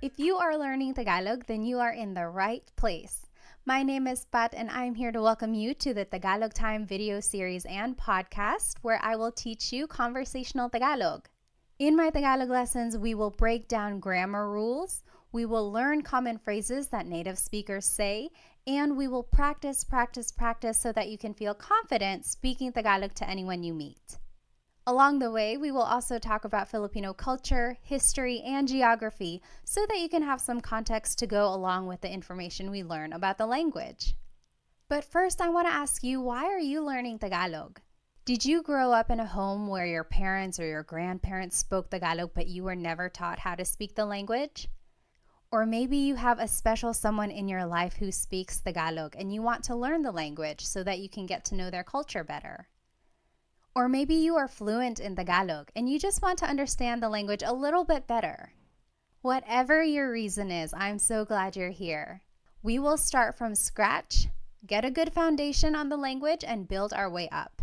If you are learning Tagalog, then you are in the right place. My name is Pat and I'm here to welcome you to the Tagalog Time video series and podcast where I will teach you conversational Tagalog. In my Tagalog lessons, we will break down grammar rules, we will learn common phrases that native speakers say, and we will practice so that you can feel confident speaking Tagalog to anyone you meet. Along the way, we will also talk about Filipino culture, history, and geography so that you can have some context to go along with the information we learn about the language. But first, I want to ask you, why are you learning Tagalog? Did you grow up in a home where your parents or your grandparents spoke Tagalog but you were never taught how to speak the language? Or maybe you have a special someone in your life who speaks Tagalog and you want to learn the language so that you can get to know their culture better. Or maybe you are fluent in Tagalog and you just want to understand the language a little bit better. Whatever your reason is, I'm so glad you're here. We will start from scratch, get a good foundation on the language, and build our way up.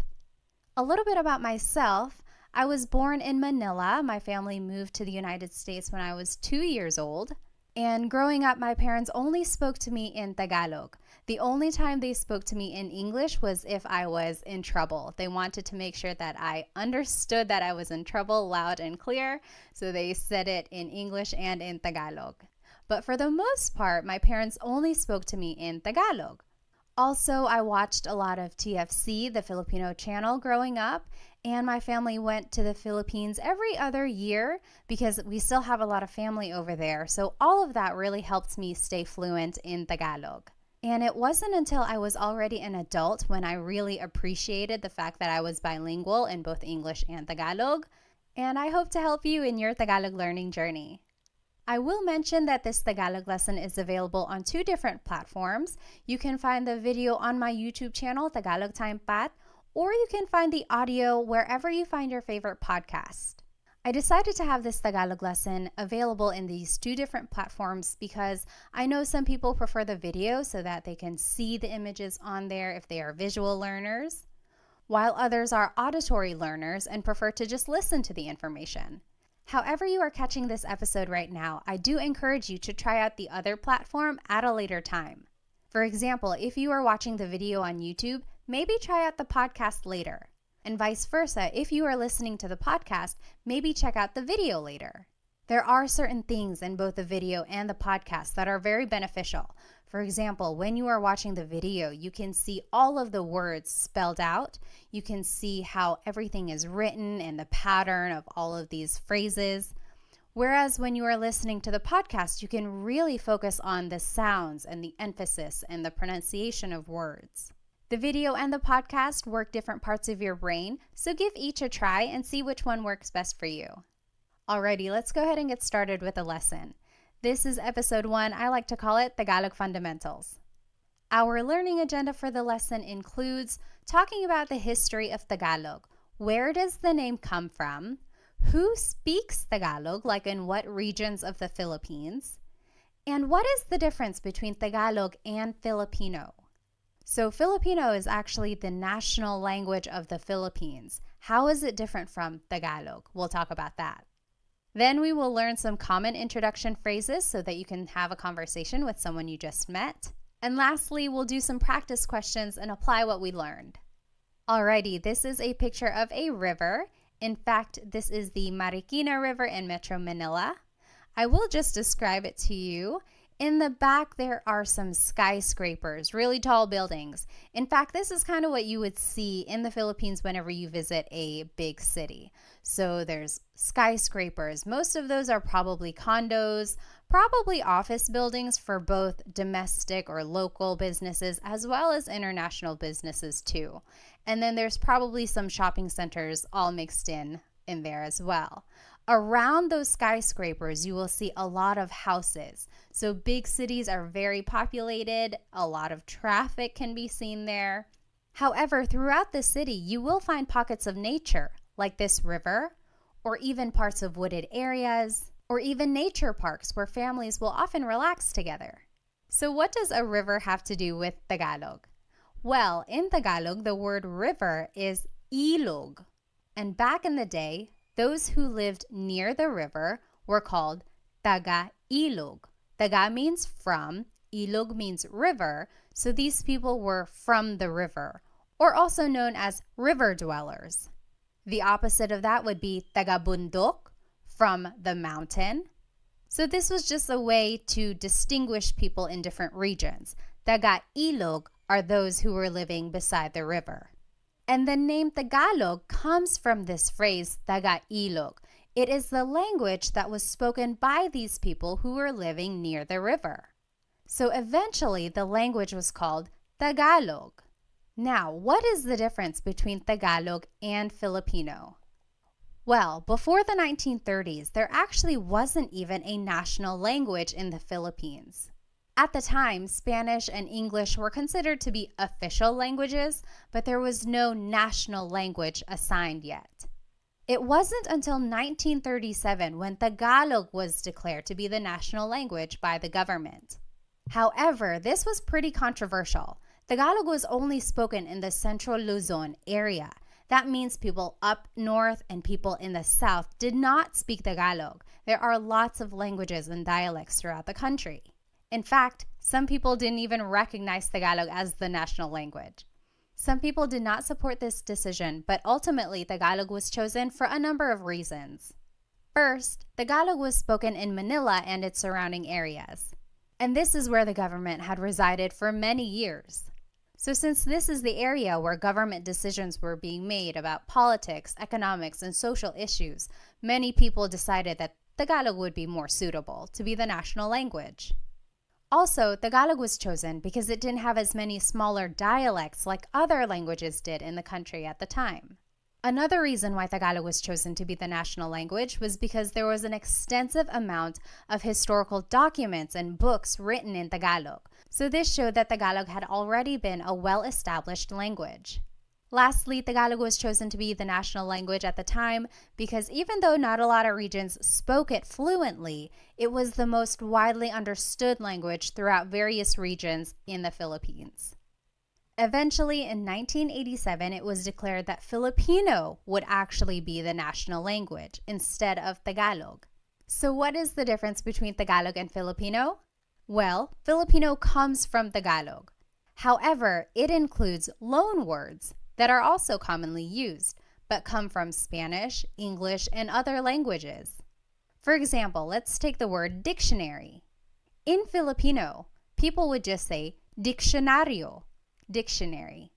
A little bit about myself. I was born in Manila. My family moved to the United States when I was 2 years old. And growing up, my parents only spoke to me in Tagalog. The only time they spoke to me in English was if I was in trouble. They wanted to make sure that I understood that I was in trouble loud and clear, so they said it in English and in Tagalog. But for the most part, my parents only spoke to me in Tagalog. Also, I watched a lot of TFC, the Filipino channel, growing up, and my family went to the Philippines every other year because we still have a lot of family over there. So all of that really helped me stay fluent in Tagalog. And it wasn't until I was already an adult when I really appreciated the fact that I was bilingual in both English and Tagalog. And I hope to help you in your Tagalog learning journey. I will mention that this Tagalog lesson is available on 2 different platforms. You can find the video on my YouTube channel, Tagalog Time Pat, or you can find the audio wherever you find your favorite podcast. I decided to have this Tagalog lesson available in these 2 different platforms because I know some people prefer the video so that they can see the images on there if they are visual learners, while others are auditory learners and prefer to just listen to the information. However you are catching this episode right now, I do encourage you to try out the other platform at a later time. For example, if you are watching the video on YouTube, maybe try out the podcast later. And vice versa, if you are listening to the podcast, maybe check out the video later. There are certain things in both the video and the podcast that are very beneficial. For example, when you are watching the video, you can see all of the words spelled out. You can see how everything is written and the pattern of all of these phrases. Whereas when you are listening to the podcast, you can really focus on the sounds and the emphasis and the pronunciation of words. The video and the podcast work different parts of your brain, so give each a try and see which one works best for you. Alrighty, let's go ahead and get started with the lesson. This is episode 1. I like to call it Tagalog Fundamentals. Our learning agenda for the lesson includes talking about the history of Tagalog. Where does the name come from? Who speaks Tagalog, like in what regions of the Philippines? And what is the difference between Tagalog and Filipino? So Filipino is actually the national language of the Philippines. How is it different from Tagalog? We'll talk about that. Then we will learn some common introduction phrases so that you can have a conversation with someone you just met. And lastly, we'll do some practice questions and apply what we learned. Alrighty, this is a picture of a river. In fact, this is the Marikina River in Metro Manila. I will just describe it to you. In the back, there are some skyscrapers, really tall buildings. In fact, this is kind of what you would see in the Philippines whenever you visit a big city. So there's skyscrapers. Most of those are probably condos, probably office buildings for both domestic or local businesses as well as international businesses too. And then there's probably some shopping centers all mixed in there as well. Around those skyscrapers, you will see a lot of houses. So big cities are very populated. A lot of traffic can be seen there. However, throughout the city, you will find pockets of nature, like this river, or even parts of wooded areas, or even nature parks where families will often relax together. So what does a river have to do with Tagalog? Well, in Tagalog, the word river is ilog. And back in the day, those who lived near the river were called taga ilog. Taga means from, ilog means river, so these people were from the river, or also known as river dwellers. The opposite of that would be taga-bundok, from the mountain. So this was just a way to distinguish people in different regions. Taga-ilog are those who were living beside the river. And the name Tagalog comes from this phrase, taga-ilog. It is the language that was spoken by these people who were living near the river. So eventually, the language was called Tagalog. Now, what is the difference between Tagalog and Filipino? Well, before the 1930s, there actually wasn't even a national language in the Philippines. At the time, Spanish and English were considered to be official languages, but there was no national language assigned yet. It wasn't until 1937 when Tagalog was declared to be the national language by the government. However, this was pretty controversial. Tagalog was only spoken in the Central Luzon area. That means people up north and people in the south did not speak Tagalog. There are lots of languages and dialects throughout the country. In fact, some people didn't even recognize Tagalog as the national language. Some people did not support this decision, but ultimately Tagalog was chosen for a number of reasons. First, Tagalog was spoken in Manila and its surrounding areas. And this is where the government had resided for many years. So since this is the area where government decisions were being made about politics, economics, and social issues, many people decided that Tagalog would be more suitable to be the national language. Also, Tagalog was chosen because it didn't have as many smaller dialects like other languages did in the country at the time. Another reason why Tagalog was chosen to be the national language was because there was an extensive amount of historical documents and books written in Tagalog. So this showed that Tagalog had already been a well-established language. Lastly, Tagalog was chosen to be the national language at the time because even though not a lot of regions spoke it fluently, it was the most widely understood language throughout various regions in the Philippines. Eventually, in 1987, it was declared that Filipino would actually be the national language instead of Tagalog. So what is the difference between Tagalog and Filipino? Well, Filipino comes from Tagalog. However, it includes loan words that are also commonly used, but come from Spanish, English, and other languages. For example, let's take the word dictionary. In Filipino, people would just say diccionario, dictionary.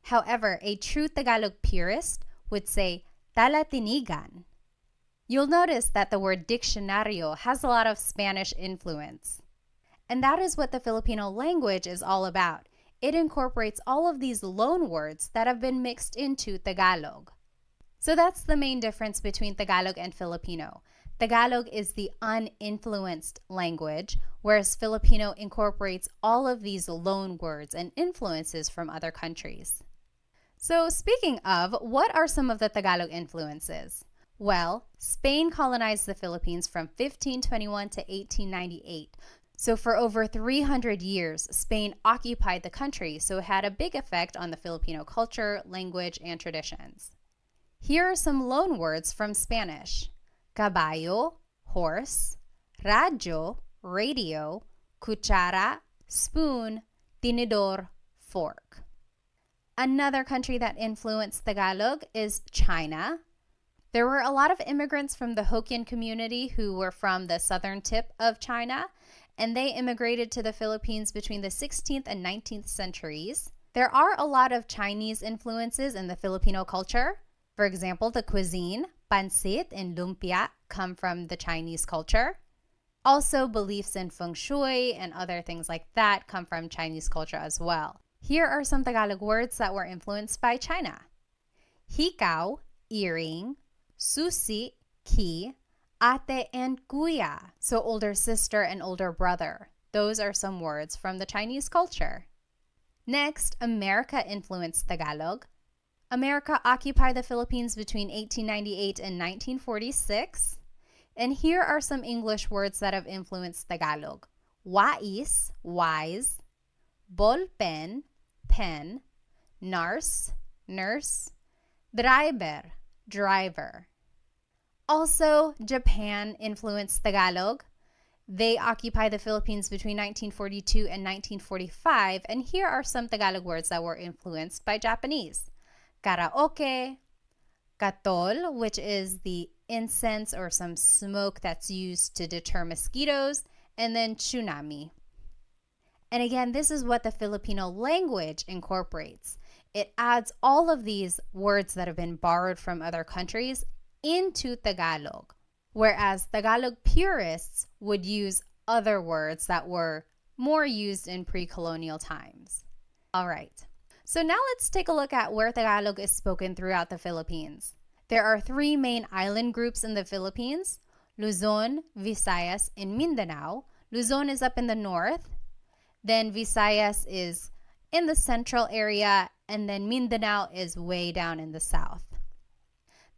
However, a true Tagalog purist would say talatinigan. You'll notice that the word diccionario has a lot of Spanish influence. And that is what the Filipino language is all about. It incorporates all of these loan words that have been mixed into Tagalog. So that's the main difference between Tagalog and Filipino. Tagalog is the uninfluenced language, whereas Filipino incorporates all of these loan words and influences from other countries. So speaking of, what are some of the Tagalog influences? Well, Spain colonized the Philippines from 1521 to 1898. So for over 300 years, Spain occupied the country, so it had a big effect on the Filipino culture, language, and traditions. Here are some loan words from Spanish. Caballo, horse, radyo, radio, cuchara, spoon, tinidor, fork. Another country that influenced Tagalog is China. There were a lot of immigrants from the Hokkien community who were from the southern tip of China, and they immigrated to the Philippines between the 16th and 19th centuries. There are a lot of Chinese influences in the Filipino culture. For example, the cuisine, pancit and lumpia, come from the Chinese culture. Also, beliefs in feng shui and other things like that come from Chinese culture as well. Here are some Tagalog words that were influenced by China. Hikaw, earring, susi, key, ate and kuya, so older sister and older brother. Those are some words from the Chinese culture. Next, America influenced Tagalog. America occupied the Philippines between 1898 and 1946. And here are some English words that have influenced Tagalog. Wais, wise, ballpen, pen, nurse, nurse, driver, driver. Also, Japan influenced Tagalog. They occupy the Philippines between 1942 and 1945, and here are some Tagalog words that were influenced by Japanese. Karaoke, katol, which is the incense or some smoke that's used to deter mosquitoes, and then tsunami. And again, this is what the Filipino language incorporates. It adds all of these words that have been borrowed from other countries into Tagalog, whereas Tagalog purists would use other words that were more used in pre-colonial times. All right, so now let's take a look at where Tagalog is spoken throughout the Philippines. There are three main island groups in the Philippines: Luzon, Visayas, and Mindanao. Luzon is up in the north, then Visayas is in the central area, and then Mindanao is way down in the south.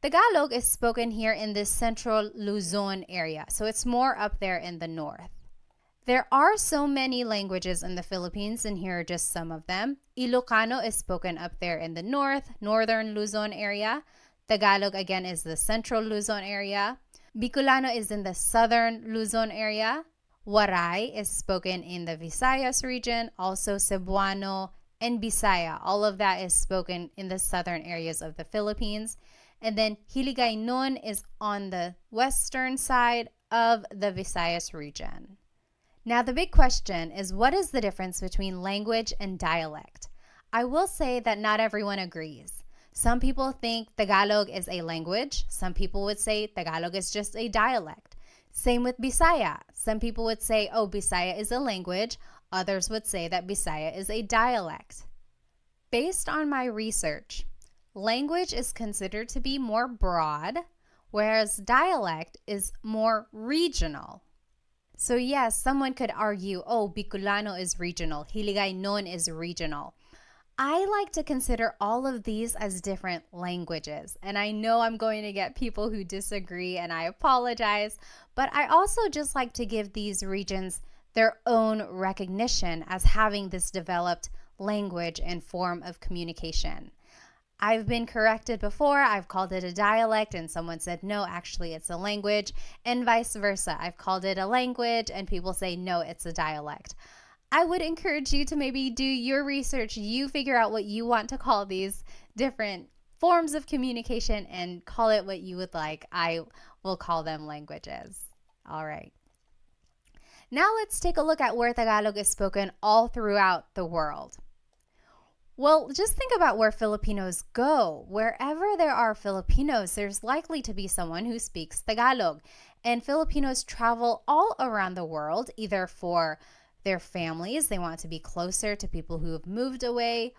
Tagalog is spoken here in this central Luzon area, so it's more up there in the north. There are so many languages in the Philippines, and here are just some of them. Ilocano is spoken up there in the north, northern Luzon area. Tagalog again is the central Luzon area. Bicolano is in the southern Luzon area. Waray is spoken in the Visayas region, also Cebuano and Bisaya. All of that is spoken in the southern areas of the Philippines. And then Hiligaynon is on the western side of the Visayas region. Now the big question is, what is the difference between language and dialect? I will say that not everyone agrees. Some people think Tagalog is a language. Some people would say Tagalog is just a dialect. Same with Bisaya. Some people would say, oh, Bisaya is a language. Others would say that Bisaya is a dialect. Based on my research, language is considered to be more broad, whereas dialect is more regional. So yes, someone could argue, oh, Bicolano is regional, Hiligaynon is regional. I like to consider all of these as different languages, and I know I'm going to get people who disagree, and I apologize, but I also just like to give these regions their own recognition as having this developed language and form of communication. I've been corrected before. I've called it a dialect and someone said, no, actually it's a language, and vice versa. I've called it a language and people say, no, it's a dialect. I would encourage you to maybe do your research. You figure out what you want to call these different forms of communication and call it what you would like. I will call them languages. All right. Now let's take a look at where Tagalog is spoken all throughout the world. Well, just think about where Filipinos go. Wherever there are Filipinos, there's likely to be someone who speaks Tagalog. And Filipinos travel all around the world, either for their families, they want to be closer to people who have moved away,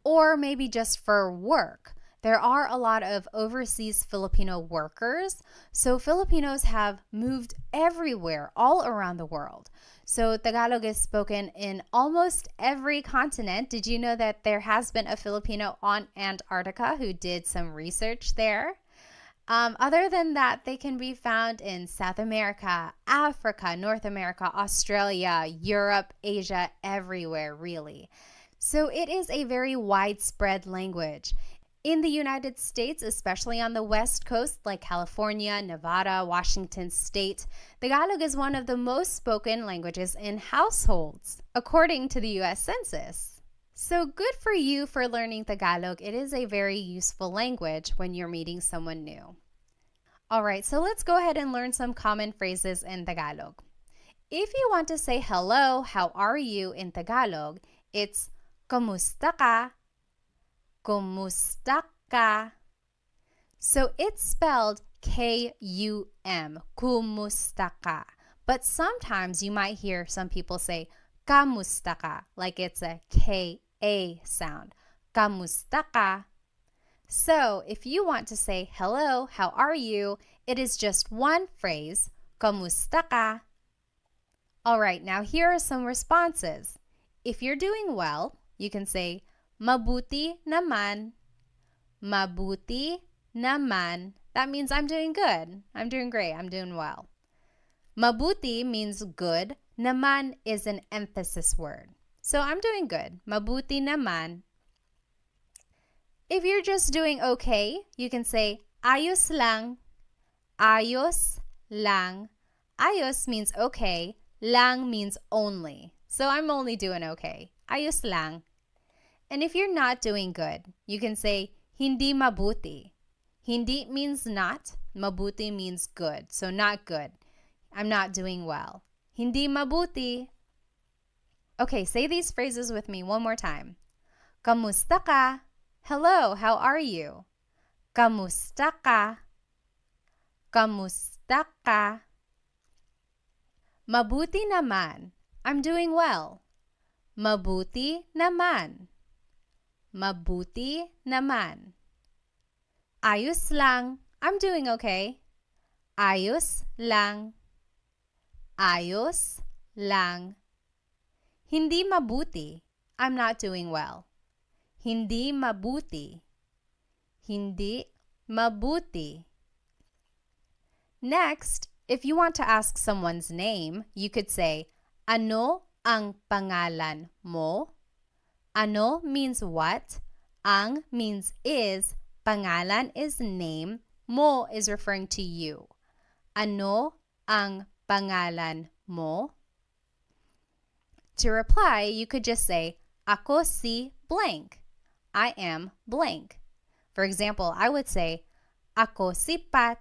or maybe just for work. There are a lot of overseas Filipino workers, so Filipinos have moved everywhere, all around the world. So Tagalog is spoken in almost every continent. Did you know that there has been a Filipino on Antarctica who did some research there? Other than that, they can be found in South America, Africa, North America, Australia, Europe, Asia, everywhere, really. So it is a very widespread language. In the United States, especially on the West Coast, like California, Nevada, Washington State, Tagalog is one of the most spoken languages in households, according to the U.S. Census. So good for you for learning Tagalog. It is a very useful language when you're meeting someone new. All right, so let's go ahead and learn some common phrases in Tagalog. If you want to say hello, how are you in Tagalog, it's kamusta ka? Kumusta ka? So it's spelled K-U-M, kumusta ka. But sometimes you might hear some people say kamusta ka, like it's a K-A sound. Kamusta ka? So if you want to say hello, how are you, it is just one phrase, kamusta ka? All right, now here are some responses. If you're doing well, you can say mabuti naman. Mabuti naman. That means I'm doing good. I'm doing great. I'm doing well. Mabuti means good. Naman is an emphasis word. So I'm doing good. Mabuti naman. If you're just doing okay, you can say ayos lang. Ayos lang. Ayos means okay. Lang means only. So I'm only doing okay. Ayos lang. And if you're not doing good, you can say hindi mabuti. Hindi means not. Mabuti means good. So not good. I'm not doing well. Hindi mabuti. Okay, say these phrases with me one more time. Kamusta ka? Hello, how are you? Kamusta ka? Kamusta ka? Mabuti naman. I'm doing well. Mabuti naman. Mabuti naman. Ayos lang. I'm doing okay. Ayos lang. Ayos lang. Hindi mabuti. I'm not doing well. Hindi mabuti. Hindi mabuti. Next, if you want to ask someone's name, you could say, ano ang pangalan mo? Ano means what? Ang means is. Pangalan is name. Mo is referring to you. Ano ang pangalan mo? To reply, you could just say, ako si blank. I am blank. For example, I would say, ako si Pat.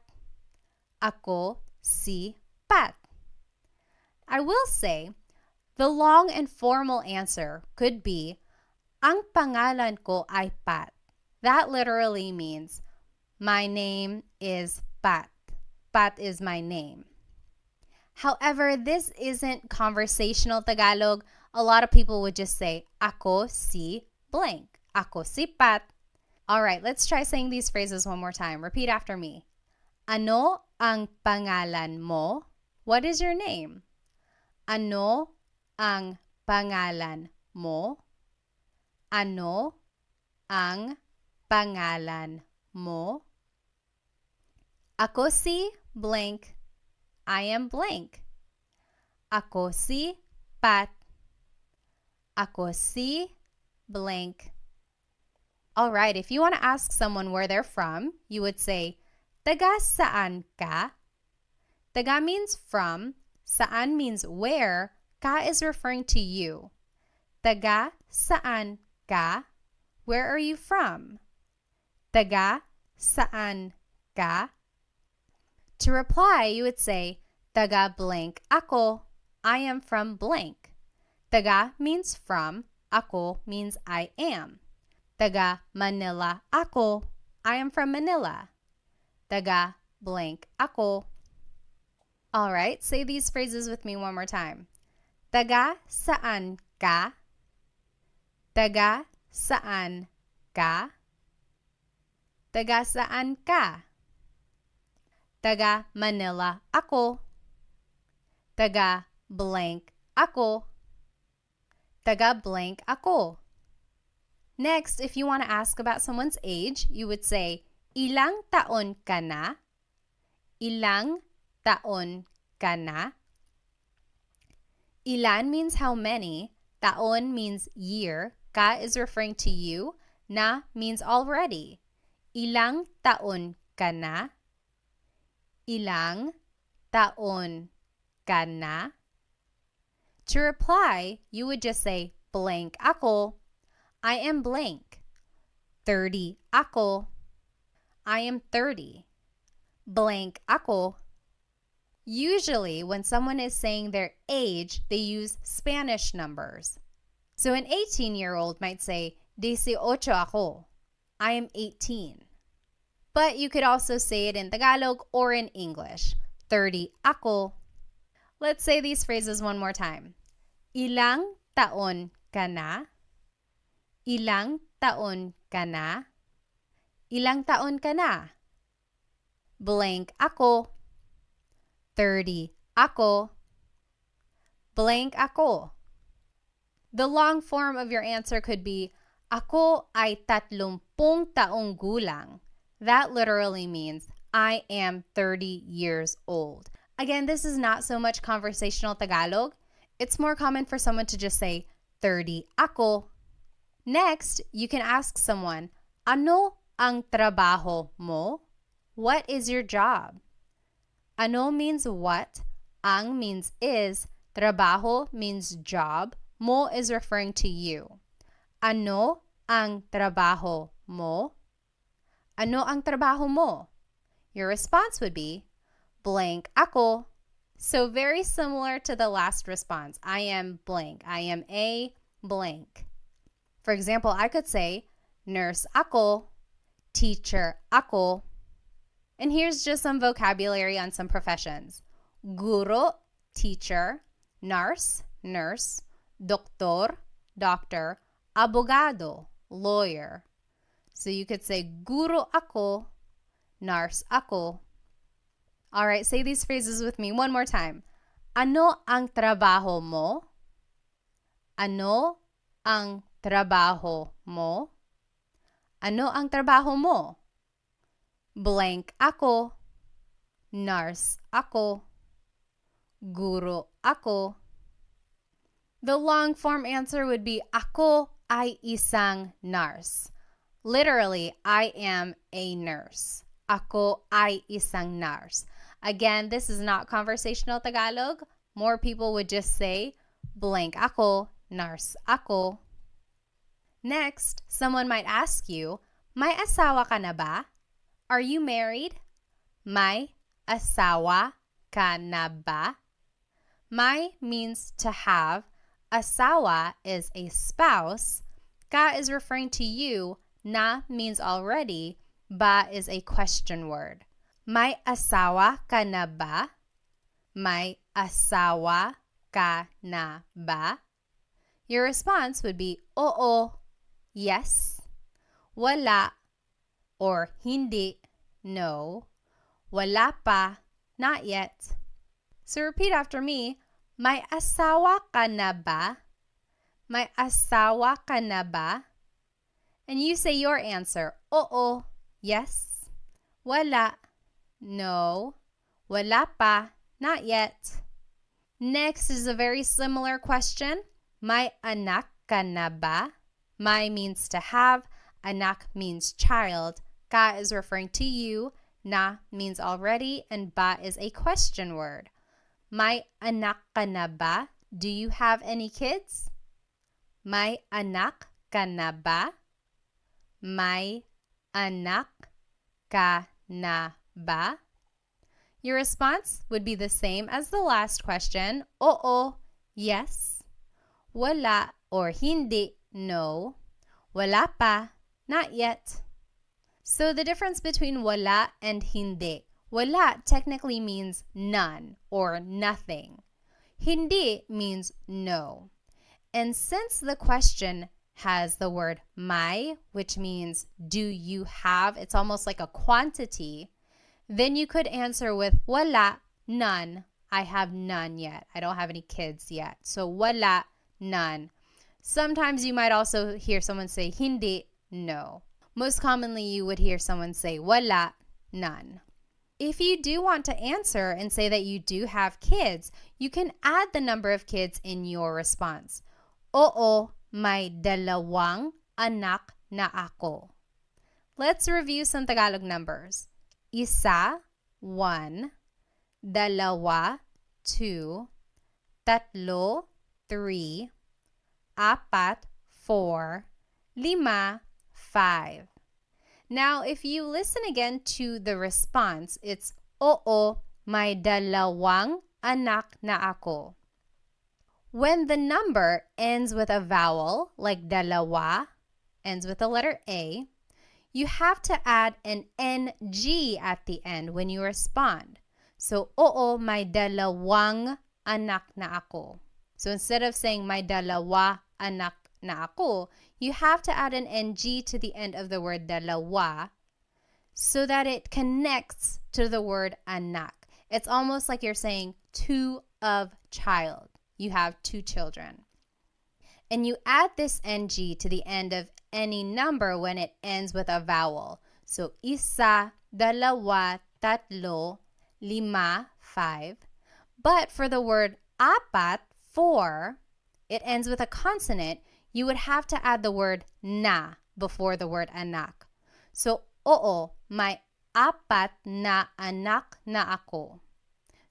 Ako si Pat. I will say, the long and formal answer could be, ang pangalan ko ay Pat. That literally means, my name is Pat. Pat is my name. However, this isn't conversational Tagalog. A lot of people would just say, ako si blank. Ako si Pat. All right, let's try saying these phrases one more time. Repeat after me. Ano ang pangalan mo? What is your name? Ano ang pangalan mo? Ano ang pangalan mo? Ako si blank. I am blank. Ako si Pat. Ako si blank. All right, if you want to ask someone where they're from, you would say, taga saan ka? Taga means from. Saan means where. Ka is referring to you. Taga saan ka? Where are you from? Taga saan ka? To reply, you would say, taga blank ako. I am from blank. Taga means from. Ako means I am. Taga Manila ako. I am from Manila. Taga blank ako. All right, say these phrases with me one more time. Taga saan ka? Taga saan ka? Taga saan ka? Taga Manila ako. Taga blank ako. Taga blank ako. Next, if you want to ask about someone's age, you would say, ilang taon ka na? Ilang taon ka na? Ilan means how many. Taon means year. Ka is referring to you. Na means already. Ilang taon ka na? Ilang taon ka na? To reply, you would just say, blank ako. I am blank. 30 ako. I am 30. Blank ako. Usually, when someone is saying their age, they use Spanish numbers. So an 18-year-old might say, 18 ako. I am 18. But you could also say it in Tagalog or in English. 30 ako. Let's say these phrases one more time. Ilang taon ka na? Ilang taon ka na? Ilang taon ka na? Blank ako. 30 ako. Blank ako. The long form of your answer could be, ako ay 30 taong gulang. That literally means, I am 30 years old. Again, this is not so much conversational Tagalog. It's more common for someone to just say, 30 ako. Next, you can ask someone, ano ang trabaho mo? What is your job? Ano means what? Ang means is, trabaho means job, mo is referring to you. Ano ang trabaho mo? Ano ang trabaho mo? Your response would be, blank ako. So very similar to the last response. I am blank. I am a blank. For example, I could say, nurse ako, teacher ako. And here's just some vocabulary on some professions. Guro, teacher, nurse, nurse, doktor, doctor, abogado, lawyer. So you could say, guro ako, nurse ako. All right, say these phrases with me one more time. Ano ang trabaho mo? Ano ang trabaho mo? Ano ang trabaho mo? Blank ako. Nurse ako. Guro ako. The long form answer would be, ako ay isang nurse. Literally, I am a nurse. Ako ay isang nurse. Again, this is not conversational Tagalog. More people would just say, blank ako, nurse ako. Next, someone might ask you, may asawa ka na ba? Are you married? May asawa ka na ba? May means to have. Asawa is a spouse. Ka is referring to you. Na means already. Ba is a question word. May asawa ka na ba? May asawa ka na ba? Your response would be, oo, yes, wala, or hindi, no, wala pa, not yet. So repeat after me, may asawa ka na ba? May asawa ka na ba? And you say your answer, oo, yes, wala, no, wala pa, not yet. Next is a very similar question. May anak ka na ba? May means to have. Anak means child. Ka is referring to you. Na means already. And ba is a question word. May anak ka na ba? Do you have any kids? May anak ka na ba? May anak ka na ba? Your response would be the same as the last question. Oo, yes. Wala or hindi, no. Wala pa, not yet. So the difference between wala and hindi. Wala technically means none or nothing. Hindi means no. And since the question has the word may, which means do you have, it's almost like a quantity, then you could answer with wala, none. I have none yet. I don't have any kids yet. So wala, none. Sometimes you might also hear someone say hindi, no. Most commonly you would hear someone say wala, none. If you do want to answer and say that you do have kids, you can add the number of kids in your response. Oo, may dalawang anak na ako. Let's review some Tagalog numbers. Isa, 1, dalawa, 2, tatlo, 3, apat, 4, 5, 5. Now, if you listen again to the response, it's oo, may dalawang anak na ako. When the number ends with a vowel, like dalawa, ends with the letter A, you have to add an NG at the end when you respond. So, oo, may dalawang anak na ako. So instead of saying may dalawa anak na ako, you have to add an NG to the end of the word dalawa so that it connects to the word anak. It's almost like you're saying two of child. You have two children. And you add this NG to the end of any number when it ends with a vowel. So isa, dalawa, tatlo, 5, 5. But for the word apat, 4, it ends with a consonant. You would have to add the word na before the word anak. So oo, may apat na anak na ako.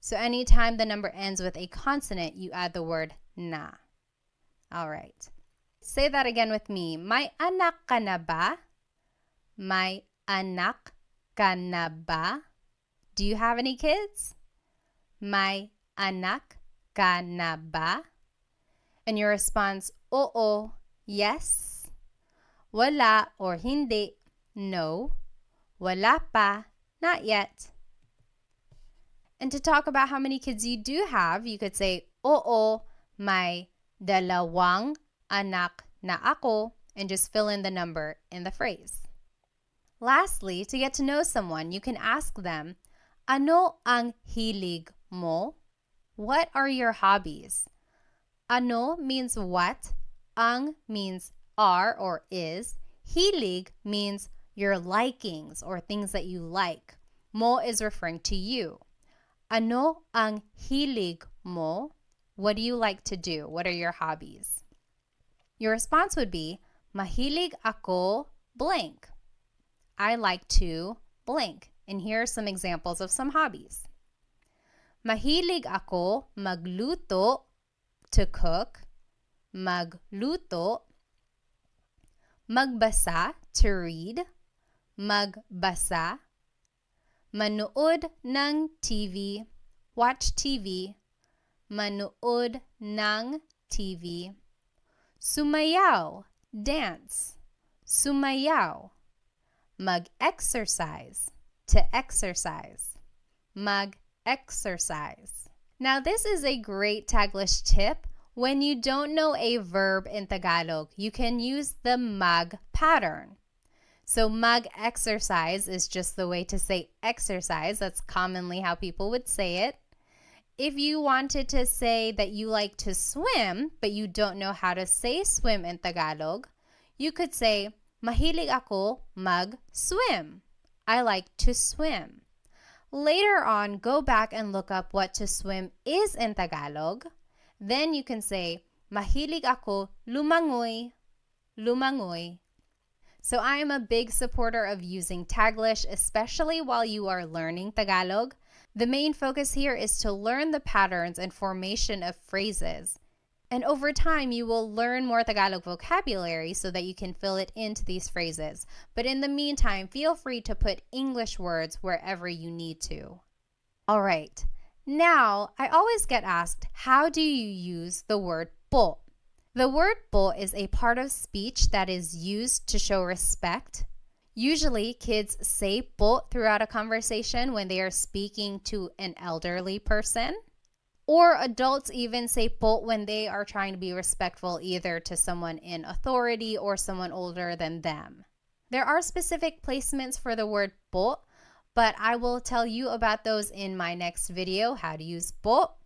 So anytime the number ends with a consonant, you add the word na. All right. Say that again with me. May anak ka na ba? May anak ka na ba? Do you have any kids? May anak ka na ba? And your response, oo, yes. Wala or hindi, no. Wala pa, not yet. And to talk about how many kids you do have, you could say, oo, may dalawang anak na ako, and just fill in the number in the phrase. Lastly, to get to know someone, you can ask them, ano ang hilig mo? What are your hobbies? Ano means what, ang means are or is, hilig means your likings or things that you like. Mo is referring to you. Ano ang hilig mo? What do you like to do? What are your hobbies? Your response would be, mahilig ako blank. I like to blank. And here are some examples of some hobbies. Mahilig ako magluto, to cook, magluto, magbasa, to read, magbasa, manood ng TV, watch TV, manood ng TV, sumayaw, dance, sumayaw, mag-exercise, to exercise, mag-exercise. Now, this is a great Taglish tip. When you don't know a verb in Tagalog, you can use the mag pattern. So mag-exercise is just the way to say exercise. That's commonly how people would say it. If you wanted to say that you like to swim, but you don't know how to say swim in Tagalog, you could say, mahilig ako mag-swim. I like to swim. Later on, go back and look up what to swim is in Tagalog. Then you can say, mahilig ako lumangoy, lumangoy. So I am a big supporter of using Taglish, especially while you are learning Tagalog. The main focus here is to learn the patterns and formation of phrases. And over time, you will learn more Tagalog vocabulary so that you can fill it into these phrases. But in the meantime, feel free to put English words wherever you need to. All right. Now, I always get asked, how do you use the word po? The word po is a part of speech that is used to show respect. Usually, kids say po throughout a conversation when they are speaking to an elderly person. Or adults even say po when they are trying to be respectful either to someone in authority or someone older than them. There are specific placements for the word po, but I will tell you about those in my next video, how to use po.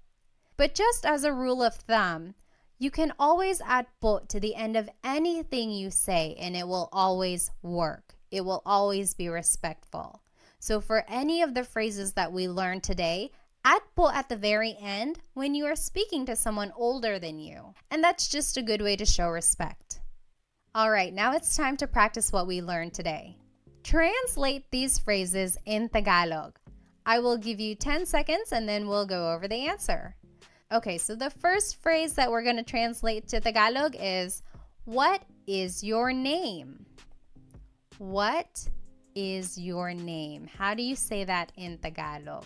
But just as a rule of thumb, you can always add po to the end of anything you say and it will always work. It will always be respectful. So for any of the phrases that we learned today, add po at the very end when you are speaking to someone older than you. And that's just a good way to show respect. All right, now it's time to practice what we learned today. Translate these phrases in Tagalog. I will give you 10 seconds and then we'll go over the answer. Okay, so the first phrase that we're going to translate to Tagalog is, what is your name? What is your name? How do you say that in Tagalog?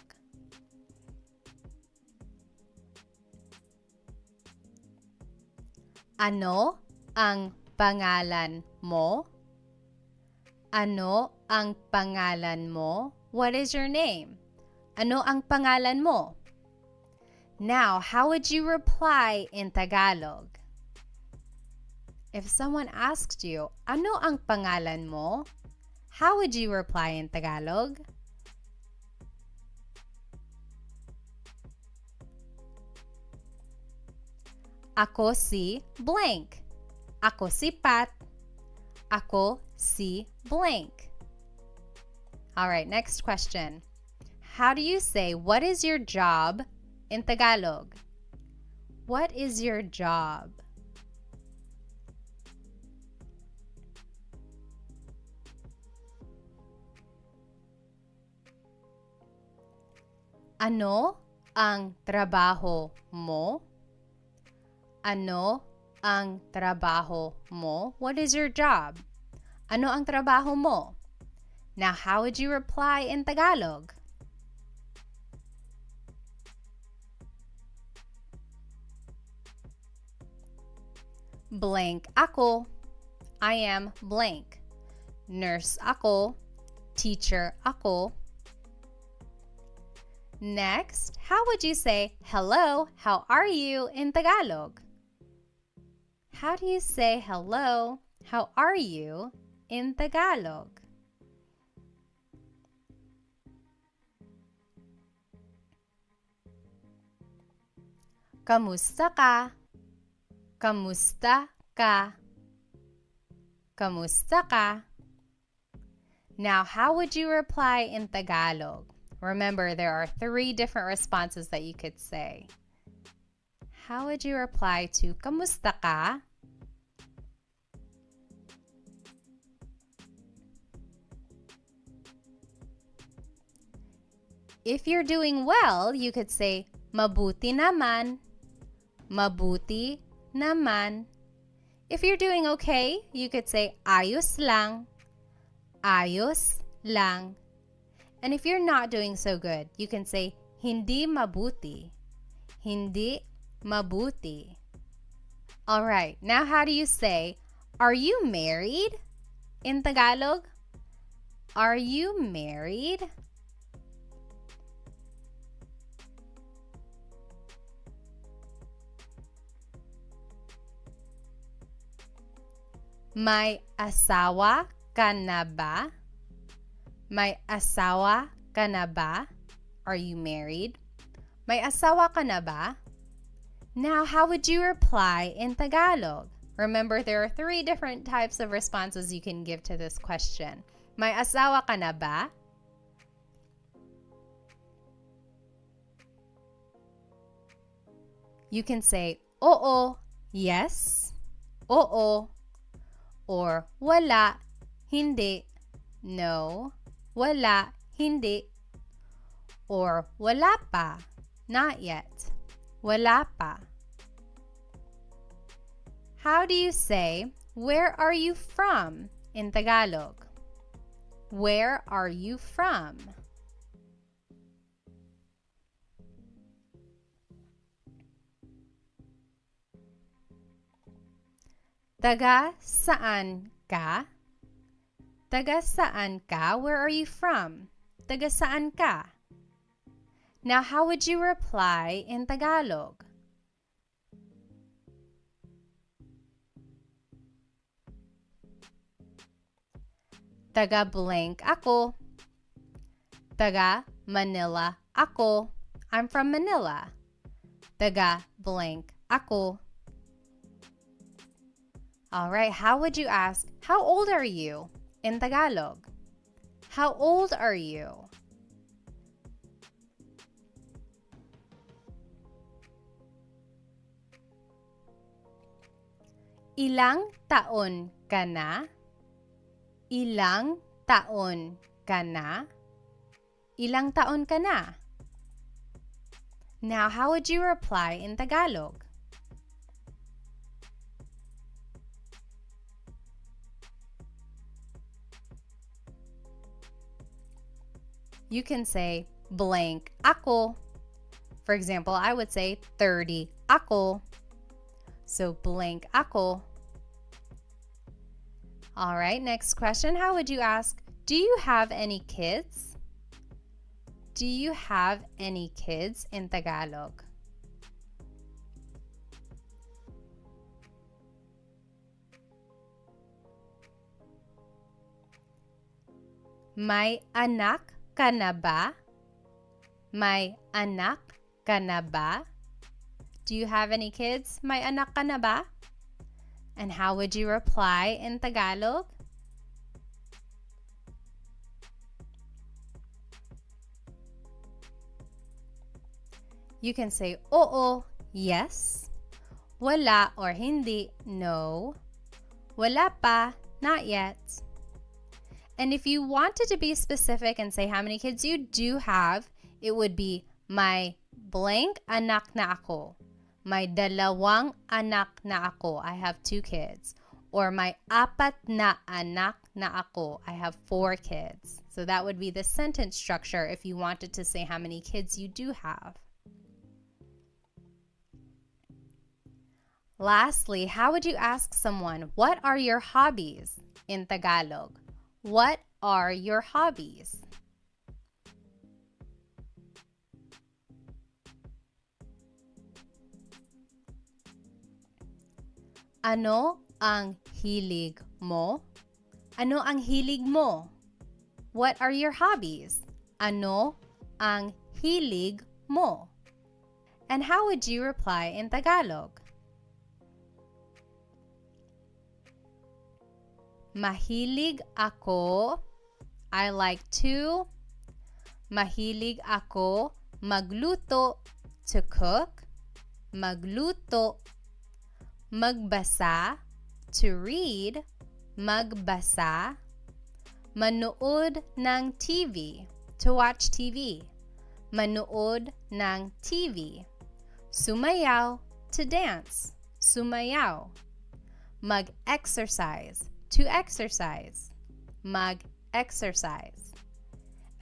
Ano ang pangalan mo? Ano ang pangalan mo? What is your name? Ano ang pangalan mo? Now, how would you reply in Tagalog? If someone asked you, ano ang pangalan mo? How would you reply in Tagalog? Ako si blank. Ako si Pat. Ako si blank. All right, next question. How do you say, what is your job in Tagalog? What is your job? Ano ang trabaho mo? Ano ang trabaho mo? What is your job? Ano ang trabaho mo? Now, how would you reply in Tagalog? Blank ako. I am blank. Nurse ako. Teacher ako. Next, how would you say, hello, how are you in Tagalog? How do you say hello, how are you in Tagalog? Kamusta ka? Kamusta ka? Kamusta ka? Now, how would you reply in Tagalog? Remember, there are 3 different responses that you could say. How would you reply to kamusta ka? If you're doing well, you could say mabuti naman. Mabuti naman. If you're doing okay, you could say ayos lang. Ayos lang. And if you're not doing so good, you can say hindi mabuti. Hindi mabuti. All right, now how do you say, are you married in Tagalog? Are you married? May asawa ka na ba? May asawa ka na ba? Are you married? May asawa ka na ba? Now, how would you reply in Tagalog? Remember, there are 3 different types of responses you can give to this question. May asawa ka na ba? You can say, oo, yes, oo, or wala, hindi, no, wala, hindi, or wala pa, not yet, wala pa. How do you say, where are you from in Tagalog? Where are you from? Taga saan ka? Taga saan ka? Where are you from? Taga saan ka? Now, how would you reply in Tagalog? Taga blank ako. Taga Manila ako. I'm from Manila. Taga blank ako. All right, how would you ask, how old are you in Tagalog? How old are you? Ilang taon ka na? Ilang taon ka na? Ilang taon ka na? Now, how would you reply in Tagalog? You can say blank ako. For example, I would say 30 ako. So blank ako. All right, next question. How would you ask, do you have any kids? Do you have any kids in Tagalog? May anak ka na ba? May anak ka na ba? Do you have any kids? May anak ka na ba? And how would you reply in Tagalog? You can say, oo, yes. Wala or hindi, no. Wala pa, not yet. And if you wanted to be specific and say how many kids you do have, it would be may blank anak na ako. May dalawang anak na ako. I have 2 kids. Or may apat na anak na ako. I have 4 kids. So that would be the sentence structure if you wanted to say how many kids you do have. Lastly, how would you ask someone, what are your hobbies in Tagalog? What are your hobbies? Ano ang hilig mo? Ano ang hilig mo? What are your hobbies? Ano ang hilig mo? And how would you reply in Tagalog? Mahilig ako. I like to. Mahilig ako magluto, to cook. Magluto. Magbasa, to read. Magbasa. Manood ng TV, to watch TV. Manood ng TV. Sumayaw, to dance. Sumayaw. Mag-exercise, to exercise. Mag-exercise.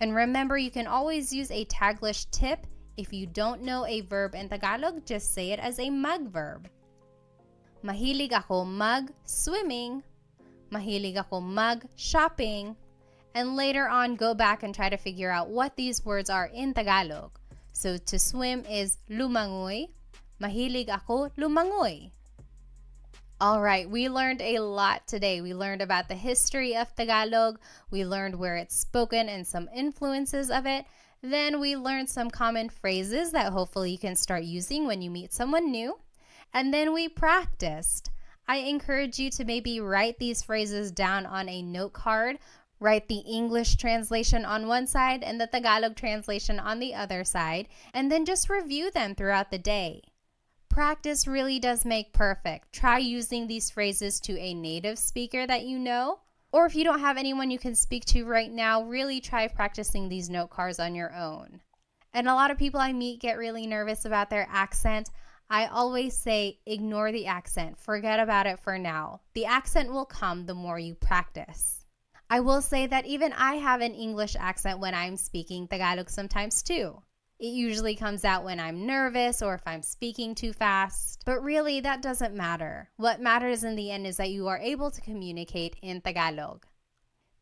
And remember, you can always use a Taglish tip. If you don't know a verb in Tagalog, just say it as a mag-verb. Mahilig ako mag-swimming. Mahilig ako mag-shopping. And later on, go back and try to figure out what these words are in Tagalog. So to swim is lumangoy. Mahilig ako lumangoy. All right, we learned a lot today. We learned about the history of Tagalog. We learned where it's spoken and some influences of it. Then we learned some common phrases that hopefully you can start using when you meet someone new. And then we practiced. I encourage you to maybe write these phrases down on a note card. Write the English translation on one side and the Tagalog translation on the other side, and then just review them throughout the day. Practice really does make perfect. Try using these phrases to a native speaker that you know, or if you don't have anyone you can speak to right now, really try practicing these note cards on your own. And a lot of people I meet get really nervous about their accent. I always say, ignore the accent. Forget about it for now. The accent will come the more you practice. I will say that even I have an English accent when I'm speaking Tagalog sometimes too. It usually comes out when I'm nervous or if I'm speaking too fast. But really, that doesn't matter. What matters in the end is that you are able to communicate in Tagalog.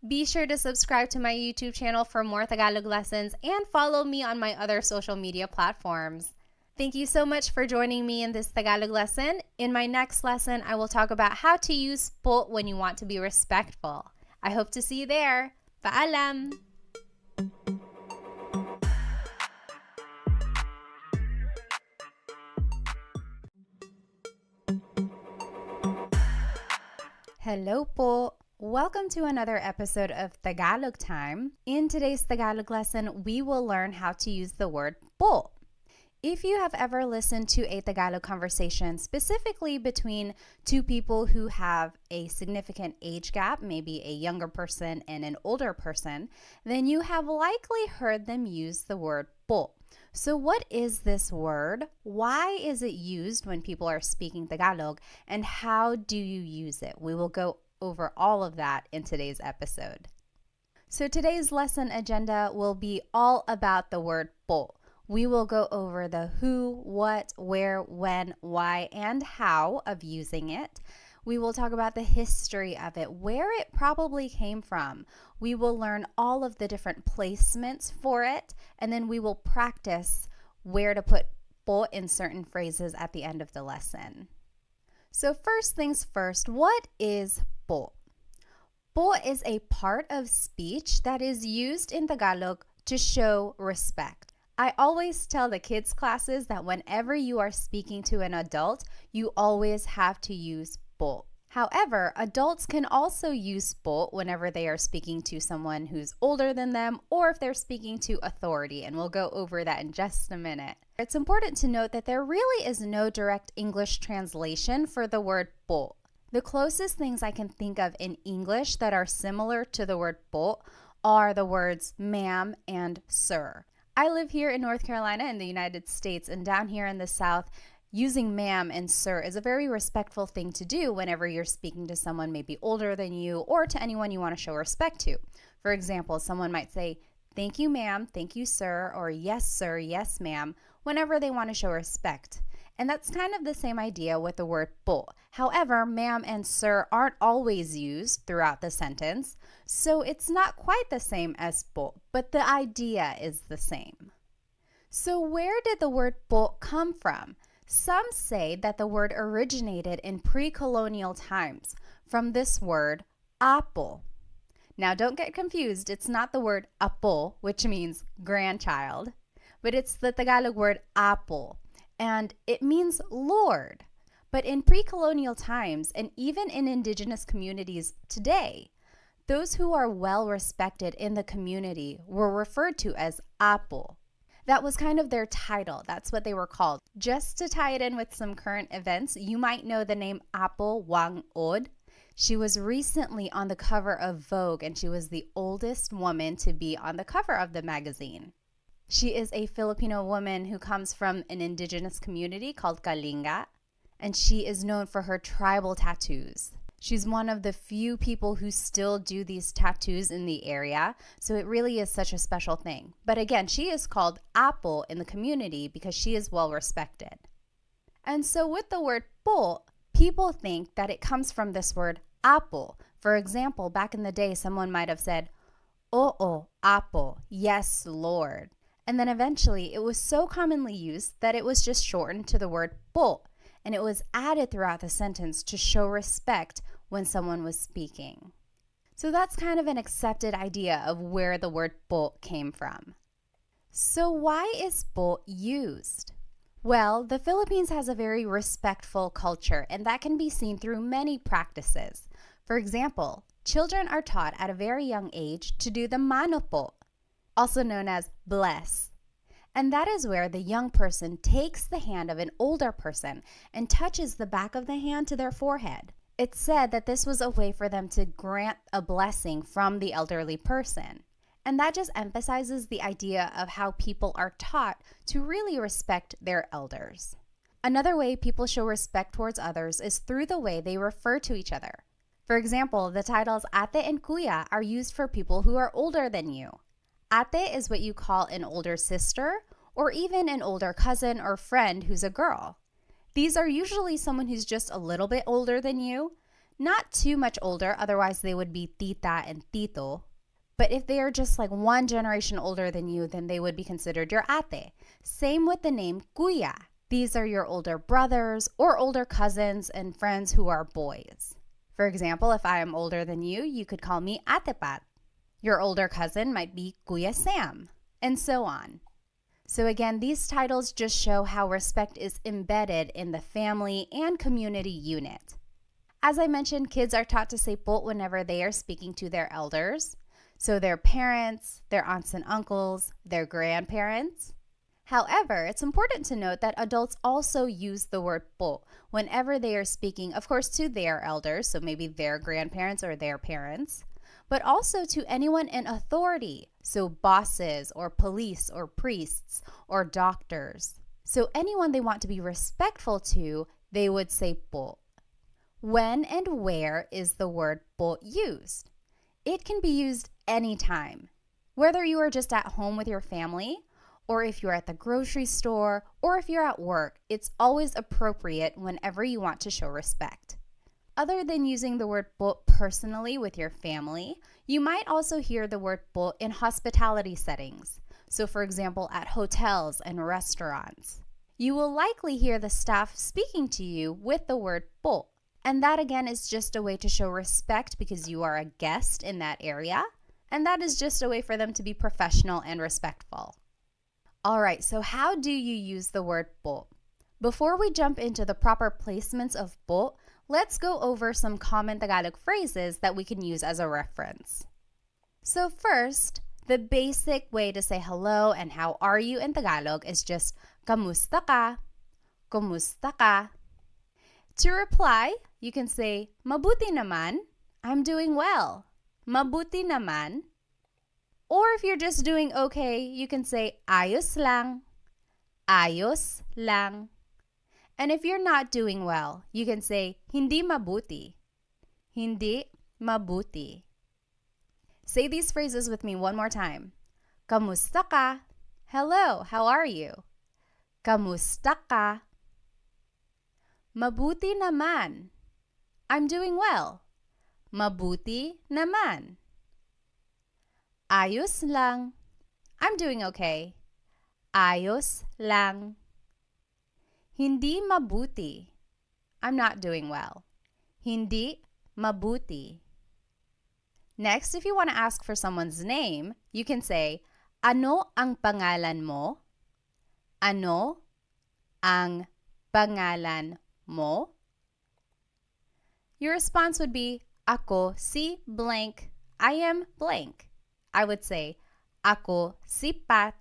Be sure to subscribe to my YouTube channel for more Tagalog lessons and follow me on my other social media platforms. Thank you so much for joining me in this Tagalog lesson. In my next lesson, I will talk about how to use po when you want to be respectful. I hope to see you there. Paalam! Hello po! Welcome to another episode of Tagalog Time. In today's Tagalog lesson, we will learn how to use the word po. If you have ever listened to a Tagalog conversation, specifically between two people who have a significant age gap, maybe a younger person and an older person, then you have likely heard them use the word po. So what is this word? Why is it used when people are speaking Tagalog? And how do you use it? We will go over all of that in today's episode. So today's lesson agenda will be all about the word po. We will go over the who, what, where, when, why, and how of using it. We will talk about the history of it, where it probably came from. We will learn all of the different placements for it, and then we will practice where to put po in certain phrases at the end of the lesson. So first things first, what is po? Po is a part of speech that is used in Tagalog to show respect. I always tell the kids' classes that whenever you are speaking to an adult, you always have to use po. However, adults can also use po whenever they are speaking to someone who's older than them or if they're speaking to authority, and we'll go over that in just a minute. It's important to note that there really is no direct English translation for the word po. The closest things I can think of in English that are similar to the word po are the words ma'am and sir. I live here in North Carolina in the United States, and down here in the South, using ma'am and sir is a very respectful thing to do whenever you're speaking to someone maybe older than you or to anyone you want to show respect to. For example, someone might say, "Thank you, ma'am, thank you, sir," or "Yes, sir, yes, ma'am," whenever they want to show respect. And that's kind of the same idea with the word po. However, ma'am and sir aren't always used throughout the sentence, so it's not quite the same as po, but the idea is the same. So where did the word po come from? Some say that the word originated in pre-colonial times from this word, apo. Now don't get confused, it's not the word apo, which means grandchild, but it's the Tagalog word apo, and it means Lord. But in pre-colonial times, and even in indigenous communities today, those who are well respected in the community were referred to as apo. That was kind of their title. That's what they were called. Just to tie it in with some current events, you might know the name Apo Wang Od. She was recently on the cover of Vogue, and she was the oldest woman to be on the cover of the magazine. She is a Filipino woman who comes from an indigenous community called Kalinga, and she is known for her tribal tattoos. She's one of the few people who still do these tattoos in the area, so it really is such a special thing. But again, she is called Apo in the community because she is well respected. And so with the word po, people think that it comes from this word apo. For example, back in the day, someone might have said, "Oo, apo, yes, Lord." And then eventually, it was so commonly used that it was just shortened to the word po, and it was added throughout the sentence to show respect when someone was speaking. So that's kind of an accepted idea of where the word po came from. So why is po used? Well, the Philippines has a very respectful culture, and that can be seen through many practices. For example, children are taught at a very young age to do the mano po, also known as bless. And that is where the young person takes the hand of an older person and touches the back of the hand to their forehead. It's said that this was a way for them to grant a blessing from the elderly person. And that just emphasizes the idea of how people are taught to really respect their elders. Another way people show respect towards others is through the way they refer to each other. For example, the titles ate and kuya are used for people who are older than you. Ate is what you call an older sister or even an older cousin or friend who's a girl. These are usually someone who's just a little bit older than you, not too much older, otherwise they would be tita and tito. But if they are just like one generation older than you, then they would be considered your ate. Same with the name kuya. These are your older brothers or older cousins and friends who are boys. For example, if I am older than you, you could call me Ate Pat. Your older cousin might be Kuya Sam, and so on. So again, these titles just show how respect is embedded in the family and community unit. As I mentioned, kids are taught to say po whenever they are speaking to their elders. So their parents, their aunts and uncles, their grandparents. However, it's important to note that adults also use the word po whenever they are speaking, of course, to their elders, so maybe their grandparents or their parents, but also to anyone in authority, so bosses or police or priests or doctors. So anyone they want to be respectful to, they would say po. When and where is the word po used? It can be used anytime, whether you are just at home with your family, or if you're at the grocery store, or if you're at work. It's always appropriate whenever you want to show respect. Other than using the word po personally with your family, you might also hear the word po in hospitality settings. So for example, at hotels and restaurants. You will likely hear the staff speaking to you with the word po. And that again is just a way to show respect because you are a guest in that area. And that is just a way for them to be professional and respectful. All right, so how do you use the word po? Before we jump into the proper placements of po, let's go over some common Tagalog phrases that we can use as a reference. So first, the basic way to say hello and how are you in Tagalog is just kamusta ka, kumusta ka. To reply, you can say mabuti naman, I'm doing well. Mabuti naman. Or if you're just doing okay, you can say ayos lang, ayos lang. And if you're not doing well, you can say hindi mabuti, hindi mabuti. Say these phrases with me one more time. Kamusta ka? Hello, how are you? Kamusta ka? Mabuti naman. I'm doing well. Mabuti naman. Ayos lang. I'm doing okay. Ayos lang. Hindi mabuti. I'm not doing well. Hindi mabuti. Next, if you want to ask for someone's name, you can say, ano ang pangalan mo? Ano ang pangalan mo? Your response would be, ako si blank. I am blank. I would say, ako si Pat.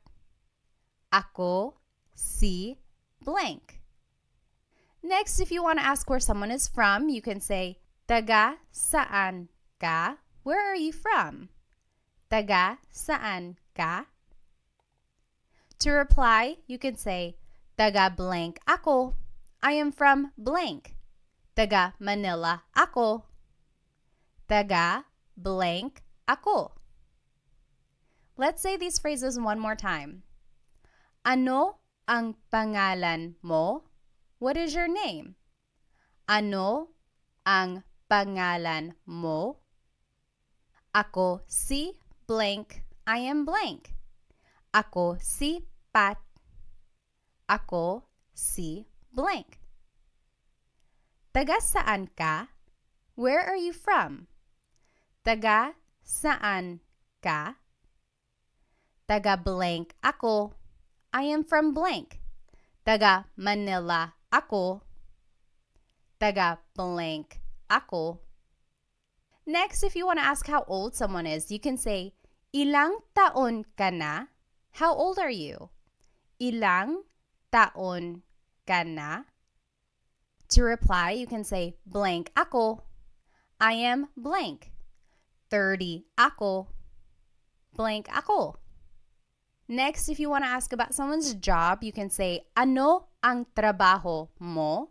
Ako si blank. Next, if you want to ask where someone is from, you can say, taga saan ka? Where are you from? Taga saan ka? To reply, you can say, taga blank ako. I am from blank. Taga Manila ako. Taga blank ako. Let's say these phrases one more time. Ano ang pangalan mo? What is your name? Ano ang pangalan mo? Ako si blank. I am blank. Ako si Pat. Ako si blank. Taga saan ka? Where are you from? Taga saan ka? Taga blank ako. I am from blank. Taga Manila ako. Taga blank ako. Next, if you want to ask how old someone is, you can say, ilang taon ka na? How old are you? Ilang taon ka na? To reply, you can say, blank ako. I am blank. 30 ako. Blank ako. Next, if you want to ask about someone's job, you can say, ano ang trabaho mo?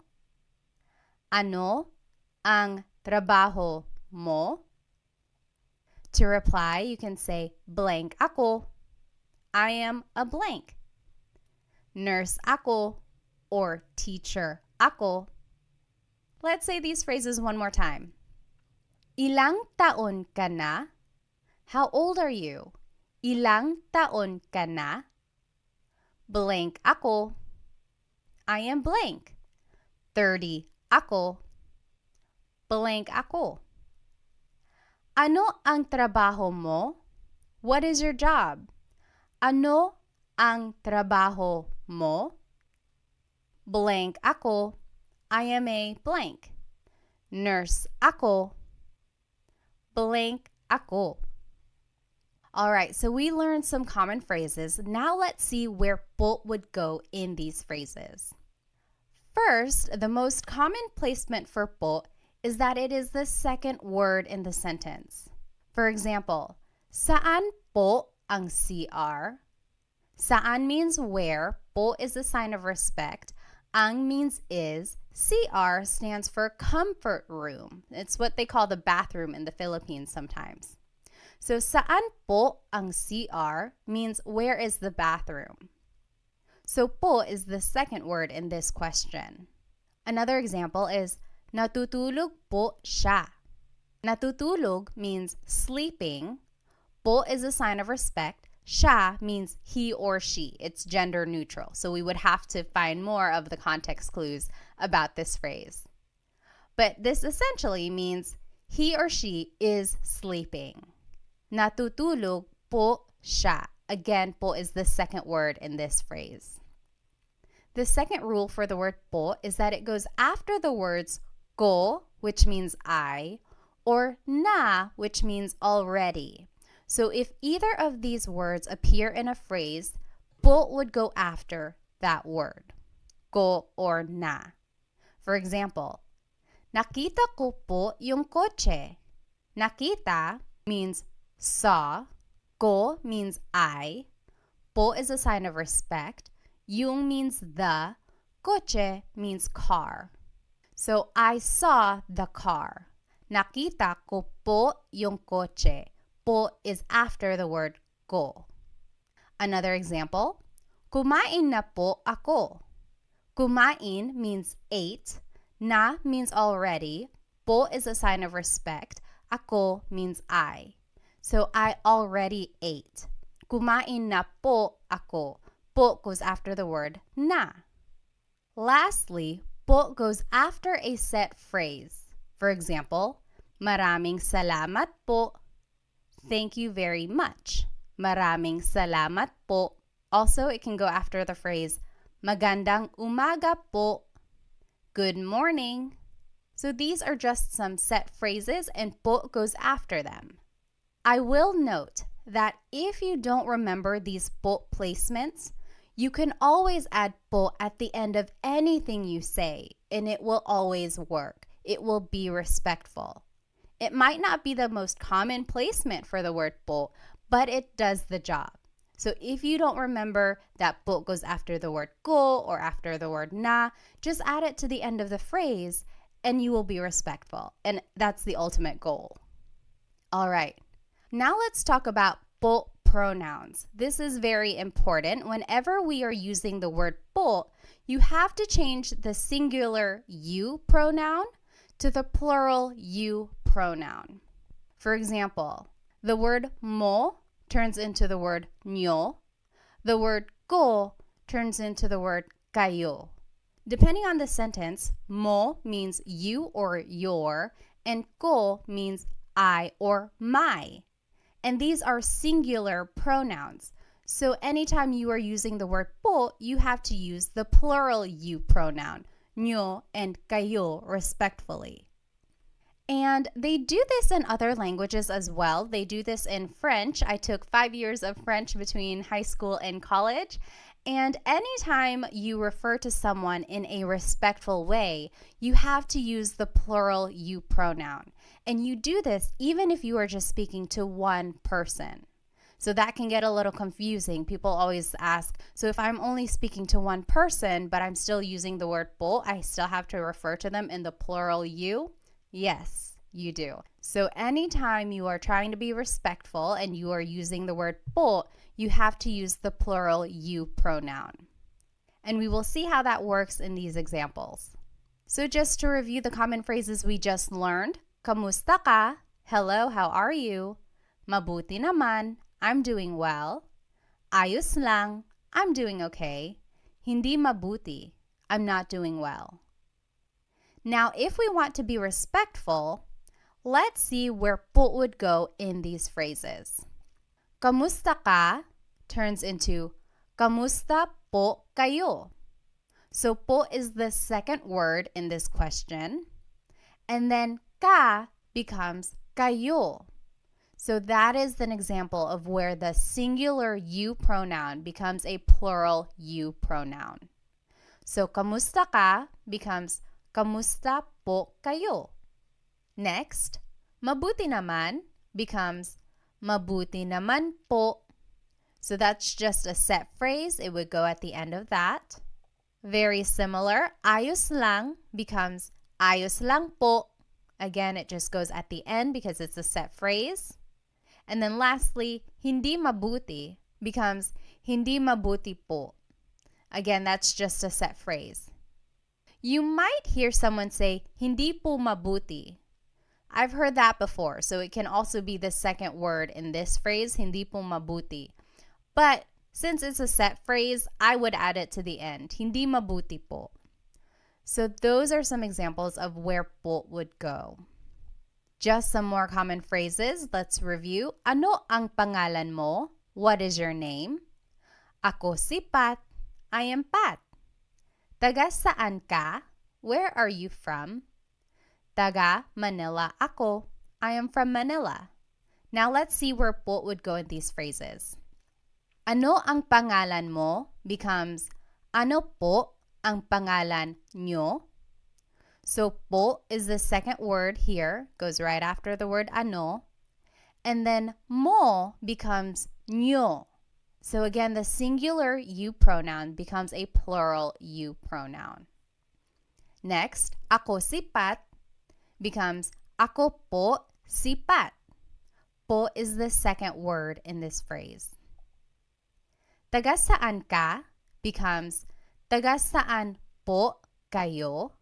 Ano ang trabaho mo? To reply, you can say, blank ako. I am a blank. Nurse ako or teacher ako. Let's say these phrases one more time. Ilang taon ka na? How old are you? Ilang taon ka na? Blank ako. I am blank. 30 ako. Blank ako. Ano ang trabaho mo? What is your job? Ano ang trabaho mo? Blank ako. I am a blank. Nurse ako. Blank ako. All right, so we learned some common phrases. Now let's see where po would go in these phrases. First, the most common placement for po is that it is the second word in the sentence. For example, saan po ang CR? Saan means where, po is a sign of respect, ang means is, CR stands for comfort room. It's what they call the bathroom in the Philippines sometimes. So saan po ang CR means where is the bathroom. So po is the second word in this question. Another example is natutulog po siya. Natutulog means sleeping. Po is a sign of respect. Siya means he or she. It's gender neutral. So we would have to find more of the context clues about this phrase. But this essentially means he or she is sleeping. Natutulog po siya. Again, po is the second word in this phrase. The second rule for the word po is that it goes after the words ko, which means I, or na, which means already. So if either of these words appear in a phrase, po would go after that word, ko or na. For example, nakita ko po yung kotse. Nakita means saw. Ko means I. Po is a sign of respect. Yung means the. Coche means car. So, I saw the car. Nakita ko po yung coche. Po is after the word ko. Another example, kumain na po ako. Kumain means ate. Na means already. Po is a sign of respect. Ako means I. So, I already ate. Kumain na po ako. Po goes after the word na. Lastly, po goes after a set phrase. For example, maraming salamat po. Thank you very much. Maraming salamat po. Also, it can go after the phrase magandang umaga po. Good morning. So these are just some set phrases and po goes after them. I will note that if you don't remember these po placements, you can always add po at the end of anything you say, and it will always work. It will be respectful. It might not be the most common placement for the word po, but it does the job. So if you don't remember that po goes after the word ko or after the word na, just add it to the end of the phrase, and you will be respectful. And that's the ultimate goal. All right. Now let's talk about po pronouns. This is very important. Whenever we are using the word po, you have to change the singular you pronoun to the plural you pronoun. For example, the word mo turns into the word nyo. The word ko turns into the word kayo. Depending on the sentence, mo means you or your, and ko means I or my. And these are singular pronouns. So anytime you are using the word po, you have to use the plural you pronoun, nyo and kayo, respectfully. And they do this in other languages as well. They do this in French. I took 5 years of French between high school and college. And anytime you refer to someone in a respectful way, you have to use the plural you pronoun. And you do this even if you are just speaking to one person. So that can get a little confusing. People always ask, so if I'm only speaking to one person, but I'm still using the word po, I still have to refer to them in the plural you? Yes, you do. So anytime you are trying to be respectful and you are using the word po, you have to use the plural you pronoun. And we will see how that works in these examples. So just to review the common phrases we just learned, kamusta ka? Hello, how are you? Mabuti naman. I'm doing well. Ayos lang. I'm doing okay. Hindi mabuti. I'm not doing well. Now, if we want to be respectful, let's see where po would go in these phrases. Kamusta ka turns into kamusta po kayo. So po is the second word in this question. And then ka becomes kayo. So that is an example of where the singular you pronoun becomes a plural you pronoun. So kamusta ka becomes kamusta po kayo. Next, mabuti naman becomes mabuti naman po. So that's just a set phrase. It would go at the end of that. Very similar, ayos lang becomes ayos lang po. Again, it just goes at the end because it's a set phrase. And then lastly, hindi mabuti becomes hindi mabuti po. Again, that's just a set phrase. You might hear someone say, hindi po mabuti. I've heard that before, so it can also be the second word in this phrase, hindi po mabuti. But since it's a set phrase, I would add it to the end, hindi mabuti po. So those are some examples of where po would go. Just some more common phrases. Let's review. Ano ang pangalan mo? What is your name? Ako si Pat. I am Pat. Taga saan ka? Where are you from? Taga Manila ako. I am from Manila. Now let's see where po would go in these phrases. Ano ang pangalan mo becomes ano po ang pangalan nyo? So po is the second word here, goes right after the word ano. And then mo becomes nyo. So again, the singular you pronoun becomes a plural you pronoun. Next, ako sipat becomes ako po sipat. Po is the second word in this phrase. Taga saan ka becomes taga saan po kayo.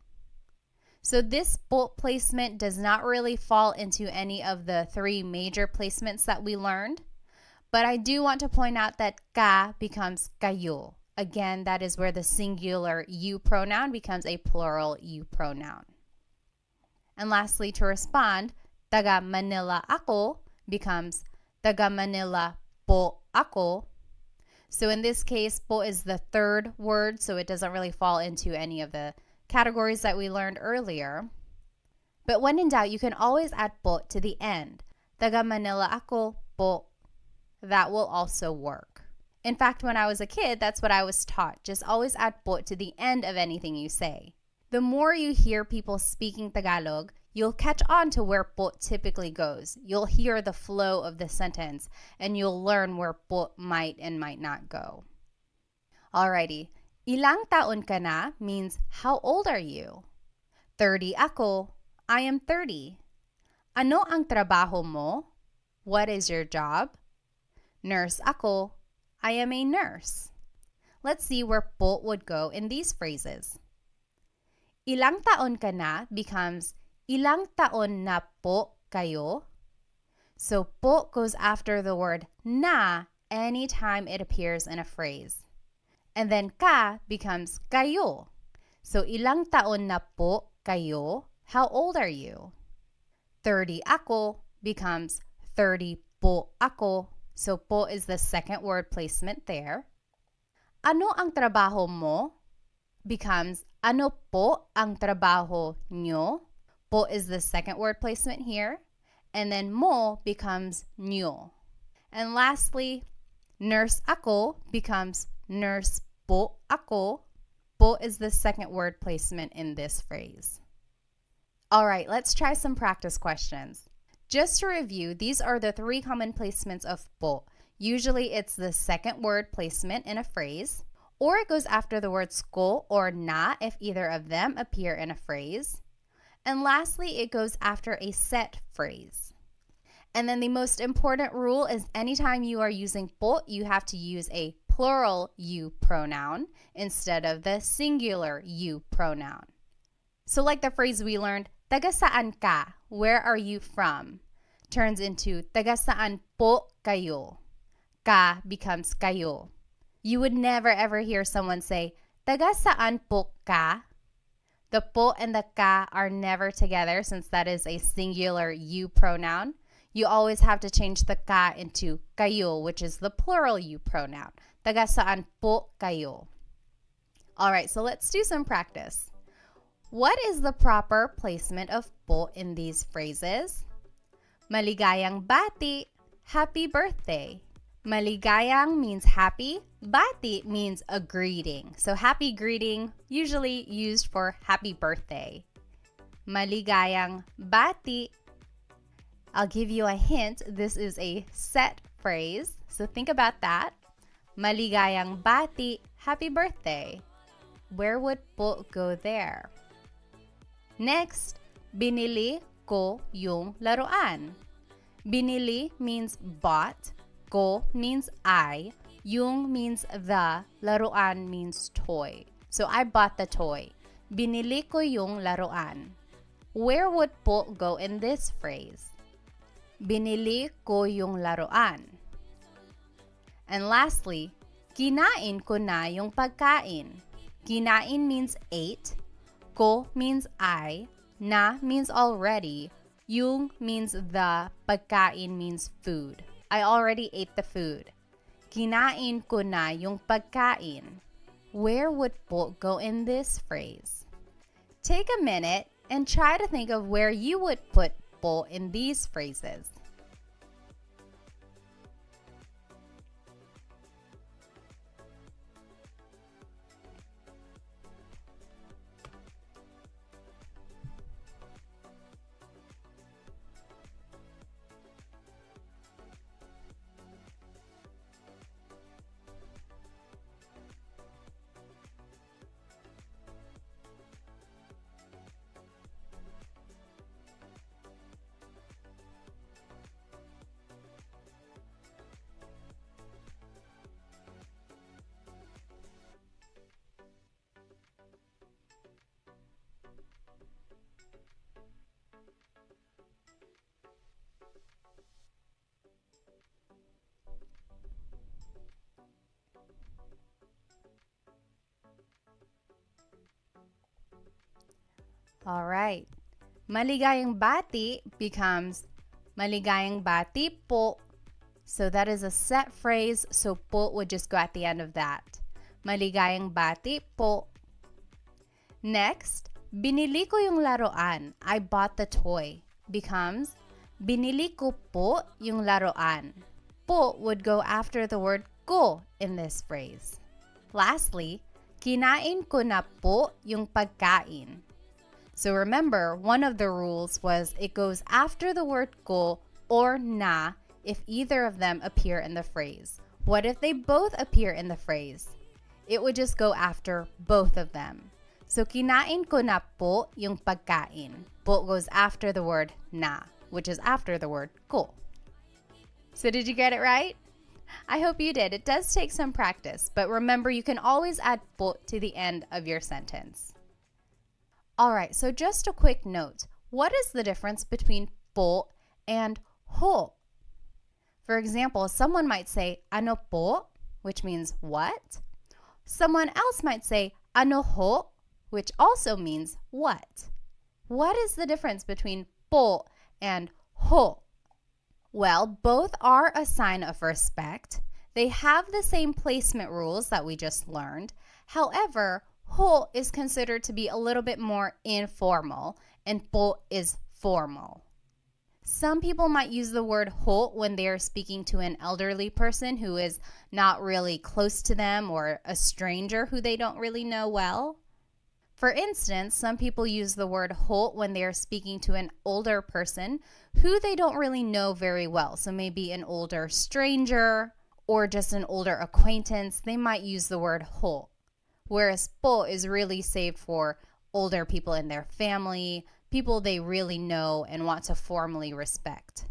So this po placement does not really fall into any of the three major placements that we learned. But I do want to point out that ka becomes kayo. Again, that is where the singular you pronoun becomes a plural you pronoun. And lastly, to respond, taga Manila ako becomes taga Manila po ako. So in this case, po is the third word, so it doesn't really fall into any of the categories that we learned earlier. But when in doubt, you can always add po to the end. Taga Manila ako po. That will also work. In fact, when I was a kid, that's what I was taught. Just always add po to the end of anything you say. The more you hear people speaking Tagalog, you'll catch on to where po typically goes. You'll hear the flow of the sentence, and you'll learn where po might and might not go. Alrighty. Ilang taon ka na means how old are you? 30 ako. I am 30. Ano ang trabaho mo? What is your job? Nurse ako. I am a nurse. Let's see where po would go in these phrases. Ilang taon ka na becomes ilang taon na po kayo. So po goes after the word na anytime it appears in a phrase. And then ka becomes kayo. So ilang taon na po kayo? How old are you? 30 ako becomes 30 po ako. So po is the second word placement there. Ano ang trabaho mo? Becomes ano po ang trabaho nyo? Po is the second word placement here. And then mo becomes nyo. And lastly, nurse ako becomes nurse po ako. Po is the second word placement in this phrase. All right, let's try some practice questions. Just to review, these are the three common placements of po. Usually it's the second word placement in a phrase, or it goes after the words ko or na if either of them appear in a phrase. And lastly, it goes after a set phrase. And then the most important rule is anytime you are using po, you have to use a plural you pronoun instead of the singular you pronoun. So like the phrase we learned, taga saan ka? Where are you from? Turns into taga saan po kayo? Ka becomes kayo. You would never ever hear someone say, taga saan po ka? The po and the ka are never together since that is a singular you pronoun. You always have to change the ka into kayo, which is the plural you pronoun. Taga saan po kayo? All right, so let's do some practice. What is the proper placement of po in these phrases? Maligayang bati, happy birthday. Maligayang means happy. Bati means a greeting. So happy greeting, usually used for happy birthday. Maligayang bati. I'll give you a hint. This is a set phrase. So think about that. Maligayang bati, happy birthday. Where would po go there? Next, binili ko yung laruan. Binili means bought. Ko means I. Yung means the. Laruan means toy. So I bought the toy. Binili ko yung laruan. Where would po go in this phrase? Binili ko yung laruan. And lastly, kinain ko na yung pagkain. Kinain means ate. Ko means I. Na means already. Yung means the. Pagkain means food. I already ate the food. Kinain ko na yung pagkain. Where would po go in this phrase? Take a minute and try to think of where you would put po in these phrases. All right. Maligayang bati becomes maligayang bati po. So that is a set phrase, so po would just go at the end of that. Maligayang bati po. Next, binili ko yung laruan. I bought the toy. Becomes, binili ko po yung laruan. Po would go after the word ko in this phrase. Lastly, kinain ko na po yung pagkain. So remember, one of the rules was it goes after the word ko or na if either of them appear in the phrase. What if they both appear in the phrase? It would just go after both of them. So, kinain ko na po yung pagkain. Po goes after the word na, which is after the word ko. So, did you get it right? I hope you did. It does take some practice, but remember, you can always add po to the end of your sentence. All right, so just a quick note. What is the difference between po and ho? For example, someone might say, ano po, which means what? Someone else might say, ano ho, which also means what? What is the difference between po and ho? Well, both are a sign of respect. They have the same placement rules that we just learned. However, ho is considered to be a little bit more informal and po is formal. Some people might use the word ho when they are speaking to an elderly person who is not really close to them or a stranger who they don't really know well. For instance, some people use the word ho when they are speaking to an older person who they don't really know very well. So maybe an older stranger or just an older acquaintance, they might use the word ho. Whereas po is really saved for older people in their family, people they really know and want to formally respect.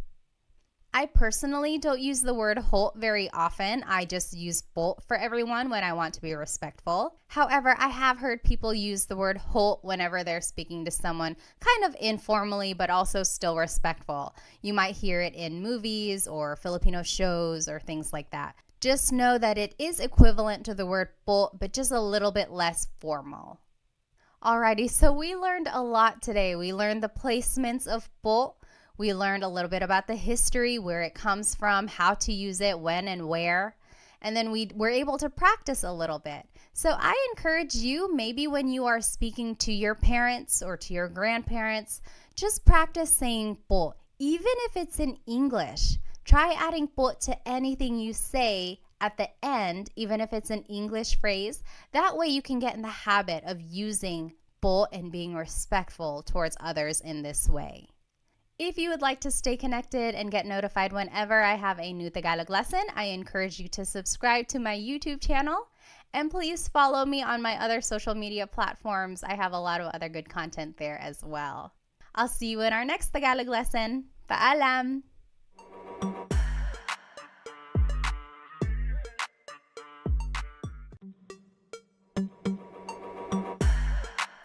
I personally don't use the word ho very often. I just use po for everyone when I want to be respectful. However, I have heard people use the word ho whenever they're speaking to someone kind of informally, but also still respectful. You might hear it in movies or Filipino shows or things like that. Just know that it is equivalent to the word po, but just a little bit less formal. Alrighty, so we learned a lot today. We learned the placements of po. We learned a little bit about the history, where it comes from, how to use it, when and where. And then we were able to practice a little bit. So I encourage you, maybe when you are speaking to your parents or to your grandparents, just practice saying po, even if it's in English. Try adding po to anything you say at the end, even if it's an English phrase. That way you can get in the habit of using po and being respectful towards others in this way. If you would like to stay connected and get notified whenever I have a new Tagalog lesson, I encourage you to subscribe to my YouTube channel. And please follow me on my other social media platforms. I have a lot of other good content there as well. I'll see you in our next Tagalog lesson. Paalam!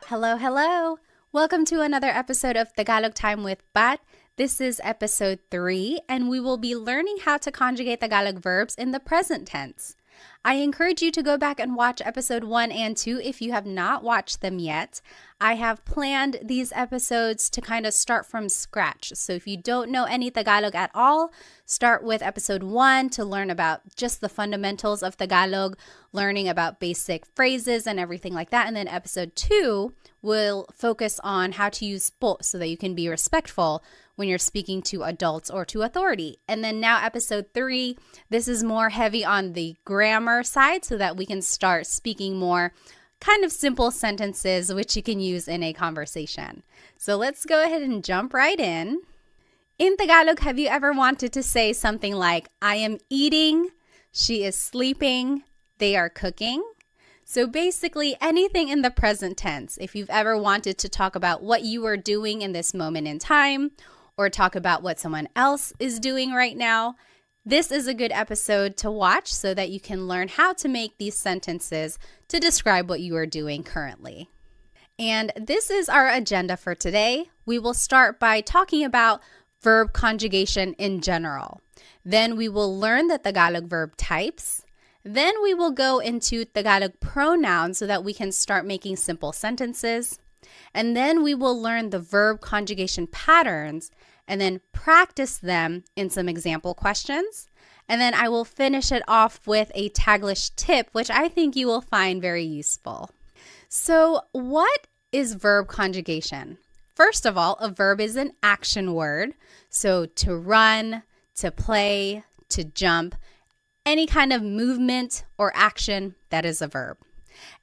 Hello, hello! Welcome to another episode of Tagalog Time with Pat. This is episode 3, and we will be learning how to conjugate Tagalog verbs in the present tense. I encourage you to go back and watch episode 1 and 2 if you have not watched them yet. I have planned these episodes to kind of start from scratch. So if you don't know any Tagalog at all, start with episode 1 to learn about just the fundamentals of Tagalog, learning about basic phrases and everything like that. And then episode 2 will focus on how to use po so that you can be respectful when you're speaking to adults or to authority. And then now episode 3, this is more heavy on the grammar side so that we can start speaking more kind of simple sentences which you can use in a conversation. So let's go ahead and jump right in. In Tagalog, have you ever wanted to say something like, I am eating, she is sleeping, they are cooking? So basically anything in the present tense. If you've ever wanted to talk about what you are doing in this moment in time, or talk about what someone else is doing right now, this is a good episode to watch so that you can learn how to make these sentences to describe what you are doing currently. And this is our agenda for today. We will start by talking about verb conjugation in general. Then we will learn the Tagalog verb types. Then we will go into Tagalog pronouns so that we can start making simple sentences. And then we will learn the verb conjugation patterns and then practice them in some example questions. And then I will finish it off with a Taglish tip, which I think you will find very useful. So what is verb conjugation? First of all, a verb is an action word. So to run, to play, to jump, any kind of movement or action, that is a verb.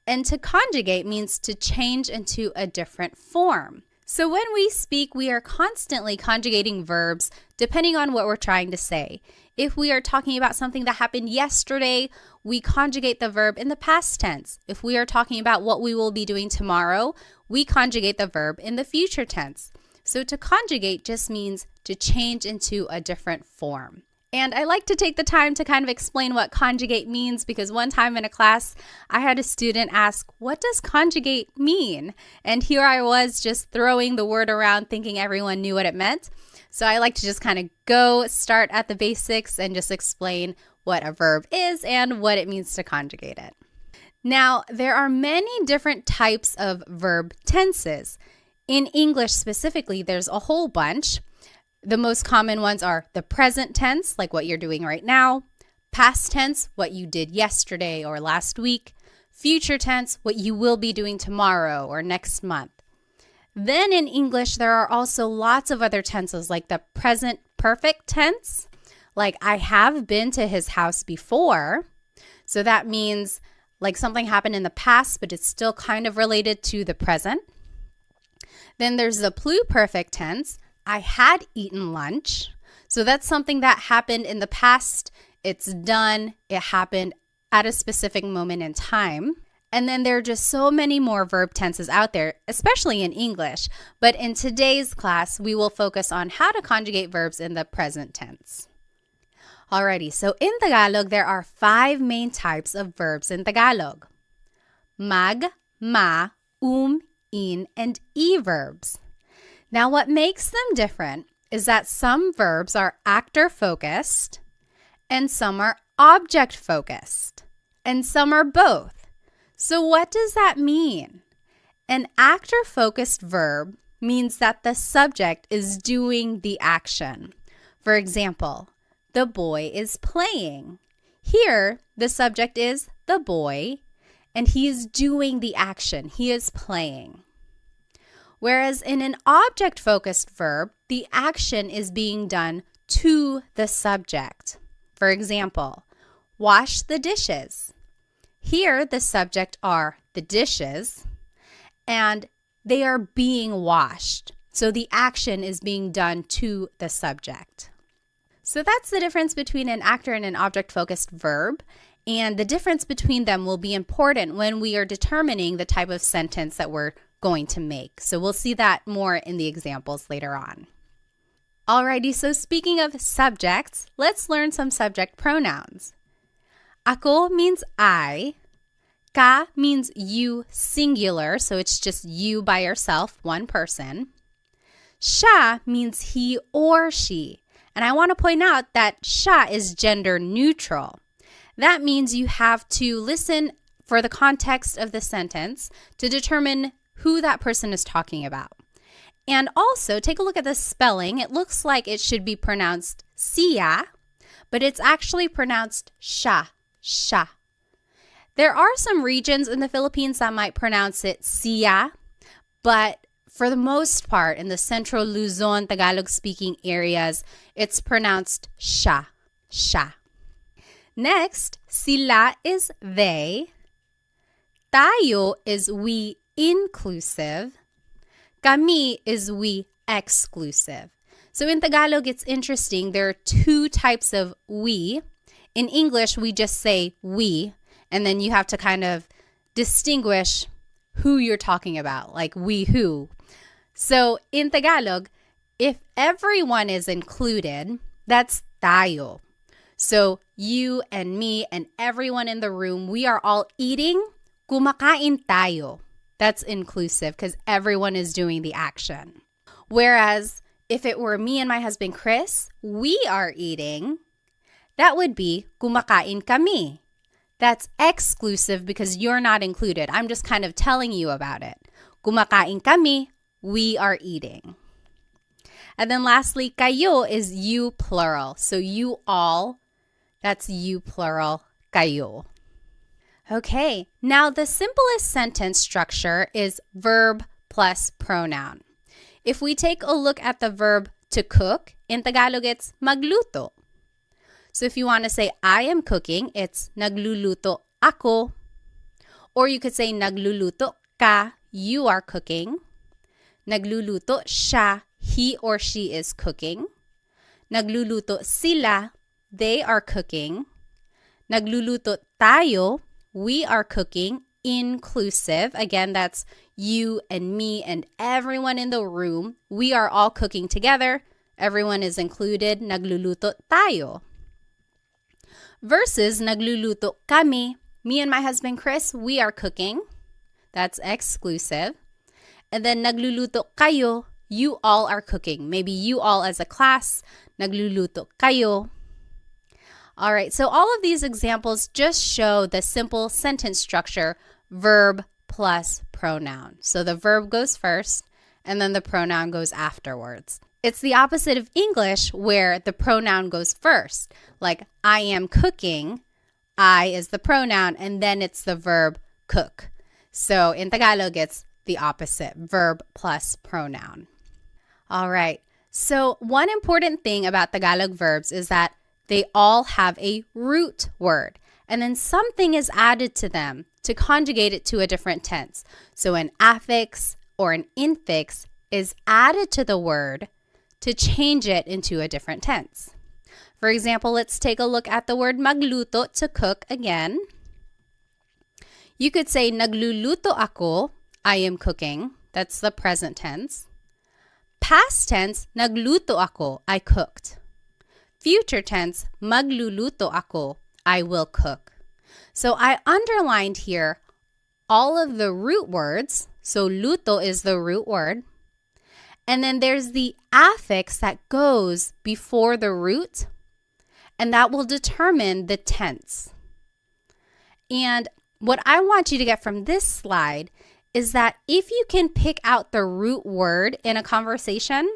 And to conjugate means to change into a different form. So when we speak, we are constantly conjugating verbs depending on what we're trying to say. If we are talking about something that happened yesterday, we conjugate the verb in the past tense. If we are talking about what we will be doing tomorrow, we conjugate the verb in the future tense. So to conjugate just means to change into a different form. And I like to take the time to kind of explain what conjugate means because one time in a class, I had a student ask, what does conjugate mean? And here I was just throwing the word around thinking everyone knew what it meant. So I like to just kind of start at the basics and just explain what a verb is and what it means to conjugate it. Now, there are many different types of verb tenses. In English specifically, there's a whole bunch. The most common ones are the present tense, like what you're doing right now, past tense, what you did yesterday or last week, future tense, what you will be doing tomorrow or next month. Then in English, there are also lots of other tenses like the present perfect tense, like I have been to his house before. So that means like something happened in the past, but it's still kind of related to the present. Then there's the pluperfect tense. I had eaten lunch. So that's something that happened in the past. It's done. It happened at a specific moment in time. And then there are just so many more verb tenses out there, especially in English. But in today's class, we will focus on how to conjugate verbs in the present tense. Alrighty, so in Tagalog, there are 5 main types of verbs in Tagalog. Mag, ma, in, and e verbs. Now, what makes them different is that some verbs are actor-focused and some are object-focused and some are both. So what does that mean? An actor-focused verb means that the subject is doing the action. For example, the boy is playing. Here, the subject is the boy and he is doing the action. He is playing. Whereas in an object-focused verb, the action is being done to the subject. For example, wash the dishes. Here, the subject are the dishes, and they are being washed. So the action is being done to the subject. So that's the difference between an actor and an object-focused verb. And the difference between them will be important when we are determining the type of sentence that we're going to make. So we'll see that more in the examples later on. Alrighty, so speaking of subjects, let's learn some subject pronouns. Ako means I. Ka means you singular, so it's just you by yourself, one person. Siya means he or she. And I want to point out that siya is gender neutral. That means you have to listen for the context of the sentence to determine who that person is talking about. And also, take a look at the spelling. It looks like it should be pronounced siya, but it's actually pronounced siya. There are some regions in the Philippines that might pronounce it siya, but for the most part, in the central Luzon, Tagalog-speaking areas, it's pronounced siya. Next, sila is they. Tayo is we inclusive. Kami is we exclusive. So in Tagalog, it's interesting. There are 2 types of we. In English, we just say we, and then you have to kind of distinguish who you're talking about, like we who. So in Tagalog, if everyone is included, that's tayo. So you and me and everyone in the room, we are all eating, kumakain tayo. That's inclusive because everyone is doing the action. Whereas if it were me and my husband Chris, we are eating, that would be kumakain kami. That's exclusive because you're not included. I'm just kind of telling you about it. kumakain kami, we are eating. And then lastly, kayo is you plural. So you all, that's you plural, kayo. Okay, now the simplest sentence structure is verb plus pronoun. If we take a look at the verb to cook, in Tagalog it's magluto. So if you want to say I am cooking, it's nagluluto ako. Or you could say nagluluto ka, you are cooking. Nagluluto siya, he or she is cooking. Nagluluto sila, they are cooking. Nagluluto tayo, we are cooking, inclusive. Again, that's you and me and everyone in the room. We are all cooking together. Everyone is included. Nagluluto tayo. Versus nagluluto kami. Me and my husband Chris, we are cooking. That's exclusive. And then nagluluto kayo, you all are cooking. Maybe you all as a class, nagluluto kayo. All right, so all of these examples just show the simple sentence structure, verb plus pronoun. So the verb goes first, and then the pronoun goes afterwards. It's the opposite of English where the pronoun goes first. Like, I am cooking, I is the pronoun, and then it's the verb cook. So in Tagalog, it's the opposite, verb plus pronoun. All right, so one important thing about Tagalog verbs is that they all have a root word, and then something is added to them to conjugate it to a different tense. So an affix or an infix is added to the word to change it into a different tense. For example, let's take a look at the word magluto, to cook again. You could say nagluluto ako, I am cooking. That's the present tense. Past tense, nagluto ako, I cooked. Future tense, magluluto ako, I will cook. So I underlined here all of the root words. So luto is the root word. And then there's the affix that goes before the root, and that will determine the tense. And what I want you to get from this slide is that if you can pick out the root word in a conversation,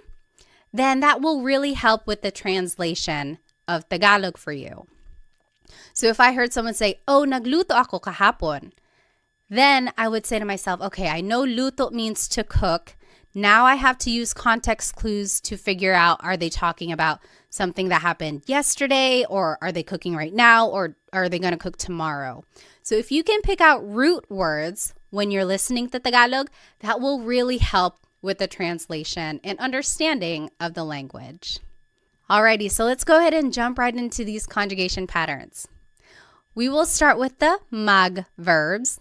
then that will really help with the translation of Tagalog for you. So if I heard someone say, oh, nagluto ako kahapon, then I would say to myself, okay, I know luto means to cook. Now I have to use context clues to figure out, are they talking about something that happened yesterday, or are they cooking right now, or are they going to cook tomorrow? So if you can pick out root words when you're listening to Tagalog, that will really help with the translation and understanding of the language. Alrighty, so let's go ahead and jump right into these conjugation patterns. We will start with the mag verbs.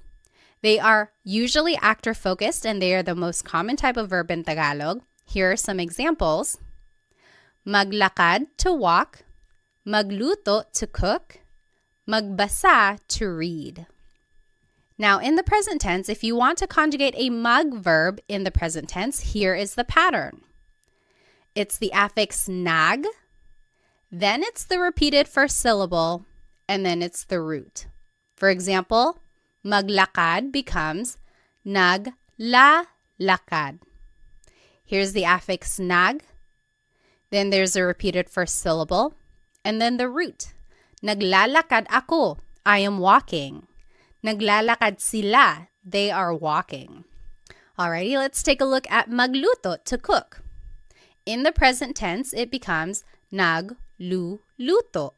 They are usually actor focused, and they are the most common type of verb in Tagalog. Here are some examples. Maglakad, to walk. Magluto, to cook. Magbasa, to read. Now, in the present tense, if you want to conjugate a mag verb in the present tense, here is the pattern. It's the affix nag, then it's the repeated first syllable, and then it's the root. For example, maglakad becomes naglalakad. Here's the affix nag, then there's a repeated first syllable, and then the root. Naglalakad ako, I am walking. Naglalakad sila, they are walking. Alrighty, let's take a look at magluto, to cook. In the present tense, it becomes nagluluto.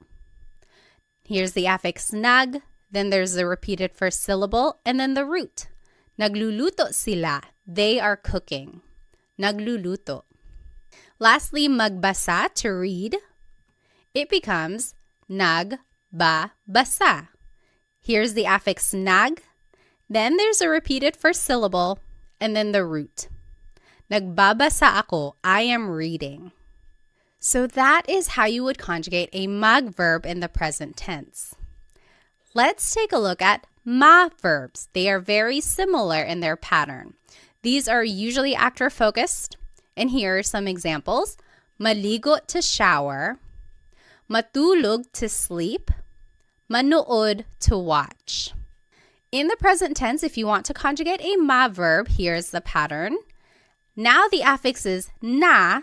Here's the affix nag, then there's the repeated first syllable, and then the root. Nagluluto sila, they are cooking. Nagluluto. Lastly, magbasa, to read. It becomes nagbabasa. Here's the affix nag, then there's a repeated first syllable, and then the root. Nagbabasa ako, I am reading. So that is how you would conjugate a mag verb in the present tense. Let's take a look at ma verbs. They are very similar in their pattern. These are usually actor focused, and here are some examples. Maligo, to shower. Matulog, to sleep. Manood, to watch. In the present tense, if you want to conjugate a ma verb, here's the pattern. Now the affix is na,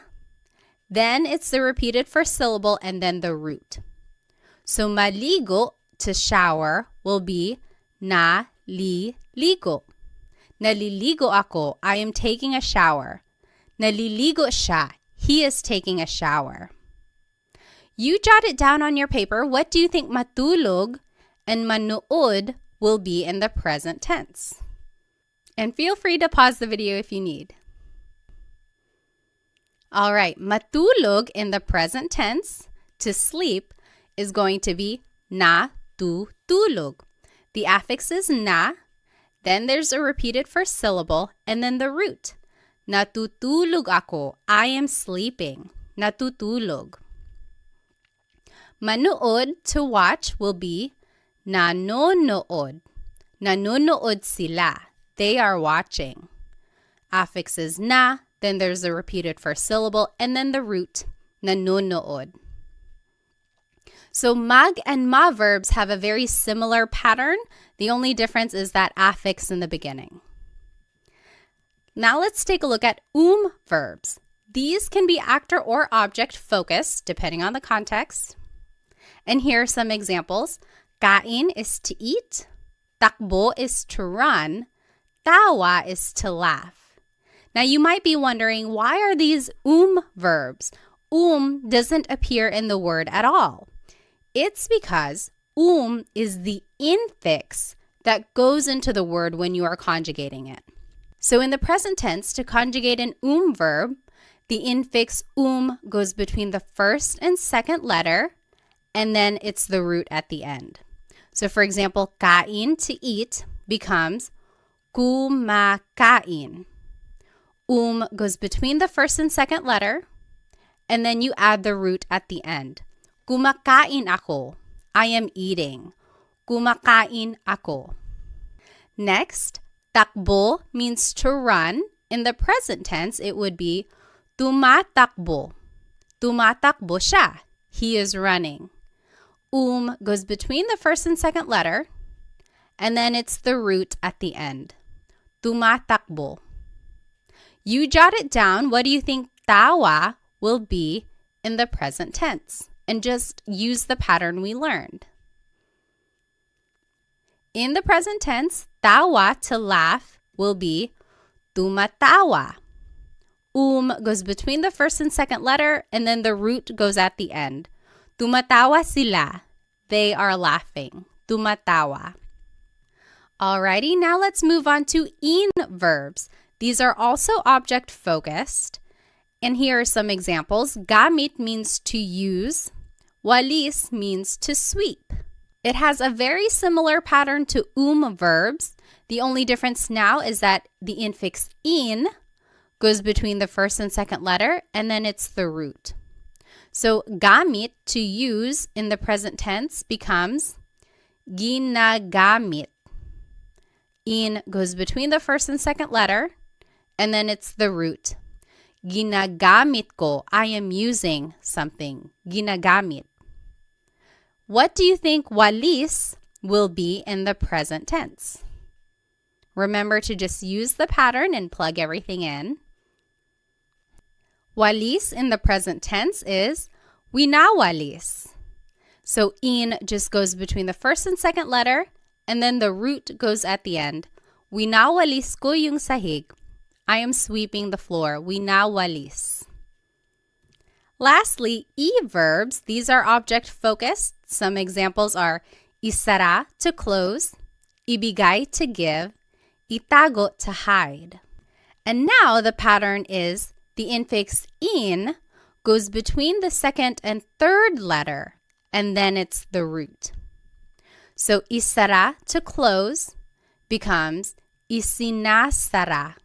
then it's the repeated first syllable and then the root. So maligo, to shower, will be naliligo. Naliligo ako, I am taking a shower. Naliligo siya, he is taking a shower. You jot it down on your paper. What do you think matulog and manood will be in the present tense? And feel free to pause the video if you need. All right, matulog in the present tense, to sleep, is going to be natutulog. The affix is na, then there's a repeated first syllable, and then the root. Natutulog ako, I am sleeping. Natutulog. Manood, to watch, will be nanonood. Nanonood sila. They are watching. Affix is na, then there's a repeated first syllable, and then the root, nanonood. So mag and ma verbs have a very similar pattern. The only difference is that affix in the beginning. Now let's take a look at verbs. These can be actor or object focused, depending on the context. And here are some examples. Kain is to eat. Takbo is to run. Tawa is to laugh. Now you might be wondering, why are these verbs? Doesn't appear in the word at all. It's because is the infix that goes into the word when you are conjugating it. So in the present tense, to conjugate an verb, the infix goes between the first and second letter, and then it's the root at the end. So for example, kain, to eat, becomes kumakain. Goes between the first and second letter, and then you add the root at the end. Kumakain ako. I am eating. Kumakain ako. Next, takbo means to run. In the present tense, it would be tumatakbo. Tumatakbo siya. He is running. Goes between the first and second letter, and then it's the root at the end. Tumatakbo. You jot it down. What do you think tawa will be in the present tense? And just use the pattern we learned. In the present tense, tawa, to laugh, will be tumatawa. Goes between the first and second letter, and then the root goes at the end. Tumatawa sila. They are laughing. Tumatawa. Alrighty, now let's move on to verbs. These are also object focused. And here are some examples. Gamit means to use. Walis means to sweep. It has a very similar pattern to verbs. The only difference now is that the infix in goes between the first and second letter, and then it's the root. So gamit, to use, in the present tense becomes ginagamit. In goes between the first and second letter, and then it's the root. Ginagamit ko. I am using something. Ginagamit. What do you think walis will be in the present tense? Remember to just use the pattern and plug everything in. Walis in the present tense is winawalis. So in just goes between the first and second letter, and then the root goes at the end. Winawalis ko yung sahig. I am sweeping the floor. Winawalis. Lastly, verbs. These are object focused. Some examples are isara, to close, ibigay, to give, itago, to hide. And now the pattern is the infix in goes between the second and third letter, and then it's the root. So isara, to close, becomes isinasara.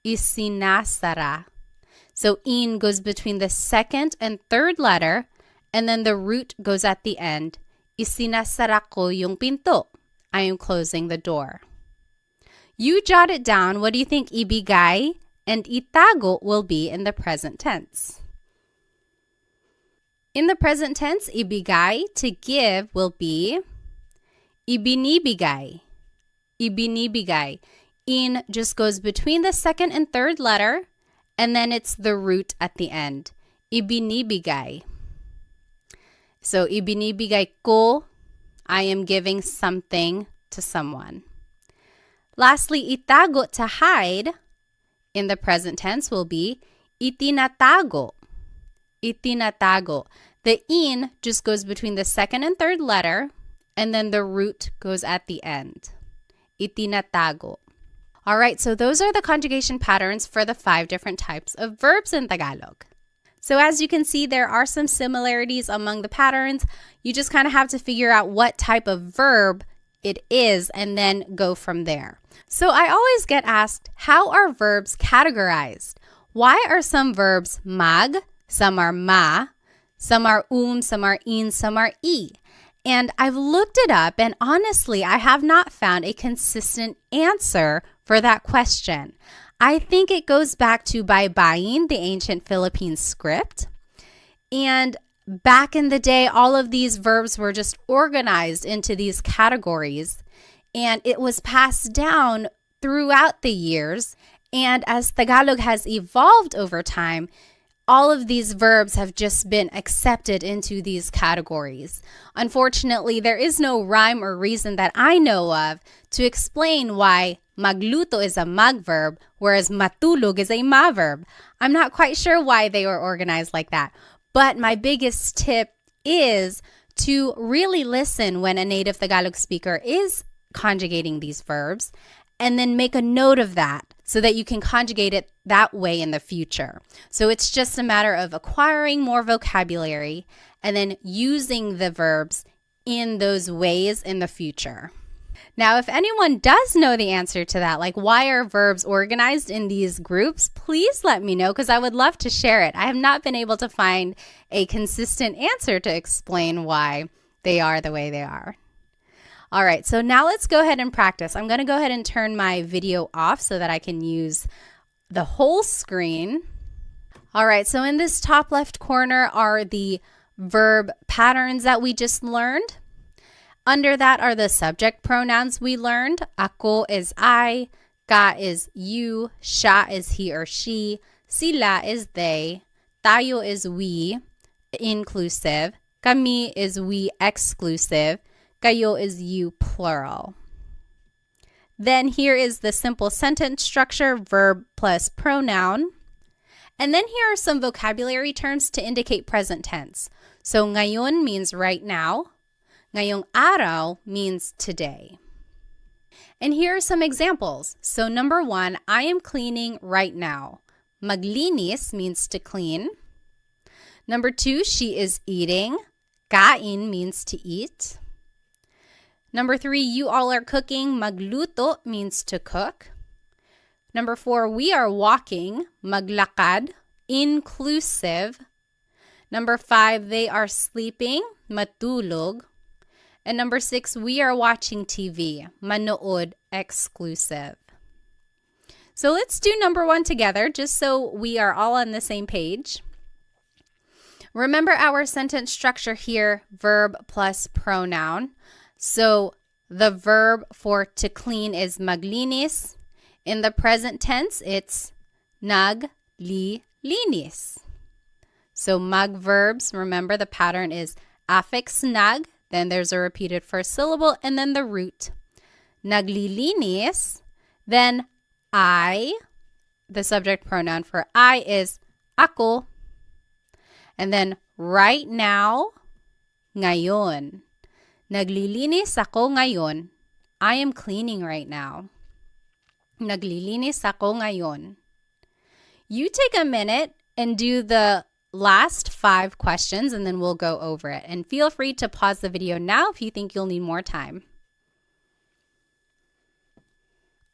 Isinasara. So in goes between the second and third letter, and then the root goes at the end. Isinasara ko yung pinto. I am closing the door. You jot it down. What do you think ibigay and itago will be in the present tense? In the present tense, ibigay, to give, will be ibinibigay. ibinibigay. In just goes between the second and third letter, and then it's the root at the end. Ibinibigay. So, ibinibigay ko, I am giving something to someone. Lastly, itago, to hide, in the present tense will be itinatago. Itinatago. The in just goes between the second and third letter, and then the root goes at the end. Itinatago. All right, so those are the conjugation patterns for the 5 different types of verbs in Tagalog. So as you can see, there are some similarities among the patterns. You just kind of have to figure out what type of verb it is and then go from there. So I always get asked, how are verbs categorized? Why are some verbs mag, some are ma, some are some are in, some are e? And I've looked it up, and honestly, I have not found a consistent answer for that question. I think it goes back to baybayin, the ancient Philippine script. And back in the day, all of these verbs were just organized into these categories, and it was passed down throughout the years. And as Tagalog has evolved over time, all of these verbs have just been accepted into these categories. Unfortunately, there is no rhyme or reason that I know of to explain why magluto is a mag verb, whereas matulog is a ma verb. I'm not quite sure why they were organized like that. But my biggest tip is to really listen when a native Tagalog speaker is conjugating these verbs, and then make a note of that so that you can conjugate it that way in the future. So it's just a matter of acquiring more vocabulary and then using the verbs in those ways in the future. Now, if anyone does know the answer to that, like why are verbs organized in these groups, please let me know because I would love to share it. I have not been able to find a consistent answer to explain why they are the way they are. All right, so now let's go ahead and practice. I'm going to go ahead and turn my video off so that I can use the whole screen. All right, so in this top left corner are the verb patterns that we just learned. Under that are the subject pronouns we learned. Ako is I, ka is you, siya is he or she, sila is they, tayo is we, inclusive, kami is we, exclusive, kayo is you, plural. Then here is the simple sentence structure, verb plus pronoun. And then here are some vocabulary terms to indicate present tense. So ngayon means right now. Ngayong araw means today. And here are some examples. So number 1, I am cleaning right now. Maglinis means to clean. Number 2, she is eating. Kain means to eat. Number 3, you all are cooking. Magluto means to cook. Number 4, we are walking. Maglakad, inclusive. Number 5, they are sleeping. Matulog. And number 6, we are watching TV. Manood, exclusive. So let's do number 1 together just so we are all on the same page. Remember our sentence structure here, verb plus pronoun. So the verb for to clean is maglinis. In the present tense, it's naglilinis. So mag verbs, remember the pattern is affix nag, then there's a repeated first syllable, and then the root. Naglilinis, then I, the subject pronoun for I is ako. And then right now, ngayon. Naglilinis ako ngayon. I am cleaning right now. Naglilinis ako ngayon. You take a minute and do the last 5 questions and then we'll go over it. And feel free to pause the video now if you think you'll need more time.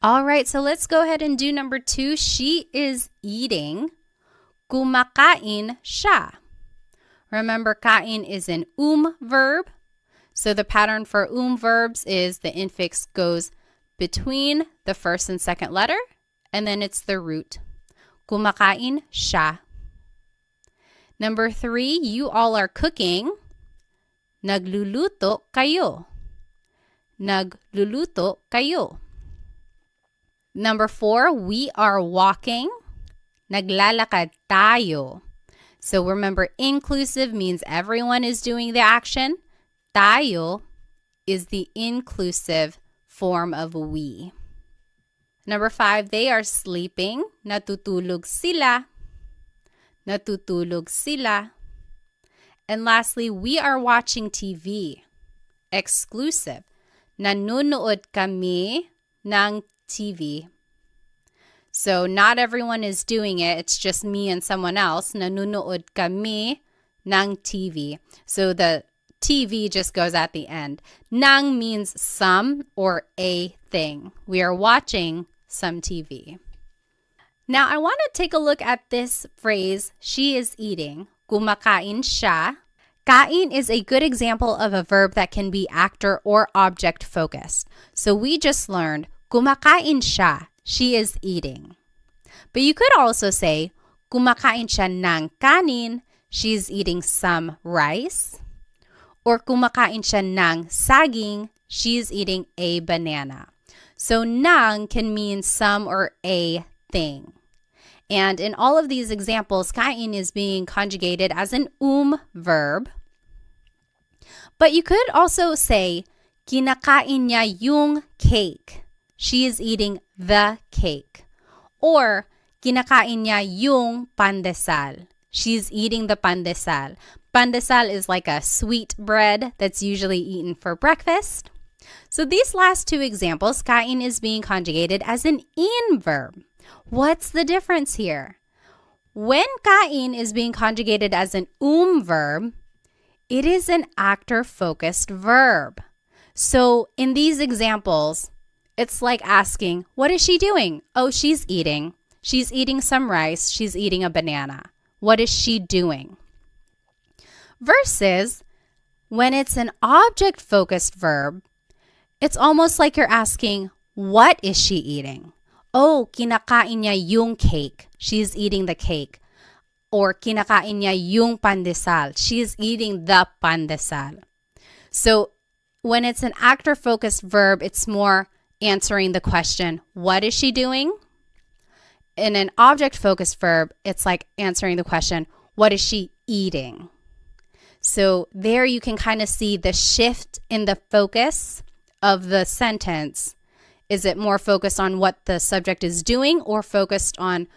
All right, so let's go ahead and do number 2. She is eating. Kumakain siya. Remember, kain is an verb. So the pattern for verbs is the infix goes between the first and second letter, and then it's the root. Kumakain siya. Number 3, you all are cooking. Nagluluto kayo. Nagluluto kayo. Number 4, we are walking. Naglalakad tayo. So remember, inclusive means everyone is doing the action. Tayo is the inclusive form of we. Number 5, they are sleeping. Natutulog sila. Natutulog sila. And lastly, we are watching TV. Exclusive. Nanonood kami ng TV. So not everyone is doing it. It's just me and someone else. Nanonood kami ng TV. So the TV just goes at the end. Nang means some or a thing. We are watching some TV. Now, I want to take a look at this phrase, she is eating. Kumakain siya. Kain is a good example of a verb that can be actor or object focused. So we just learned, kumakain siya. She is eating. But you could also say, kumakain siya ng kanin. She's eating some rice. Or kumakain siya ng saging. She's eating a banana. So ng can mean some or a thing. And in all of these examples, kain is being conjugated as an verb. But you could also say, kinakain niya yung cake. She is eating the cake. Or, kinakain niya yung pandesal. She's eating the pandesal. Pandesal is like a sweet bread that's usually eaten for breakfast. So these last two examples, kain is being conjugated as an verb. What's the difference here? When kain is being conjugated as an verb, it is an actor-focused verb. So in these examples, it's like asking, what is she doing? Oh, she's eating. She's eating some rice. She's eating a banana. What is she doing? Versus when it's an object-focused verb, it's almost like you're asking, what is she eating? Oh, kinakain niya yung cake. She's eating the cake. Or kinakain niya yung pandesal. She's eating the pandesal. So when it's an actor-focused verb, it's more answering the question, what is she doing? In an object-focused verb, it's like answering the question, what is she eating? So there you can kind of see the shift in the focus of the sentence. Is it more focused on what the subject is doing or focused on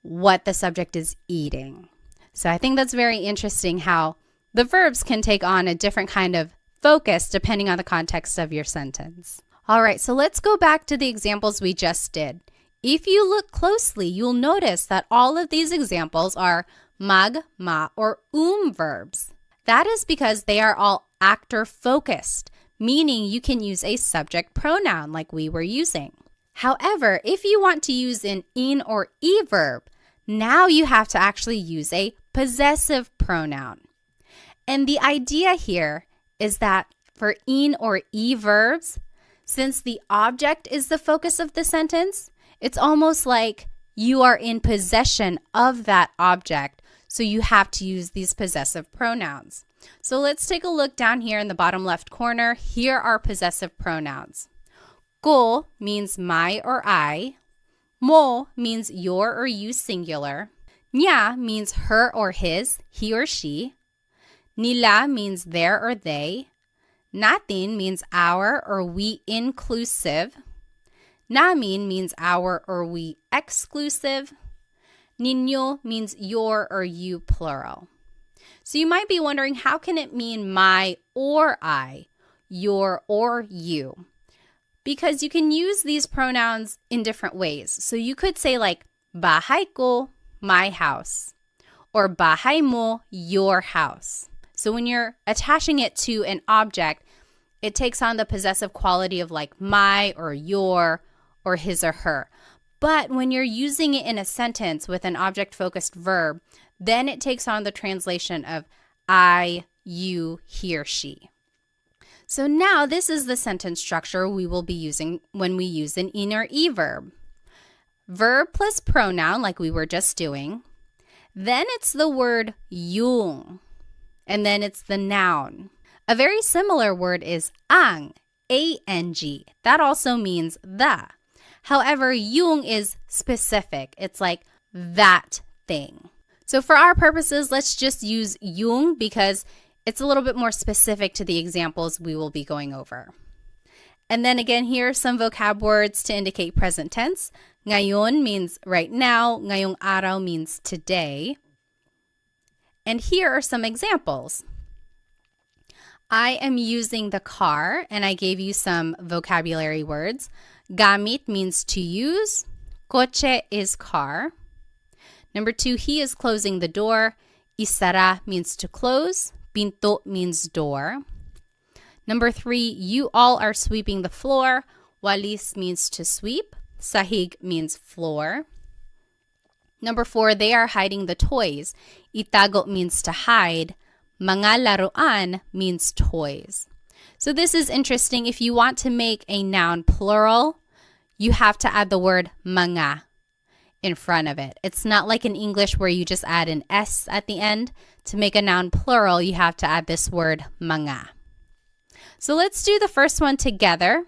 what the subject is eating? So I think that's very interesting how the verbs can take on a different kind of focus depending on the context of your sentence. All right, so let's go back to the examples we just did. If you look closely, you'll notice that all of these examples are mag, ma, or verbs. That is because they are all actor-focused, meaning you can use a subject pronoun like we were using. However, if you want to use an in or verb, now you have to actually use a possessive pronoun. And the idea here is that for in or verbs, since the object is the focus of the sentence, it's almost like you are in possession of that object, so you have to use these possessive pronouns. So let's take a look down here in the bottom left corner. Here are possessive pronouns. Ko means my or I. Mo means your or you singular. Niya means her or his, he or she. Nila means their or they. Natin means our or we inclusive. Namin means our or we exclusive. Ninyo means your or you plural. So you might be wondering, how can it mean my or I, your or you? Because you can use these pronouns in different ways. So you could say like, bahay ko, my house, or bahay mo, your house. So when you're attaching it to an object, it takes on the possessive quality of like my or your or his or her. But when you're using it in a sentence with an object-focused verb, then it takes on the translation of I, you, he or she. So now this is the sentence structure we will be using when we use an in or verb. Verb plus pronoun like we were just doing. Then it's the word yung. And then it's the noun. A very similar word is ang, A-N-G. That also means the. However, yung is specific. It's like that thing. So for our purposes, let's just use yung because it's a little bit more specific to the examples we will be going over. And then again, here are some vocab words to indicate present tense. Ngayon means right now. Ngayong araw means today. And here are some examples. I am using the car, and I gave you some vocabulary words. Gamit means to use. Kotse is car. Number 2, he is closing the door. Isara means to close. Pinto means door. Number 3, you all are sweeping the floor. Walis means to sweep. Sahig means floor. Number 4, they are hiding the toys. Itago means to hide. Mga laruan means toys. So this is interesting. If you want to make a noun plural, you have to add the word mga in front of it. It's not like in English where you just add an S at the end. To make a noun plural, you have to add this word mga. So let's do the first one together.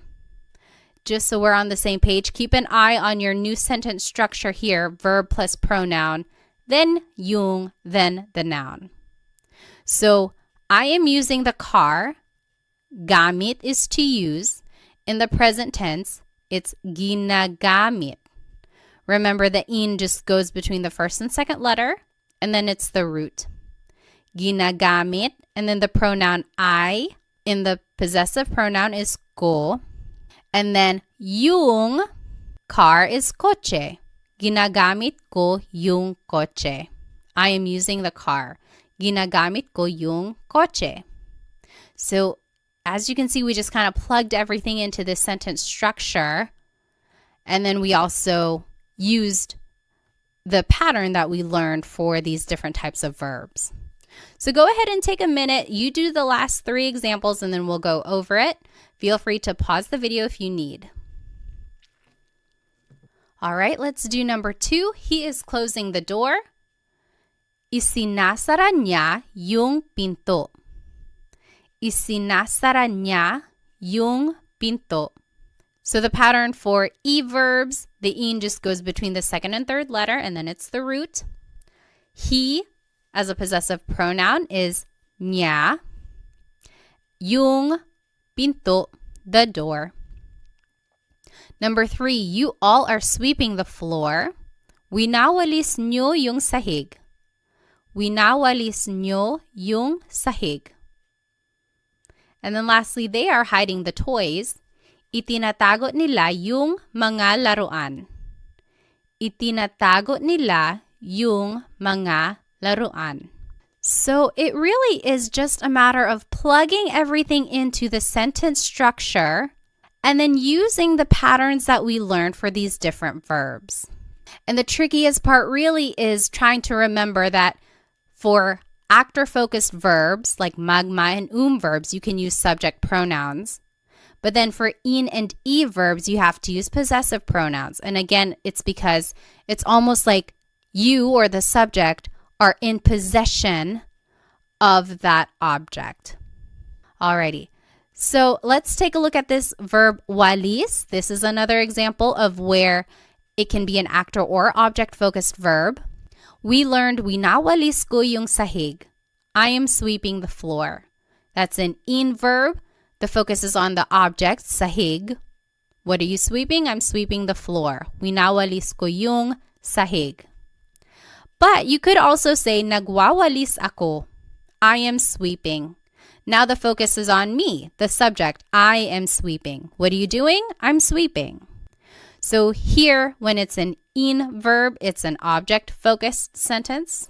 Just so we're on the same page, keep an eye on your new sentence structure here, verb plus pronoun, then yung, then the noun. So I am using the car. Gamit is to use. In the present tense, it's ginagamit. Remember, the in just goes between the first and second letter, and then it's the root. Ginagamit, and then the pronoun I in the possessive pronoun is ko. And then yung car is kotse. Ginagamit ko yung kotse. I am using the car. Ginagamit ko yung kotse. So as you can see, we just kind of plugged everything into this sentence structure. And then we also used the pattern that we learned for these different types of verbs. So go ahead and take a minute. You do the last 3 examples and then we'll go over it. Feel free to pause the video if you need. All right, let's do number 2. He is closing the door. Isinasara niya yung pinto. Isinasara niya yung pinto. So the pattern for e-verbs, the in just goes between the second and third letter, and then it's the root. He, as a possessive pronoun, is niya. Yung pinto, the door. Number 3, you all are sweeping the floor. Winawalis nyo yung sahig. Winawalis nyo yung sahig. And then lastly, they are hiding the toys. Itinatago nila yung mga laruan. Itinatago nila yung mga laruan. So it really is just a matter of plugging everything into the sentence structure and then using the patterns that we learned for these different verbs. And the trickiest part really is trying to remember that for actor-focused verbs like magma and verbs, you can use subject pronouns. But then for in and e verbs, you have to use possessive pronouns. And again, it's because it's almost like you or the subject are in possession of that object. Alrighty, so let's take a look at this verb walis. This is another example of where it can be an actor or object-focused verb. We learned winawalis ko yung sahig. I am sweeping the floor. That's an in verb. The focus is on the object, sahig. What are you sweeping? I'm sweeping the floor. Winawalis ko yung sahig. But you could also say, nagwawalis ako. I am sweeping. Now the focus is on me, the subject. I am sweeping. What are you doing? I'm sweeping. So here, when it's an in verb, it's an object-focused sentence.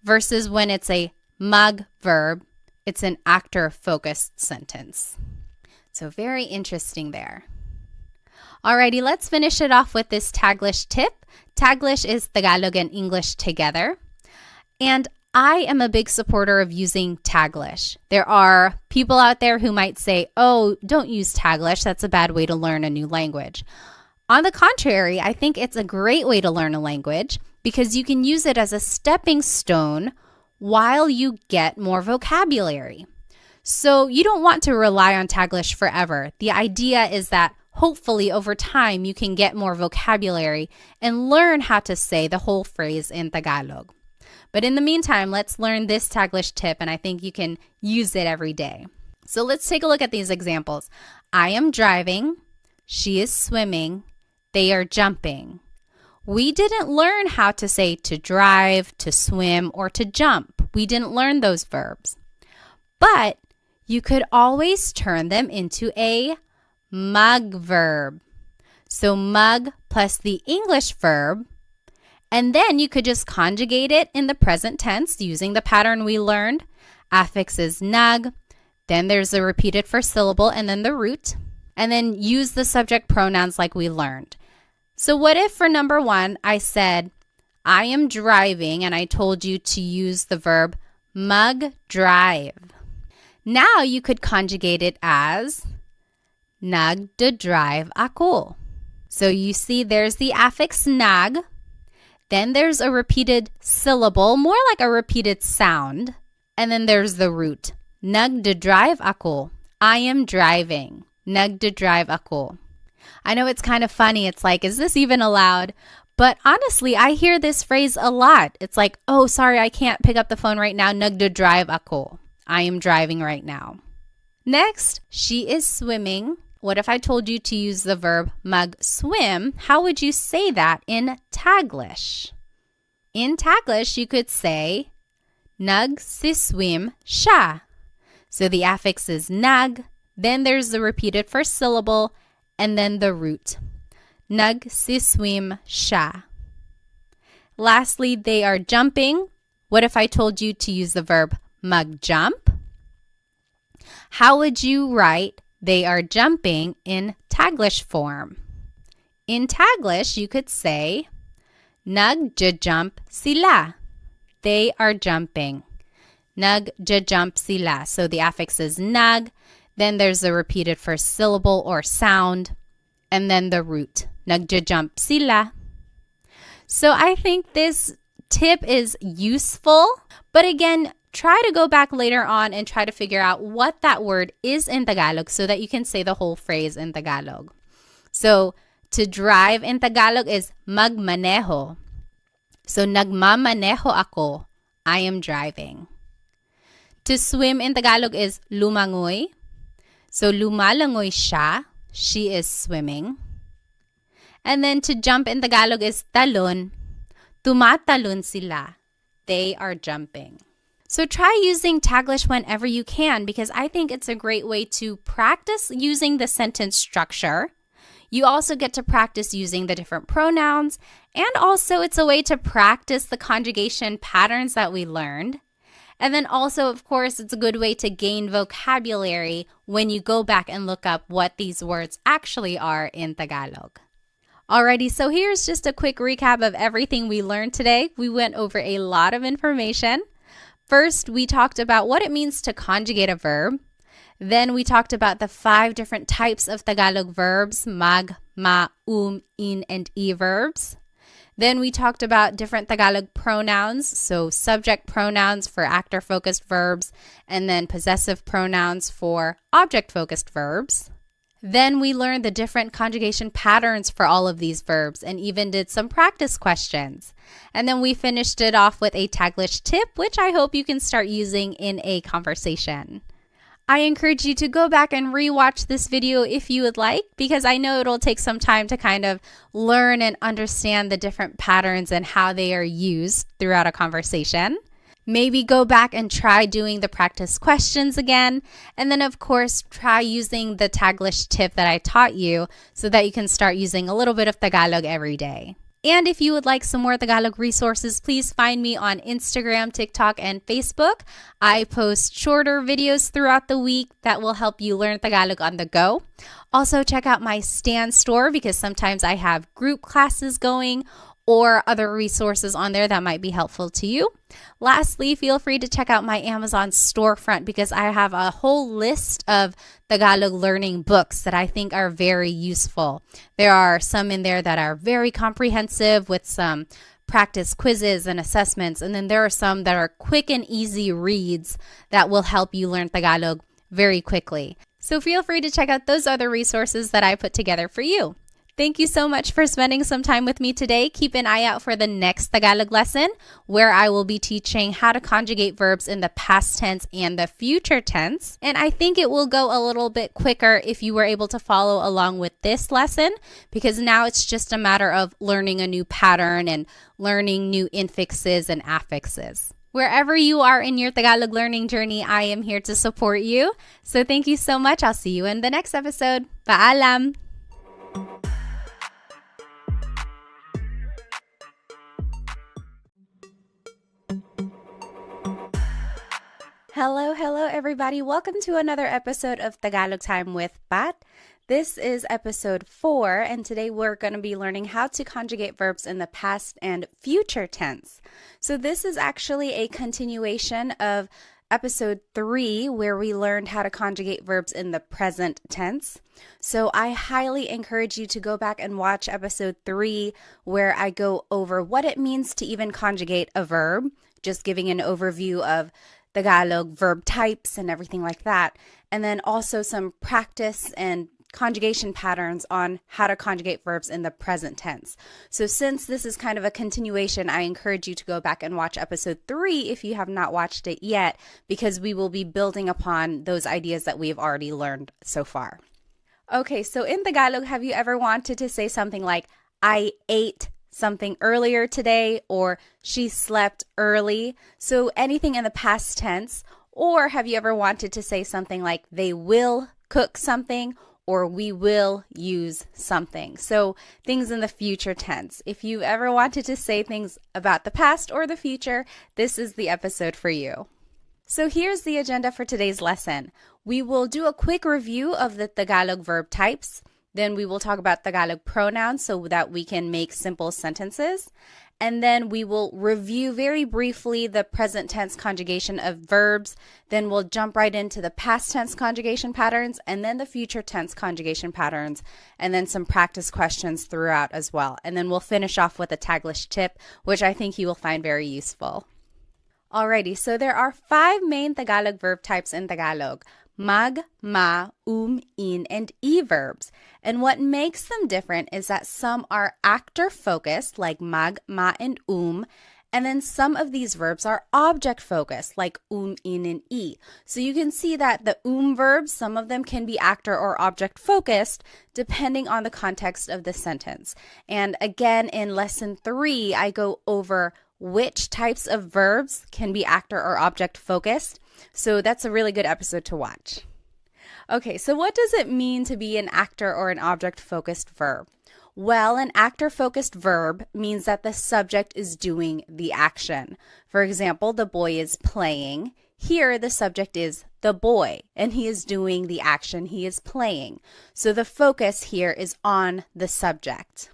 Versus when it's a mag verb, it's an actor-focused sentence. So very interesting there. Alrighty, let's finish it off with this Taglish tip. Taglish is Tagalog and English together. And I am a big supporter of using Taglish. There are people out there who might say, oh, don't use Taglish. That's a bad way to learn a new language. On the contrary, I think it's a great way to learn a language because you can use it as a stepping stone while you get more vocabulary. So you don't want to rely on Taglish forever. The idea is that hopefully over time you can get more vocabulary and learn how to say the whole phrase in Tagalog. But in the meantime, let's learn this Taglish tip, and I think you can use it every day. So let's take a look at these examples. I am driving, she is swimming, they are jumping. We didn't learn how to say to drive, to swim, or to jump. We didn't learn those verbs. But you could always turn them into a mug verb. So mug plus the English verb, and then you could just conjugate it in the present tense using the pattern we learned. Affix is nug, then there's a repeated first syllable and then the root, and then use the subject pronouns like we learned. So what if for number 1, I said, I am driving, and I told you to use the verb mug drive. Now you could conjugate it as nagdadrive ako. So you see there's the affix nag, then there's a repeated syllable, more like a repeated sound, and then there's the root. Nagdadrive ako. I am driving. Nagdadrive ako. I know it's kind of funny. It's like, is this even allowed? But honestly, I hear this phrase a lot. It's like, oh, sorry, I can't pick up the phone right now. Nagdadrive ako. I am driving right now. Next, she is swimming. What if I told you to use the verb mag-swim? How would you say that in Taglish? In Taglish, you could say, nagsiswim siya. So the affix is nag, then there's the repeated first syllable, and then the root. Nagsiswim siya. Lastly, they are jumping. What if I told you to use the verb mag-jump? How would you write they are jumping in Taglish form? In Taglish, you could say, nagja-jump sila. They are jumping. Nagja-jump sila. So the affix is nag, then there's a repeated first syllable or sound, and then the root. Nagja-jump sila. So I think this tip is useful, but again, try to go back later on and try to figure out what that word is in Tagalog so that you can say the whole phrase in Tagalog. So to drive in Tagalog is magmaneho. So nagmamaneho ako. I am driving. To swim in Tagalog is lumangoy. So lumalangoy siya. She is swimming. And then to jump in Tagalog is talon. Tumatalon sila. They are jumping. So try using Taglish whenever you can, because I think it's a great way to practice using the sentence structure. You also get to practice using the different pronouns, and also it's a way to practice the conjugation patterns that we learned. And then also, of course, it's a good way to gain vocabulary when you go back and look up what these words actually are in Tagalog. Alrighty, so here's just a quick recap of everything we learned today. We went over a lot of information. First, we talked about what it means to conjugate a verb. Then we talked about the 5 different types of Tagalog verbs, mag, ma, in, and e verbs. Then we talked about different Tagalog pronouns, so subject pronouns for actor-focused verbs, and then possessive pronouns for object-focused verbs. Then we learned the different conjugation patterns for all of these verbs and even did some practice questions. And then we finished it off with a Taglish tip, which I hope you can start using in a conversation. I encourage you to go back and rewatch this video if you would like, because I know it'll take some time to kind of learn and understand the different patterns and how they are used throughout a conversation. Maybe go back and try doing the practice questions again. And then, of course, try using the Taglish tip that I taught you so that you can start using a little bit of Tagalog every day. And if you would like some more Tagalog resources, please find me on Instagram, TikTok, and Facebook. I post shorter videos throughout the week that will help you learn Tagalog on the go. Also, check out my Stan store because sometimes I have group classes going or other resources on there that might be helpful to you. Lastly, feel free to check out my Amazon storefront because I have a whole list of Tagalog learning books that I think are very useful. There are some in there that are very comprehensive with some practice quizzes and assessments, and then there are some that are quick and easy reads that will help you learn Tagalog very quickly. So feel free to check out those other resources that I put together for you. Thank you so much for spending some time with me today. Keep an eye out for the next Tagalog lesson where I will be teaching how to conjugate verbs in the past tense and the future tense. And I think it will go a little bit quicker if you were able to follow along with this lesson, because now it's just a matter of learning a new pattern and learning new infixes and affixes. Wherever you are in your Tagalog learning journey, I am here to support you. So thank you so much. I'll see you in the next episode. Paalam! Hello, everybody. Welcome to another episode of Tagalog Time with Pat. This is episode 4, and today we're going to be learning how to conjugate verbs in the past and future tense. So this is actually a continuation of episode 3, where we learned how to conjugate verbs in the present tense. So I highly encourage you to go back and watch episode 3, where I go over what it means to even conjugate a verb, just giving an overview of Tagalog verb types and everything like that. And then also some practice and conjugation patterns on how to conjugate verbs in the present tense. So since this is kind of a continuation, I encourage you to go back and watch episode 3 if you have not watched it yet, because we will be building upon those ideas that we have already learned so far. Okay, so in Tagalog, have you ever wanted to say something like, I ate something earlier today, or she slept early? So anything in the past tense. Or have you ever wanted to say something like they will cook something, or we will use something? So things in the future tense. If you ever wanted to say things about the past or the future, this is the episode for you. So here's the agenda for today's lesson. We will do a quick review of the Tagalog verb types. Then we will talk about Tagalog pronouns so that we can make simple sentences. And then we will review very briefly the present tense conjugation of verbs. Then we'll jump right into the past tense conjugation patterns, and then the future tense conjugation patterns, and then some practice questions throughout as well. And then we'll finish off with a Taglish tip, which I think you will find very useful. Alrighty, so there are 5 main Tagalog verb types in Tagalog: mag, ma, in, and e verbs. And what makes them different is that some are actor-focused, like mag, ma, and and then some of these verbs are object-focused, like in, and e. So you can see that the verbs, some of them can be actor or object-focused, depending on the context of the sentence. And again, in lesson 3, I go over which types of verbs can be actor or object-focused. So that's a really good episode to watch. Okay, so what does it mean to be an actor or an object-focused verb? Well, an actor-focused verb means that the subject is doing the action. For example, the boy is playing. Here, the subject is the boy, and he is doing the action. He is playing. So the focus here is on the subject.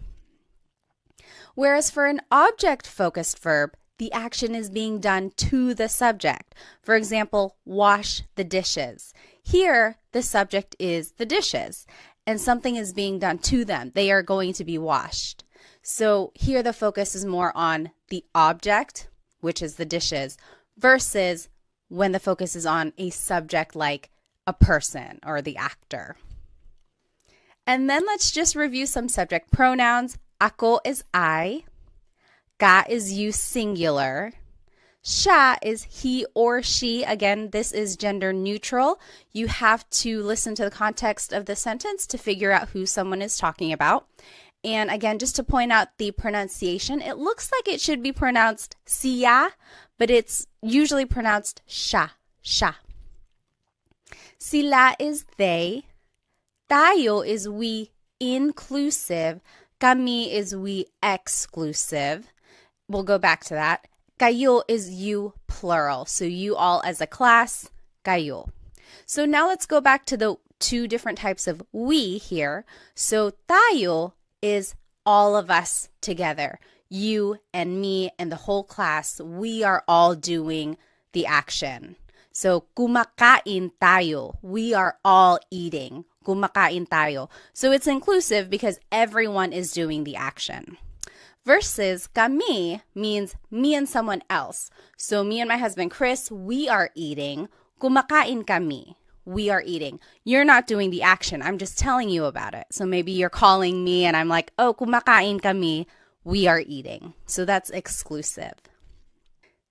Whereas for an object-focused verb, the action is being done to the subject. For example, wash the dishes. Here, the subject is the dishes, and something is being done to them. They are going to be washed. So here the focus is more on the object, which is the dishes, versus when the focus is on a subject like a person or the actor. And then let's just review some subject pronouns. Ako is I. Ka is you singular. Siya is he or she. Again, this is gender neutral. You have to listen to the context of the sentence to figure out who someone is talking about. And again, just to point out the pronunciation, it looks like it should be pronounced siya, but it's usually pronounced siya, siya. Sila is they. Tayo is we inclusive. Kami is we exclusive. We'll go back to that. Kayo is you plural. So you all as a class, kayo. So now let's go back to the 2 different types of we here. So tayo is all of us together. You and me and the whole class, we are all doing the action. So kumakain tayo. We are all eating. Kumakain tayo. So it's inclusive because everyone is doing the action. Versus kami means me and someone else. So me and my husband Chris, we are eating. Kumakain kami. we are eating. You're not doing the action. I'm just telling you about it. So maybe you're calling me and I'm like, oh, kumakain kami. We are eating. So that's exclusive.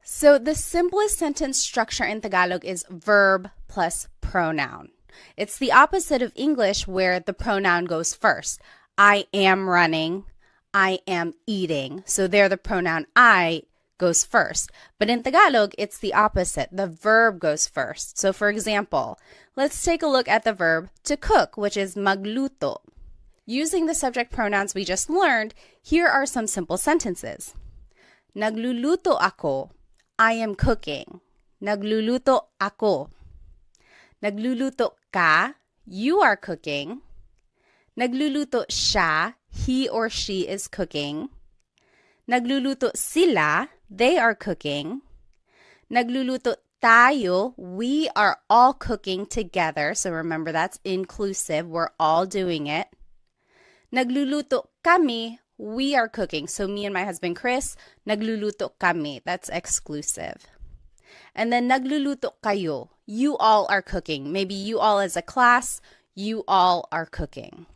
So the simplest sentence structure in Tagalog is verb plus pronoun. It's the opposite of English where the pronoun goes first. I am running. I am eating. So there the pronoun I goes first. But in Tagalog, it's the opposite. The verb goes first. So for example, let's take a look at the verb to cook, which is magluto. Using the subject pronouns we just learned, here are some simple sentences. Nagluluto ako. I am cooking. Nagluluto ako. Nagluluto ka. You are cooking. Nagluluto siya. He or she is cooking. Nagluluto sila. They are cooking. Nagluluto tayo. We are all cooking together. So remember, that's inclusive. We're all doing it. Nagluluto kami. We are cooking. So me and my husband Chris, nagluluto kami. That's exclusive. And then nagluluto kayo. You all are cooking. Maybe you all as a class, you all are cooking.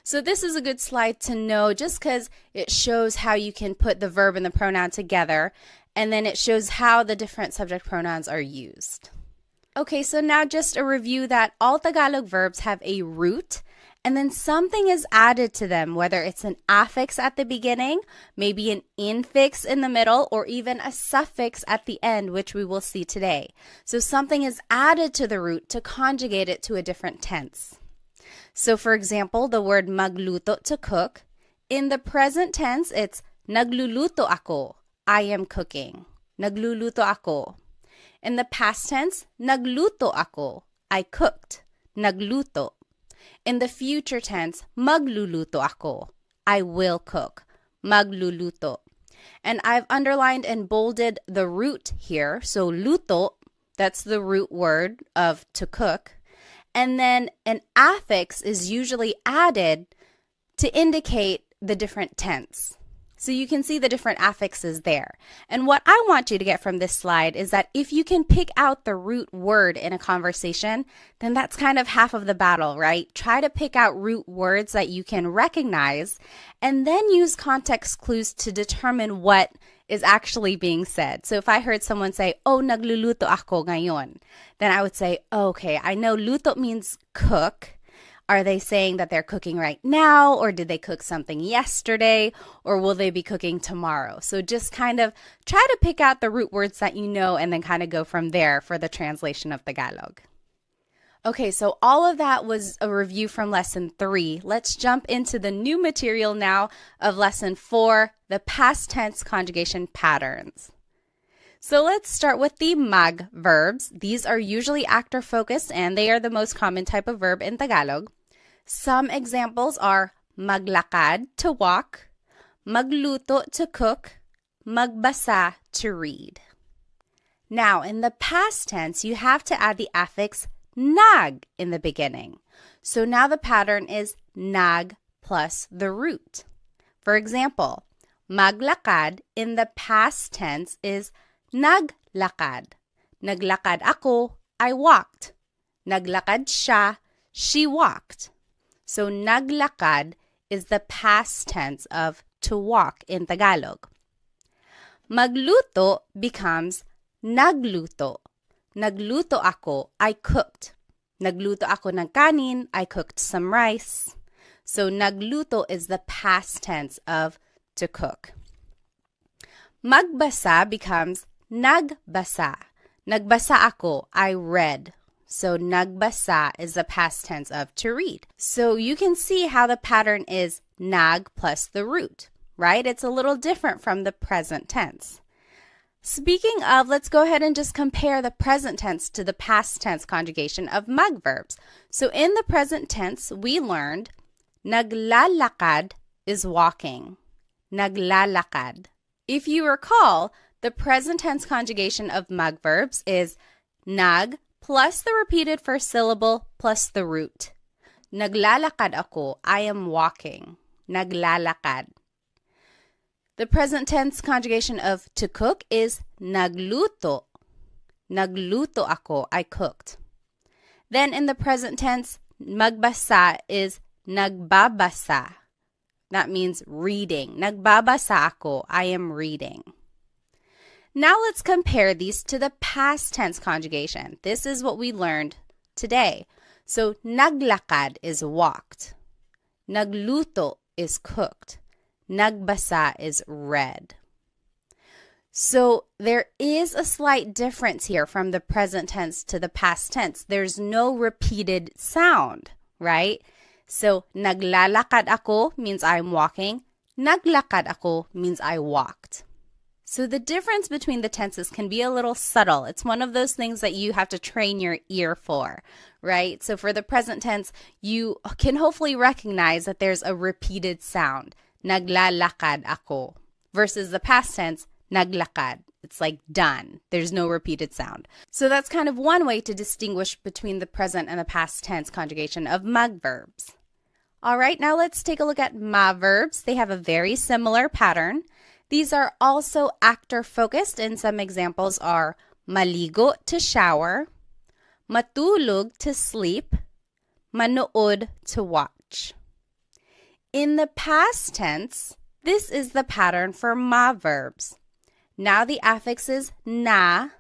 So this is a good slide to know just because it shows how you can put the verb and the pronoun together, and then it shows how the different subject pronouns are used. Okay, so now just a review that all Tagalog verbs have a root, and then something is added to them, whether it's an affix at the beginning, maybe an infix in the middle, or even a suffix at the end, which we will see today. So something is added to the root to conjugate it to a different tense. So for example, the word magluto, to cook, in the present tense, it's nagluluto ako. I am cooking. Nagluluto ako. In the past tense, nagluto ako. I cooked. Nagluto. In the future tense, magluluto ako. I will cook. Magluluto. And I've underlined and bolded the root here. So luto, that's the root word of to cook. And then an affix is usually added to indicate the different tense. So you can see the different affixes there. And what I want you to get from this slide is that if you can pick out the root word in a conversation, then that's kind of half of the battle, right? Try to pick out root words that you can recognize and then use context clues to determine what is actually being said. So if I heard someone say, oh, nagluluto ako ngayon, then I would say, oh, okay, I know luto means cook. Are they saying that they're cooking right now, or did they cook something yesterday, or will they be cooking tomorrow? So just kind of try to pick out the root words that you know and then kind of go from there for the translation of Tagalog. Okay, so all of that was a review from Lesson 3. Let's jump into the new material now of Lesson 4, the past tense conjugation patterns. So let's start with the mag verbs. These are usually actor-focused and they are the most common type of verb in Tagalog. Some examples are maglakad, to walk, magluto, to cook, magbasa, to read. Now, in the past tense, you have to add the affix nag in the beginning. So now the pattern is nag plus the root. For example, maglakad in the past tense is naglakad. Naglakad ako, I walked. Naglakad siya, she walked. So naglakad is the past tense of to walk in Tagalog. Magluto becomes nagluto. Nagluto ako, I cooked. Nagluto ako ng kanin, I cooked some rice. So nagluto is the past tense of to cook. Magbasa becomes nagbasa. Nagbasa ako, I read. So nagbasa is the past tense of to read. So you can see how the pattern is nag plus the root, right? It's a little different from the present tense. Speaking of, let's go ahead and just compare the present tense to the past tense conjugation of mag verbs. So in the present tense, we learned naglalakad is walking. Naglalakad. If you recall, the present tense conjugation of mag verbs is nag plus the repeated first syllable plus the root. Naglalakad ako, I am walking. Naglalakad. The present tense conjugation of to cook is nagluto. Nagluto ako, I cooked. Then in the present tense, magbasa is nagbabasa. That means reading. Nagbabasa ako. I am reading. Now let's compare these to the past tense conjugation. This is what we learned today. So naglakad is walked. Nagluto is cooked. Nagbasa is read. So there is a slight difference here from the present tense to the past tense. There's no repeated sound, right? So naglalakad ako means I'm walking. Naglakad ako means I walked. So the difference between the tenses can be a little subtle. It's one of those things that you have to train your ear for, right? So for the present tense, you can hopefully recognize that there's a repeated sound. Naglalakad ako. Versus the past tense, naglakad. It's like done. There's no repeated sound. So that's kind of one way to distinguish between the present and the past tense conjugation of mag-verbs. All right, now let's take a look at ma-verbs. They have a very similar pattern. These are also actor-focused, and some examples are maligo to shower, matulog to sleep, manood to watch. In the past tense, this is the pattern for ma-verbs. Now the affix is na,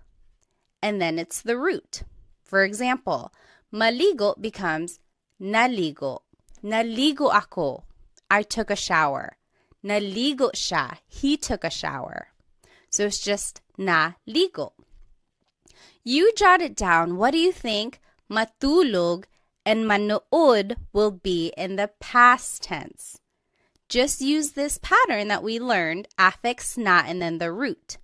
and then it's the root. For example, maligo becomes naligo. Naligo ako. I took a shower. Naligo siya. He took a shower. So it's just naligo. You jot it down. What do you think matulog and manood will be in the past tense? Just use this pattern that we learned, affix na and then the root.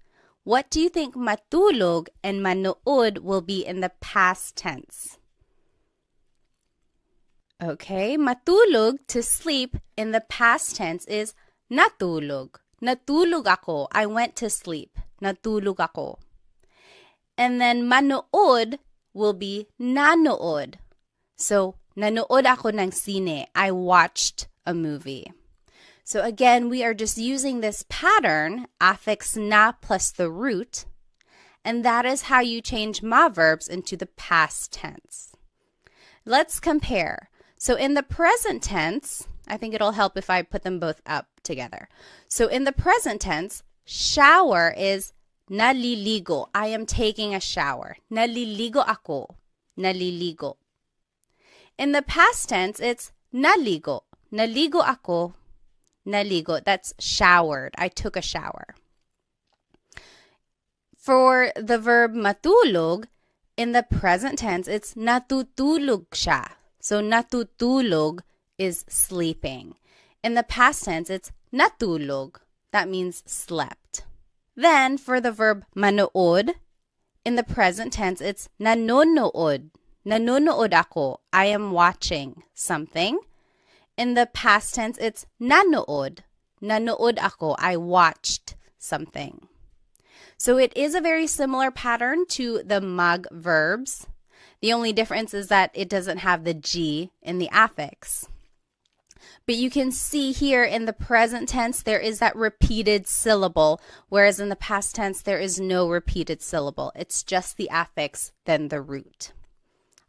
What do you think matulog and manood will be in the past tense? Okay, matulog to sleep in the past tense is natulog. Natulog ako. I went to sleep. Natulog ako. And then manood will be nanood. So, nanood ako ng sine. I watched a movie. So again, we are just using this pattern, affix na plus the root, and that is how you change ma-verbs into the past tense. Let's compare. So in the present tense, I think it'll help if I put them both up together. So in the present tense, shower is naliligo. I am taking a shower. Naliligo ako. Naliligo. In the past tense, it's naligo. Naligo ako. Naligo. That's showered. I took a shower. For the verb matulog, in the present tense, it's natutulog siya. So natutulog is sleeping. In the past tense, it's natulog. That means slept. Then for the verb manood, in the present tense, it's nanonood. Nanonood ako. I am watching something. In the past tense, it's nanood. Nanood ako. I watched something. So it is a very similar pattern to the mag verbs. The only difference is that it doesn't have the G in the affix. But you can see here in the present tense, there is that repeated syllable, whereas in the past tense, there is no repeated syllable. It's just the affix, then the root.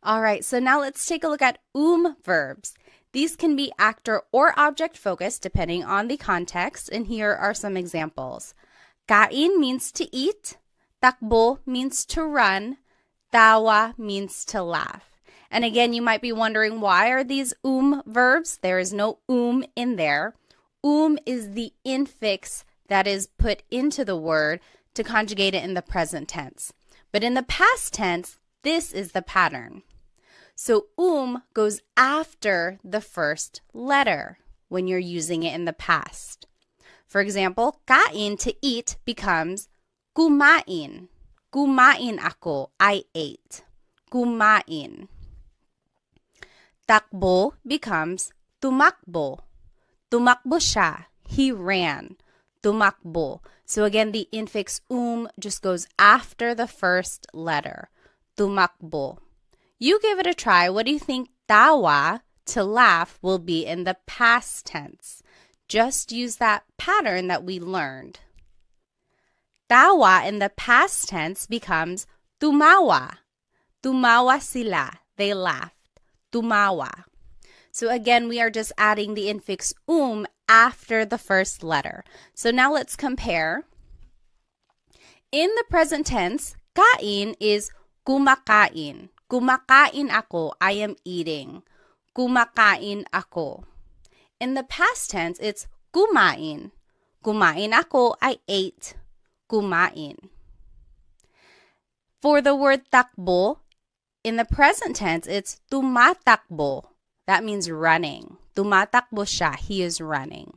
All right, so now let's take a look at verbs. These can be actor or object focused depending on the context, and here are some examples. Kain means to eat, takbo means to run, tawa means to laugh. And again, you might be wondering, why are these verbs? There is no in there. Is the infix that is put into the word to conjugate it in the present tense. But in the past tense, this is the pattern. So goes after the first letter when you're using it in the past. For example, kain to eat becomes kumain. Kumain ako. I ate. Kumain. Takbo becomes tumakbo. Tumakbo siya. He ran. Tumakbo. So again, the infix just goes after the first letter. Tumakbo. You give it a try. What do you think tawa, to laugh, will be in the past tense? Just use that pattern that we learned. Tawa in the past tense becomes tumawa. Tumawa sila. They laughed. Tumawa. So again, we are just adding the infix after the first letter. So now let's compare. In the present tense, kain is kumakain. Kumakain ako, I am eating. Kumakain ako. In the past tense, it's kumain. Kumain ako, I ate. Kumain. For the word takbo, in the present tense, it's tumatakbo. That means running. Tumatakbo siya, he is running.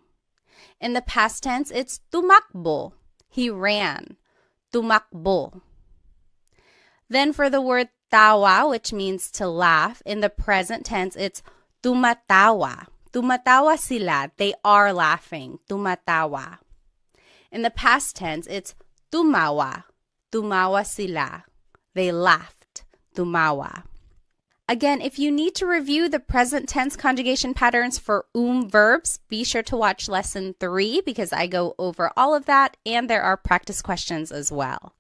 In the past tense, it's tumakbo. He ran. Tumakbo. Then for the word tawa, which means to laugh, in the present tense, it's tumatawa. Tumatawa sila. They are laughing. Tumatawa. In the past tense, it's tumawa. Tumawa sila. They laughed. Tumawa. Again, if you need to review the present tense conjugation patterns for verbs, be sure to watch lesson 3 because I go over all of that and there are practice questions as well.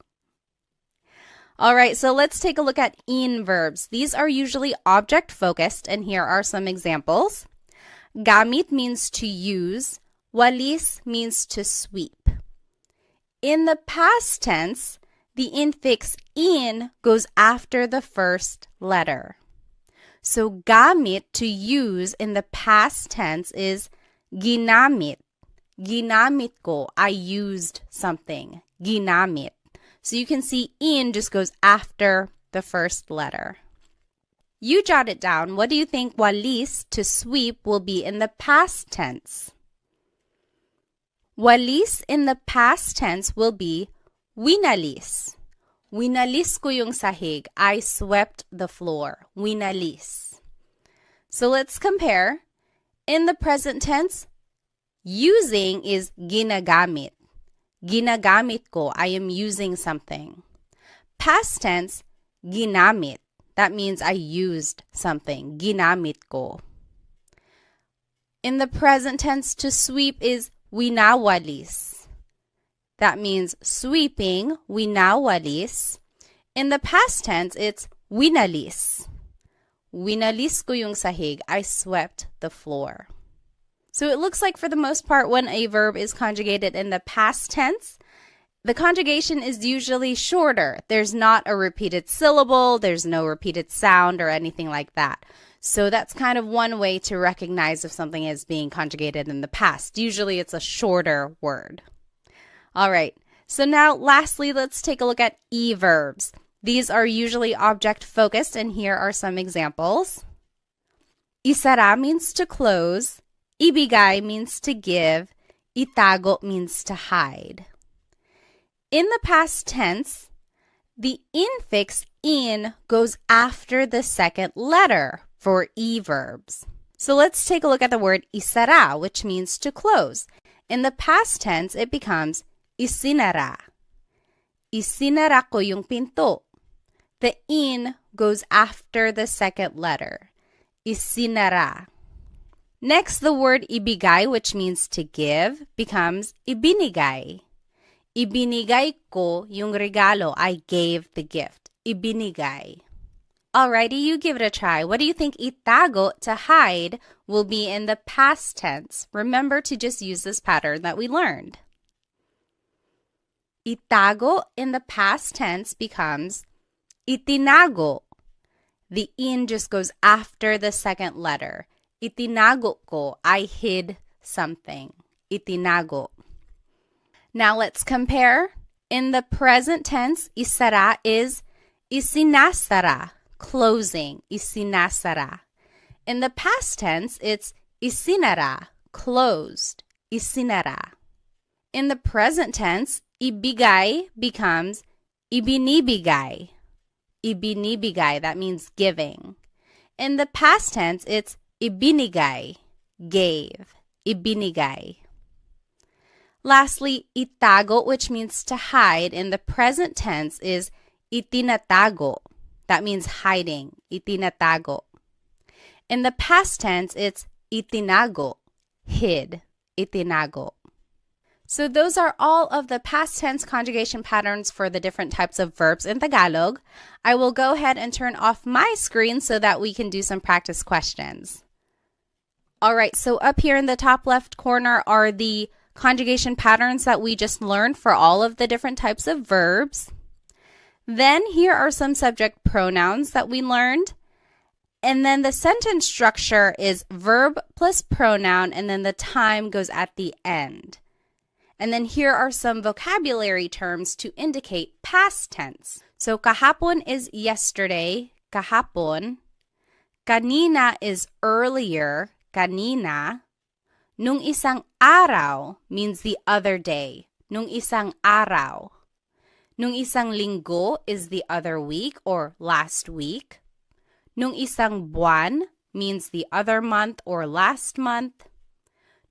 All right, so let's take a look at verbs. These are usually object focused and here are some examples. Gamit means to use. Walis means to sweep. In the past tense, the infix in goes after the first letter. So gamit, to use, in the past tense is ginamit. Ginamit ko, I used something. Ginamit. So you can see in just goes after the first letter. You jot it down. What do you think walis, to sweep, will be in the past tense? Walis in the past tense will be winalis. Winalis ko yung sahig. I swept the floor. Winalis. So let's compare. In the present tense, using is ginagamit. Ginagamit ko. I am using something. Past tense, ginamit. That means I used something. Ginamit ko. In the present tense, to sweep is winawalis. That means sweeping, winawalis. In the past tense, it's winalis. Winalis ko yung sahig. I swept the floor. So it looks like for the most part when a verb is conjugated in the past tense, the conjugation is usually shorter. There's not a repeated syllable, there's no repeated sound or anything like that. So that's kind of one way to recognize if something is being conjugated in the past. Usually it's a shorter word. All right, so now lastly, let's take a look at verbs. These are usually object focused and here are some examples. Isara means to close. Ibigay means to give. Itago means to hide. In the past tense, the infix in goes after the second letter for verbs. So let's take a look at the word isara, which means to close. In the past tense, it becomes isinara. Isinara ko yung pinto. The in goes after the second letter. Isinara. Next, the word ibigay, which means to give, becomes ibinigay. Ibinigay ko yung regalo. I gave the gift. Ibinigay. Alrighty, you give it a try. What do you think itago, to hide, will be in the past tense? Remember to just use this pattern that we learned. Itago in the past tense becomes itinago. The in just goes after the second letter. Itinago ko, I hid something. Itinago. Now let's compare. In the present tense, isara is isinasara, closing. Isinasara. In the past tense, it's isinara, closed. Isinara. In the present tense, ibigay becomes ibinibigay. Ibinibigay, that means giving. In the past tense, it's ibinigay, gave. Ibinigay. Lastly, itago, which means to hide, in the present tense is itinatago. That means hiding. Itinatago. In the past tense, it's itinago, hid. Itinago. So those are all of the past tense conjugation patterns for the different types of verbs in Tagalog. I will go ahead and turn off my screen so that we can do some practice questions. All right, so up here in the top left corner are the conjugation patterns that we just learned for all of the different types of verbs. Then here are some subject pronouns that we learned. And then the sentence structure is verb plus pronoun, and then the time goes at the end. And then here are some vocabulary terms to indicate past tense. So kahapon is yesterday, kahapon. Kanina is earlier, kanina. Nung isang araw means the other day, nung isang araw. Nung isang linggo is the other week or last week. Nung isang buwan means the other month or last month.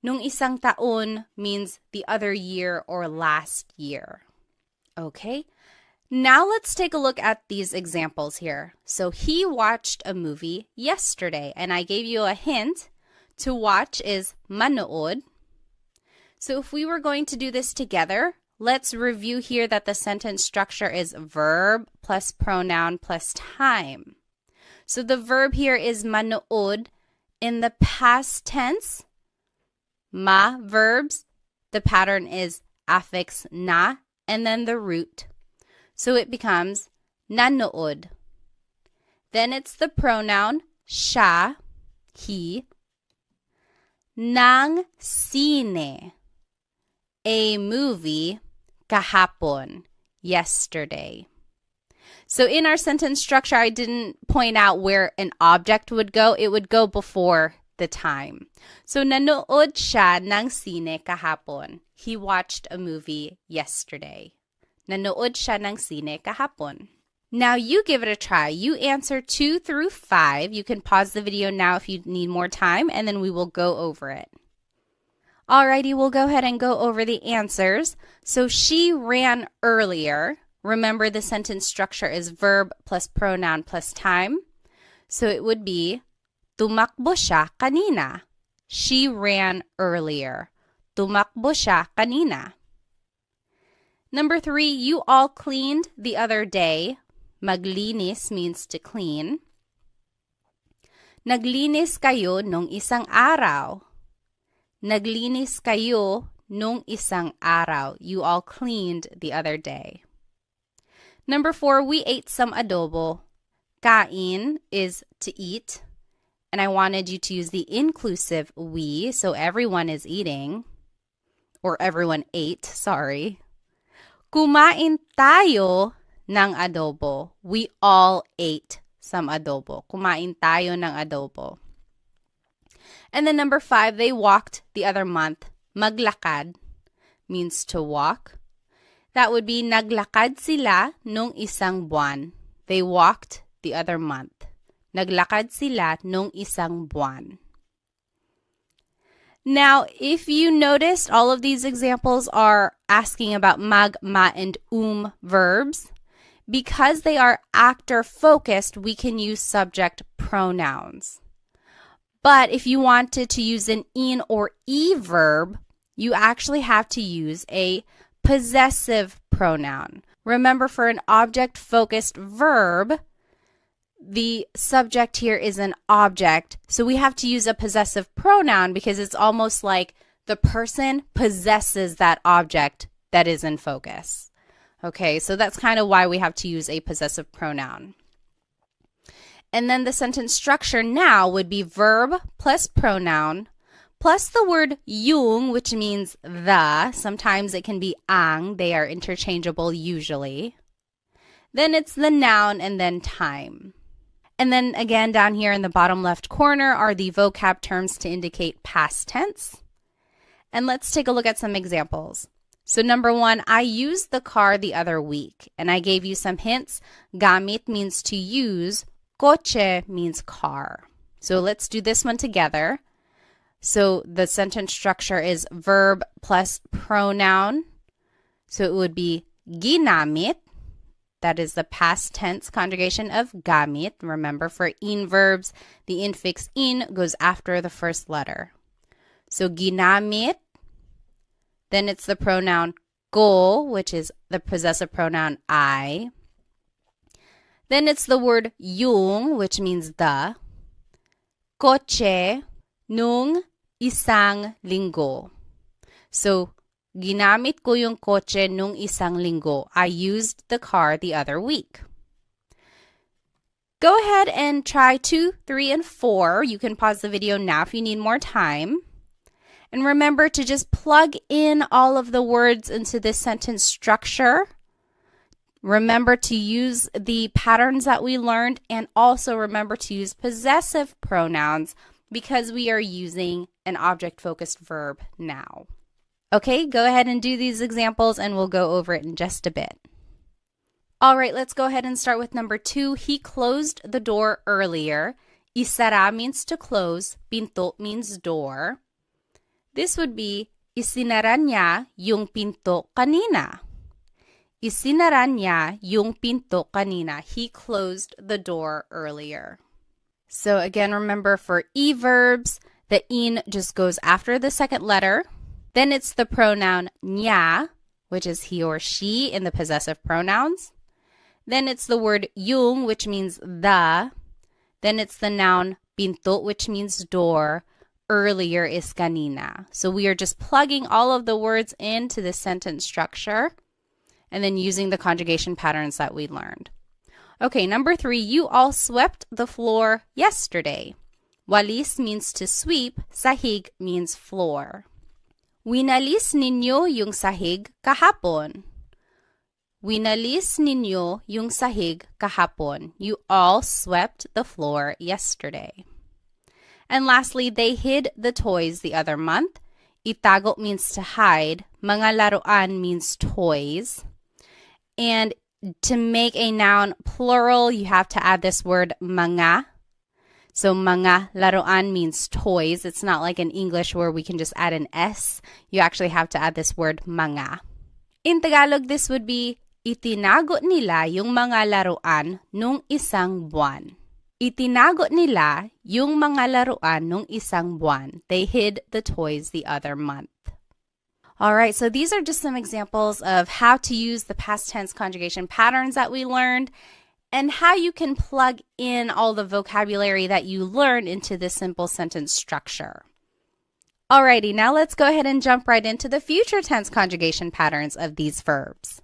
Nung isang taon means the other year or last year. Okay, now let's take a look at these examples here. So he watched a movie yesterday, and I gave you a hint. To watch is manood. So if we were going to do this together, let's review here that the sentence structure is verb plus pronoun plus time. So the verb here is manood. In the past tense, ma verbs, the pattern is affix na and then the root. So it becomes nanood. Then it's the pronoun siya, he. Nang sine, a movie, kahapon, yesterday. So in our sentence structure, I didn't point out where an object would go. It would go before the time. So nanood siya ng sine kahapon. He watched a movie yesterday. Nanood siya ng sine kahapon. Now you give it a try. You answer 2 through 5. You can pause the video now if you need more time, and then we will go over it. Alrighty, we'll go ahead and go over the answers. So she ran earlier. Remember, the sentence structure is verb plus pronoun plus time. So it would be tumakbo siya kanina. She ran earlier. Tumakbo siya kanina. Number 3, you all cleaned the other day. Maglinis means to clean. Naglinis kayo nung isang araw. Naglinis kayo nung isang araw. You all cleaned the other day. Number 4, we ate some adobo. Kain is to eat. And I wanted you to use the inclusive we, so everyone is eating. Or everyone ate, sorry. Kumain tayo ng adobo. We all ate some adobo. Kumain tayo ng adobo. And then number 5, they walked the other month. Maglakad means to walk. That would be naglakad sila nung isang buwan. They walked the other month. Naglakad sila nung isang buwan. Now, if you noticed, all of these examples are asking about mag, ma, and verbs. Because they are actor-focused, we can use subject pronouns. But if you wanted to use an in or e verb, you actually have to use a possessive pronoun. Remember, for an object-focused verb, the subject here is an object, so we have to use a possessive pronoun because it's almost like the person possesses that object that is in focus. Okay, so that's kind of why we have to use a possessive pronoun. And then the sentence structure now would be verb plus pronoun plus the word yung, which means the. Sometimes it can be ang. They are interchangeable usually. Then it's the noun and then time. And then again, down here in the bottom left corner are the vocab terms to indicate past tense. And let's take a look at some examples. So number 1, I used the car the other week. And I gave you some hints. Gamit means to use. Coche means car. So let's do this one together. So the sentence structure is verb plus pronoun. So it would be ginamit. That is the past tense conjugation of gamit. Remember, for in verbs, the infix in goes after the first letter. So ginamit. Then it's the pronoun ko, which is the possessive pronoun I. Then it's the word yung, which means the. Kotse nung isang linggo. So, ginamit ko yung kotse nung isang linggo. I used the car the other week. Go ahead and try 2, 3, and 4. You can pause the video now if you need more time. And remember to just plug in all of the words into this sentence structure. Remember to use the patterns that we learned, and also remember to use possessive pronouns because we are using an object-focused verb now. Okay, go ahead and do these examples and we'll go over it in just a bit. All right, let's go ahead and start with number 2. He closed the door earlier. Isara means to close. Pinto means door. This would be, isinara niya yung pinto kanina. Isinara niya yung pinto kanina. He closed the door earlier. So again, remember for e-verbs, the in just goes after the second letter. Then it's the pronoun niya, which is he or she in the possessive pronouns. Then it's the word yung, which means the. Then it's the noun pinto, which means door. Earlier is kanina. So we are just plugging all of the words into the sentence structure and then using the conjugation patterns that we learned. Okay, number 3, you all swept the floor yesterday. Walis means to sweep, sahig means floor. Winalis ninyo yung sahig kahapon. Winalis ninyo yung sahig kahapon. You all swept the floor yesterday. And lastly, they hid the toys the other month. Itago means to hide. Mga laruan means toys. And to make a noun plural, you have to add this word mga. So mga laruan means toys. It's not like in English where we can just add an S. You actually have to add this word mga. In Tagalog, this would be, itinago nila yung mga laruan nung isang buwan. Itinago nila yung mga laruan nung isang buwan. They hid the toys the other month. All right, so these are just some examples of how to use the past tense conjugation patterns that we learned and how you can plug in all the vocabulary that you learned into this simple sentence structure. Alrighty, now let's go ahead and jump right into the future tense conjugation patterns of these verbs.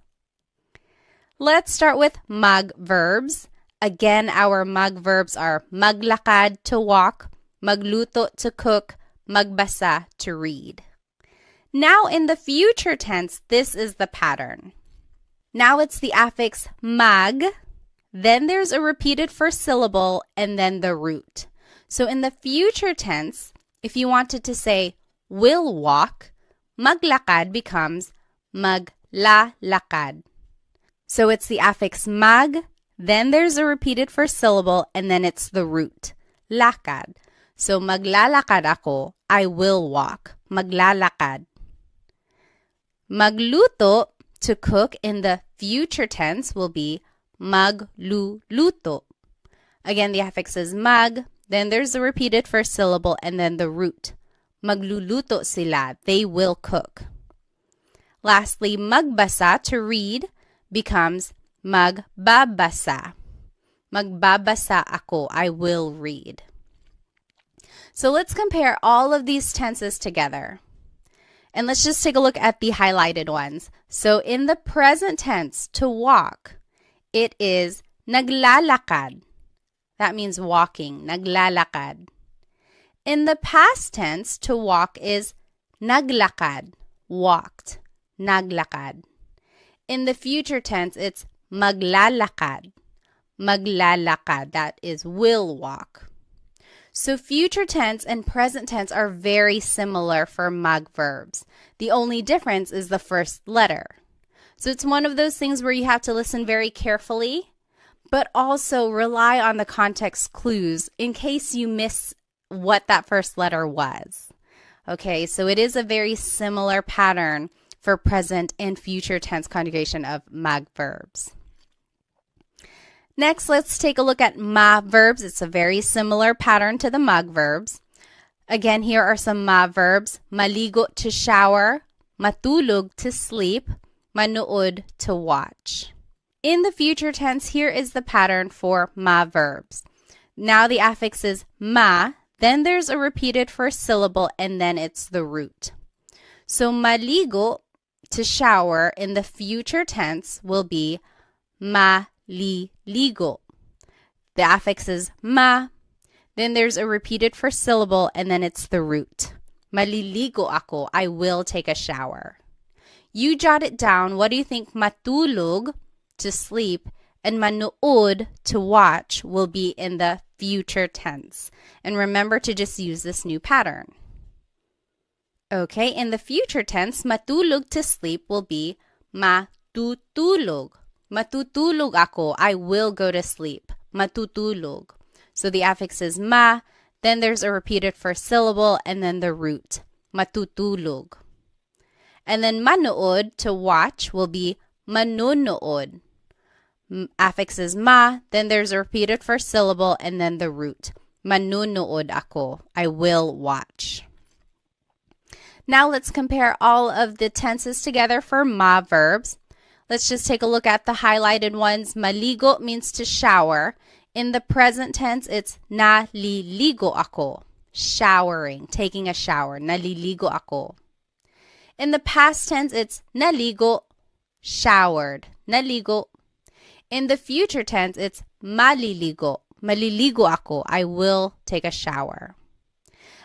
Let's start with mag verbs. Again, our mag verbs are maglakad to walk, magluto to cook, magbasa to read. Now in the future tense, this is the pattern. Now it's the affix mag, then there's a repeated first syllable, and then the root. So in the future tense, if you wanted to say will walk, maglakad becomes maglalakad. So it's the affix mag, then there's a repeated first syllable, and then it's the root, lakad. So maglalakad ako, I will walk, maglalakad. Magluto, to cook, in the future tense will be magluluto. Again, the affix is mag, then there's the repeated first syllable, and then the root. Magluluto sila, they will cook. Lastly, magbasa, to read, becomes magbabasa. Magbabasa ako, I will read. So let's compare all of these tenses together. And let's just take a look at the highlighted ones. So in the present tense, to walk, it is naglalakad. That means walking, naglalakad. In the past tense, to walk is naglakad, walked, naglakad. In the future tense, it's maglalakad, maglalakad. That is will walk. So future tense and present tense are very similar for mag verbs. The only difference is the first letter. So it's one of those things where you have to listen very carefully, but also rely on the context clues in case you miss what that first letter was. Okay, so it is a very similar pattern for present and future tense conjugation of mag verbs. Next, let's take a look at ma verbs. It's a very similar pattern to the mag verbs. Again, here are some ma verbs. Maligo, to shower. matulog to sleep, manood to watch. In the future tense, here is the pattern for ma verbs. Now the affix is ma, then there's a repeated first syllable, and then it's the root. So maligo, to shower, in the future tense will be maliligo. The affix is ma, then there's a repeated first syllable, and then it's the root. Maliligo ako, I will take a shower. You jot it down. What do you think matulog, to sleep, and manood, to watch, will be in the future tense? And remember to just use this new pattern. Okay, in the future tense, matulog, to sleep, will be matutulog. Matutulog ako, I will go to sleep. Matutulog. So the affix is ma, then there's a repeated first syllable, and then the root. Matutulog. And then manood, to watch, will be manunood. Affix is ma, then there's a repeated first syllable, and then the root. Manunood ako, I will watch. Now let's compare all of the tenses together for ma verbs. Let's just take a look at the highlighted ones. Maligo means to shower. In the present tense, it's naliligo ako. Showering, taking a shower. Naliligo ako. In the past tense, it's naligo, showered. Naligo. In the future tense, it's maliligo. Maliligo ako. I will take a shower.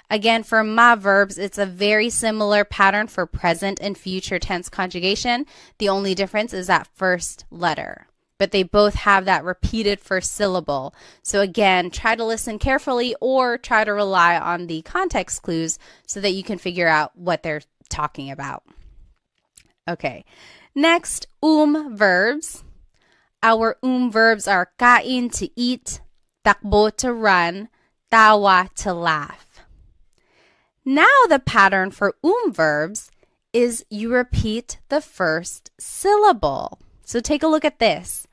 Again, for ma verbs, it's a very similar pattern for present and future tense conjugation. The only difference is that first letter. But they both have that repeated first syllable. So again, try to listen carefully or try to rely on the context clues so that you can figure out what they're talking about. Okay, next, verbs. Our verbs are kain, to eat, takbo, to run, tawa, to laugh. Now the pattern for verbs is you repeat the first syllable. So take a look at this.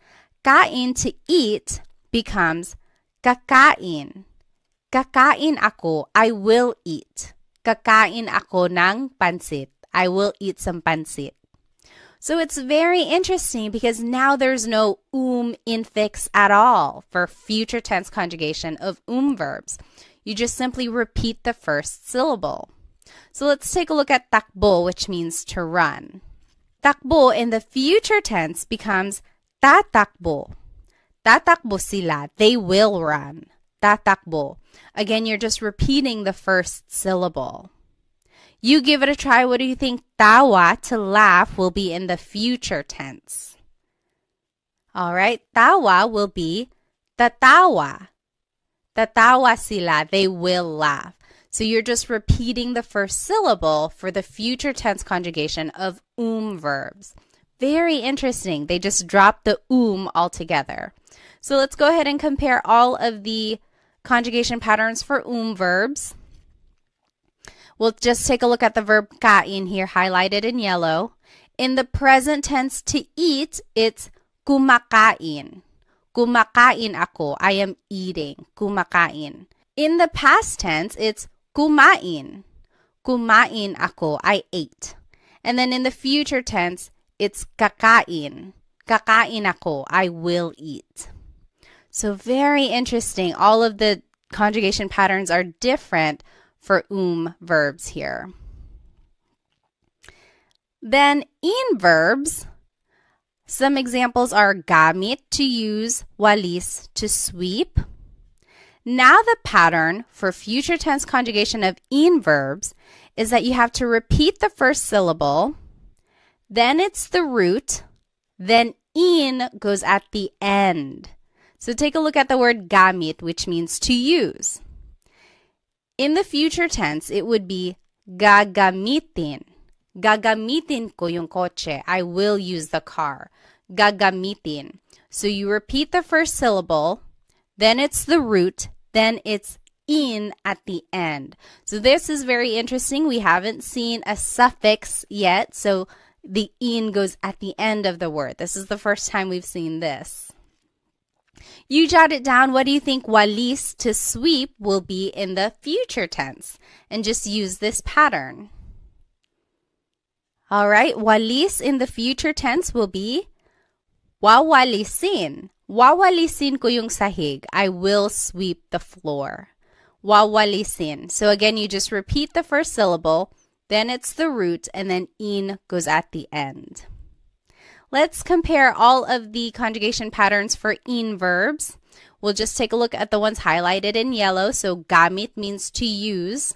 Kain, to eat, becomes kakain. Kakain ako, I will eat. Kakain ako ng pansit. I will eat some pansit. So it's very interesting because now there's no infix at all for future tense conjugation of verbs. You just simply repeat the first syllable. So let's take a look at takbo, which means to run. Takbo in the future tense becomes tatakbo. Tatakbo sila. They will run. Tatakbo. Again, you're just repeating the first syllable. You give it a try. What do you think? Tawa, to laugh, will be in the future tense. All right. Tawa will be tatawa. Tatawa sila. They will laugh. So you're just repeating the first syllable for the future tense conjugation of verbs. Very interesting. They just dropped the altogether. So let's go ahead and compare all of the conjugation patterns for verbs. We'll just take a look at the verb kain here, highlighted in yellow. In the present tense, to eat, it's kumakain. Kumakain ako. I am eating. Kumakain. In the past tense, it's kumain. Kumain ako. I ate. And then in the future tense, it's kakain. Kakain ako. I will eat. So very interesting. All of the conjugation patterns are different for verbs here. Then in verbs, some examples are gamit, to use, walis, to sweep. Now the pattern for future tense conjugation of verbs is that you have to repeat the first syllable, then it's the root, then goes at the end. So take a look at the word gamit, which means to use. In the future tense, it would be gagamitin. Gagamitin ko yung kotse. I will use the car. Gagamitin. So you repeat the first syllable, then it's the root, then it's at the end. So this is very interesting. We haven't seen a suffix yet, so the goes at the end of the word. This is the first time we've seen this. You jot it down. What do you think walis, to sweep, will be in the future tense? And just use this pattern. All right, walis in the future tense will be wawalisin. Wawalisin ko yung sahig. I will sweep the floor. Wawalisin. So again, you just repeat the first syllable, then it's the root, and then in goes at the end. Let's compare all of the conjugation patterns for in verbs. We'll just take a look at the ones highlighted in yellow. So gamit means to use.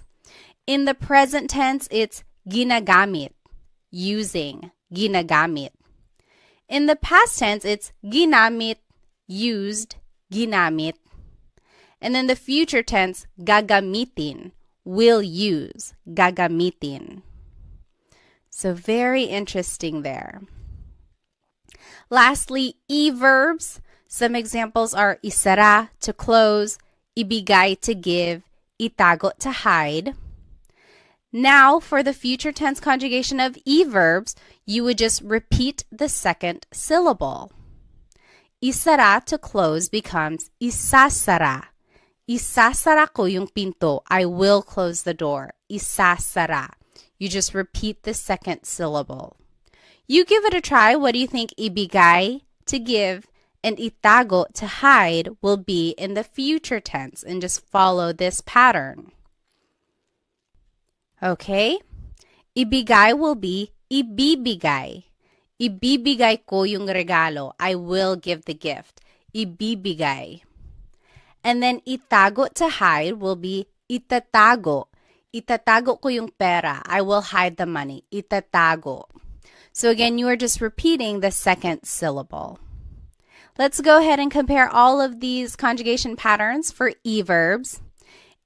In the present tense, it's ginagamit, using, ginagamit. In the past tense, it's ginamit, used, ginamit. And then the future tense, gagamitin, will use, gagamitin. So very interesting there. Lastly, e-verbs. Some examples are isara, to close, ibigay, to give, itago, to hide. Now, for the future tense conjugation of e-verbs, you would just repeat the second syllable. Isara, to close, becomes isasara. Isasara ko yung pinto. I will close the door. Isasara. You just repeat the second syllable. You give it a try. What do you think ibigay, to give, and itago, to hide, will be in the future tense? And just follow this pattern. Okay? Ibigay will be ibibigay. Ibibigay ko yung regalo. I will give the gift. Ibibigay. And then itago, to hide, will be itatago. Itatago ko yung pera. I will hide the money. Itatago. So again, you are just repeating the second syllable. Let's go ahead and compare all of these conjugation patterns for e-verbs.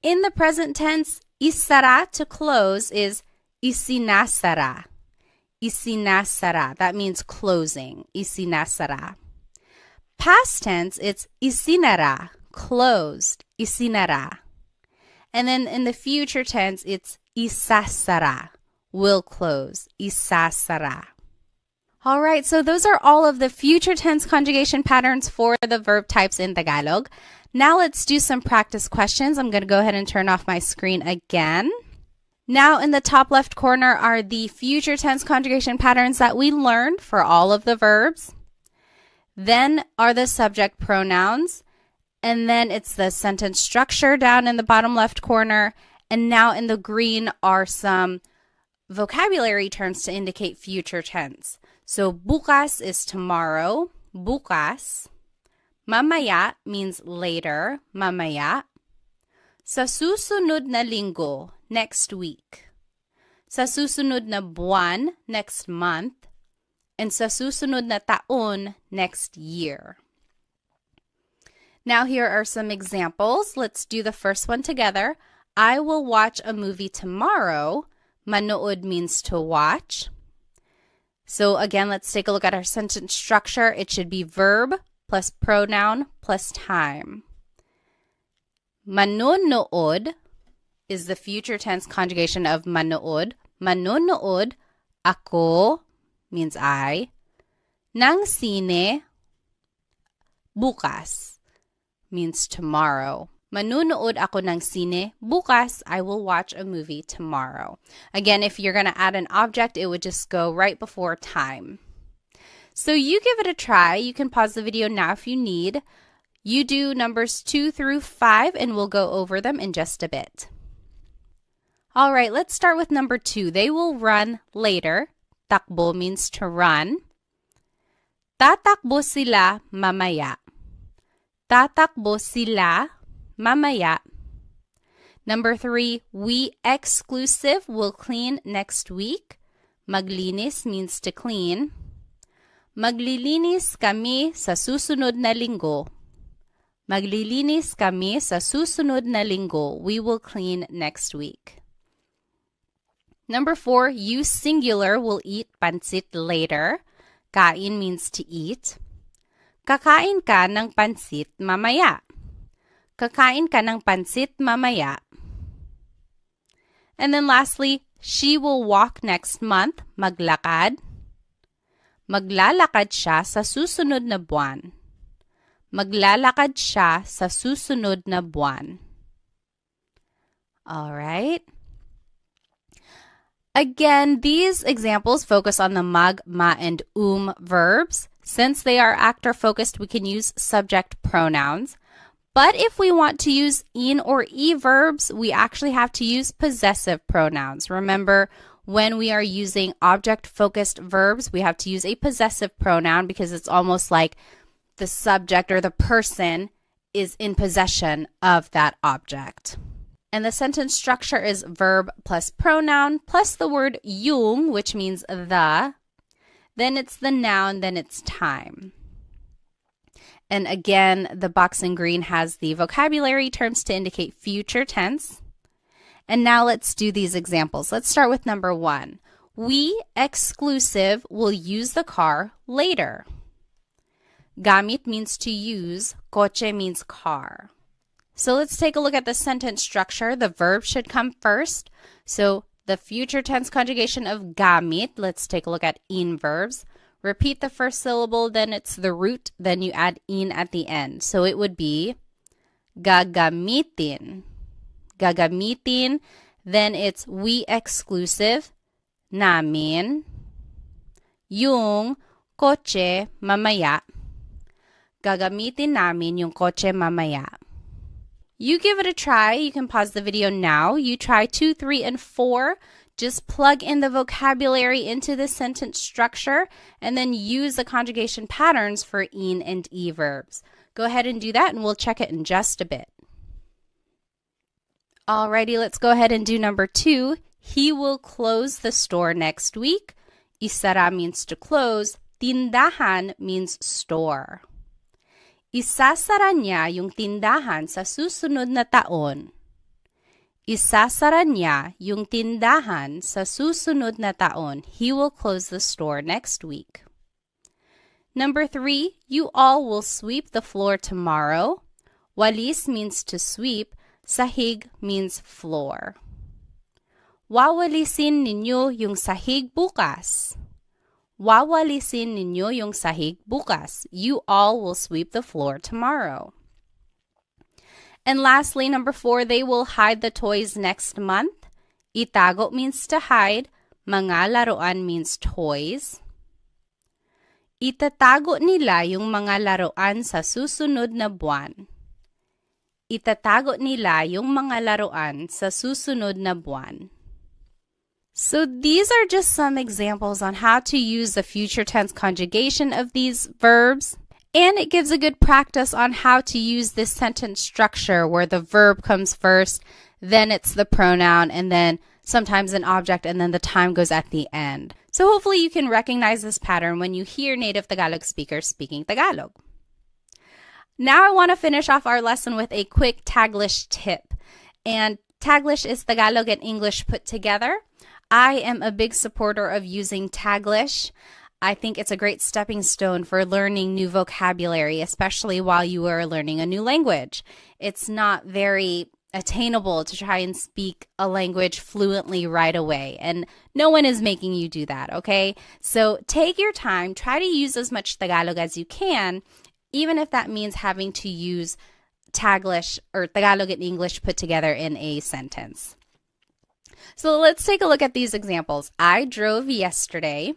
In the present tense, isara, to close, is isinasara. Isinasara. That means closing. Isinasara. Past tense, it's isinara, closed. Isinara. And then in the future tense, it's isasara, will close. Isasara. All right, so those are all of the future tense conjugation patterns for the verb types in Tagalog. Now let's do some practice questions. I'm going to go ahead and turn off my screen again. Now in the top left corner are the future tense conjugation patterns that we learned for all of the verbs. Then are the subject pronouns. And then it's the sentence structure down in the bottom left corner. And now in the green are some vocabulary terms to indicate future tense. So bukas is tomorrow, bukas. Mamaya means later, mamaya. Sa susunod na linggo, next week. Sa susunod na buwan, next month. And sa susunod na taon, next year. Now here are some examples. Let's do the first one together. I will watch a movie tomorrow. Manood means to watch. So again, let's take a look at our sentence structure. It should be verb plus pronoun plus time. Manonood is the future tense conjugation of manood. Manonood, ako means I. Ng sine, bukas means tomorrow. Manunood ako ng sine. Bukas, I will watch a movie tomorrow. Again, if you're going to add an object, it would just go right before time. So you give it a try. You can pause the video now if you need. You do numbers 2 through 5, and we'll go over them in just a bit. All right, let's start with number 2. They will run later. Takbo means to run. Tatakbo sila mamaya. Tatakbo sila mamaya. Number 3, we exclusive will clean next week. Maglinis means to clean. Maglilinis kami sa susunod na linggo. Maglilinis kami sa susunod na linggo. We will clean next week. Number 4, you singular will eat pansit later. Kain means to eat. Kakain ka ng pansit mamaya. Kakain ka ng pansit mamaya. And then lastly, she will walk next month. Maglakad. Maglalakad siya sa susunod na buwan. Maglalakad siya sa susunod na buwan. All right. Again, these examples focus on the mag, ma, and verbs. Since they are actor-focused, we can use subject pronouns. But if we want to use in or e verbs, we actually have to use possessive pronouns. Remember, when we are using object-focused verbs, we have to use a possessive pronoun because it's almost like the subject or the person is in possession of that object. And the sentence structure is verb plus pronoun plus the word yung, which means the. Then it's the noun, then it's time. And again, the box in green has the vocabulary terms to indicate future tense. And now let's do these examples. Let's start with number 1. We, exclusive, will use the car later. Gamit means to use. Coche means car. So let's take a look at the sentence structure. The verb should come first. So the future tense conjugation of gamit, let's take a look at in verbs. Repeat the first syllable, then it's the root, then you add in at the end. So it would be gagamitin. Gagamitin, then it's we exclusive, namin, yung kotse mamaya. Gagamitin namin yung kotse mamaya. You give it a try. You can pause the video now. You try 2, 3, and 4. Just plug in the vocabulary into the sentence structure and then use the conjugation patterns for in and e verbs. Go ahead and do that and we'll check it in just a bit. Alrighty, let's go ahead and do number 2. He will close the store next week. Isara means to close. Tindahan means store. Isasara niya yung tindahan sa susunod na taon. Isasara niya yung tindahan sa susunod na taon. He will close the store next week. Number 3, you all will sweep the floor tomorrow. Walis means to sweep. Sahig means floor. Wawalisin ninyo yung sahig bukas. Wawalisin ninyo yung sahig bukas. You all will sweep the floor tomorrow. And lastly, number 4, they will hide the toys next month. Itago means to hide. Mga laruan means toys. Itatago nila yung mga laruan sa susunod na buwan. Itatago nila yung mga laruan sa susunod na buwan. So these are just some examples on how to use the future tense conjugation of these verbs. And it gives a good practice on how to use this sentence structure where the verb comes first, then it's the pronoun, and then sometimes an object, and then the time goes at the end. So hopefully you can recognize this pattern when you hear native Tagalog speakers speaking Tagalog. Now I want to finish off our lesson with a quick Taglish tip. And Taglish is Tagalog and English put together. I am a big supporter of using Taglish. I think it's a great stepping stone for learning new vocabulary, especially while you are learning a new language. It's not very attainable to try and speak a language fluently right away, and no one is making you do that, okay? So take your time, try to use as much Tagalog as you can, even if that means having to use Taglish or Tagalog and English put together in a sentence. So let's take a look at these examples. I drove yesterday.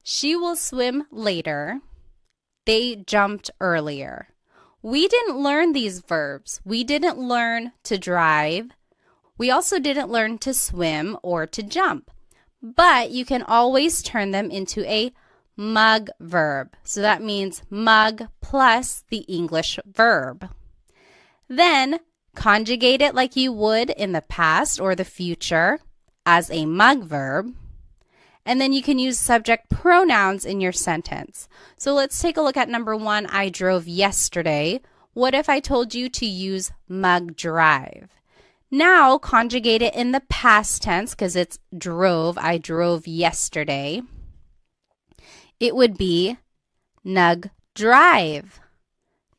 She will swim later. They jumped earlier. We didn't learn these verbs. We didn't learn to drive. We also didn't learn to swim or to jump. But you can always turn them into a mug verb. So that means mug plus the English verb. Then conjugate it like you would in the past or the future as a mug verb. And then you can use subject pronouns in your sentence. So let's take a look at number 1, I drove yesterday. What if I told you to use mug drive? Now conjugate it in the past tense because it's drove. I drove yesterday. It would be nag-drive.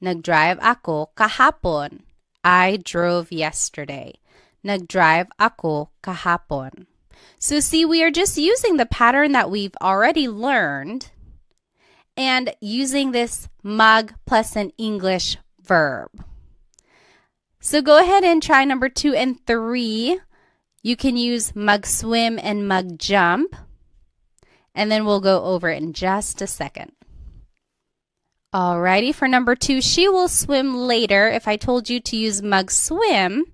Nag-drive ako kahapon. I drove yesterday. Nag-drive ako kahapon. So see, we are just using the pattern that we've already learned and using this mug plus an English verb. So go ahead and try number 2 and 3. You can use mag-swim and mag-jump, and then we'll go over it in just a second. Alrighty, for number 2, she will swim later. If I told you to use mag-swim,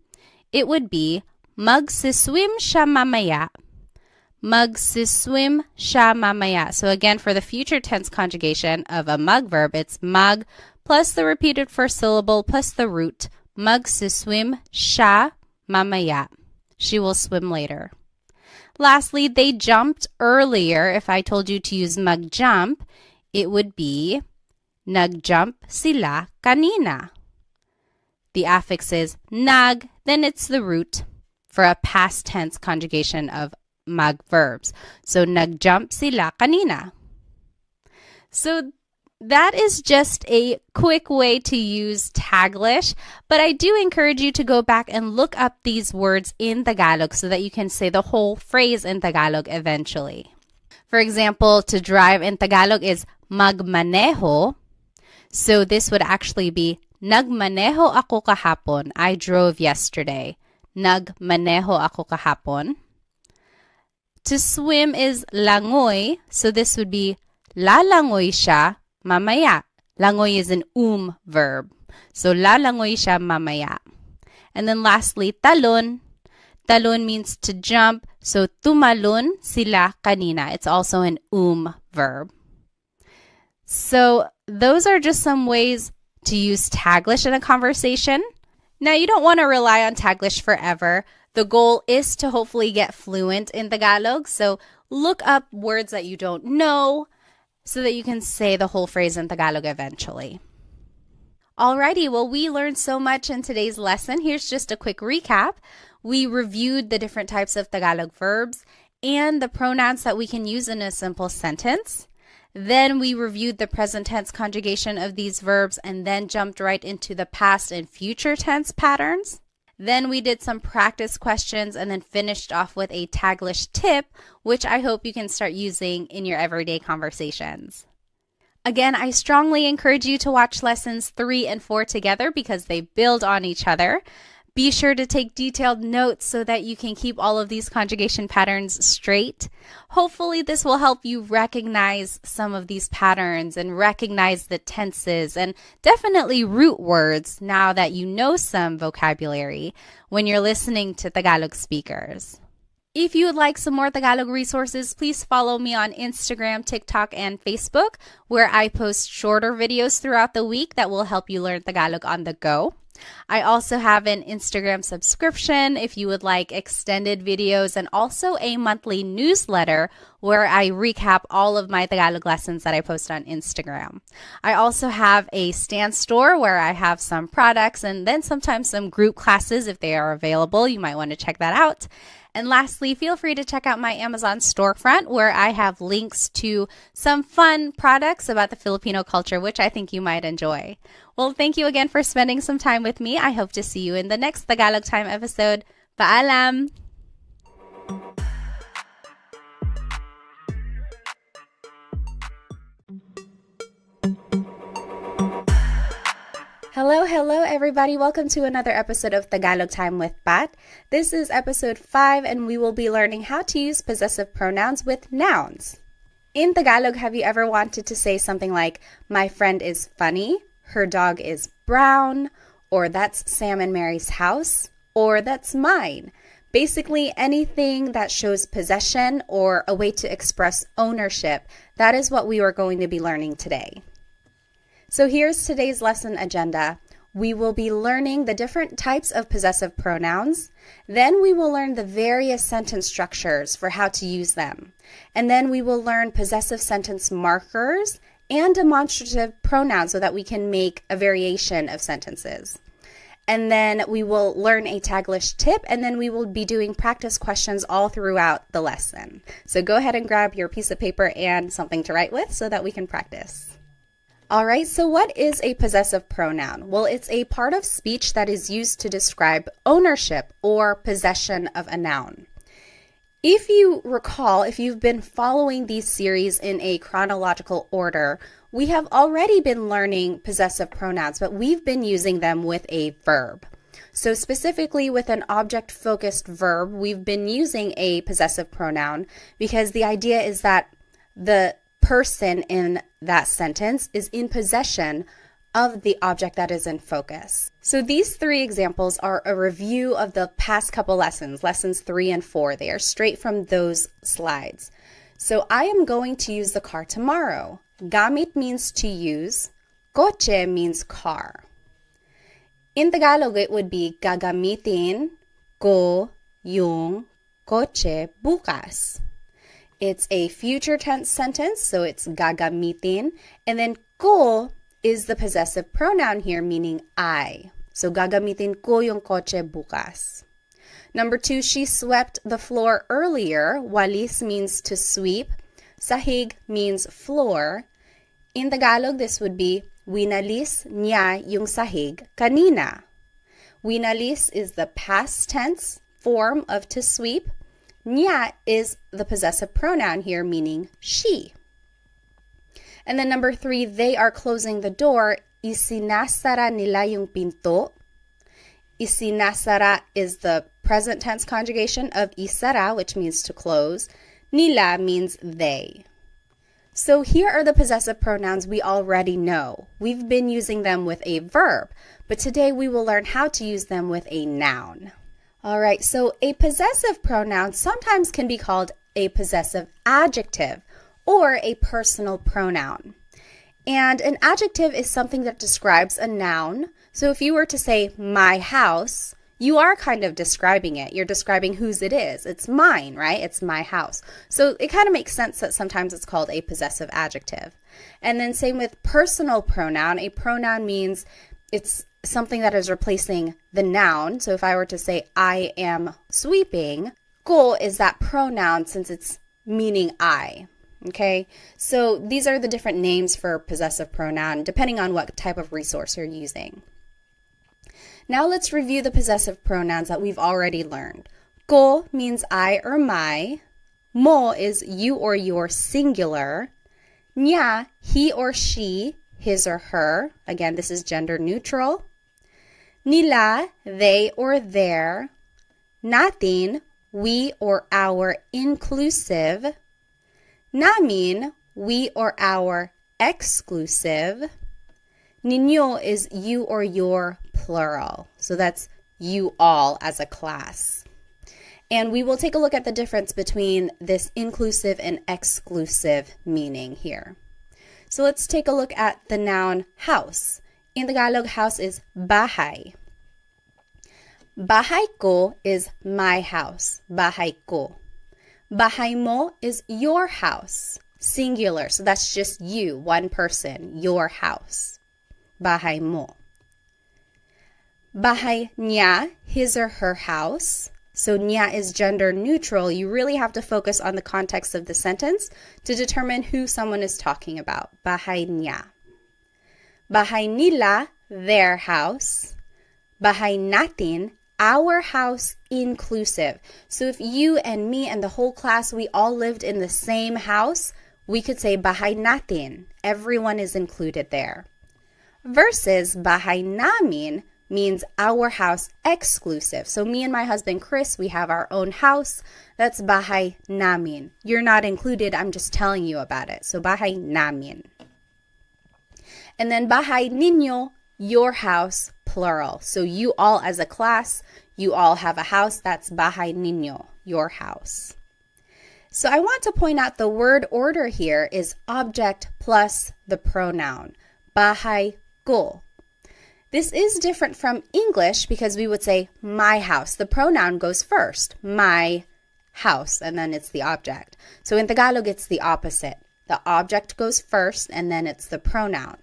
it would be magsiswim siya mamaya. Magsiswim siya mamaya. So again, for the future tense conjugation of a mag verb, it's mag plus the repeated first syllable plus the root. Magsiswim siya mamaya. She will swim later. Lastly, they jumped earlier. If I told you to use mag-jump, it would be nagjump sila kanina. The affix is nag, then it's the root for a past tense conjugation of mag verbs. So nagjump sila kanina. So that is just a quick way to use Taglish, but I do encourage you to go back and look up these words in Tagalog so that you can say the whole phrase in Tagalog eventually. For example, to drive in Tagalog is magmaneho. So this would actually be nagmaneho ako kahapon. I drove yesterday. Nagmaneho ako kahapon. To swim is langoy. So this would be lalangoy siya mamaya. Langoy is an verb. So lalangoy siya mamaya. And then lastly, talon. Talon means to jump. So tumalon sila kanina. It's also an verb. So those are just some ways to use Taglish in a conversation. Now, you don't want to rely on Taglish forever. The goal is to hopefully get fluent in Tagalog. So look up words that you don't know so that you can say the whole phrase in Tagalog eventually. Alrighty, well, we learned so much in today's lesson. Here's just a quick recap. We reviewed the different types of Tagalog verbs and the pronouns that we can use in a simple sentence. Then we reviewed the present tense conjugation of these verbs and then jumped right into the past and future tense patterns. Then we did some practice questions and then finished off with a Taglish tip, which I hope you can start using in your everyday conversations. Again, I strongly encourage you to watch lessons 3 and 4 together because they build on each other. Be sure to take detailed notes so that you can keep all of these conjugation patterns straight. Hopefully, this will help you recognize some of these patterns and recognize the tenses and definitely root words now that you know some vocabulary when you're listening to Tagalog speakers. If you would like some more Tagalog resources, please follow me on Instagram, TikTok, and Facebook, where I post shorter videos throughout the week that will help you learn Tagalog on the go. I also have an Instagram subscription if you would like extended videos and also a monthly newsletter where I recap all of my Tagalog lessons that I post on Instagram. I also have a Stan store where I have some products and then sometimes some group classes if they are available. You might want to check that out. And lastly, feel free to check out my Amazon storefront where I have links to some fun products about the Filipino culture, which I think you might enjoy. Well, thank you again for spending some time with me. I hope to see you in the next Tagalog Time episode. Paalam! Hello everybody. Welcome to another episode of Tagalog Time with Pat. This is episode 5 and we will be learning how to use possessive pronouns with nouns. In Tagalog, have you ever wanted to say something like, my friend is funny, her dog is brown, or that's Sam and Mary's house, or that's mine? Basically, anything that shows possession or a way to express ownership, that is what we are going to be learning today. So here's today's lesson agenda. We will be learning the different types of possessive pronouns. Then we will learn the various sentence structures for how to use them. And then we will learn possessive sentence markers and demonstrative pronouns so that we can make a variation of sentences. And then we will learn a Taglish tip, and then we will be doing practice questions all throughout the lesson. So go ahead and grab your piece of paper and something to write with so that we can practice. All right, so what is a possessive pronoun? Well, it's a part of speech that is used to describe ownership or possession of a noun. If you recall, if you've been following these series in a chronological order, we have already been learning possessive pronouns, but we've been using them with a verb. So specifically with an object-focused verb, we've been using a possessive pronoun because the idea is that the person in that sentence is in possession of the object that is in focus. So these three examples are a review of the past couple lessons, lessons 3 and 4. They are straight from those slides. So I am going to use the car tomorrow. Gamit means to use. Kotse means car. In Tagalog, it would be gagamitin ko yung kotse bukas. It's a future tense sentence, so it's gagamitin. And then ko is the possessive pronoun here, meaning I. So gagamitin ko yung kotse bukas. Number 2, she swept the floor earlier. Walis means to sweep. Sahig means floor. In Tagalog, this would be winalis niya yung sahig kanina. Winalis is the past tense form of to sweep. Niya is the possessive pronoun here, meaning she. And then number 3, they are closing the door. Isinasara nila yung pinto. Isinasara is the present tense conjugation of isara, which means to close. Nila means they. So here are the possessive pronouns we already know. We've been using them with a verb, but today we will learn how to use them with a noun. All right, so a possessive pronoun sometimes can be called a possessive adjective or a personal pronoun. And an adjective is something that describes a noun. So if you were to say my house, you are kind of describing it. You're describing whose it is. It's mine, right? It's my house. So it kind of makes sense that sometimes it's called a possessive adjective. And then same with personal pronoun. A pronoun means it's something that is replacing the noun. So if I were to say I am sweeping, ko is that pronoun since it's meaning I. Okay, so these are the different names for possessive pronoun depending on what type of resource you're using. Now let's review the possessive pronouns that we've already learned. Ko means I or my. Mo is you or your singular. Niya, he or she, his or her. Again, this is gender neutral. Nila, they or their. Natin, we or our inclusive. Namin, we or our exclusive. Ninyo is you or your plural. So that's you all as a class. And we will take a look at the difference between this inclusive and exclusive meaning here. So let's take a look at the noun house. In Tagalog, house is bahay. Bahay ko is my house. Bahay ko. Bahay mo is your house, singular. So that's just you, one person, your house. Bahay mo. Bahay niya, his or her house. So niya is gender neutral. You really have to focus on the context of the sentence to determine who someone is talking about. Bahay niya. Bahay nila, their house. Bahay natin, our house inclusive. So if you and me and the whole class, we all lived in the same house, we could say bahay natin. Everyone is included there. Versus bahay namin means our house exclusive. So me and my husband Chris, we have our own house. That's bahay namin. You're not included, I'm just telling you about it. So bahay namin. And then bahay ninyo, your house, plural. So you all as a class, you all have a house. That's bahay ninyo, your house. So I want to point out the word order here is object plus the pronoun. Bahay ko. This is different from English because we would say my house. The pronoun goes first, my house, and then it's the object. So in Tagalog, it's the opposite. The object goes first, and then it's the pronoun.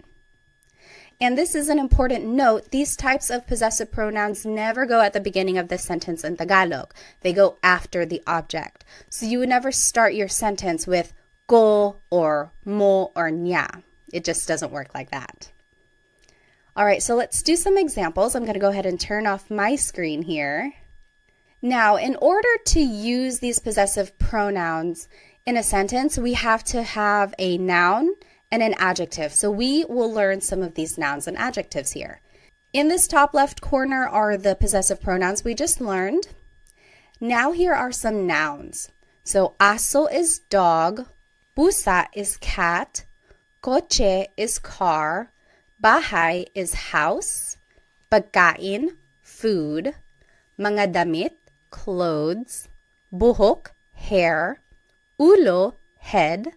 And this is an important note. These types of possessive pronouns never go at the beginning of the sentence in Tagalog. They go after the object. So you would never start your sentence with ko or mo or niya. It just doesn't work like that. All right, so let's do some examples. I'm going to go ahead and turn off my screen here. Now, in order to use these possessive pronouns in a sentence, we have to have a noun and an adjective. So we will learn some of these nouns and adjectives here. In this top left corner are the possessive pronouns we just learned. Now here are some nouns. So aso is dog, pusa is cat, coche is car, bahay is house, pagkain, food, mga damit, clothes, buhok, hair, ulo, head,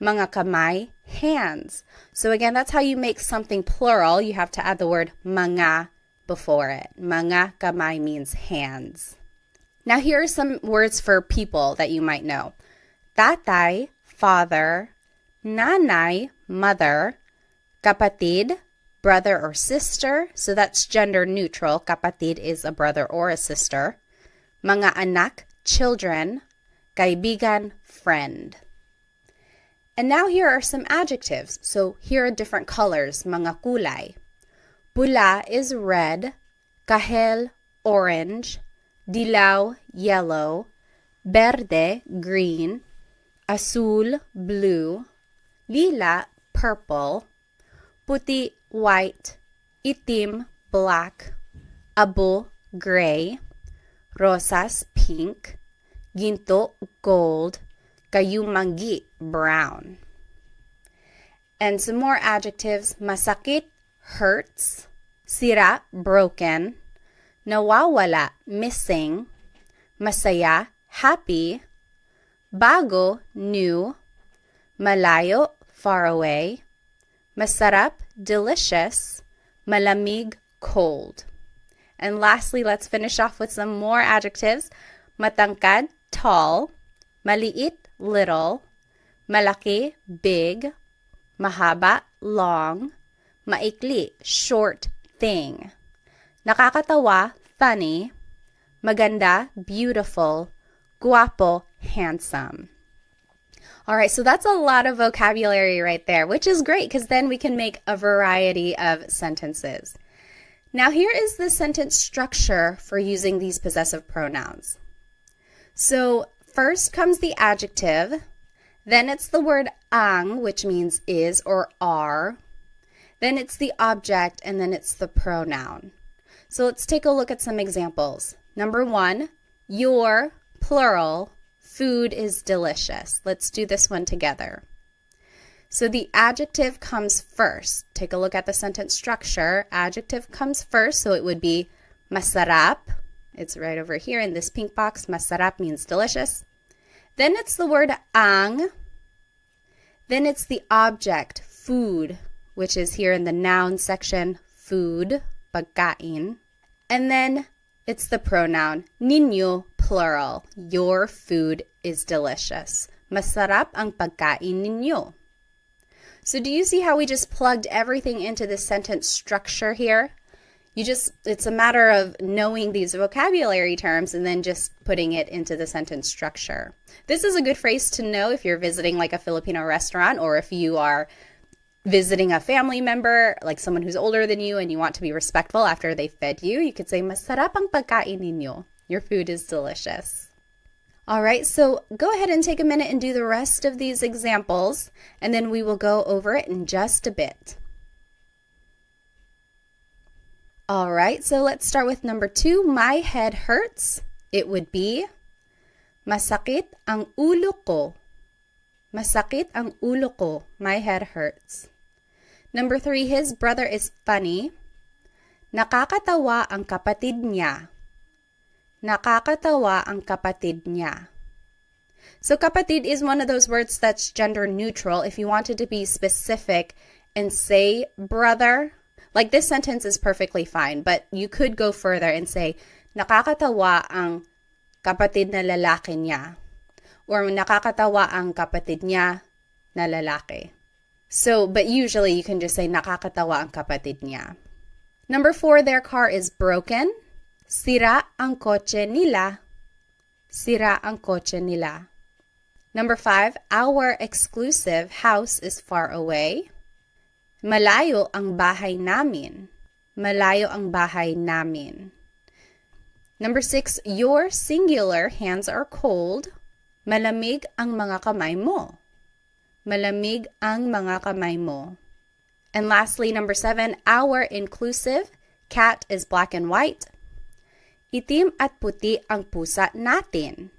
mga kamay, hands. So again, that's how you make something plural. You have to add the word mga before it. Mga kamay means hands. Now here are some words for people that you might know. Tatay, father, nanay, mother, kapatid, brother or sister. So that's gender neutral. Kapatid is a brother or a sister. Mga anak, children, kaibigan, friend. And now here are some adjectives. So here are different colors, mga kulay. Pula is red, kahel, orange, dilaw, yellow, verde, green, azul, blue, lila, purple, puti, white, itim, black, abo, gray, rosas, pink, ginto, gold, kayumanggi, brown. And some more adjectives. Masakit, hurts. Sira, broken. Nawawala, missing. Masaya, happy. Bago, new. Malayo, far away. Masarap, delicious. Malamig, cold. And lastly, let's finish off with some more adjectives. Matangkad, tall. Maliit, little. Malaki, big. Mahaba, long. Maikli, short, thing. Nakakatawa, funny. Maganda, beautiful. Guapo, handsome. All right, so that's a lot of vocabulary right there, which is great because then we can make a variety of sentences. Now here is the sentence structure for using these possessive pronouns. So first comes the adjective, then it's the word ang, which means is or are, then it's the object, and then it's the pronoun. So let's take a look at some examples. Number 1, your, plural, food is delicious. Let's do this one together. So the adjective comes first. Take a look at the sentence structure. Adjective comes first, so it would be masarap. It's right over here in this pink box. Masarap means delicious. Then it's the word ang. Then it's the object, food, which is here in the noun section, food, pagkain. And then it's the pronoun, ninyo, plural. Your food is delicious. Masarap ang pagkain ninyo. So do you see how we just plugged everything into the sentence structure here? It's a matter of knowing these vocabulary terms and then just putting it into the sentence structure. This is a good phrase to know if you're visiting like a Filipino restaurant, or if you are visiting a family member, like someone who's older than you and you want to be respectful after they fed you. You could say, masarap ang pagkain ninyo. Your food is delicious. All right, so go ahead and take a minute and do the rest of these examples, and then we will go over it in just a bit. All right, so let's start with number 2. My head hurts. It would be, masakit ang ulo ko. Masakit ang ulo ko. My head hurts. Number 3, his brother is funny. Nakakatawa ang kapatid niya. Nakakatawa ang kapatid niya. So kapatid is one of those words that's gender neutral. If you wanted to be specific and say brother, like this sentence is perfectly fine, but you could go further and say, nakakatawa ang kapatid na lalaki niya. Or nakakatawa ang kapatid niya na lalaki. So, but usually you can just say, nakakatawa ang kapatid niya. Number 4, their car is broken. Sira ang kotse nila. Sira ang kotse nila. Number 5, our exclusive house is far away. Malayo ang bahay namin. Malayo ang bahay namin. Number 6, your singular hands are cold. Malamig ang mga kamay mo. Malamig ang mga kamay mo. And lastly, number 7, our inclusive cat is black and white. Itim at puti ang pusa natin.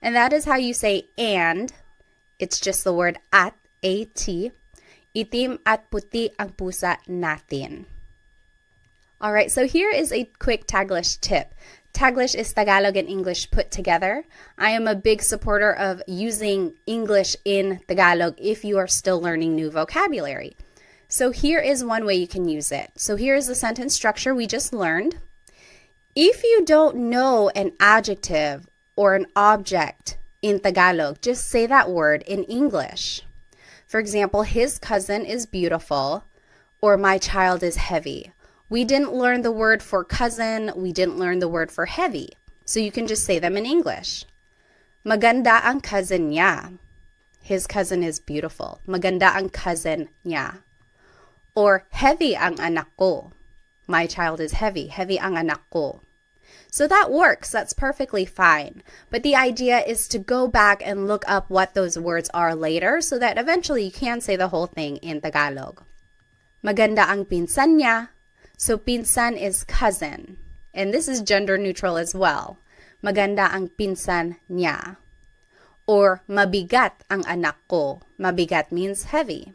And that is how you say and. It's just the word at, A-T. Itim at puti ang pusa natin. All right, so here is a quick Taglish tip. Taglish is Tagalog and English put together. I am a big supporter of using English in Tagalog if you are still learning new vocabulary. So here is one way you can use it. So here is the sentence structure we just learned. If you don't know an adjective or an object in Tagalog, just say that word in English. For example, his cousin is beautiful, or my child is heavy. We didn't learn the word for cousin, we didn't learn the word for heavy. So you can just say them in English. Maganda ang cousin niya. His cousin is beautiful. Maganda ang cousin niya. Or heavy ang anak ko. My child is heavy. Heavy ang anak ko. So that works. That's perfectly fine. But the idea is to go back and look up what those words are later so that eventually you can say the whole thing in Tagalog. Maganda ang pinsan niya. So pinsan is cousin. And this is gender neutral as well. Maganda ang pinsan niya. Or mabigat ang anak ko. Mabigat means heavy.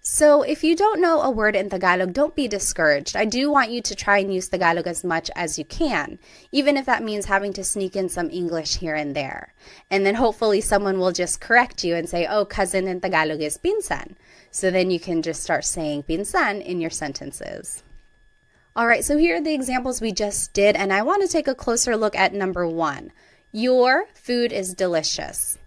So if you don't know a word in Tagalog, don't be discouraged. I do want you to try and use Tagalog as much as you can, even if that means having to sneak in some English here and there. And then hopefully someone will just correct you and say, oh, cousin in Tagalog is pinsan. So then you can just start saying pinsan in your sentences. All right, so here are the examples we just did, and I want to take a closer look at number 1. Your food is delicious.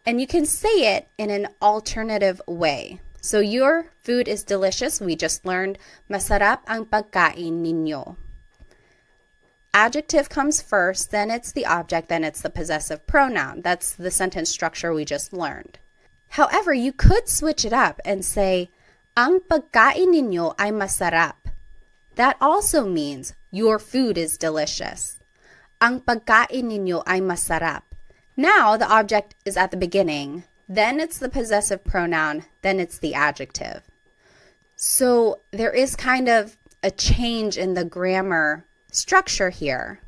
And you can say it in an alternative way. So your food is delicious. We just learned, masarap ang pagkain ninyo. Adjective comes first, then it's the object, then it's the possessive pronoun. That's the sentence structure we just learned. However, you could switch it up and say, ang pagkain ninyo ay masarap. That also means your food is delicious. Ang pagkain ninyo ay masarap. Now the object is at the beginning. Then it's the possessive pronoun, then it's the adjective. So there is kind of a change in the grammar structure here.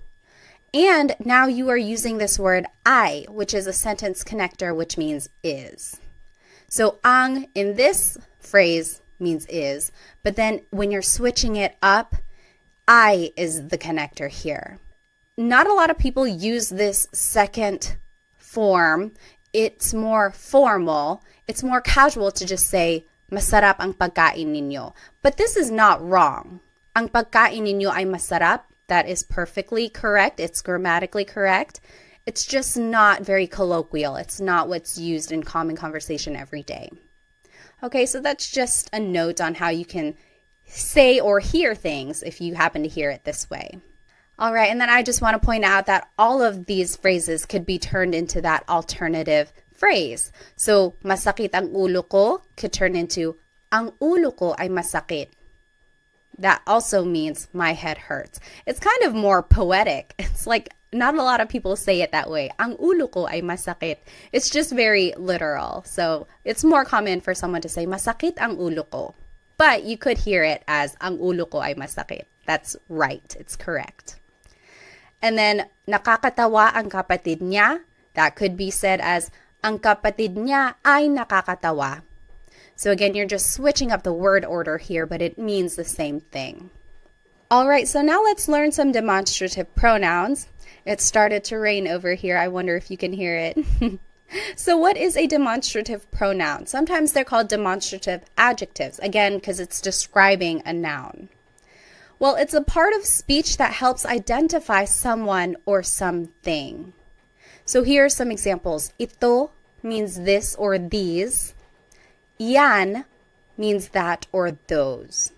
And now you are using this word ay, which is a sentence connector, which means is. So ang in this phrase means is, but then when you're switching it up, I is the connector here. Not a lot of people use this second form. It's more formal. It's more casual to just say, masarap ang pagkain ninyo. But this is not wrong. Ang pagkain ninyo ay masarap. That is perfectly correct. It's grammatically correct. It's just not very colloquial. It's not what's used in common conversation every day. Okay, so that's just a note on how you can say or hear things if you happen to hear it this way. All right, and then I just want to point out that all of these phrases could be turned into that alternative phrase. So, masakit ang ulo ko could turn into, ang ulo ko ay masakit. That also means my head hurts. It's kind of more poetic. It's like not a lot of people say it that way. Ang ulo ko ay masakit. It's just very literal. So it's more common for someone to say, masakit ang ulo ko. But you could hear it as, ang ulo ko ay masakit. That's right. It's correct. And then, nakakatawa ang kapatid niya. That could be said as, ang kapatid niya ay nakakatawa. So again, you're just switching up the word order here, but it means the same thing. All right, so now let's learn some demonstrative pronouns. It started to rain over here. I wonder if you can hear it. So what is a demonstrative pronoun? Sometimes they're called demonstrative adjectives, again, because it's describing a noun. Well, it's a part of speech that helps identify someone or something. So here are some examples. Ito means this or these. Yan means that or those.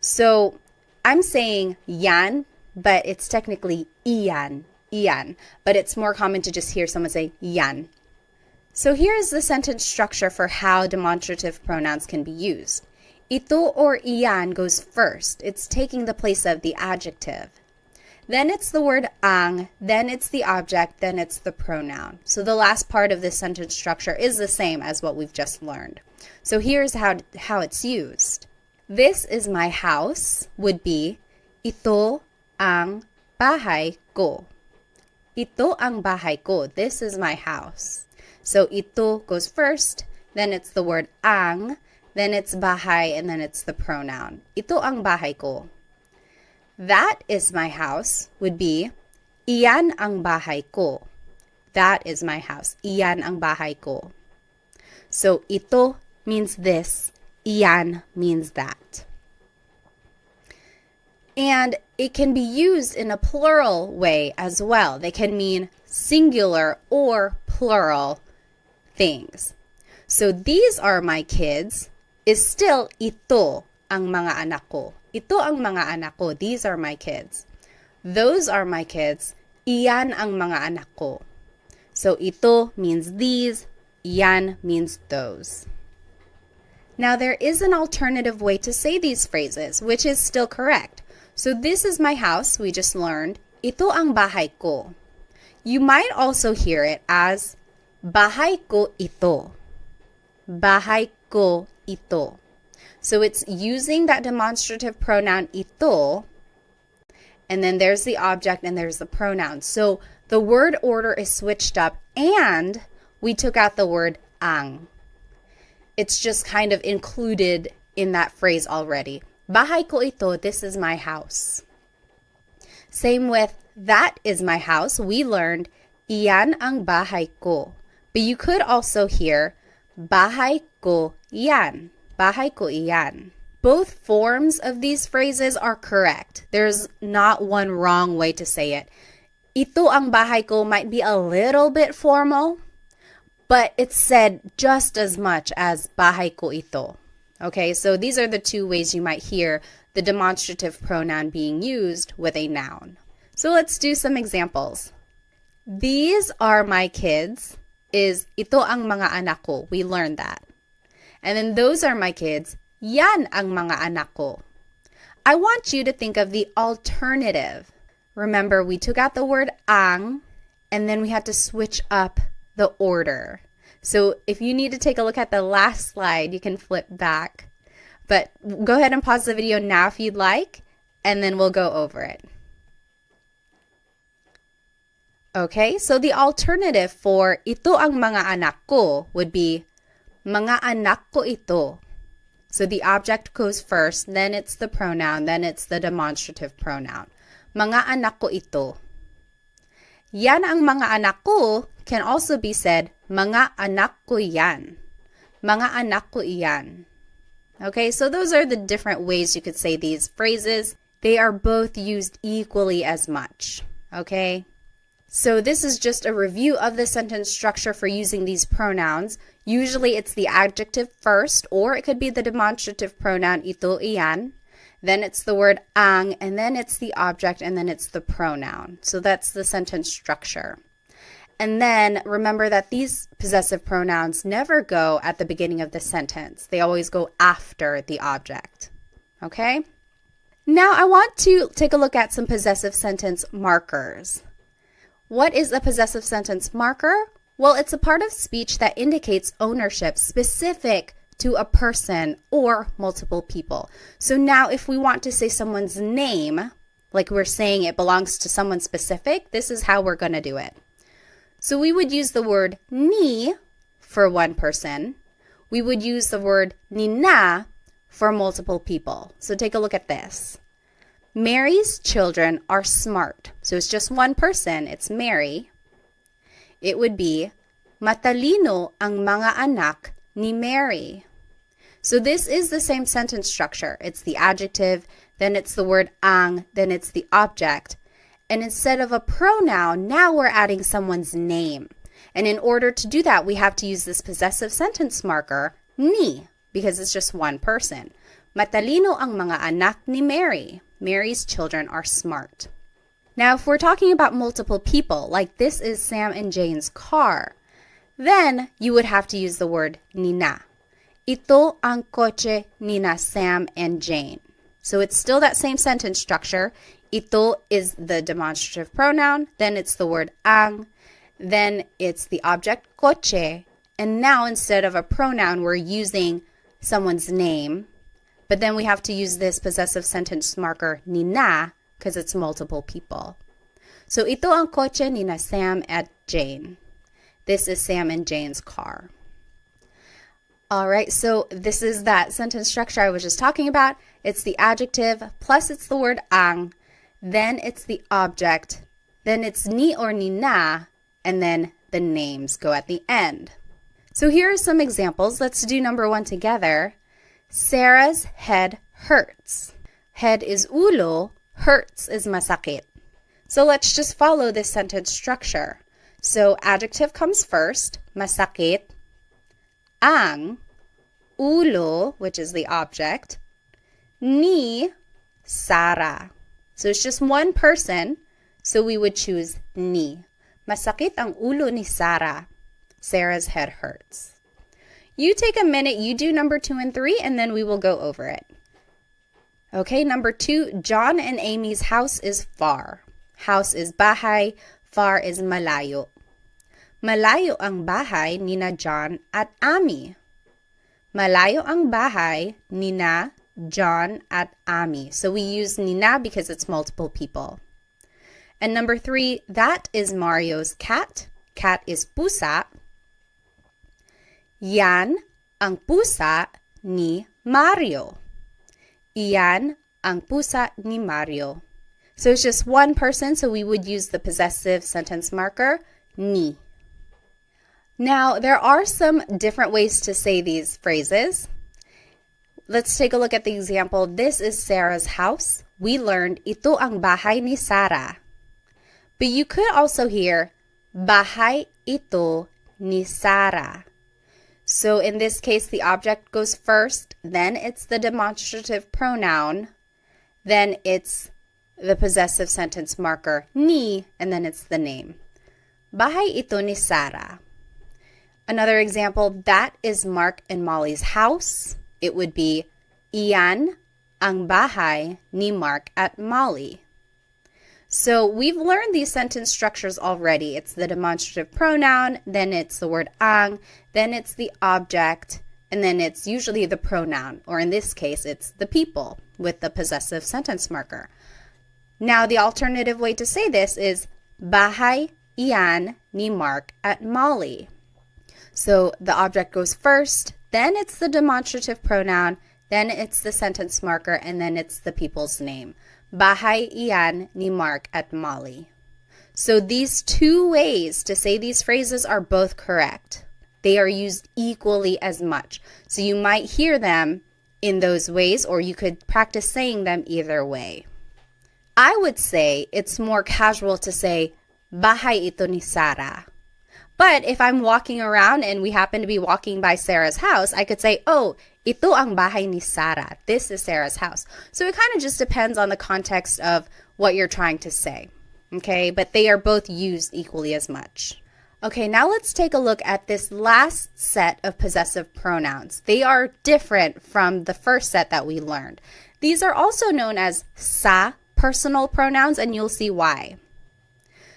So I'm saying yan, but it's technically iyan, iyan. But it's more common to just hear someone say yan. So here's the sentence structure for how demonstrative pronouns can be used. Ito or iyan goes first. It's taking the place of the adjective. Then it's the word ang, then it's the object, then it's the pronoun. So the last part of this sentence structure is the same as what we've just learned. So here's how it's used. This is my house would be, Ito ang bahay ko. Ito ang bahay ko. This is my house. So ito goes first, then it's the word ang, then it's bahay, and then it's the pronoun. Ito ang bahay ko. That is my house would be iyan ang bahay ko. That is my house. Iyan ang bahay ko. So ito means this, iyan means that. And it can be used in a plural way as well. They can mean singular or plural things. So these are my kids is still ito ang mga anak ko. Ito ang mga anak ko. These are my kids. Those are my kids. Iyan ang mga anak ko. So ito means these. Iyan means those. Now there is an alternative way to say these phrases, which is still correct. So this is my house, we just learned. Ito ang bahay ko. You might also hear it as bahay ko ito. Bahay ko ito. So it's using that demonstrative pronoun ito, and then there's the object and there's the pronoun. So the word order is switched up and we took out the word ang. It's just kind of included in that phrase already. Bahay ko ito, this is my house. Same with that is my house. We learned iyan ang bahay ko. But you could also hear bahay ko iyan. Bahay ko iyan. Both forms of these phrases are correct. There's not one wrong way to say it. Ito ang bahay ko might be a little bit formal, but it's said just as much as bahay ko ito. Okay, so these are the two ways you might hear the demonstrative pronoun being used with a noun. So let's do some examples. These are my kids is ito ang mga anak ko. We learned that. And then those are my kids. Yan ang mga anak ko. I want you to think of the alternative. Remember, we took out the word ang, and then we had to switch up the order. So if you need to take a look at the last slide, you can flip back. But go ahead and pause the video now if you'd like, and then we'll go over it. Okay, so the alternative for ito ang mga anak ko would be mga anak ko ito. So the object goes first, then it's the pronoun, then it's the demonstrative pronoun. Mga anak ko ito. Yan ang mga anak ko can also be said, mga anak ko yan. Mga anak ko iyan. Okay, so those are the different ways you could say these phrases. They are both used equally as much. Okay, so this is just a review of the sentence structure for using these pronouns. Usually it's the adjective first, or it could be the demonstrative pronoun ito, iyan. Then it's the word ang, and then it's the object, and then it's the pronoun. So that's the sentence structure. And then remember that these possessive pronouns never go at the beginning of the sentence. They always go after the object. Okay? Now I want to take a look at some possessive sentence markers. What is a possessive sentence marker? Well, it's a part of speech that indicates ownership specific to a person or multiple people. So now if we want to say someone's name, like we're saying it belongs to someone specific, this is how we're going to do it. So we would use the word ni for one person. We would use the word nina for multiple people. So take a look at this. Mary's children are smart. So it's just one person. It's Mary. It would be matalino ang mga anak ni Mary. So this is the same sentence structure. It's the adjective, then it's the word ang, then it's the object. And instead of a pronoun, now we're adding someone's name. And in order to do that, we have to use this possessive sentence marker, ni, because it's just one person. Matalino ang mga anak ni Mary. Mary's children are smart. Now, if we're talking about multiple people, like this is Sam and Jane's car, then you would have to use the word nina. Ito ang kotse nina Sam and Jane. So it's still that same sentence structure. Ito is the demonstrative pronoun, then it's the word ang, then it's the object kotse, and now instead of a pronoun, we're using someone's name, But then we have to use this possessive sentence marker, ni na, because it's multiple people. So, ito ang kotse ni na Sam at Jane. This is Sam and Jane's car. All right, so this is that sentence structure I was just talking about. It's the adjective, plus it's the word ang, then it's the object, then it's ni or ni na, and then the names go at the end. So here are some examples. Let's do number 1 together. Sarah's head hurts. Head is ulo, hurts is masakit. So let's just follow this sentence structure. So adjective comes first, masakit, ang, ulo, which is the object, ni, Sarah. So it's just one person, so we would choose ni. Masakit ang ulo ni Sarah. Sarah's head hurts. You take a minute, you do number 2 and 3, and then we will go over it. Okay, number 2, John and Amy's house is far. House is bahay, far is malayo. Malayo ang bahay ni na John at Amy. Malayo ang bahay ni na John at Amy. So we use ni na because it's multiple people. And number 3, that is Mario's cat. Cat is pusa. Yan ang pusa ni Mario. Iyan ang pusa ni Mario. So it's just one person, so we would use the possessive sentence marker, ni. Now, there are some different ways to say these phrases. Let's take a look at the example. This is Sarah's house. We learned, ito ang bahay ni Sarah. But you could also hear, bahay ito ni Sarah. So in this case, the object goes first, then it's the demonstrative pronoun, then it's the possessive sentence marker, ni, and then it's the name. Bahay ito ni Sarah. Another example, that is Mark and Molly's house. It would be, iyan ang bahay ni Mark at Molly. So we've learned these sentence structures already. It's the demonstrative pronoun, then it's the word ang, then it's the object, and then it's usually the pronoun, or in this case, it's the people with the possessive sentence marker. Now, the alternative way to say this is, bahay iyan ni Mark at Molly. So the object goes first, then it's the demonstrative pronoun, then it's the sentence marker, and then it's the people's name. Bahay iyan ni Mark at Molly. So these two ways to say these phrases are both correct. They are used equally as much. So you might hear them in those ways, or you could practice saying them either way. I would say it's more casual to say, bahay ito ni Sarah. But if I'm walking around and we happen to be walking by Sarah's house, I could say, oh, ito ang bahay ni Sarah. This is Sarah's house. So it kind of just depends on the context of what you're trying to say. Okay, but they are both used equally as much. Okay, now let's take a look at this last set of possessive pronouns. They are different from the first set that we learned. These are also known as sa personal pronouns, and you'll see why.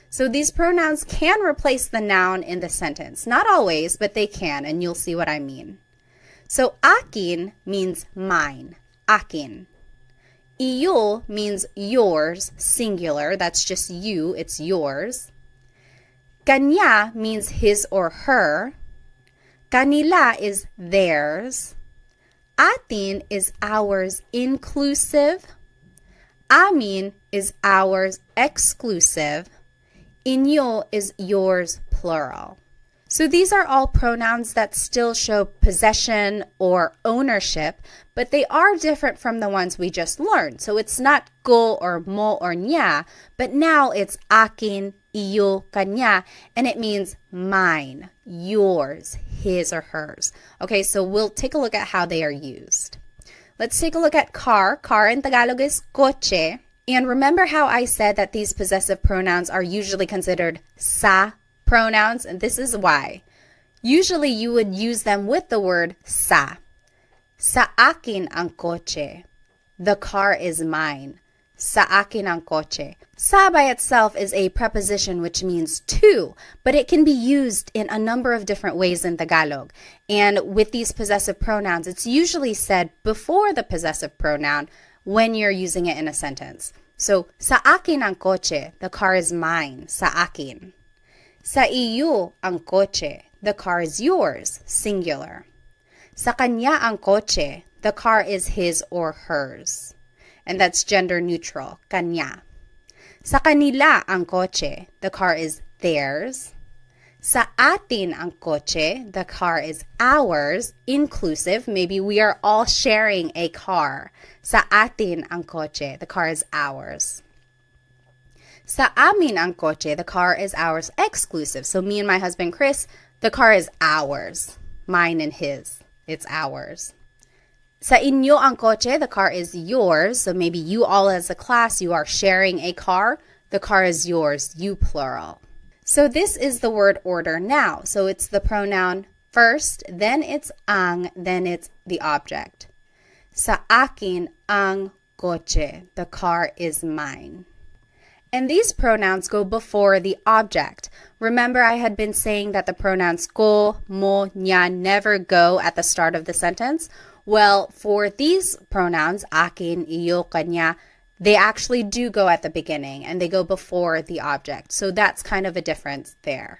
So these pronouns can replace the noun in the sentence. Not always, but they can, and you'll see what I mean. So akin means mine, akin. Iyo means yours, singular. That's just you, it's yours. Kanya means his or her. Kanila is theirs. Atin is ours, inclusive. Amin is ours, exclusive. Inyo is yours, plural. So these are all pronouns that still show possession or ownership, but they are different from the ones we just learned. So it's not ko or mo or nya, but now it's akin, iyo, kanya, and it means mine, yours, his or hers. Okay, so we'll take a look at how they are used. Let's take a look at car. Car in Tagalog is kotse. And remember how I said that these possessive pronouns are usually considered sa pronouns? And this is why. Usually you would use them with the word sa. Sa akin ang kotse. The car is mine. Sa akin ang kotse. Sa by itself is a preposition which means to, but it can be used in a number of different ways in Tagalog. And with these possessive pronouns, it's usually said before the possessive pronoun when you're using it in a sentence. So, sa akin ang kotse, the car is mine, sa akin. Sa iyo ang kotse, the car is yours, singular. Sa kanya ang kotse, the car is his or hers. And that's gender neutral, kanya. Sa kanila ang kotse, the car is theirs. Sa atin ang kotse, the car is ours, inclusive. Maybe we are all sharing a car. Sa atin ang kotse, the car is ours. Sa amin ang kotse, the car is ours, exclusive. So me and my husband Chris, the car is ours. Mine and his. It's ours. Sa inyo ang kotse, the car is yours. So maybe you all as a class, you are sharing a car. The car is yours, you plural. So this is the word order now. So it's the pronoun first, then it's ang, then it's the object. Sa akin ang kotse, the car is mine. And these pronouns go before the object. Remember, I had been saying that the pronouns ko, mo, nya never go at the start of the sentence. Well, for these pronouns, akin, iyo, kanya, they actually do go at the beginning and they go before the object. So that's kind of a difference there.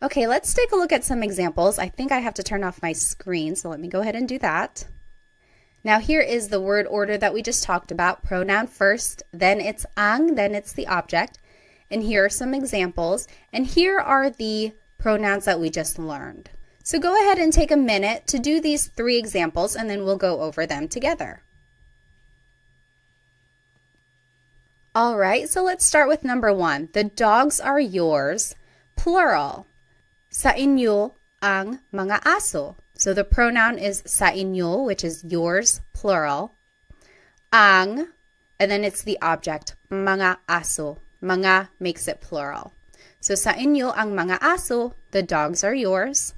Okay, let's take a look at some examples. I think I have to turn off my screen, so let me go ahead and do that. Now here is the word order that we just talked about. Pronoun first, then it's ang, then it's the object. And here are some examples. And here are the pronouns that we just learned. So go ahead and take a minute to do these 3 examples and then we'll go over them together. All right, so let's start with number 1. The dogs are yours, plural. Sa inyo ang mga aso. So the pronoun is sa inyo, which is yours, plural. Ang, and then it's the object, mga aso. Mga makes it plural. So sa inyo ang mga aso, the dogs are yours.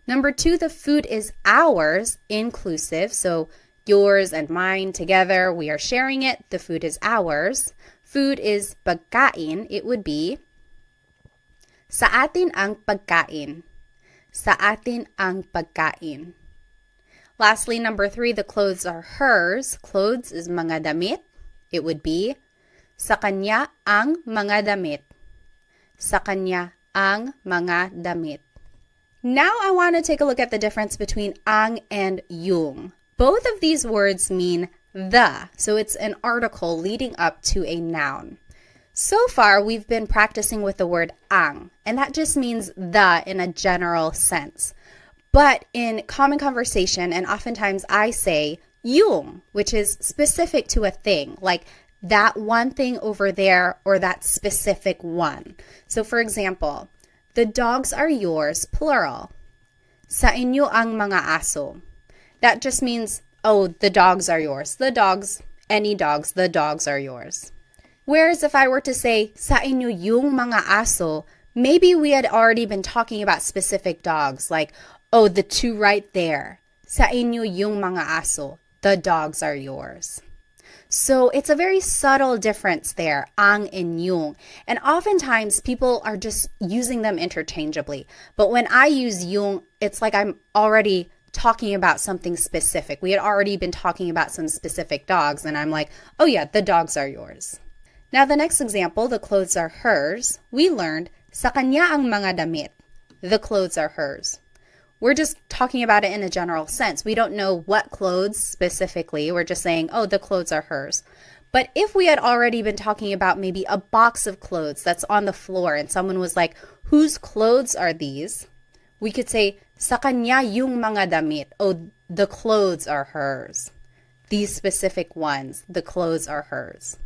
Number 2, the food is ours, inclusive. So yours and mine together, we are sharing it. The food is ours. Food is pagkain. It would be sa atin ang pagkain. Sa atin ang pagkain. Lastly, number 3, the clothes are hers. Clothes is mga damit. It would be sa kanya ang mga damit. Sa kanya ang mga damit. Now I want to take a look at the difference between ang and yung. Both of these words mean the, so it's an article leading up to a noun. So far, we've been practicing with the word ang, and that just means the in a general sense. But in common conversation, and oftentimes I say yung, which is specific to a thing, like that one thing over there or that specific one. So for example, the dogs are yours, plural. Sa inyo ang mga aso. That just means, oh, the dogs are yours. The dogs, any dogs, the dogs are yours. Whereas if I were to say, sa inyo yung mga aso, maybe we had already been talking about specific dogs, like, oh, the 2 right there. Sa inyo yung mga aso, the dogs are yours. So it's a very subtle difference there, ang and yung. And oftentimes people are just using them interchangeably. But when I use yung, it's like I'm already talking about something specific. We had already been talking about some specific dogs, and I'm like, oh yeah, the dogs are yours. Now the next example, the clothes are hers. We learned, sa kanya ang mga damit. The clothes are hers. We're just talking about it in a general sense. We don't know what clothes specifically. We're just saying, oh, the clothes are hers. But if we had already been talking about maybe a box of clothes that's on the floor and someone was like, whose clothes are these? We could say, sa kanya yung mga damit. Oh, the clothes are hers. These specific ones, the clothes are hers.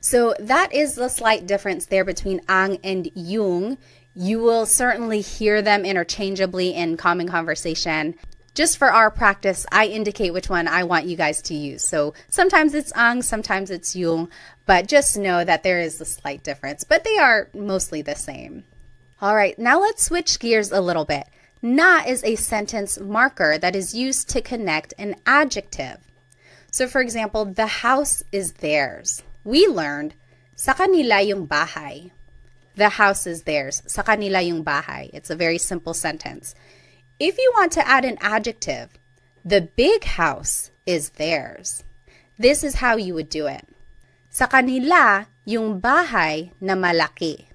So that is the slight difference there between ang and yung. You will certainly hear them interchangeably in common conversation. Just for our practice, I indicate which one I want you guys to use. So sometimes it's ang, sometimes it's yung, but just know that there is a slight difference, but they are mostly the same. All right, now let's switch gears a little bit. Na is a sentence marker that is used to connect an adjective. So for example, the house is theirs. We learned, sa kanila yung bahay. The house is theirs. Sa kanila yung bahay. It's a very simple sentence. If you want to add an adjective, the big house is theirs. This is how you would do it. Sa kanila yung bahay na malaki.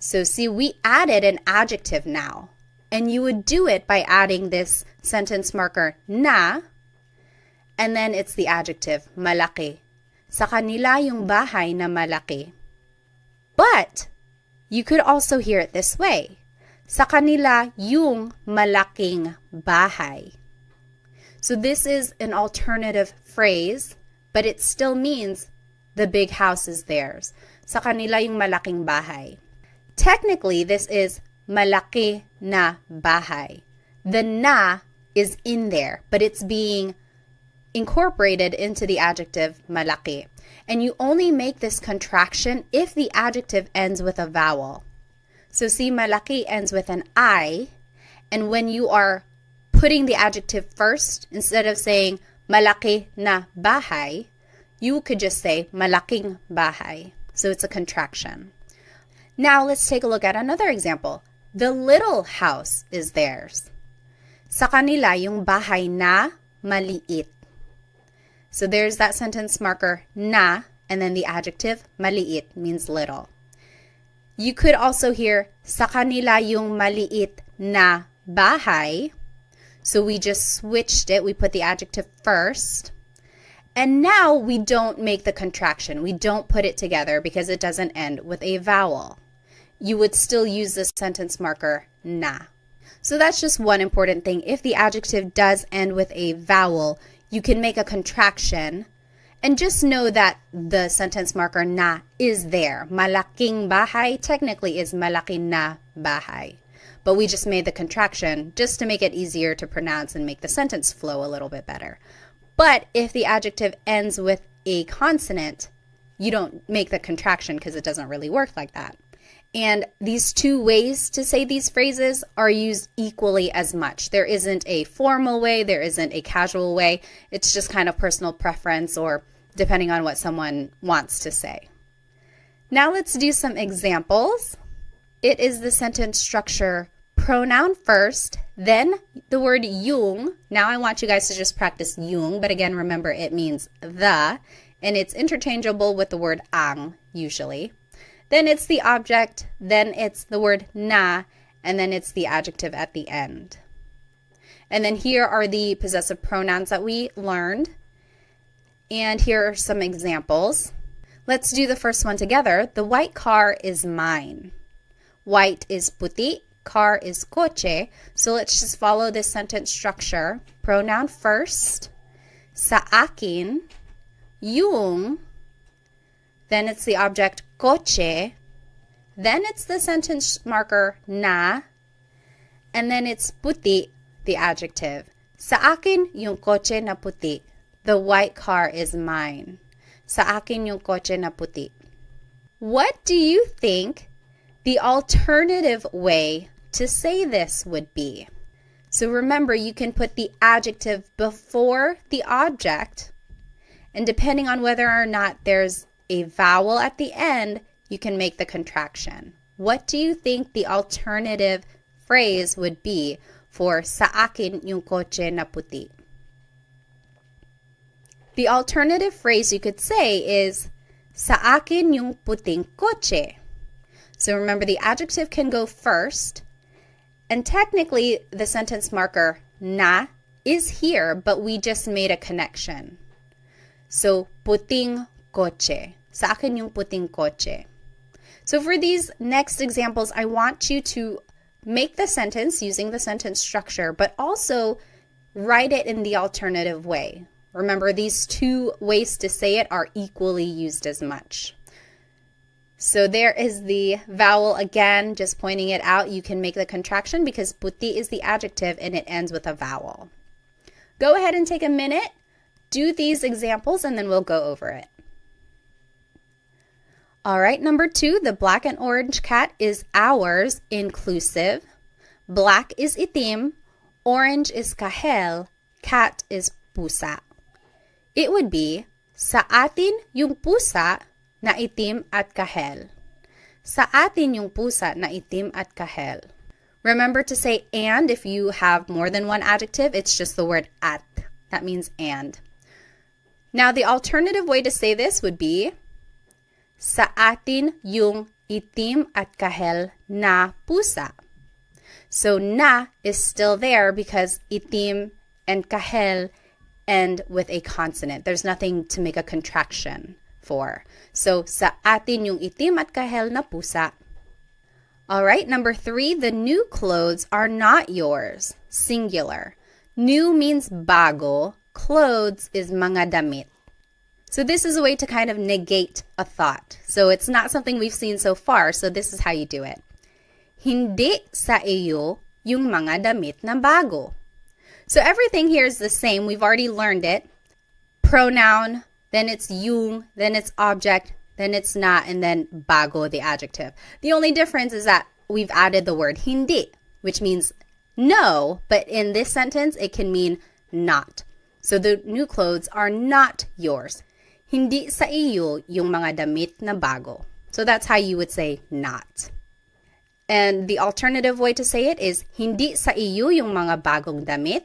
So see, we added an adjective now. And you would do it by adding this sentence marker na, and then it's the adjective malaki. Sa kanila yung bahay na malaki. But you could also hear it this way. Sa kanila yung malaking bahay. So this is an alternative phrase, but it still means the big house is theirs. Sa kanila yung malaking bahay. Technically, this is malaki na bahay. The na is in there, but it's being incorporated into the adjective malaki. And you only make this contraction if the adjective ends with a vowel. So see, malaki ends with an I, and when you are putting the adjective first, instead of saying malaki na bahay, you could just say malaking bahay. So it's a contraction. Now let's take a look at another example. The little house is theirs. Sa kanila yung bahay na maliit. So there's that sentence marker na, and then the adjective maliit means little. You could also hear sa kanila yung maliit na bahay. So we just switched it. We put the adjective first. And now we don't make the contraction. We don't put it together because it doesn't end with a vowel. You would still use the sentence marker na. So that's just one important thing. If the adjective does end with a vowel, you can make a contraction. And just know that the sentence marker na is there. Malaking bahay technically is malaki na bahay. But we just made the contraction just to make it easier to pronounce and make the sentence flow a little bit better. But if the adjective ends with a consonant, you don't make the contraction because it doesn't really work like that. And these two ways to say these phrases are used equally as much. There isn't a formal way, there isn't a casual way. It's just kind of personal preference or depending on what someone wants to say. Now let's do some examples. It is the sentence structure pronoun first, then the word yung. Now I want you guys to just practice yung, but again, remember it means the, and it's interchangeable with the word ang usually. Then it's the object, then it's the word na, and then it's the adjective at the end. And then here are the possessive pronouns that we learned. And here are some examples. Let's do the first one together. The white car is mine. White is puti, car is coche. So let's just follow this sentence structure. Pronoun first, sa akin, yung, then it's the object coche, then it's the sentence marker na, and then it's puti, the adjective. Sa akin yung coche na puti. The white car is mine. Sa akin yung coche na puti. What do you think the alternative way to say this would be? So remember, you can put the adjective before the object, and depending on whether or not there's a vowel at the end, you can make the contraction. What do you think the alternative phrase would be for sa akin yung coche na puti? The alternative phrase you could say is sa akin yung puting coche. So remember, the adjective can go first, and technically the sentence marker na is here, but we just made a connection. So puting coche. Sa akin yung puting coche. So for these next examples, I want you to make the sentence using the sentence structure, but also write it in the alternative way. Remember, these two ways to say it are equally used as much. So there is the vowel again, just pointing it out. You can make the contraction because puti is the adjective and it ends with a vowel. Go ahead and take a minute, do these examples, and then we'll go over it. All right, number 2, the black and orange cat is ours, inclusive. Black is itim, orange is kahel, cat is pusa. it would be, sa atin yung pusa na itim at kahel. Sa atin yung pusa na itim at kahel. Remember to say and if you have more than one adjective. It's just the word at. That means and. Now, the alternative way to say this would be, sa atin yung itim at kahel na pusa. So, na is still there because itim and kahel end with a consonant. There's nothing to make a contraction for. So, sa atin yung itim at kahel na pusa. All right, number 3, the new clothes are not yours. Singular. New means bago. Clothes is mga damit. So this is a way to kind of negate a thought. So it's not something we've seen so far, so this is how you do it. Hindi sa iyo yung mga damit na bago. So everything here is the same. We've already learned it. Pronoun, then it's yung, then it's object, then it's not, and then bago, the adjective. The only difference is that we've added the word hindi, which means no, but in this sentence, it can mean not. So the new clothes are not yours. Hindi sa iyo yung mga damit na bago. So that's how you would say not. And the alternative way to say it is, hindi sa iyo yung mga bagong damit.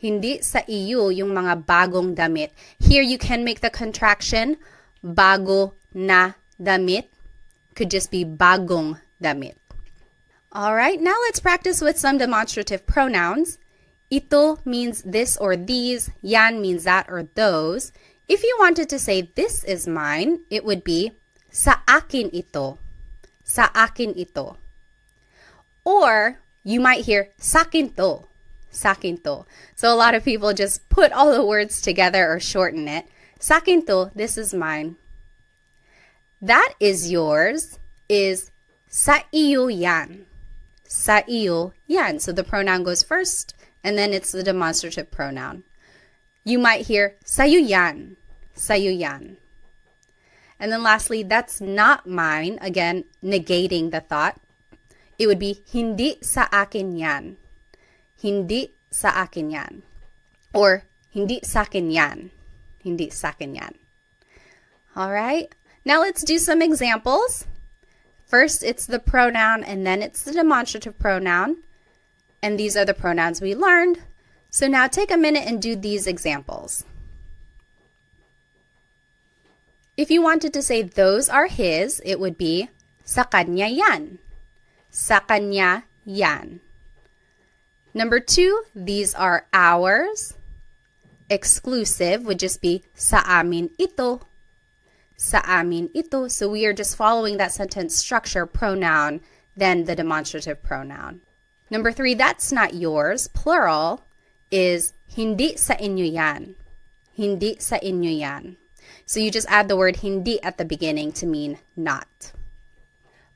Hindi sa iyo yung mga bagong damit. Here you can make the contraction, bago na damit. Could just be bagong damit. All right, now let's practice with some demonstrative pronouns. Ito means this or these. Yan means that or those. If you wanted to say this is mine, it would be sa akin ito. Sa akin ito. Or you might hear sakin to. Sakin to. So a lot of people just put all the words together or shorten it. Sakin to, this is mine. That is yours is sa iyo yan. Sa iyo yan. So the pronoun goes first, and then it's the demonstrative pronoun. You might hear sa'yo yan. Sa'yo yan. And then lastly, that's not mine. Again, negating the thought. It would be hindi sa akin yan. Hindi sa akin yan. Or hindi sa akin yan. Hindi sa akin yan. All right. Now let's do some examples. First, it's the pronoun, and then it's the demonstrative pronoun. And these are the pronouns we learned. So now take a minute and do these examples. If you wanted to say those are his, it would be sa kanya yan. Sa kanya yan. Number 2, these are ours. Exclusive would just be sa amin ito. Sa amin ito. So we are just following that sentence structure, pronoun, then the demonstrative pronoun. Number 3, that's not yours. Plural is hindi sa inyo yan. Hindi sa inyo yan. So you just add the word hindi at the beginning to mean not.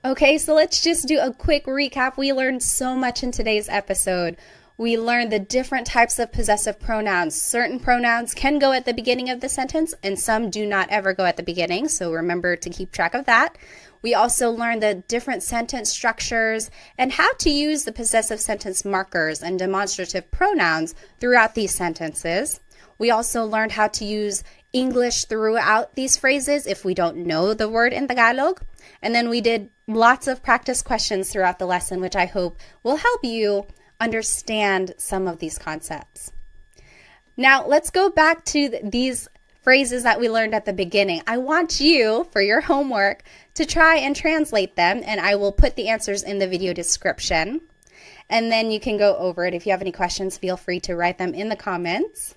Okay, so let's just do a quick recap. We learned so much in today's episode. We learned the different types of possessive pronouns. Certain pronouns can go at the beginning of the sentence, and some do not ever go at the beginning, so remember to keep track of that. We also learned the different sentence structures and how to use the possessive sentence markers and demonstrative pronouns throughout these sentences. We also learned how to use English throughout these phrases if we don't know the word in Tagalog. And then we did lots of practice questions throughout the lesson, which I hope will help you understand some of these concepts. Now, let's go back to these phrases that we learned at the beginning. I want you, for your homework, to try and translate them, and I will put the answers in the video description. And then you can go over it. If you have any questions, feel free to write them in the comments.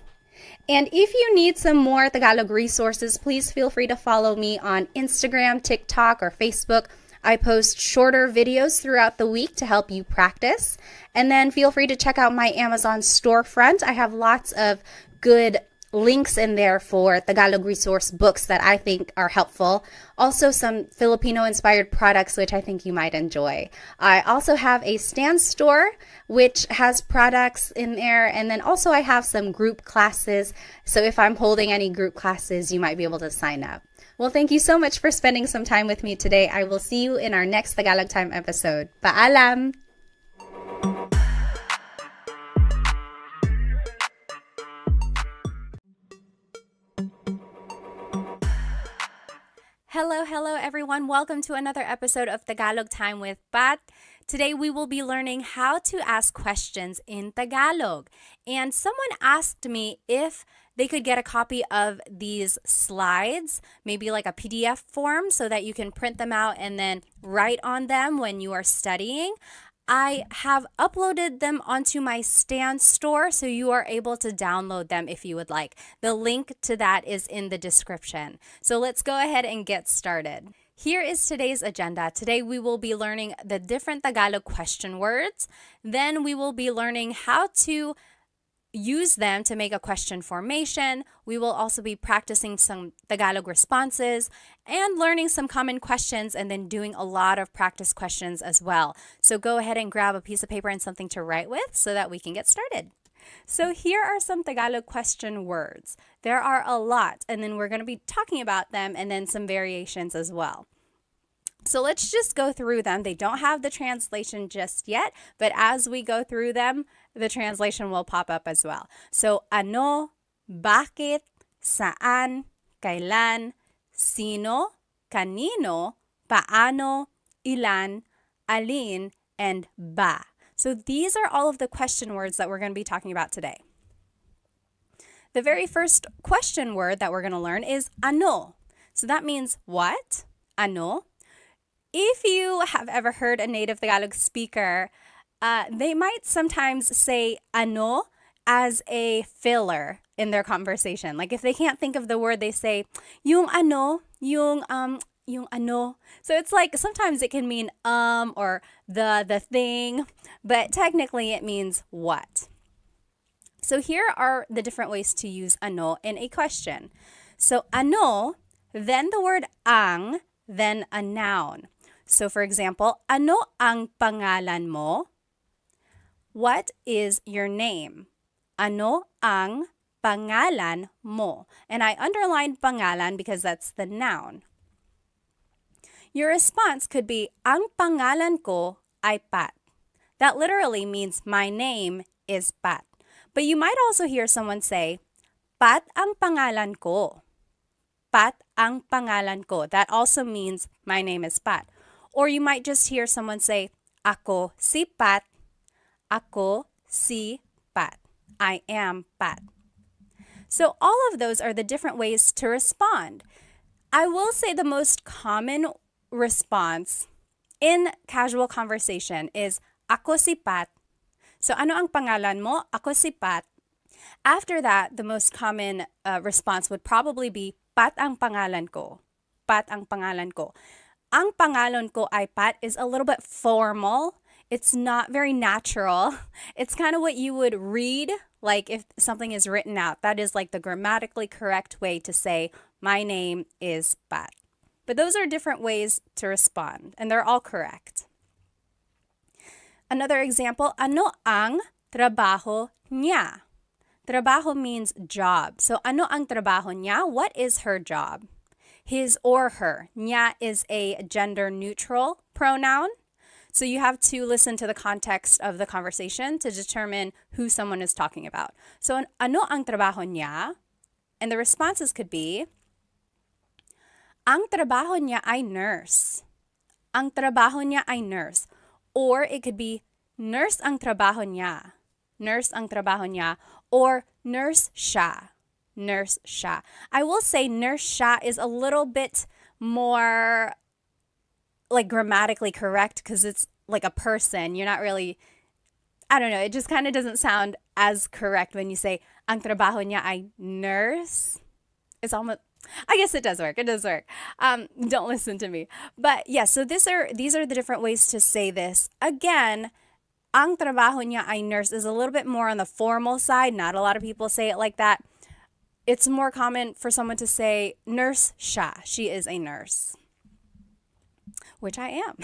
And if you need some more Tagalog resources, please feel free to follow me on Instagram, TikTok, or Facebook. I post shorter videos throughout the week to help you practice. And then feel free to check out my Amazon storefront. I have lots of good links in there for Tagalog resource books that I think are helpful. Also some Filipino-inspired products which I think you might enjoy. I also have a Stan store which has products in there, and then also I have some group classes. So if I'm holding any group classes, you might be able to sign up. Well, thank you so much for spending some time with me today. I will see you in our next Tagalog Time episode. Paalam! Hello everyone. Welcome to another episode of Tagalog Time with Pat. Today we will be learning how to ask questions in Tagalog. And someone asked me if they could get a copy of these slides, maybe like a PDF form so that you can print them out and then write on them when you are studying. I have uploaded them onto my Stan store, so you are able to download them if you would like. The link to that is in the description. So let's go ahead and get started. Here is today's agenda. Today we will be learning the different Tagalog question words. Then we will be learning how to use them to make a question formation. We will also be practicing some Tagalog responses and learning some common questions and then doing a lot of practice questions as well. So go ahead and grab a piece of paper and something to write with so that we can get started. So here are some Tagalog question words. There are a lot, and then we're going to be talking about them and then some variations as well. So let's just go through them. They don't have the translation just yet, but as we go through them, the translation will pop up as well. So ano, bakit, saan, kailan, sino, kanino, paano, ilan, alin, and ba. So these are all of the question words that we're going to be talking about today. The very first question word that we're going to learn is ano. So that means what? Ano. If you have ever heard a native Tagalog speaker, they might sometimes say ano as a filler in their conversation. Like if they can't think of the word, they say yung ano, yung ano. So it's like sometimes it can mean or the thing, but technically it means what. So here are the different ways to use ano in a question. So ano, then the word ang, then a noun. So for example, ano ang pangalan mo? What is your name? Ano ang pangalan mo? And I underlined pangalan because that's the noun. Your response could be, ang pangalan ko ay Pat. That literally means my name is Pat. But you might also hear someone say, Pat ang pangalan ko. Pat ang pangalan ko. That also means my name is Pat. Or you might just hear someone say, ako si Pat. Ako si Pat. I am Pat. So all of those are the different ways to respond. I will say the most common response in casual conversation is, ako si Pat. So ano ang pangalan mo? Ako si Pat. After that, the most common response would probably be, Pat ang pangalan ko. Pat ang pangalan ko. Ang pangalan ko ay Pat is a little bit formal. It's not very natural. It's kind of what you would read, like if something is written out. That is like the grammatically correct way to say, my name is Pat. But those are different ways to respond, and they're all correct. Another example, ano ang trabaho niya? Trabaho means job. So ano ang trabaho niya? What is her job? His or her. Niya is a gender-neutral pronoun. So you have to listen to the context of the conversation to determine who someone is talking about. So ano ang trabaho niya? And the responses could be, ang trabaho niya ay nurse. Ang trabaho niya ay nurse. Or it could be, nurse ang trabaho niya. Nurse ang trabaho niya. Or nurse siya. Nurse siya. I will say nurse siya is a little bit more like grammatically correct because it's like a person. You're not really, I don't know, it just kind of doesn't sound as correct when you say, ang trabaho niya ay nurse. It's almost, I guess it does work. It does work. Don't listen to me. But yeah, so these are the different ways to say this. Again, ang trabaho niya ay nurse is a little bit more on the formal side. Not a lot of people say it like that. It's more common for someone to say, nurse siya. She is a nurse. Which I am.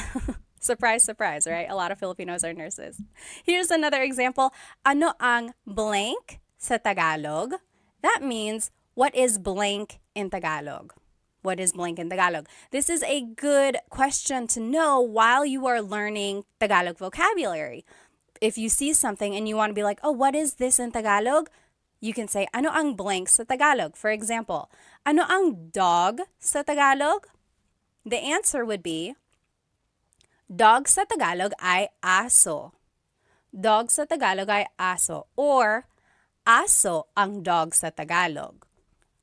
Surprise, surprise, right? A lot of Filipinos are nurses. Here's another example. Ano ang blank sa Tagalog? That means, what is blank in Tagalog? What is blank in Tagalog? This is a good question to know while you are learning Tagalog vocabulary. If you see something and you want to be like, oh, what is this in Tagalog? You can say, ano ang blank sa Tagalog? For example, ano ang dog sa Tagalog? the answer would be, dog sa Tagalog ay aso. Dog sa Tagalog ay aso. Or, aso ang dog sa Tagalog.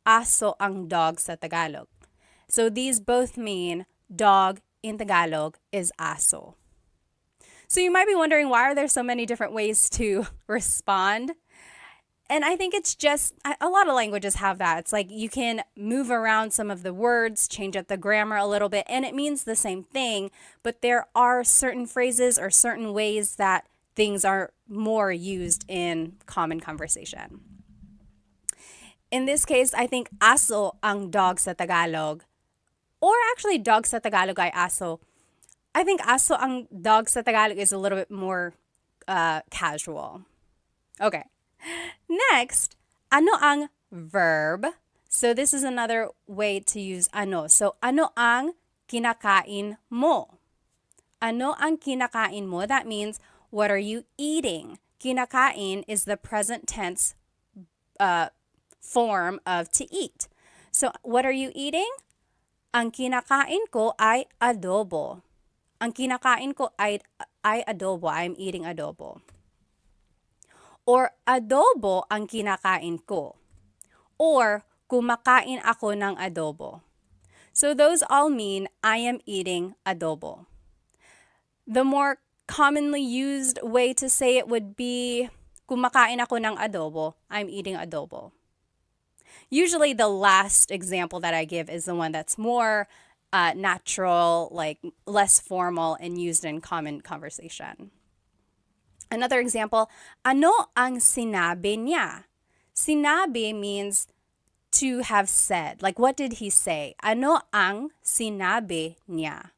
Aso ang dog sa Tagalog. So these both mean dog in Tagalog is aso. So you might be wondering, why are there so many different ways to respond? And I think it's just, a lot of languages have that. It's like you can move around some of the words, change up the grammar a little bit, and it means the same thing, but there are certain phrases or certain ways that things are more used in common conversation. In this case, I think aso ang dog sa Tagalog, or actually dog sa Tagalog ay aso. I think aso ang dog sa Tagalog is a little bit more casual. Okay. Next, ano ang verb? So this is another way to use ano. So ano ang kinakain mo? Ano ang kinakain mo? That means, what are you eating? Kinakain is the present tense form of to eat. So what are you eating? Ang kinakain ko ay adobo. Ang kinakain ko ay adobo. I'm eating adobo. Or adobo ang kinakain ko. Or kumakain ako ng adobo. So those all mean I am eating adobo. The more commonly used way to say it would be kumakain ako ng adobo. I'm eating adobo. Usually the last example that I give is the one that's more natural, like less formal and used in common conversation. Another example, ano ang sinabi niya? Sinabi means to have said. Like, what did he say? Ano ang sinabi niya?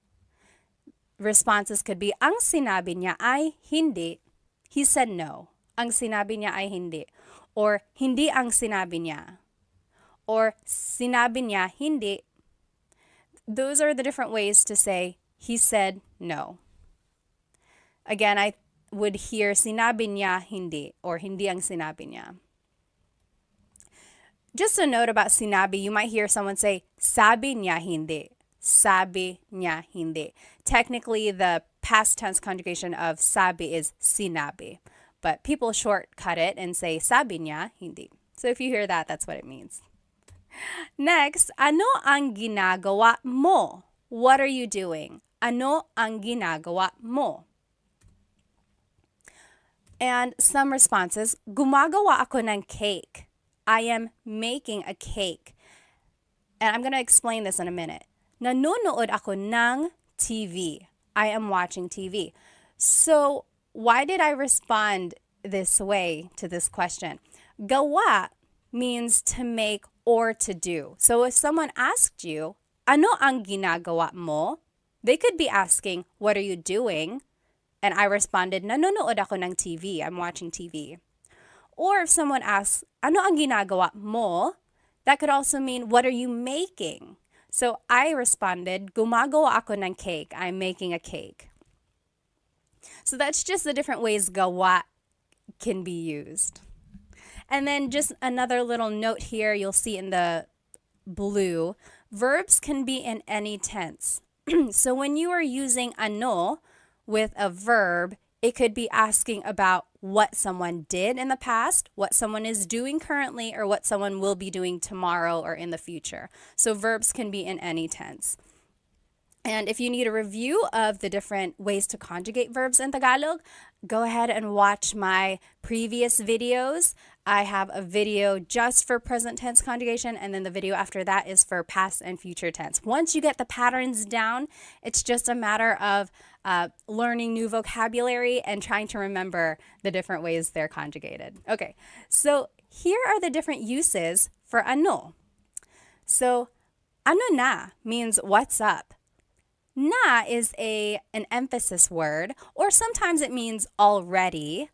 Responses could be, ang sinabi niya ay hindi. He said no. Ang sinabi niya ay hindi. Or, hindi ang sinabi niya. Or, sinabi niya hindi. Those are the different ways to say, he said no. Again, I would hear sinabi niya hindi, or hindi ang sinabi niya. Just a note about sinabi, you might hear someone say, sabi niya hindi. Sabi niya hindi. Technically, the past tense conjugation of sabi is sinabi, but people shortcut it and say sabi niya hindi. So if you hear that, that's what it means. Next, ano ang ginagawa mo? What are you doing? Ano ang ginagawa mo? And some responses, gumagawa ako ng cake. I am making a cake. And I'm going to explain this in a minute. Nanonood ako ng TV. I am watching TV. So why did I respond this way to this question? Gawa means to make or to do. So if someone asked you, ano ang ginagawa mo? They could be asking, what are you doing? And I responded, nanonood ako ng TV. I'm watching TV. Or if someone asks, ano ang ginagawa mo? That could also mean, what are you making? So I responded, gumagawa ako ng cake. I'm making a cake. So that's just the different ways gawa can be used. And then just another little note here, you'll see in the blue, verbs can be in any tense. So when you are using ano with a verb, it could be asking about what someone did in the past, what someone is doing currently, or what someone will be doing tomorrow or in the future. So verbs can be in any tense. And if you need a review of the different ways to conjugate verbs in Tagalog, go ahead and watch my previous videos. I have a video just for present tense conjugation, and then the video after that is for past and future tense. Once you get the patterns down, it's just a matter of learning new vocabulary and trying to remember the different ways they're conjugated. Okay, so here are the different uses for ano. So, ano na means what's up. Na is an emphasis word, or sometimes it means already.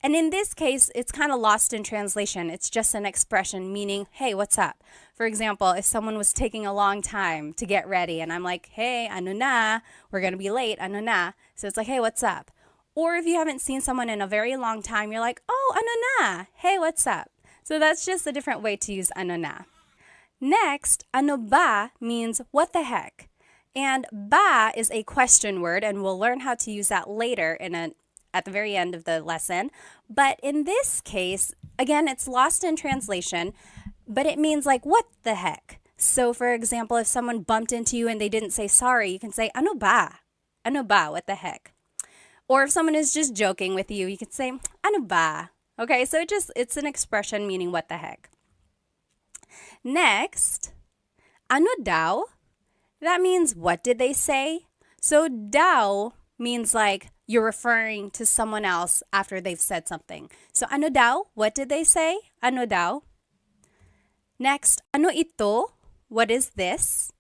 And in this case, it's kind of lost in translation. It's just an expression meaning, hey, what's up? For example, if someone was taking a long time to get ready and I'm like, hey, ano na, we're going to be late, ano na. So it's like, hey, what's up? Or if you haven't seen someone in a very long time, you're like, oh, ano na, hey, what's up? So that's just a different way to use ano na. Next, ano ba means what the heck. And ba is a question word, and we'll learn how to use that later at the very end of the lesson. But in this case, again, it's lost in translation, but it means like, what the heck? So for example, if someone bumped into you and they didn't say sorry, you can say, ano ba? Ano ba? What the heck? Or if someone is just joking with you, you can say, ano ba? Okay, so it's an expression meaning what the heck. Next, ano daw? That means what did they say? So daw means like you're referring to someone else after they've said something. So ano daw? What did they say? Ano daw? Next, ano ito? What is this?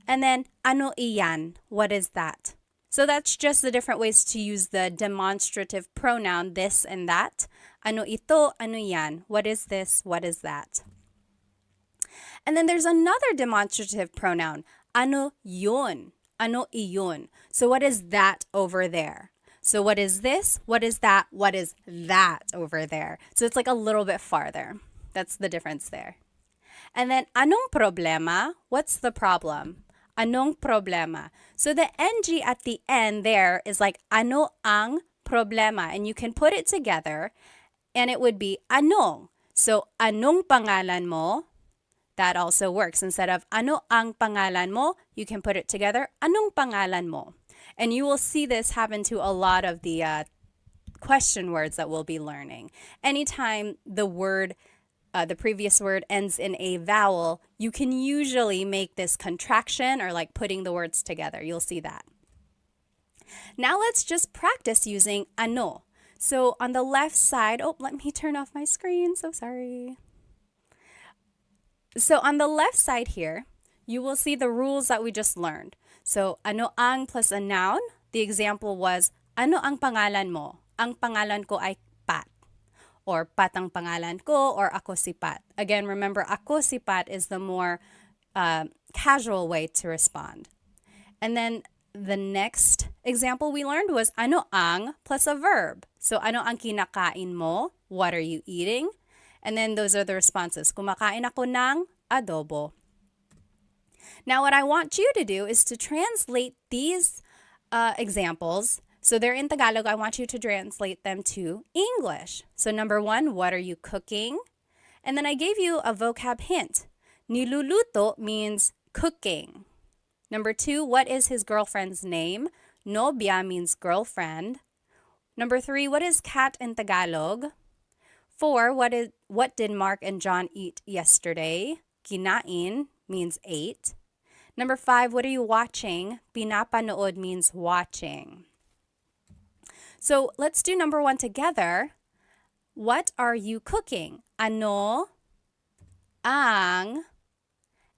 And then ano iyan? What is that? So that's just the different ways to use the demonstrative pronoun this and that. Ano ito? Ano yan? What is this? What is that? And then there's another demonstrative pronoun. Ano yun? Ano iyon? So what is that over there? So what is this? What is that? What is that over there? So it's like a little bit farther. That's the difference there. And then anong problema? What's the problem? Anong problema? So the NG at the end there is like ano ang problema, and you can put it together and it would be anong. So anong pangalan mo? That also works. Instead of ano ang pangalan mo, you can put it together, anong pangalan mo? And you will see this happen to a lot of the question words that we'll be learning. Anytime the previous word ends in a vowel, you can usually make this contraction or like putting the words together. You'll see that. Now let's just practice using ano. So on the left side, let me turn off my screen. So sorry. So on the left side here, you will see the rules that we just learned. So ano ang plus a noun. The example was, ano ang pangalan mo? Ang pangalan ko ay Pat. Or Pat ang pangalan ko, or ako si Pat. Again, remember, ako si Pat is the more casual way to respond. And then the next example we learned was ano ang plus a verb. So ano ang kinakain mo? What are you eating? And then those are the responses. Kumakain ako ng adobo. Now what I want you to do is to translate these examples. So they're in Tagalog. I want you to translate them to English. So number 1, what are you cooking? And then I gave you a vocab hint. Niluluto means cooking. Number 2, what is his girlfriend's name? Nobya means girlfriend. Number 3, what is cat in Tagalog? 4, what did Mark and John eat yesterday? Kinain means ate. Number 5, what are you watching? Pinapanood means watching. So let's do number 1 together. What are you cooking? Ano ang,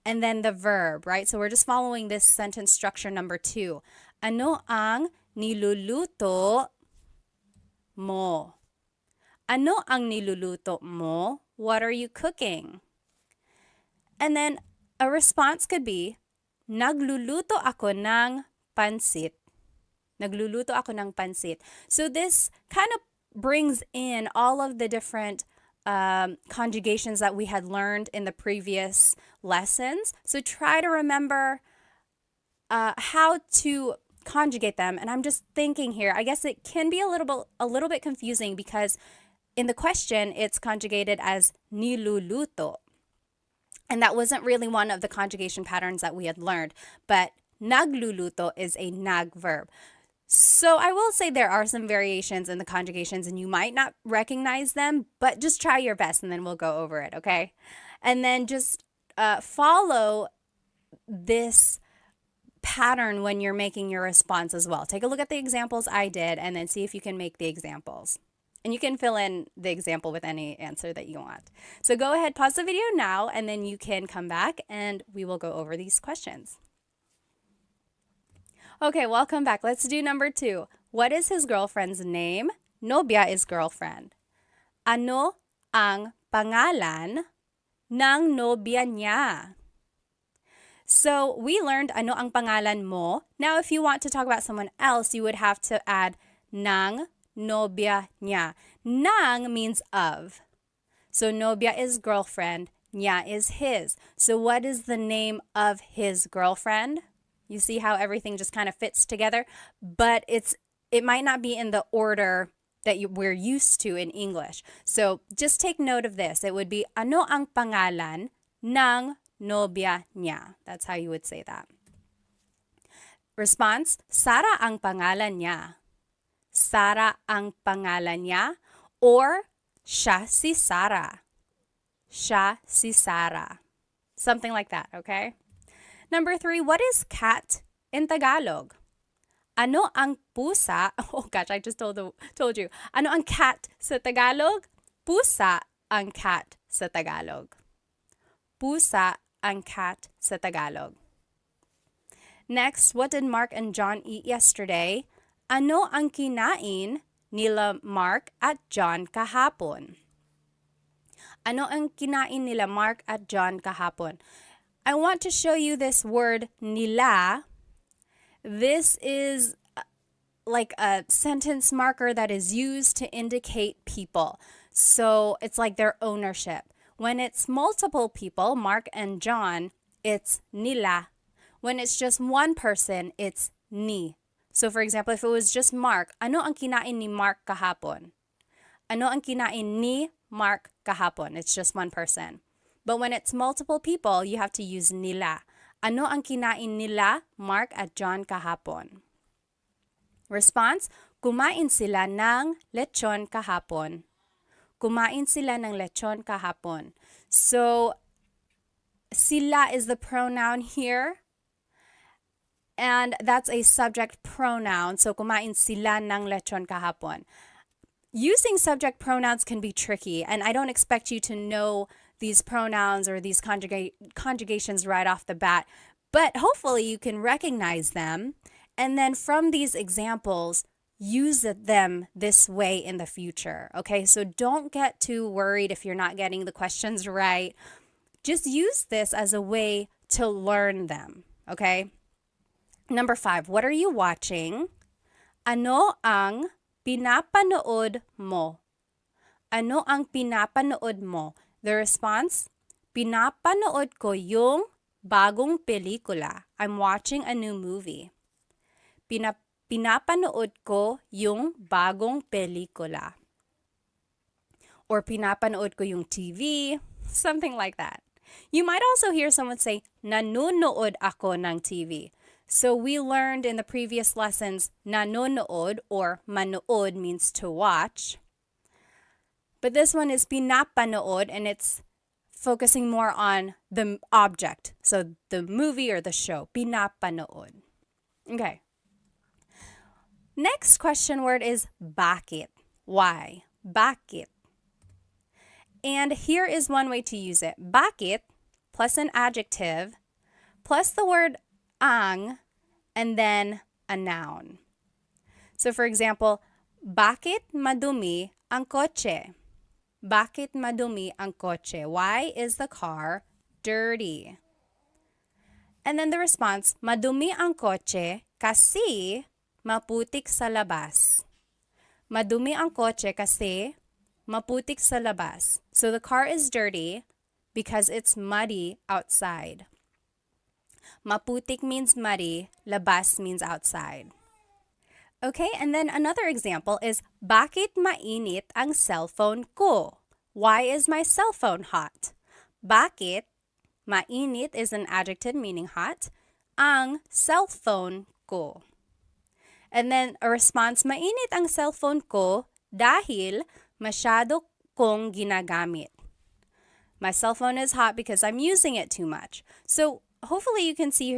and then the verb, right? So we're just following this sentence structure number 2. Ano ang niluluto mo? Ano ang niluluto mo? What are you cooking? And then a response could be, nagluluto ako ng pansit. Nagluluto ako ng pansit. So this kind of brings in all of the different conjugations that we had learned in the previous lessons. So try to remember how to conjugate them. And I'm just thinking here, I guess it can be a little bit confusing because in the question, it's conjugated as niluluto. And that wasn't really one of the conjugation patterns that we had learned. But nagluluto is a nag verb. So I will say there are some variations in the conjugations and you might not recognize them, but just try your best and then we'll go over it, okay? And then just follow this pattern when you're making your response as well. Take a look at the examples I did and then see if you can make the examples. And you can fill in the example with any answer that you want. So go ahead, pause the video now, and then you can come back and we will go over these questions. Okay, welcome back. Let's do number 2. What is his girlfriend's name? Nobya is girlfriend. Ano ang pangalan ng nobya niya? So we learned ano ang pangalan mo. Now if you want to talk about someone else, you would have to add ng nobya niya. Nang means of. So nobya is girlfriend, niya is his. So what is the name of his girlfriend? You see how everything just kind of fits together, but it might not be in the order that we're used to in English. So just take note of this. It would be, ano ang pangalan ng nobya niya? That's how you would say that. Response, Sara ang pangalan niya. Sara ang pangalan niya, or siya si Sara. Siya si Sara. Something like that, okay? Number 3, what is cat in Tagalog? Ano ang pusa? Oh gosh, I just told you. Ano ang cat sa Tagalog? Pusa ang cat sa Tagalog. Pusa ang cat sa Tagalog. Next, what did Mark and John eat yesterday? Ano ang kinain nila Mark at John kahapon? Ano ang kinain nila Mark at John kahapon? I want to show you this word nila. This is like a sentence marker that is used to indicate people. So it's like their ownership. When it's multiple people, Mark and John, it's nila. When it's just one person, it's ni. So for example, if it was just Mark, ano ang kinain ni Mark kahapon? Ano ang kinain ni Mark kahapon? It's just one person. But when it's multiple people, you have to use nila. Ano ang kinain nila Mark at John kahapon? Response, kumain sila ng lechon kahapon. Kumain sila ng lechon kahapon. So, sila is the pronoun here. And that's a subject pronoun. So, kumain sila ng lechon kahapon. Using subject pronouns can be tricky, and I don't expect you to know these pronouns or these conjugations right off the bat, but hopefully you can recognize them, and then from these examples, use them this way in the future, okay? So don't get too worried if you're not getting the questions right. Just use this as a way to learn them, okay? Number 5, what are you watching? Ano ang pinapanood mo? Ano ang pinapanood mo? The response, pinapanood ko yung bagong pelikula. I'm watching a new movie. Pinapanood ko yung bagong pelikula. Or pinapanood ko yung TV, something like that. You might also hear someone say, nanonood ako ng TV. So we learned in the previous lessons, nanonood or manood means to watch. But this one is pinapanood, and it's focusing more on the object. So the movie or the show, pinapanood. Okay. Next question word is bakit. Why? Bakit. And here is one way to use it. Bakit plus an adjective plus the word ang and then a noun. So for example, bakit madumi ang kotse? Bakit madumi ang kotse? Why is the car dirty? And then the response, madumi ang kotse kasi maputik sa labas. Madumi ang kotse kasi maputik sa labas. So the car is dirty because it's muddy outside. Maputik means muddy, labas means outside. Okay, and then another example is, bakit mainit ang cellphone ko? Why is my cell phone hot? Bakit, mainit is an adjective meaning hot, ang cellphone ko. And then a response, mainit ang cellphone ko dahil masyado kong ginagamit. My cell phone is hot because I'm using it too much. So hopefully you can see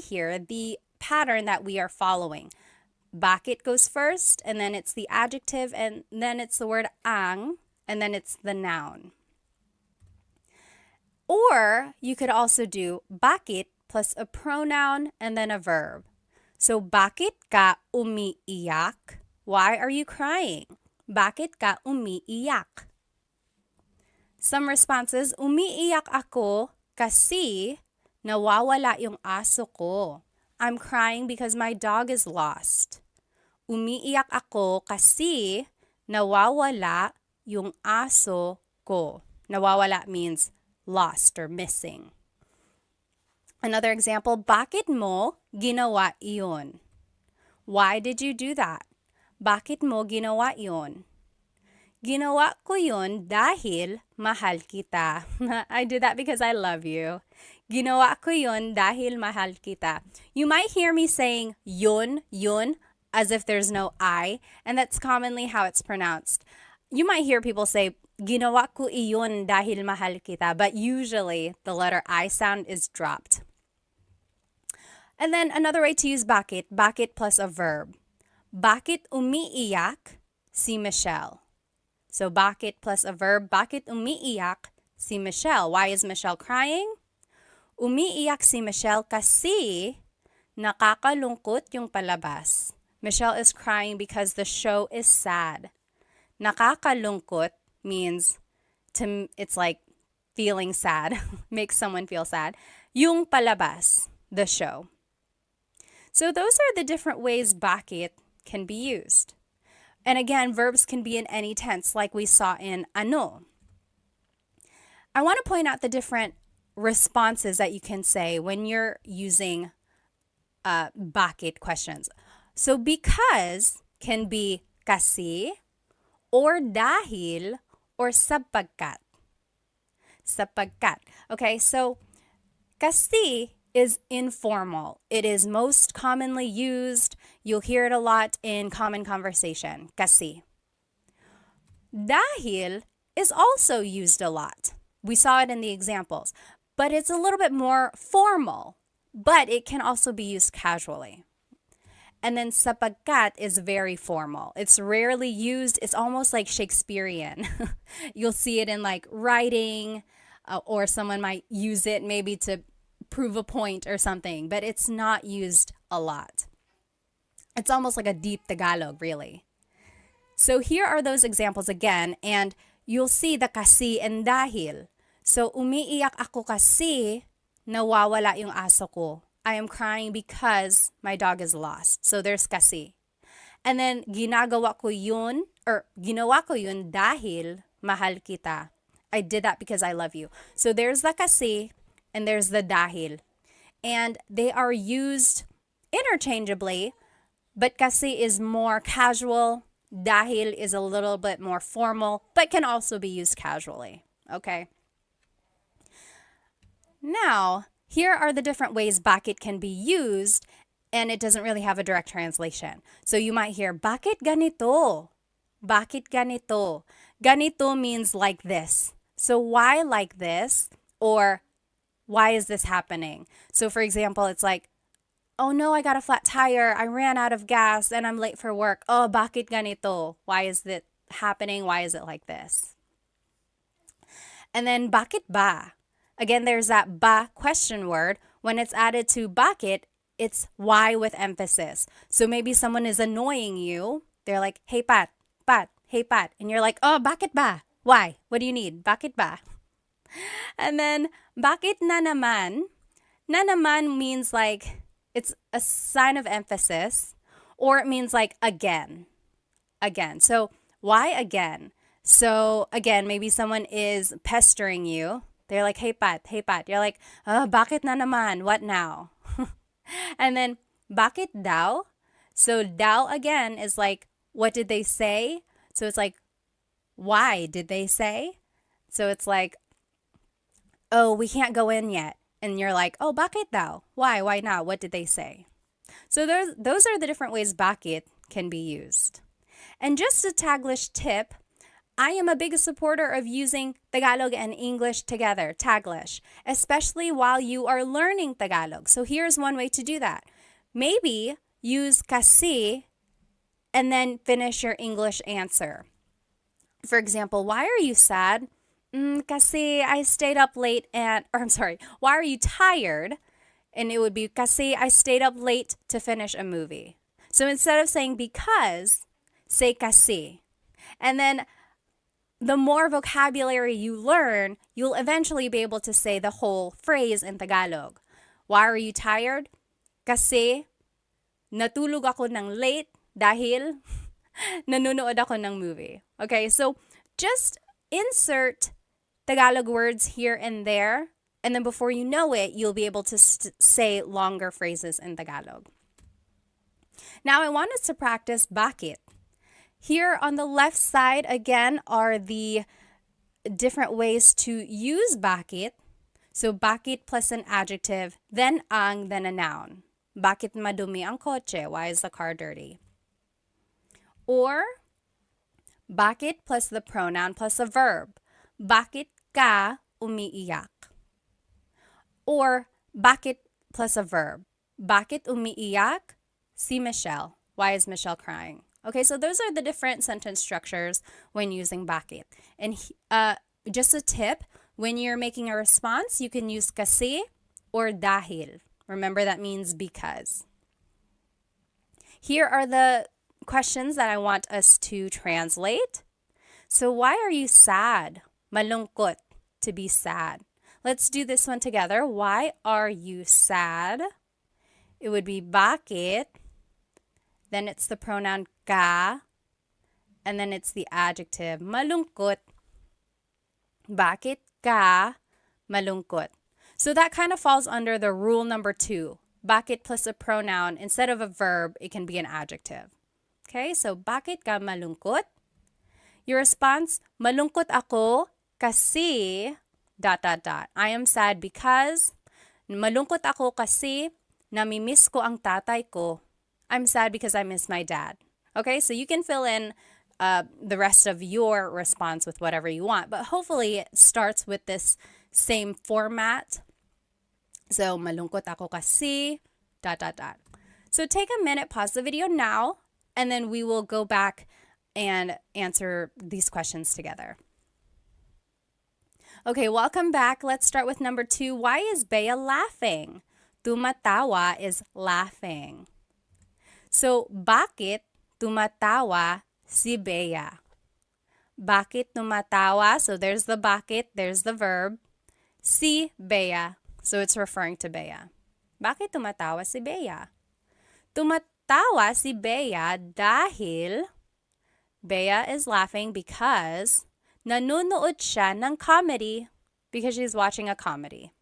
here the pattern that we are following. Bakit goes first, and then it's the adjective, and then it's the word ang, and then it's the noun. Or you could also do bakit plus a pronoun and then a verb. So bakit ka umiiyak? Why are you crying? Bakit ka umiiyak? Some responses, umiiyak ako kasi nawawala yung aso ko. I'm crying because my dog is lost. Umiiyak ako kasi nawawala yung aso ko. Nawawala means lost or missing. Another example, bakit mo ginawa iyon? Why did you do that? Bakit mo ginawa iyon? Ginawa ko yun dahil mahal kita. I do that because I love you. Ginawa ko yun dahil mahal kita. You might hear me saying yun, as if there's no I, and that's commonly how it's pronounced. You might hear people say, ginawa ko iyon dahil mahal kita, but usually the letter I sound is dropped. And then another way to use bakit plus a verb. Bakit umiiyak si Michelle? So bakit plus a verb, bakit umiiyak si Michelle? Why is Michelle crying? Umiiyak si Michelle kasi nakakalungkot yung palabas. Michelle is crying because the show is sad. Nakakalungkot means it's like feeling sad, makes someone feel sad. Yung palabas, the show. So those are the different ways bakit can be used. And again, verbs can be in any tense like we saw in ano. I want to point out the different responses that you can say when you're using bakit questions. So because can be kasi or dahil or sapagkat. Sapagkat. Okay, so kasi is informal. It is most commonly used. You'll hear it a lot in common conversation. Kasi. Dahil is also used a lot. We saw it in the examples. But it's a little bit more formal. But it can also be used casually. And then sapagkat is very formal. It's rarely used. It's almost like Shakespearean. You'll see it in like writing, or someone might use it maybe to prove a point or something, but it's not used a lot. It's almost like a deep Tagalog, really. So here are those examples again, and you'll see the kasi and dahil. So umiiyak ako kasi nawawala yung aso ko. I am crying because my dog is lost. So there's kasi. And then ginawa ko yun dahil mahal kita. I did that because I love you. So there's the kasi and there's the dahil. And they are used interchangeably, but kasi is more casual, dahil is a little bit more formal, but can also be used casually. Okay? Now, here are the different ways bakit can be used, and it doesn't really have a direct translation. So you might hear, bakit ganito? Bakit ganito? Ganito means like this. So why like this? Or why is this happening? So for example, it's like, oh no, I got a flat tire. I ran out of gas and I'm late for work. Oh, bakit ganito? Why is it happening? Why is it like this? And then bakit ba? Again, there's that ba question word. When it's added to bakit, it's why with emphasis. So maybe someone is annoying you. They're like, hey Pat, hey Pat. And you're like, oh, bakit ba? Why? What do you need? Bakit ba? And then, bakit na naman? Na naman means like, it's a sign of emphasis, or it means like again. Again. So, why again? So, again, maybe someone is pestering you. They're like, hey Pat. You're like, oh, bakit na naman? What now? And then, bakit daw? So, daw again is like, what did they say? So, it's like, why did they say? So, it's like, oh, we can't go in yet. And you're like, oh, bakit daw? Why? Why not? What did they say? So those are the different ways bakit can be used. And just a Taglish tip, I am a big supporter of using Tagalog and English together, Taglish, especially while you are learning Tagalog. So here's one way to do that. Maybe use kasi and then finish your English answer. For example, why are you sad? Kasi I stayed up late why are you tired? And it would be kasi I stayed up late to finish a movie. So instead of saying because, say kasi. And then the more vocabulary you learn, you'll eventually be able to say the whole phrase in Tagalog. Why are you tired? Kasi natulog ako ng late dahil nanonood ako ng movie. Okay, so just insert Tagalog words here and there And then before you know it, you'll be able to say longer phrases in Tagalog. Now I want us to practice bakit. Here on the left side, again, are the different ways to use bakit. So bakit plus an adjective, then ang, then a noun. Bakit madumi ang kotse? Why is the car dirty? Or bakit plus the pronoun plus a verb. Bakit ka umiiyak? Or bakit plus a verb. Bakit umiiyak si Michelle? Why is Michelle crying? Okay, so those are the different sentence structures when using bakit. And just a tip, when you're making a response, you can use kasi or dahil. Remember, that means because. Here are the questions that I want us to translate. So why are you sad? Malungkot, to be sad. Let's do this one together. Why are you sad? It would be bakit. Then it's the pronoun ka. And then it's the adjective malungkot. Bakit ka malungkot? So that kind of falls under the rule number 2. Bakit plus a pronoun. Instead of a verb, it can be an adjective. Okay, so bakit ka malungkot? Your response, malungkot ako kasi ... I am sad because, malungkot ako kasi namimiss ko ang tatay ko. I'm sad because I miss my dad. Okay, so you can fill in the rest of your response with whatever you want, but hopefully it starts with this same format. So, malungkot ako kasi ... So take a minute, pause the video now, and then we will go back and answer these questions together. Okay, welcome back. Let's start with number 2. Why is Bea laughing? Tumatawa is laughing. So, bakit tumatawa si Bea? Bakit tumatawa? So, there's the bakit, there's the verb. Si Bea. So, it's referring to Bea. Bakit tumatawa si Bea? Tumatawa si Bea dahil Bea is laughing because nanonood siya ng comedy, because she's watching a comedy.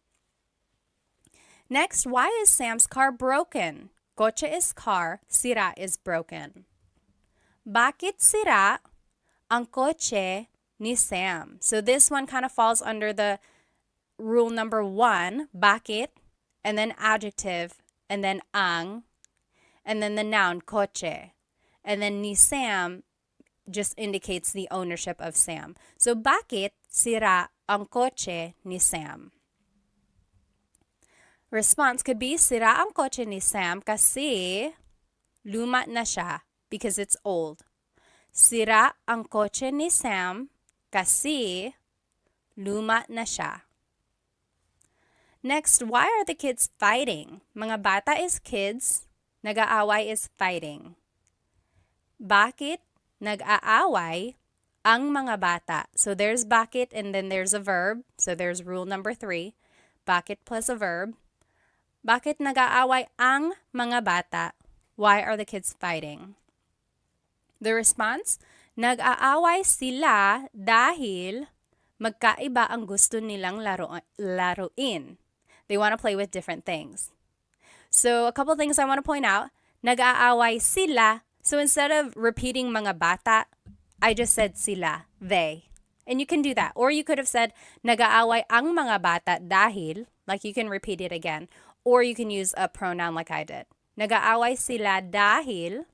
Next, why is Sam's car broken? Kotse is car, sira is broken. Bakit sira ang kotse ni Sam? So this one kind of falls under the rule number 1, bakit, and then adjective, and then ang, and then the noun, kotse. And then ni Sam just indicates the ownership of Sam. So, bakit sira ang kotse ni Sam? Response could be, sira ang kotse ni Sam kasi luma na siya, because it's old. Sira ang kotse ni Sam kasi luma na siya. Next, why are the kids fighting? Mga bata is kids, nag-aaway is fighting. Bakit nag-aaway ang mga bata? So there's bakit and then there's a verb. So there's rule number 3. Bakit plus a verb. Bakit nag-aaway ang mga bata? Why are the kids fighting? The response, nag-aaway sila dahil magkaiba ang gusto nilang laruin. They want to play with different things. So a couple things I want to point out. Nag-aaway sila. So instead of repeating mga bata, I just said sila, they. And you can do that. Or you could have said, nag-aaway ang mga bata dahil, like you can repeat it again. Or you can use a pronoun like I did. Nag-aaway sila dahil.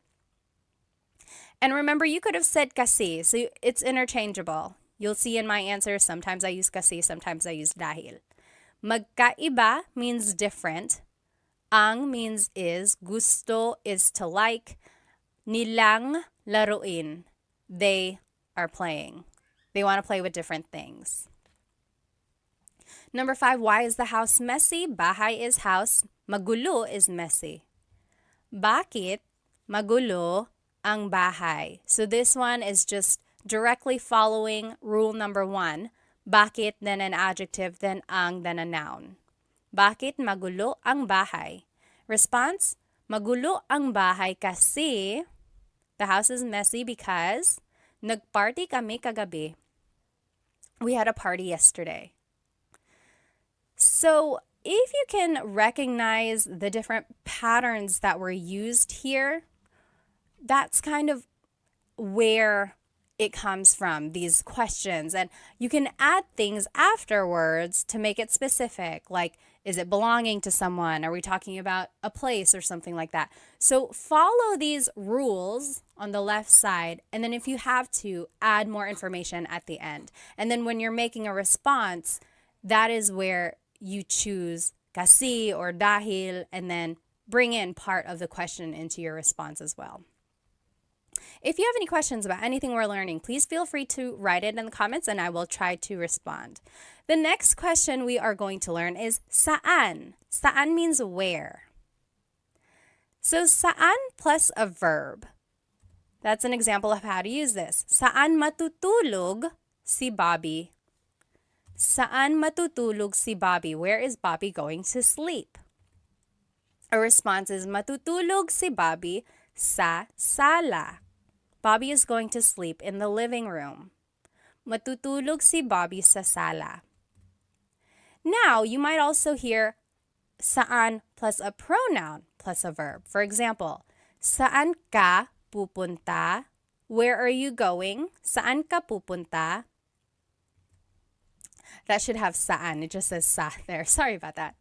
And remember, you could have said kasi. So it's interchangeable. You'll see in my answer, sometimes I use kasi, sometimes I use dahil. Magkaiba means different. Ang means is. Gusto is to like. Nilang laruin. They are playing. They want to play with different things. Number 5, why is the house messy? Bahay is house. Magulo is messy. Bakit magulo ang bahay? So this one is just directly following rule number 1. Bakit, then an adjective, then ang, then a noun. Bakit magulo ang bahay? Response, magulo ang bahay kasi the house is messy because nagparty kami kagabi. We had a party yesterday. So if you can recognize the different patterns that were used here, that's kind of where it comes from, these questions. And you can add things afterwards to make it specific, like, is it belonging to someone? Are we talking about a place or something like that? So follow these rules on the left side, and then if you have to, add more information at the end. And then when you're making a response, that is where you choose kasi or dahil, and then bring in part of the question into your response as well. If you have any questions about anything we're learning, please feel free to write it in the comments and I will try to respond. The next question we are going to learn is saan. Saan means where. So saan plus a verb. That's an example of how to use this. Saan matutulog si Bobby? Saan matutulog si Bobby? Where is Bobby going to sleep? A response is matutulog si Bobby sa sala. Bobby is going to sleep in the living room. Matutulog si Bobby sa sala. Now, you might also hear saan plus a pronoun plus a verb. For example, saan ka pupunta? Where are you going? Saan ka pupunta? That should have saan. It just says sa there. Sorry about that.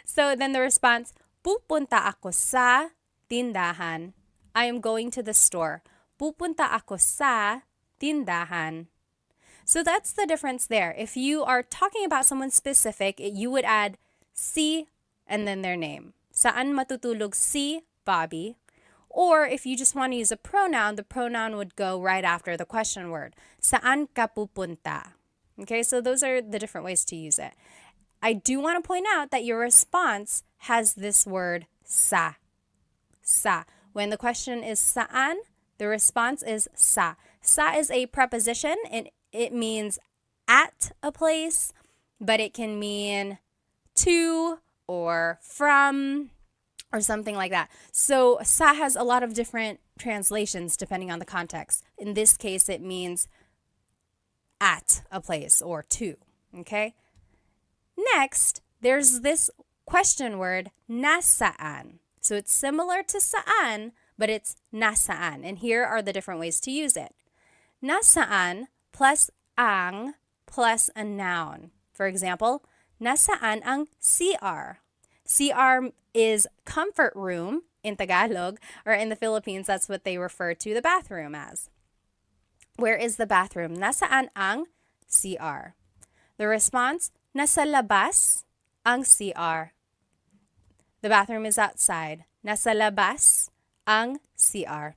So then the response, pupunta ako sa tindahan. I am going to the store. Pupunta ako sa tindahan. So that's the difference there. If you are talking about someone specific, you would add si and then their name. Saan matutulog si Bobby? Or if you just want to use a pronoun, the pronoun would go right after the question word. Saan ka pupunta? Okay, so those are the different ways to use it. I do want to point out that your response has this word sa. Sa. When the question is saan, the response is sa. Sa is a preposition and it means at a place, but it can mean to or from or something like that. So sa has a lot of different translations depending on the context. In this case, it means at a place or to, okay? Next, there's this question word, nasaan. So it's similar to saan, but it's nasaan. And here are the different ways to use it. Nasaan plus ang plus a noun. For example, nasaan ang CR? CR is comfort room in Tagalog, or in the Philippines, that's what they refer to the bathroom as. Where is the bathroom? Nasaan ang CR? The response, nasa labas ang CR. The bathroom is outside. Nasa labas ang CR.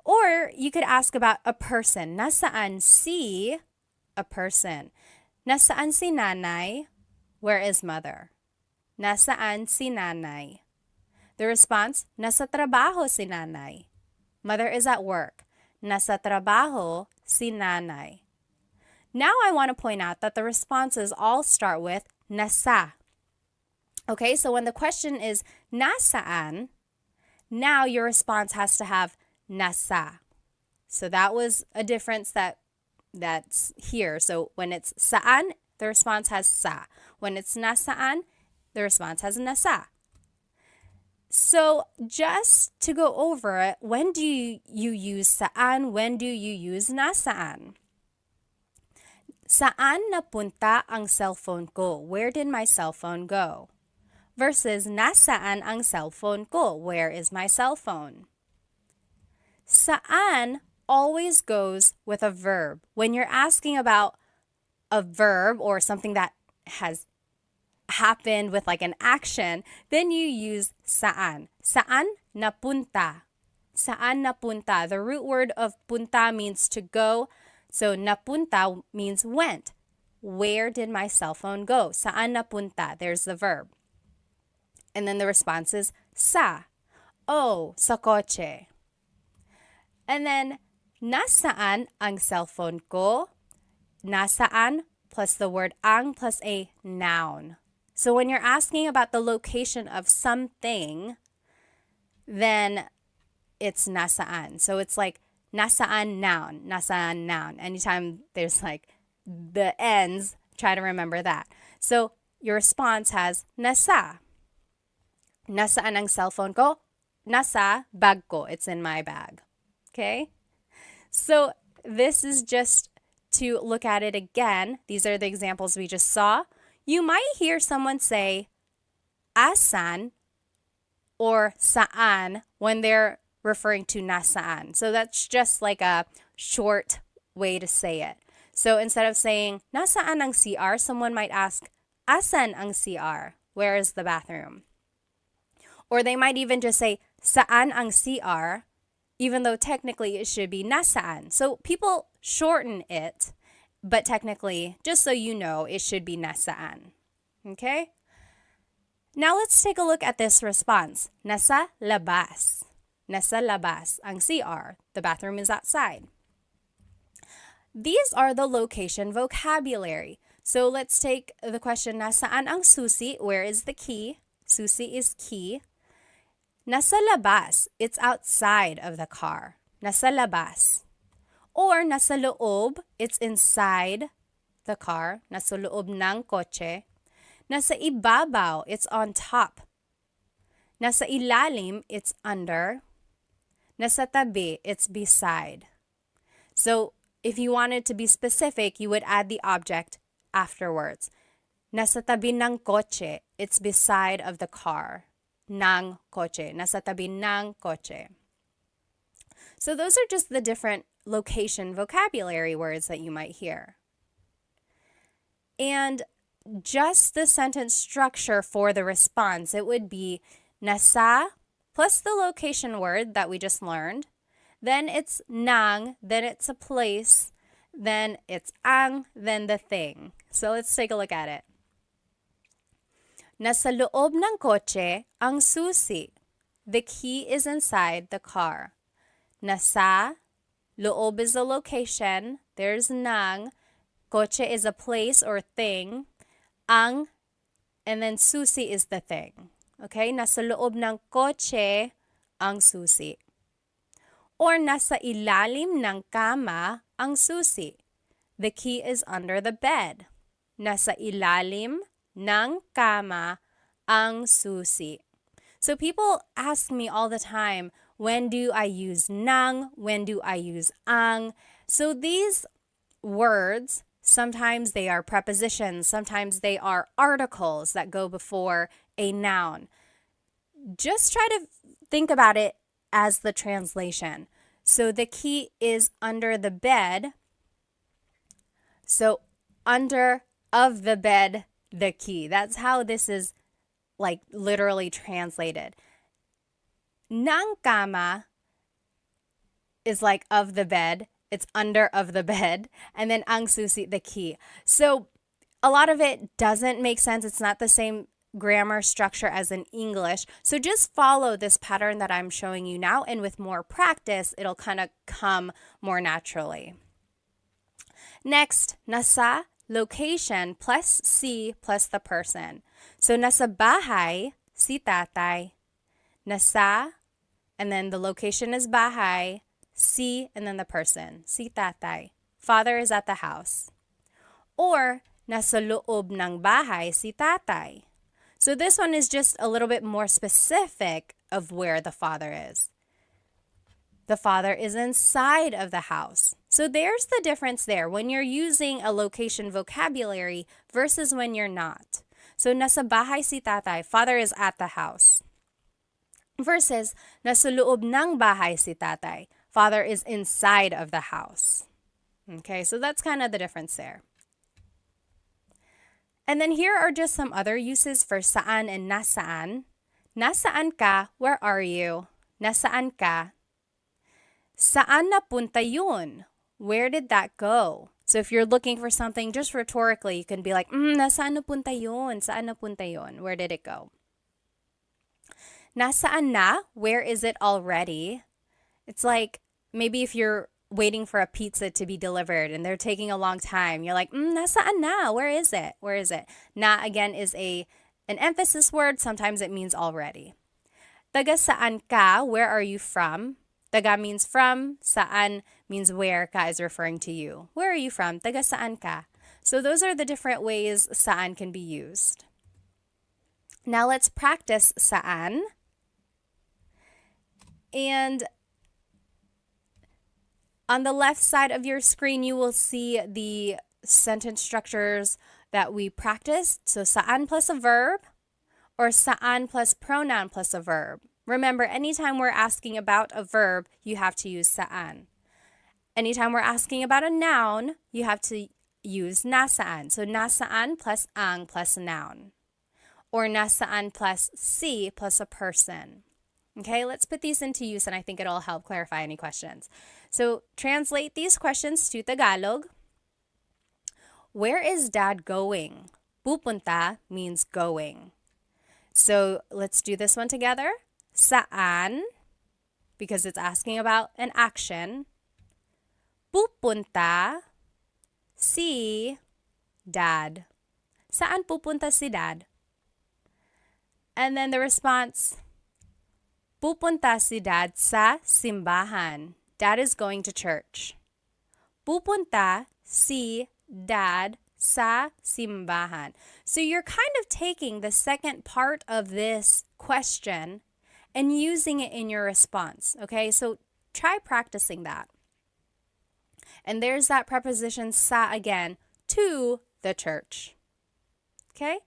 Or you could ask about a person. Nasaan si a person? Nasaan si nanay? Where is mother? Nasaan si nanay? The response, nasa trabaho si nanay. Mother is at work. Nasa trabaho si nanay. Now I want to point out that the responses all start with nasa. Okay, so when the question is nasaan, now your response has to have nasa. So that was a difference that's here. So when it's saan, the response has sa. When it's nasaan, the response has nasa. So just to go over it, when do you use saan? When do you use nasaan? Saan napunta ang cellphone ko? Where did my cell phone go? Versus nasaan ang cellphone ko? Where is my cell phone? Saan always goes with a verb. When you're asking about a verb or something that has happened with like an action, then you use saan. Saan napunta? Saan napunta? The root word of punta means to go. So napunta means went. Where did my cell phone go? Saan napunta? There's the verb. And then the response is sa. Oh, sa kotse. And then nasaan ang cellphone ko? Nasaan plus the word ang plus a noun. So when you're asking about the location of something, then it's nasaan. So it's like nasaan noun, nasaan noun. Anytime there's like the ends, try to remember that. So your response has nasa. Nasaan ang cellphone ko? Nasa bag ko. It's in my bag. Okay? So this is just to look at it again. These are the examples we just saw. You might hear someone say asan or saan when they're referring to nasaan. So that's just like a short way to say it. So instead of saying nasaan ang CR, someone might ask asan ang CR? Where is the bathroom? Or they might even just say saan ang CR, even though technically it should be nasaan. So people shorten it, but technically, just so you know, it should be nasaan. Okay? Now let's take a look at this response. Nasa labas. Nasa labas ang CR. The bathroom is outside. These are the location vocabulary. So let's take the question, nasaan ang susi? Where is the key? Susi is key. Nasa labas, it's outside of the car. Nasa labas. Or nasa loob, it's inside the car. Nasa loob ng kotse. Nasa ibabaw, it's on top. Nasa ilalim, it's under. Nasa tabi, it's beside. So if you wanted to be specific, you would add the object afterwards. Nasa tabi ng kotse, it's beside of the car. Ng kotse. Nasa tabi ng kotse. So those are just the different location vocabulary words that you might hear. And just the sentence structure for the response, it would be nasa plus the location word that we just learned. Then it's nang, then it's a place, then it's ang, then the thing. So let's take a look at it. Nasa loob ng kotse ang susi. The key is inside the car. Nasa, loob is the location. There's nang. Kotse is a place or thing. Ang, and then susi is the thing. Okay? Nasa loob ng kotse ang susi. Or nasa ilalim ng kama ang susi. The key is under the bed. Nasa ilalim ng kama ang susi. So people ask me all the time, when do I use nang? When do I use ang? So these words, sometimes they are prepositions, sometimes they are articles that go before a noun. Just try to think about it as the translation. So the key is under the bed. So under of the bed, the key. That's how this is like literally translated. Ng kama is like of the bed. It's under of the bed. And then ang susi, the key. So a lot of it doesn't make sense. It's not the same grammar structure as in English. So just follow this pattern that I'm showing you now. And with more practice, it'll kind of come more naturally. Next, nasa location plus si plus the person. So nasa bahay si tatay. Nasa, and then the location is bahay, si, and then the person, si tatay. Father is at the house. Or nasa loob ng bahay si tatay. So this one is just a little bit more specific of where the father is. The father is inside of the house. So there's the difference there when you're using a location vocabulary versus when you're not. So nasa bahay si tatay, father is at the house. Versus nasa loob ng bahay si tatay, father is inside of the house. Okay, so that's kind of the difference there. And then here are just some other uses for saan and nasaan. Nasaan ka? Where are you? Nasaan ka? Saan napunta yun? Where did that go? So if you're looking for something just rhetorically, you can be like, nasaan napunta yun? Saan napunta yun? Where did it go? Nasaan na? Where is it already? It's like maybe if you're waiting for a pizza to be delivered and they're taking a long time, you're like, nasaan na? Where is it? Where is it? Na again is an emphasis word. Sometimes it means already. Taga saan ka? Where are you from? Taga means from. Saan means where. Ka is referring to you. Where are you from? Taga saan ka? So those are the different ways saan can be used. Now let's practice saan. And on the left side of your screen, you will see the sentence structures that we practiced. So saan plus a verb or saan plus pronoun plus a verb. Remember, anytime we're asking about a verb, you have to use saan. Anytime we're asking about a noun, you have to use nasaan. So nasaan plus ang plus noun. Or nasaan plus si plus a person. Okay, let's put these into use and I think it'll help clarify any questions. So translate these questions to Tagalog. Where is dad going? Pupunta means going. So let's do this one together. Saan, because it's asking about an action. Pupunta si dad. Saan pupunta si dad? And then the response, pupunta si dad sa simbahan. Dad is going to church. Pupunta si dad sa simbahan. So you're kind of taking the second part of this question and using it in your response. Okay, so try practicing that. And there's that preposition sa again, to the church. Okay,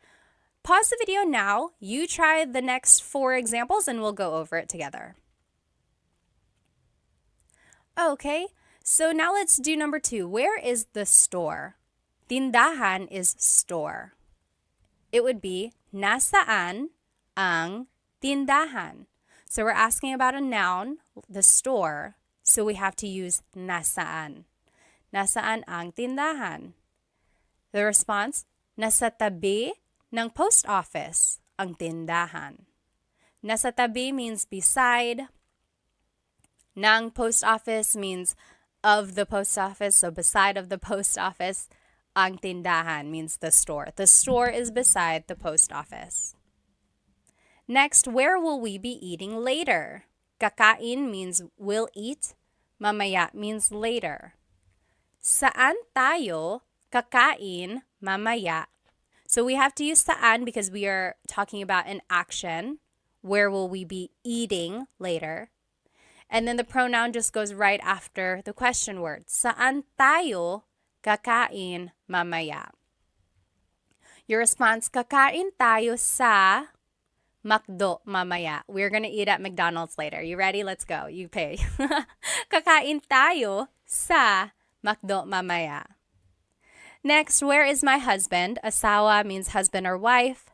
pause the video now. You try the next 4 examples and we'll go over it together. Okay, so now let's do number 2. Where is the store? Tindahan is store. It would be, nasaan ang tindahan? So we're asking about a noun, the store, so we have to use nasaan. Nasaan ang tindahan? The response, nasa tabi ng post office ang tindahan. Nasa tabi means beside. Ng post office means of the post office, so beside of the post office. Ang tindahan means the store. The store is beside the post office. Next, where will we be eating later? Kakain means will eat. Mamaya means later. Saan tayo kakain mamaya? So we have to use saan because we are talking about an action. Where will we be eating later? And then the pronoun just goes right after the question word. Saan tayo kakain mamaya? Your response, kakain tayo sa McDo mamaya. We're going to eat at McDonald's later. You ready? Let's go. You pay. Kakain tayo sa McDo mamaya. Next, where is my husband? Asawa means husband or wife.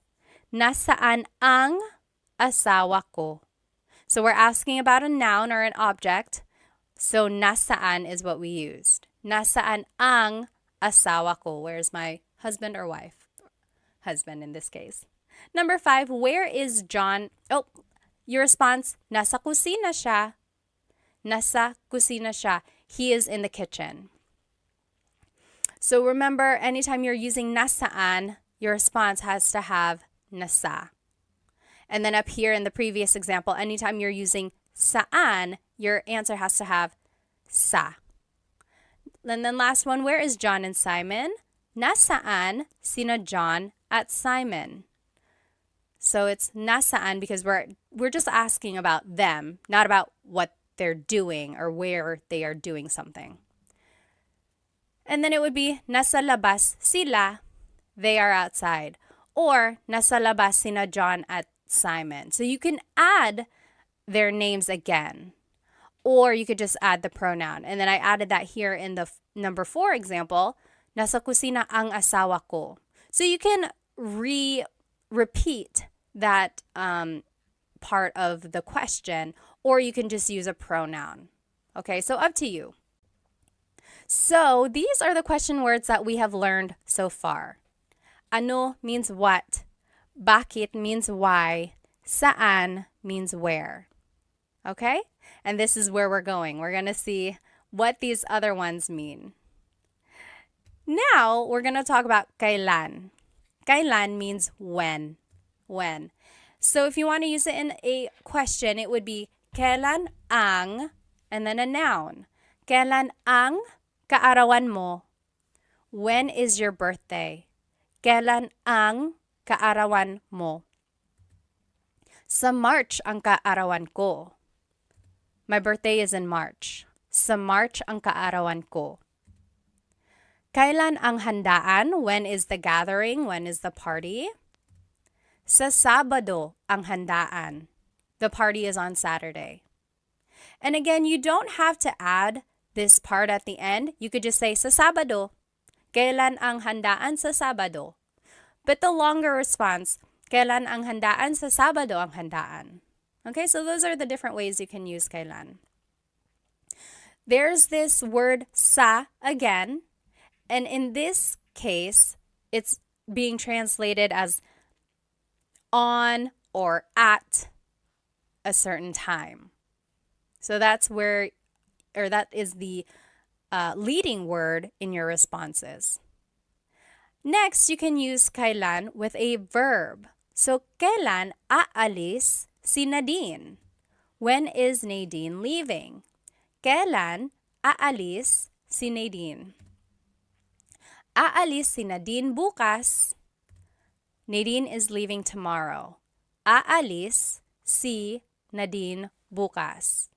Nasaan ang asawa ko? So we're asking about a noun or an object. So nasaan is what we used. Nasaan ang asawa ko? Where's my husband or wife? Husband in this case. Number 5, where is John? Oh, your response, nasa kusina siya. Nasa kusina siya. He is in the kitchen. So remember, anytime you're using nasaan, your response has to have nasa. And then up here in the previous example, anytime you're using saan, your answer has to have sa. And then last one, where is John and Simon? Nasaan sina John at Simon? So it's nasaan because we're just asking about them, not about what they're doing or where they are doing something. And then it would be nasa labas sila, they are outside. Or nasa labas sina John at Simon. So you can add their names again. Or you could just add the pronoun. And then I added that here in the number 4 example, nasa kusina ang asawa ko. So you can repeat that part of the question, or you can just use a pronoun. Okay, so up to you. So these are the question words that we have learned so far. Ano means what. Bakit means why. Saan means where. Okay? And this is where we're going. We're going to see what these other ones mean. Now, we're going to talk about kailan. Kailan means when. When. So if you want to use it in a question, it would be kailan ang, and then a noun. Kailan ang kaarawan mo? when is your birthday? Kailan ang kaarawan mo? Sa March ang kaarawan ko. My birthday is in March. Sa March ang kaarawan ko. Kailan ang handaan? When is the gathering? When is the party? Sa Sabado ang handaan. The party is on Saturday. And again, you don't have to add this part at the end. You could just say sa Sabado. Kailan ang handaan sa Sabado? But the longer response, kailan ang handaan sa Sabado ang handaan? Okay, so those are the different ways you can use kailan. There's this word sa again. And in this case, it's being translated as on or at a certain time. So that's where, or that is the leading word in your responses. Next, you can use kailan with a verb. So, kailan aalis si Nadine? When is Nadine leaving? Kailan aalis si Nadine? Aalis si Nadine bukas. Nadine is leaving tomorrow. Aalis si Nadine bukas.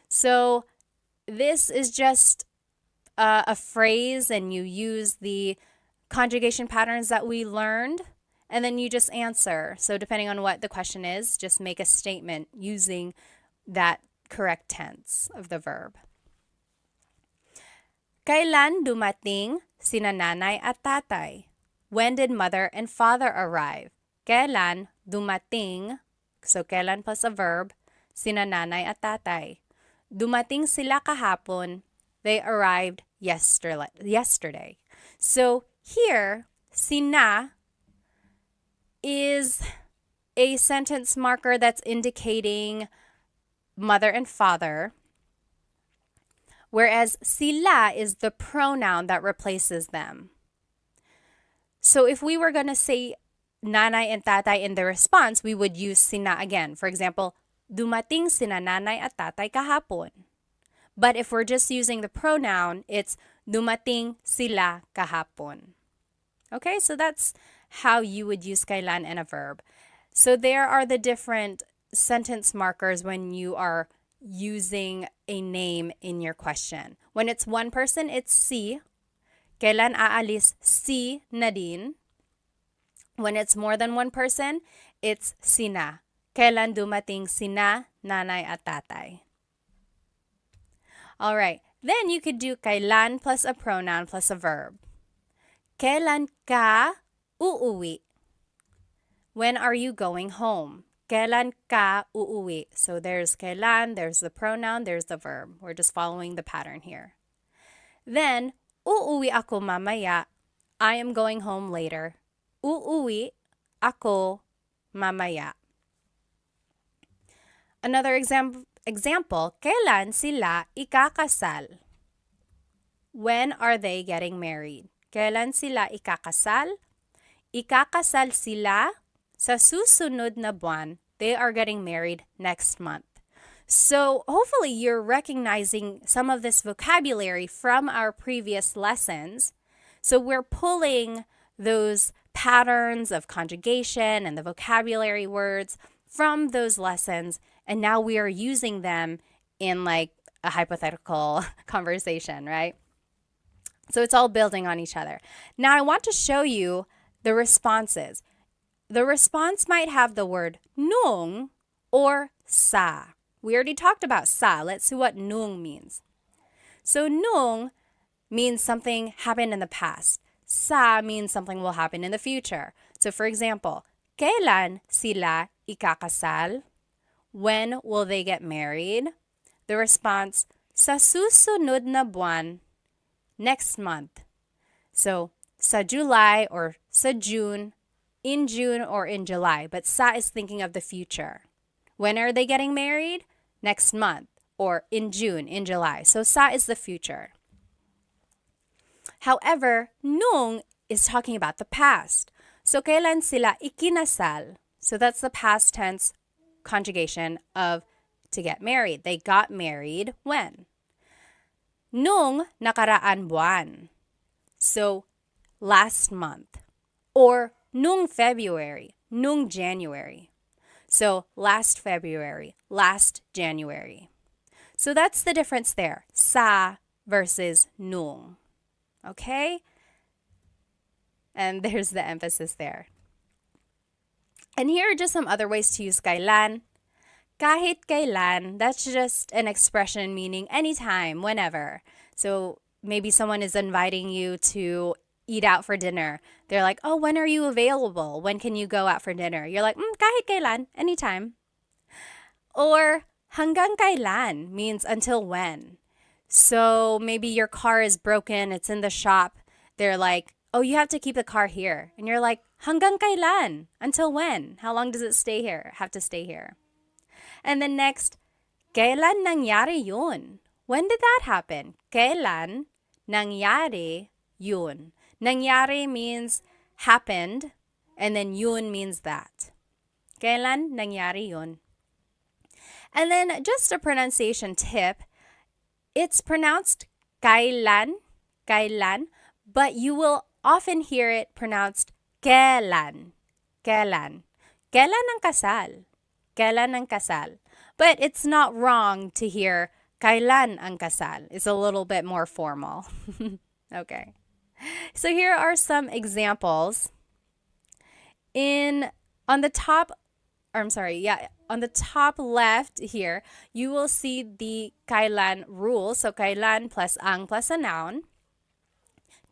So this is just a phrase, and you use the conjugation patterns that we learned, and then you just answer. So depending on what the question is, just make a statement using that correct tense of the verb. Kailan dumating sina nanay at tatay? When did mother and father arrive? Kailan dumating, so kailan plus a verb, sina nanay at tatay? Dumating sila kahapon. They arrived yesterday. So here, sina is a sentence marker that's indicating mother and father, whereas sila is the pronoun that replaces them. So if we were going to say nanay and tatay in the response, we would use sina again. For example, dumating sina nanay at tatay kahapon. But if we're just using the pronoun, it's dumating sila kahapon. Okay, so that's how you would use kailan in a verb. So there are the different sentence markers when you are using a name in your question. When it's one person, it's si. Kailan aalis si Nadine? When it's more than one person, it's sina. Kailan dumating sina nanay at tatay? All right, then you could do kailan plus a pronoun plus a verb. Kailan ka uuwi? When are you going home? Kailan ka uuwi? So there's kailan, there's the pronoun, there's the verb. We're just following the pattern here. Then, uuwi ako mamaya. I am going home later. Uuwi ako mamaya. Another example, kailan sila ikakasal? When are they getting married? Kailan sila ikakasal? Ikakasal sila sa susunod na buwan. They are getting married next month. So hopefully you're recognizing some of this vocabulary from our previous lessons. So we're pulling those patterns of conjugation and the vocabulary words from those lessons, and now we are using them in like a hypothetical conversation, right? So it's all building on each other. Now I want to show you the responses. The response might have the word nung or sa. We already talked about sa. Let's see what nung means. So nung means something happened in the past. Sa means something will happen in the future. So for example, kailan sila ikakasal? When will they get married? The response, sa susunod na buwan, next month. So sa July or sa June, in June or in July. But sa is thinking of the future. When are they getting married? Next month or in June, in July. So sa is the future. However, nung is talking about the past. So kailan sila ikinasal? So that's the past tense conjugation of to get married. They got married when? Nung nakaraan buwan. So last month. Or nung February, nung January. So last February, last January. So that's the difference there. Sa versus nung. Okay? And there's the emphasis there. And here are just some other ways to use kailan. Kahit kailan, that's just an expression meaning anytime, whenever. So maybe someone is inviting you to eat out for dinner. They're like, oh, when are you available? When can you go out for dinner? You're like, kahit kailan, anytime. Or hanggang kailan means until when. So maybe your car is broken, it's in the shop. They're like, oh, you have to keep the car here. And you're like, hanggang kailan? Until when? How long does it stay here? Have to stay here. And then next, kailan nangyari yun? When did that happen? Kailan nangyari yun? Nangyari means happened, and then yun means that. Kailan nangyari yun? And then just a pronunciation tip, it's pronounced kailan, kailan, but you will often hear it pronounced kailan, kailan. Kailan ang kasal? Kailan ang kasal? But it's not wrong to hear kailan ang kasal. It's a little bit more formal. Okay. So here are some examples. On the top left here, you will see the kailan rule. So kailan plus ang plus a noun.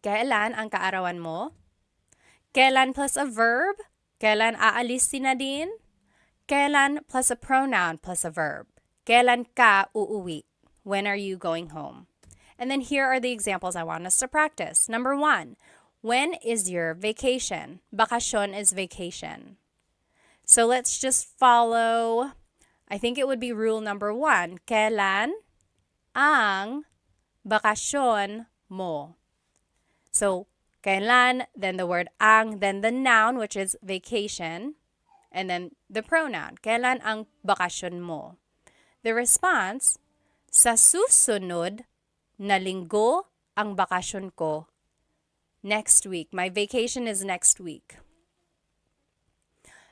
Kailan ang kaarawan mo? Kailan plus a verb. Kailan aalis si Nadine? Kailan plus a pronoun plus a verb. Kailan ka uuwi? When are you going home? And then here are the examples I want us to practice. Number 1, when is your vacation? Bakasyon is vacation. So let's just follow, I think it would be rule number 1. Kailan ang bakasyon mo? So kailan, then the word ang, then the noun, which is vacation, and then the pronoun. Kailan ang bakasyon mo? The response, sa susunod na linggo ang bakasyon ko. Next week. My vacation is next week.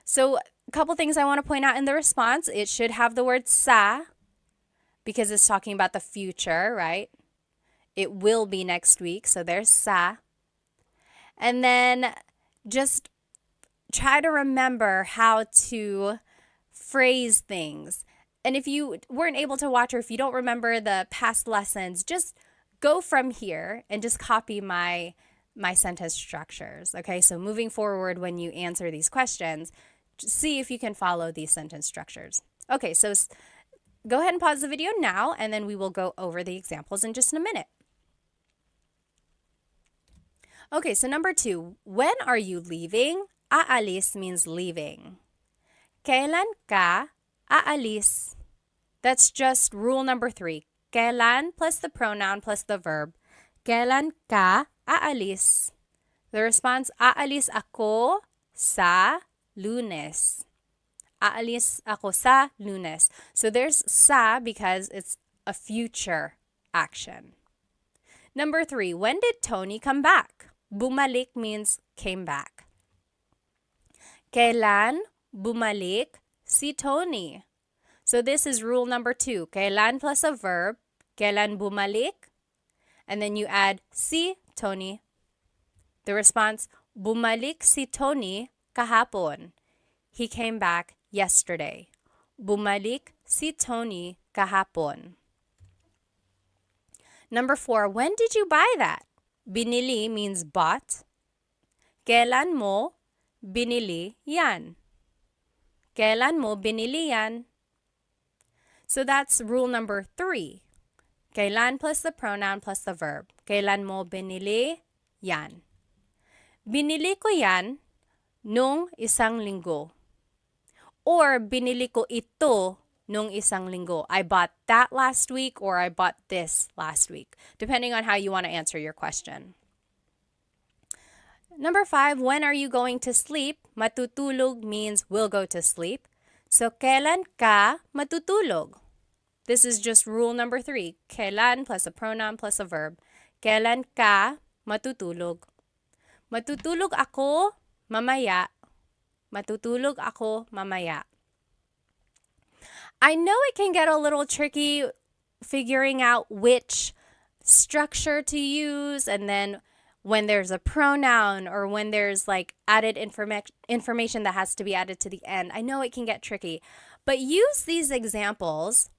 So a couple things I want to point out in the response. It should have the word sa because it's talking about the future, right? It will be next week. So there's sa. And then just try to remember how to phrase things. And if you weren't able to watch or if you don't remember the past lessons, just go from here and just copy my sentence structures. Okay, so moving forward when you answer these questions, see if you can follow these sentence structures. Okay, so go ahead and pause the video now, and then we will go over the examples in just a minute. Okay, so number 2, when are you leaving? Aalis means leaving. Kailan ka aalis? That's just rule number 3. Kailan plus the pronoun plus the verb. Kailan ka aalis? The response, aalis ako sa Lunes. Aalis ako sa Lunes. So there's sa because it's a future action. Number 3, when did Tony come back? Bumalik means came back. Kailan bumalik si Tony? So this is rule number 2. Kailan plus a verb. Kailan bumalik? And then you add si Tony. The response, bumalik si Tony kahapon. He came back yesterday. Bumalik si Tony kahapon. Number 4, when did you buy that? Binili means bought. Kailan mo binili yan? Kailan mo binili yan? So that's rule number 3. Kailan plus the pronoun plus the verb. Kailan mo binili yan? Binili ko yan nung isang linggo. Or binili ko ito nung isang linggo. I bought that last week or I bought this last week, depending on how you want to answer your question. Number 5, when are you going to sleep? Matutulog means will go to sleep. So, kailan ka matutulog? This is just rule number 3. Kailan plus a pronoun plus a verb. Kailan ka matutulog? Matutulog ako mamaya. Matutulog ako mamaya. I know it can get a little tricky figuring out which structure to use, and then when there's a pronoun or when there's like added information that has to be added to the end. I know it can get tricky, but use these examples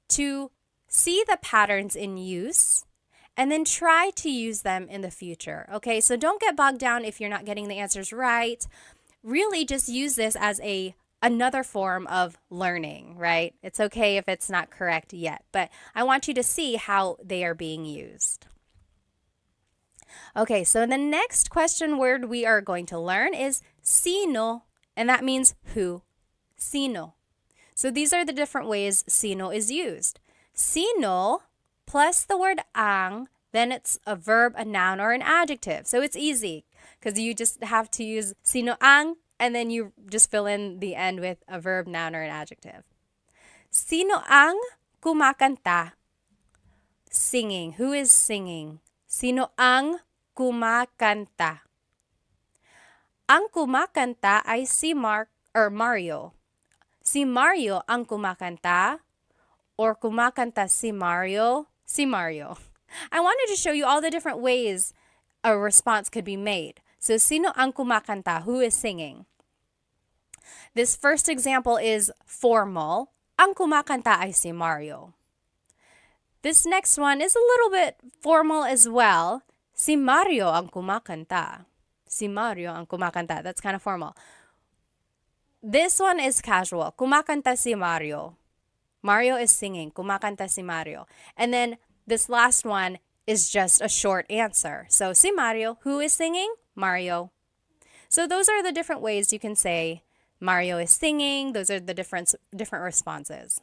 to see the patterns in use and then try to use them in the future. Okay, so don't get bogged down if you're not getting the answers right. Really just use this as another form of learning, right? It's okay if it's not correct yet, but I want you to see how they are being used. Okay, so the next question word we are going to learn is sino, and that means who. Sino. So these are the different ways sino is used. Sino plus the word ang, then it's a verb, a noun, or an adjective. So it's easy because you just have to use sino ang, and then you just fill in the end with a verb, noun, or an adjective. Sino ang kumakanta? Singing. Who is singing? Sino ang kumakanta? Ang kumakanta ay si Mario. Si Mario ang kumakanta, or kumakanta si Mario? Si Mario. I wanted to show you all the different ways a response could be made. So, sino ang kumakanta? Who is singing? This first example is formal. Ang kumakanta ay si Mario. This next one is a little bit formal as well. Si Mario ang kumakanta. Si Mario ang kumakanta. That's kind of formal. This one is casual. Kumakanta si Mario. Mario is singing. Kumakanta si Mario. And then this last one is just a short answer. So, si Mario. Who is singing? Mario. So those are the different ways you can say Mario is singing. Those are the different responses.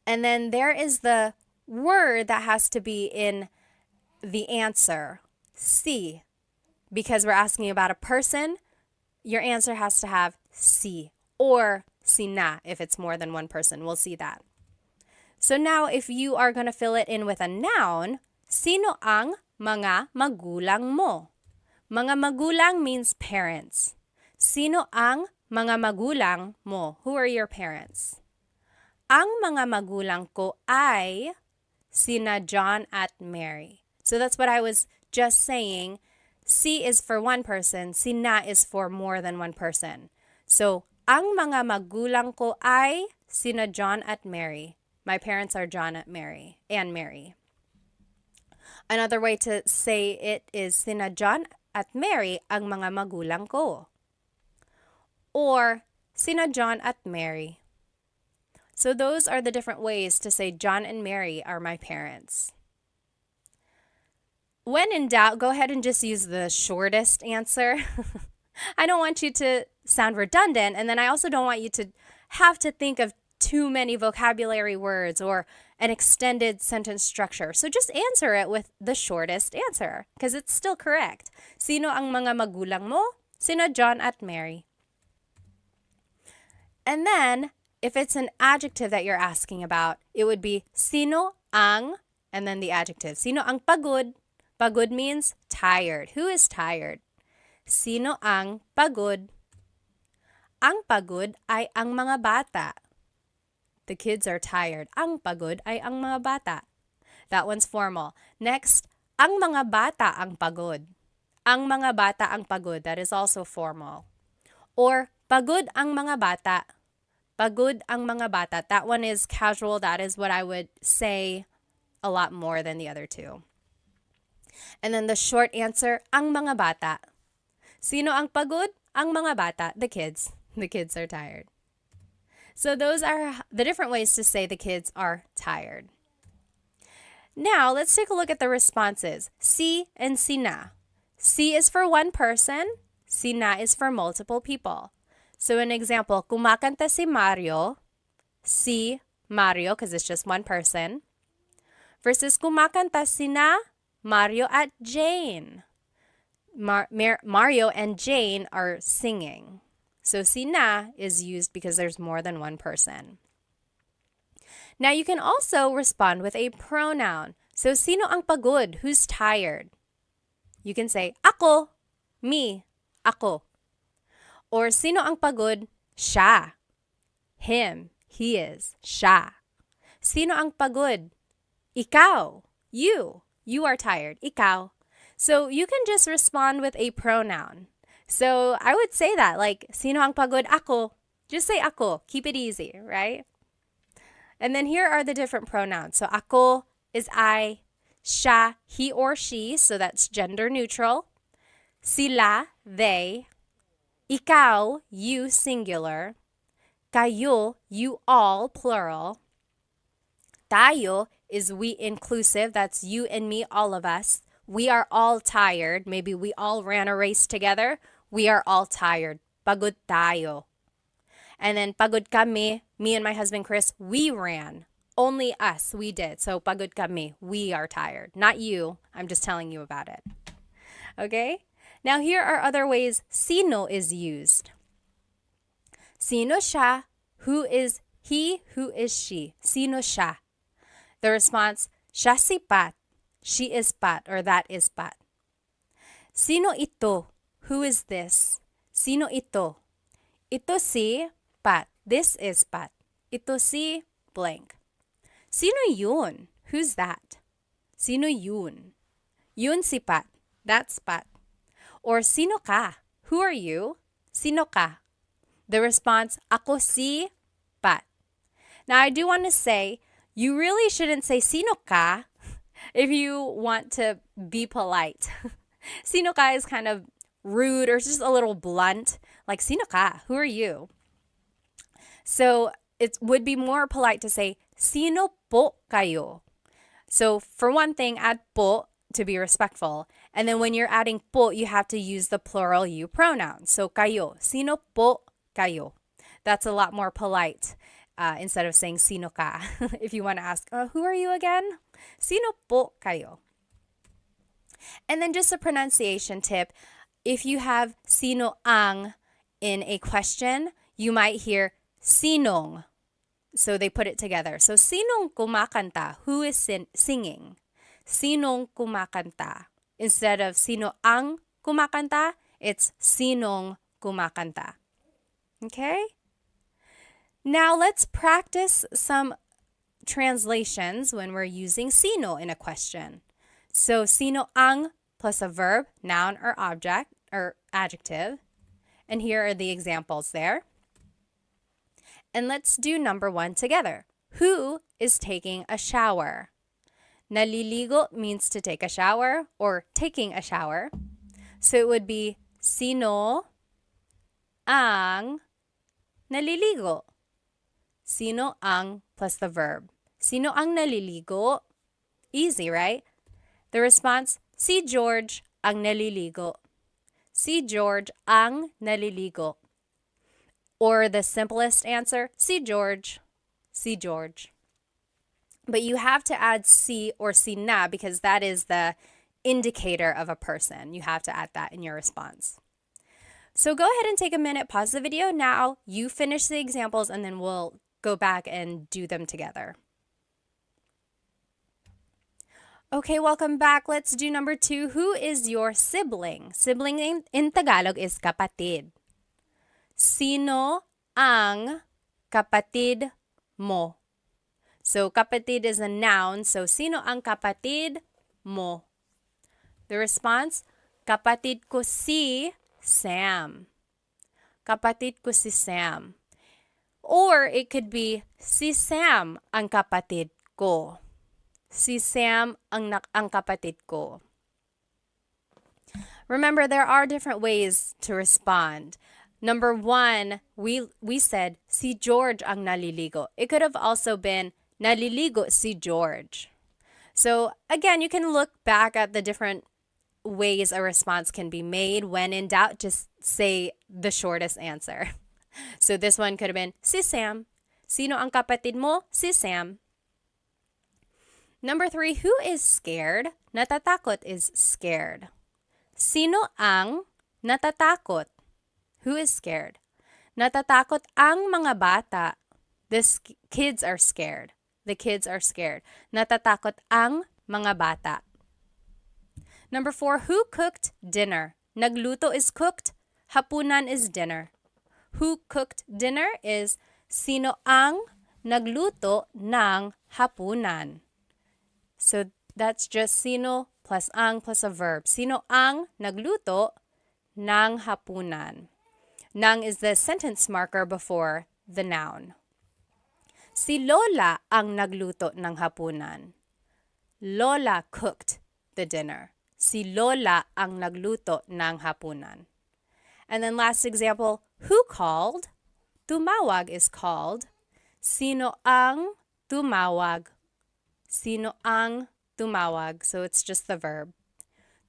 And then there is the word that has to be in the answer. Si. Because we're asking about a person, your answer has to have si or sina if it's more than one person. We'll see that. So now if you are going to fill it in with a noun, sino ang mga magulang mo? Mga magulang means parents. Sino ang mga magulang mo? Who are your parents? Ang mga magulang ko ay sina John at Mary. So that's what I was just saying. Si is for one person, sina is for more than one person. So, ang mga magulang ko ay sina John at Mary. My parents are John and Mary. Another way to say it is sina John at Mary ang mga magulang ko. Or sina John at Mary. So those are the different ways to say John and Mary are my parents. When in doubt, go ahead and just use the shortest answer. I don't want you to sound redundant, and then I also don't want you to have to think of too many vocabulary words or an extended sentence structure. So just answer it with the shortest answer because it's still correct. Sino ang mga magulang mo? Sina John at Mary. And then, if it's an adjective that you're asking about, it would be sino ang, and then the adjective. Sino ang pagod? Pagod means tired. Who is tired? Sino ang pagod? Ang pagod ay ang mga bata. The kids are tired. Ang pagod ay ang mga bata. That one's formal. Next, ang mga bata ang pagod. Ang mga bata ang pagod. That is also formal. Or, pagod ang mga bata. Pagod ang mga bata. That one is casual. That is what I would say a lot more than the other two. And then the short answer, ang mga bata. Sino ang pagod? Ang mga bata. The kids. The kids are tired. So those are the different ways to say the kids are tired. Now, let's take a look at the responses. Si and sina. Si is for one person. Sina is for multiple people. So an example, kumakanta si Mario. Si Mario, because it's just one person. Versus kumakanta sina Mario at Jane. Mario and Jane are singing. So sina is used because there's more than one person. Now you can also respond with a pronoun. So sino ang pagod? Who's tired? You can say, ako, me, ako. Or sino ang pagod? Siya. Him, he is, siya. Sino ang pagod? Ikaw, you. You are tired, ikaw. So you can just respond with a pronoun. So I would say that, like, sino ang pagod? Ako. Just say ako. Keep it easy, right? And then here are the different pronouns. So ako is I, siya, he or she, so that's gender neutral. Sila, they. Ikaw, you, singular. Kayo, you all, plural. Tayo is we inclusive. That's you and me, all of us. We are all tired. Maybe we all ran a race together. We are all tired. Pagod tayo. And then pagod kami, me and my husband Chris, we ran. Only us, we did. So pagod kami, we are tired. Not you. I'm just telling you about it. Okay? Now here are other ways sino is used. Sino siya? Who is he? Who is she? Sino siya? The response, siya si Pat. She is Pat, or that is Pat. Sino ito? Who is this? Sino ito? Ito si Pat. This is Pat. Ito si blank. Sino yun? Who's that? Sino yun? Yun si Pat. That's Pat. Or sino ka? Who are you? Sino ka? The response, ako si Pat. Now, I do want to say, you really shouldn't say sino ka if you want to be polite. Sino ka is kind of rude or just a little blunt. Like, sino ka? Who are you? So it would be more polite to say, sino po kayo? So for one thing, add po to be respectful. And then when you're adding po, you have to use the plural you pronoun. So kayo, sino po kayo? That's a lot more polite instead of saying sino ka. If you want to ask, who are you again? Sino po kayo? And then just a pronunciation tip. If you have sino ang in a question, you might hear sinong. So they put it together. So sinong kumakanta? Who is singing? Sinong kumakanta? Instead of sino ang kumakanta, it's sinong kumakanta. Okay? Now let's practice some translations when we're using sino in a question. So sino ang plus a verb, noun or object or adjective. And here are the examples there. And let's do number 1 together. Who is taking a shower? Naliligo means to take a shower or taking a shower. So it would be sino ang naliligo. Sino ang plus the verb. Sino ang naliligo? Easy, right? The response, si George ang naliligo. Si George ang naliligo. Or the simplest answer, si George. Si George. But you have to add si or si na because that is the indicator of a person. You have to add that in your response. So go ahead and take a minute, pause the video now. You finish the examples and then we'll go back and do them together. Okay, welcome back. Let's do number 2. Who is your sibling? Sibling in Tagalog is kapatid. Sino ang kapatid mo? So kapatid is a noun. So sino ang kapatid mo? The response, kapatid ko si Sam. Kapatid ko si Sam. Or it could be si Sam ang kapatid ko. Si Sam ang kapatid ko. Remember, there are different ways to respond. Number 1, we said si George ang naliligo. It could have also been naliligo si George. So again, you can look back at the different ways a response can be made. When in doubt, just say the shortest answer. So this one could have been si Sam. Sino ang kapatid mo? Si Sam. Number 3, who is scared? Natatakot is scared. Sino ang natatakot? Who is scared? Natatakot ang mga bata. The kids are scared. The kids are scared. Natatakot ang mga bata. Number 4, who cooked dinner? Nagluto is cooked, hapunan is dinner. Who cooked dinner is sino ang nagluto ng hapunan. So that's just sino plus ang plus a verb. Sino ang nagluto ng hapunan. Nang is the sentence marker before the noun. Si Lola ang nagluto ng hapunan. Lola cooked the dinner. Si Lola ang nagluto ng hapunan. And then last example, who called? Tumawag is called. Sino ang tumawag? Sino ang tumawag? So it's just the verb.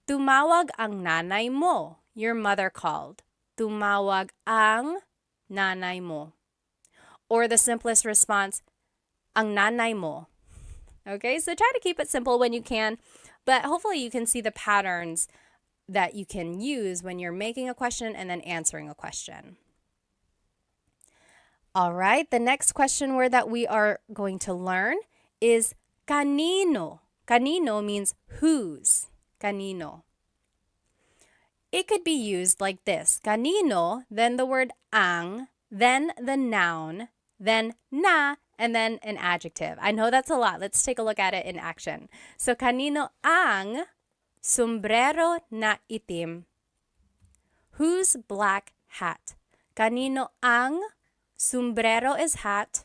Tumawag ang nanay mo. Your mother called. Tumawag ang nanay mo. Or the simplest response, ang nanay mo. Okay, so try to keep it simple when you can, but hopefully you can see the patterns that you can use when you're making a question and then answering a question. All right, the next question word that we are going to learn is kanino. Kanino means whose. Kanino. It could be used like this. Kanino, then the word ang, then the noun, then na, and then an adjective. I know that's a lot. Let's take a look at it in action. So, kanino ang sombrero na itim? Whose black hat? Kanino ang sombrero is hat,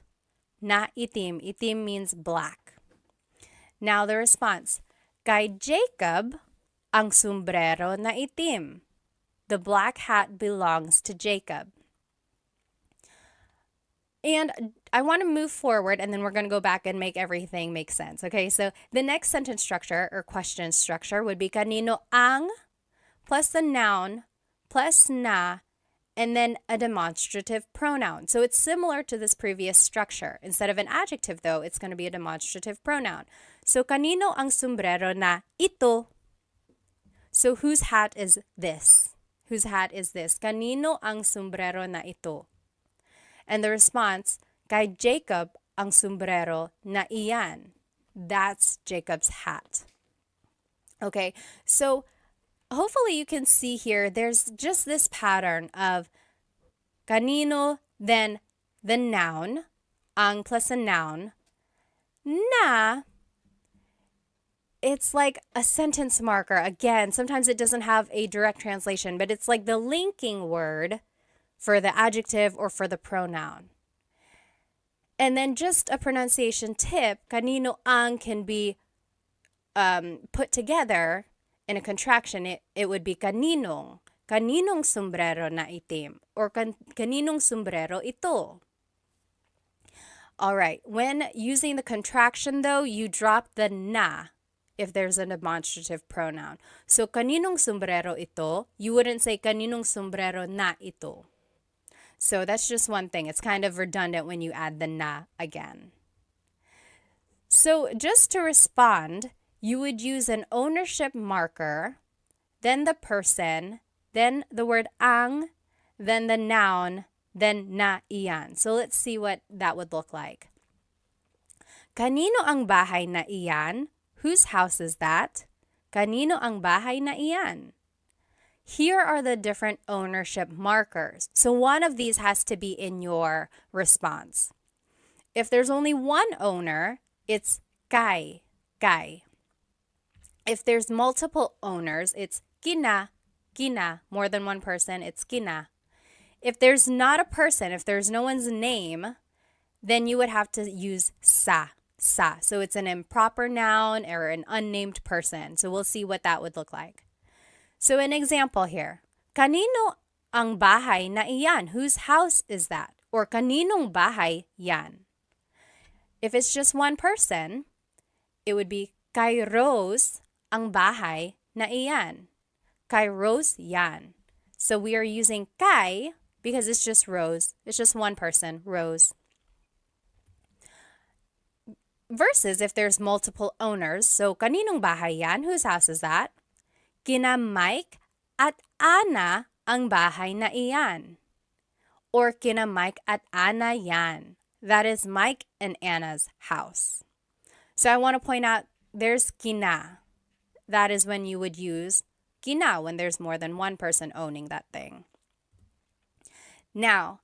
na itim. Itim means black. Now the response. Kay Jacob ang sombrero na itim. The black hat belongs to Jacob. And I want to move forward, and then we're going to go back and make everything make sense. Okay, so the next sentence structure or question structure would be kanino ang plus the noun plus na, and then a demonstrative pronoun. So it's similar to this previous structure. Instead of an adjective, though, it's going to be a demonstrative pronoun. So kanino ang sombrero na ito? So whose hat is this? Whose hat is this? Kanino ang sombrero na ito? And the response, kay Jacob ang sombrero na iyan. That's Jacob's hat. Okay, so hopefully you can see here, there's just this pattern of kanino, then the noun, ang plus a noun, na, it's like a sentence marker. Again, sometimes it doesn't have a direct translation, but it's like the linking word for the adjective or for the pronoun. And then just a pronunciation tip, kanino ang can be put together in a contraction. It would be kaninong. Kaninong sombrero na itim. Or kaninong sombrero ito. All right. When using the contraction, though, you drop the na if there's a demonstrative pronoun. So, kaninong sombrero ito, you wouldn't say kaninong sombrero na ito. So that's just one thing. It's kind of redundant when you add the na again. So just to respond, you would use an ownership marker, then the person, then the word ang, then the noun, then na iyan. So let's see what that would look like. Kanino ang bahay na iyan? Whose house is that? Kanino ang bahay na iyan? Here are the different ownership markers. So one of these has to be in your response. If there's only one owner, it's kay, kay. If there's multiple owners, it's kina, kina. More than one person, it's kina. If there's not a person, if there's no one's name, then you would have to use sa, sa. So it's an improper noun or an unnamed person. So we'll see what that would look like. So an example here, kanino ang bahay na iyan? Whose house is that? Or kaninong bahay yan? If it's just one person, it would be kay Rose ang bahay na iyan. Kay Rose yan. So we are using kay because it's just Rose. It's just one person, Rose. Versus if there's multiple owners, so kaninong bahay yan? Whose house is that? Kina Mike at Ana ang bahay na iyan. Or kina Mike at Ana yan. That is Mike and Anna's house. So I want to point out there's kina. that is when you would use kina when there's more than one person owning that thing. Now,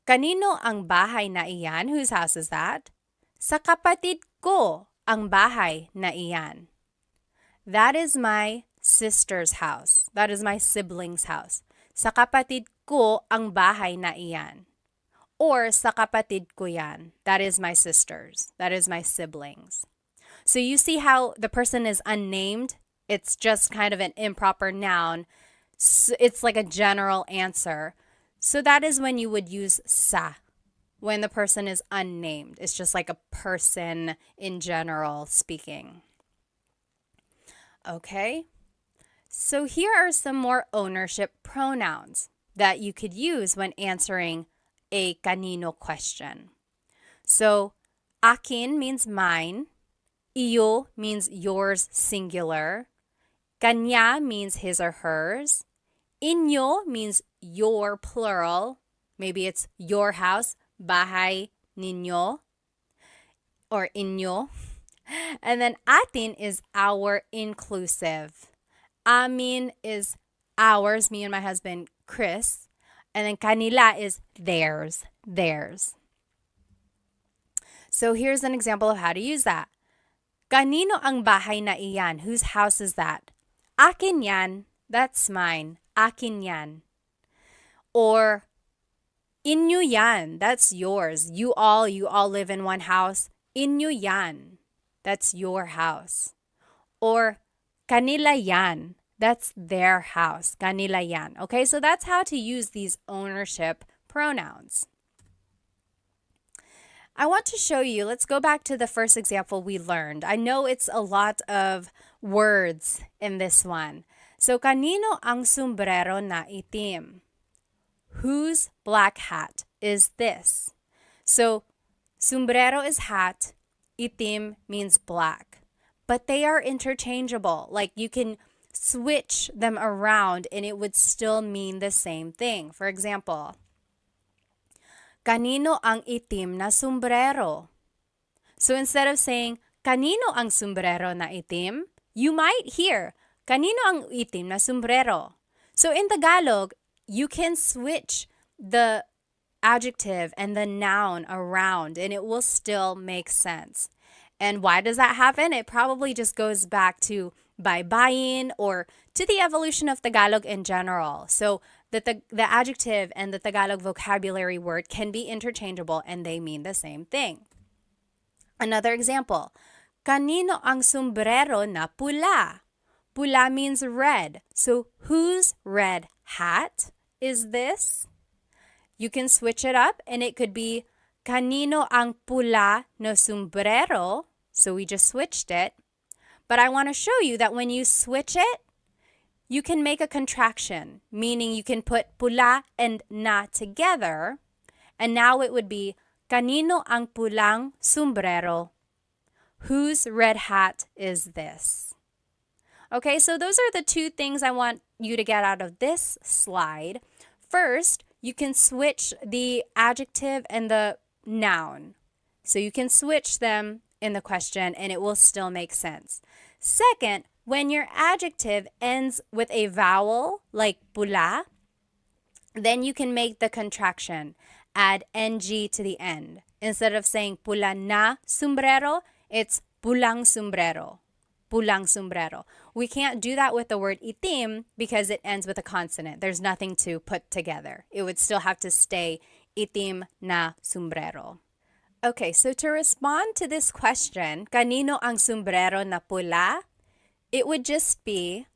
kanino ang bahay na iyan? Whose house is that? Sa kapatid ko ang bahay na iyan. That is my sister's house. That is my sibling's house. Sa kapatid ko ang bahay na iyan. Or sa kapatid ko yan. That is my sister's. That is my siblings. So you see how the person is unnamed? It's just kind of an improper noun. It's like a general answer. So that is when you would use sa, when the person is unnamed. It's just like a person in general speaking. Okay, so here are some more ownership pronouns that you could use when answering a kanino question. So, akin means mine, iyo means yours singular, kanya means his or hers, inyo means your plural, maybe it's your house, bahay ninyo, or inyo. And then atin is our inclusive. Amin is ours, me and my husband, Chris. And then kanila is theirs. So here's an example of how to use that. Kanino ang bahay na iyan? Whose house is that? Akin yan. That's mine. Akin yan. Or inyo yan. That's yours. You all live in one house. Inyo yan. That's your house. Or kanila yan. That's their house. Kanila yan. Okay, so that's how to use these ownership pronouns. I want to show you, let's go back to the first example we learned. I know it's a lot of words in this one. So, kanino ang sombrero na itim? Whose black hat is this? So, sombrero is hat, itim means black. But they are interchangeable. Like you can switch them around and it would still mean the same thing. For example, kanino ang itim na sombrero? So instead of saying, kanino ang sombrero na itim, you might hear, kanino ang itim na sombrero? So in Tagalog, you can switch the adjective and the noun around and it will still make sense. And why does that happen? It probably just goes back to baybayin or to the evolution of Tagalog in general. So the adjective and the Tagalog vocabulary word can be interchangeable and they mean the same thing. Another example, kanino ang sombrero na pula? Pula means red. So whose red hat is this? You can switch it up and it could be kanino ang pula no sombrero. So we just switched it. But I want to show you that when you switch it, you can make a contraction, meaning you can put pula and na together. And now it would be kanino ang pulang sombrero? Whose red hat is this? Okay, so those are the two things I want you to get out of this slide. First, you can switch the adjective and the noun. So you can switch them in the question and it will still make sense. Second, when your adjective ends with a vowel like pula, then you can make the contraction. Add ng to the end. Instead of saying pula na sombrero, it's pulang sombrero. Pulang sombrero. We can't do that with the word itim because it ends with a consonant. There's nothing to put together. It would still have to stay itim na sombrero. Okay, so to respond to this question, kanino ang sombrero na pula? It would just be,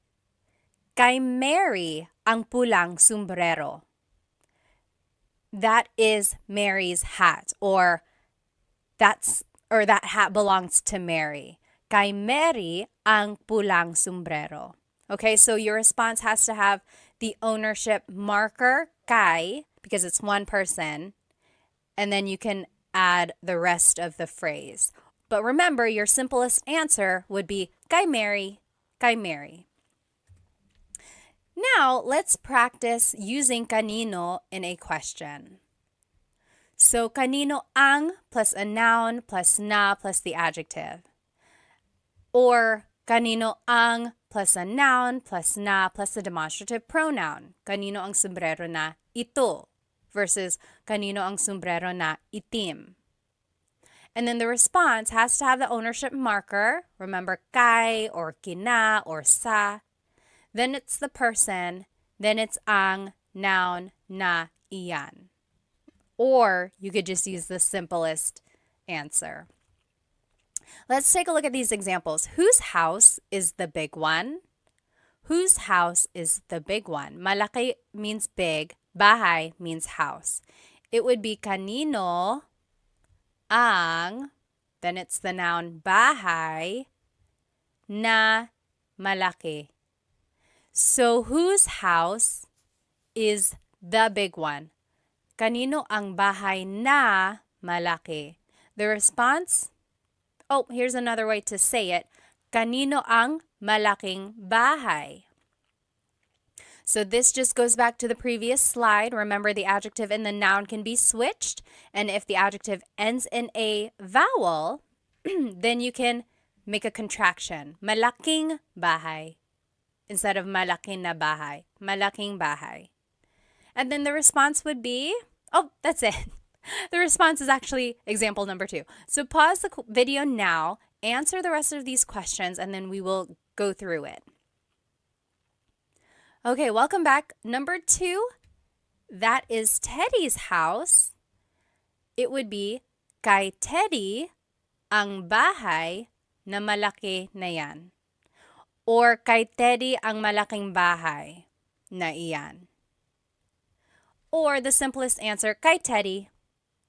kay Mary ang pulang sombrero. That is Mary's hat, or that hat belongs to Mary. Kay Mary ang pulang sombrero. Okay, so your response has to have the ownership marker, kay, because it's one person, and then you can add the rest of the phrase. But remember, your simplest answer would be kay Mary, kay Mary. Now, let's practice using kanino in a question. So, kanino ang plus a noun plus na plus the adjective. Or Kanino ang plus a noun plus na plus a demonstrative pronoun. Kanino ang sombrero na ito versus kanino ang sombrero na itim. And then the response has to have the ownership marker. Remember, kay or kina or sa. Then it's the person. Then it's ang noun na iyan. Or you could just use the simplest answer. Let's take a look at these examples. Whose house is the big one? Whose house is the big one? Malaki means big. Bahay means house. It would be kanino ang, then it's the noun bahay na malaki. So whose house is the big one? Kanino ang bahay na malaki? The response, oh, here's another way to say it. Kanino ang malaking bahay? So this just goes back to the previous slide. Remember, the adjective and the noun can be switched. And if the adjective ends in a vowel, then you can make a contraction. Malaking bahay instead of malaki na bahay. Malaking bahay. And then the response would be, oh, that's it. The response is actually example number 2. So pause the video now, answer the rest of these questions, and then we will go through it. Okay, welcome back. Number 2, that is Teddy's house. It would be, kay Teddy ang bahay na malaki na yan. Or kay Teddy ang malaking bahay na iyan. Or the simplest answer, kay Teddy.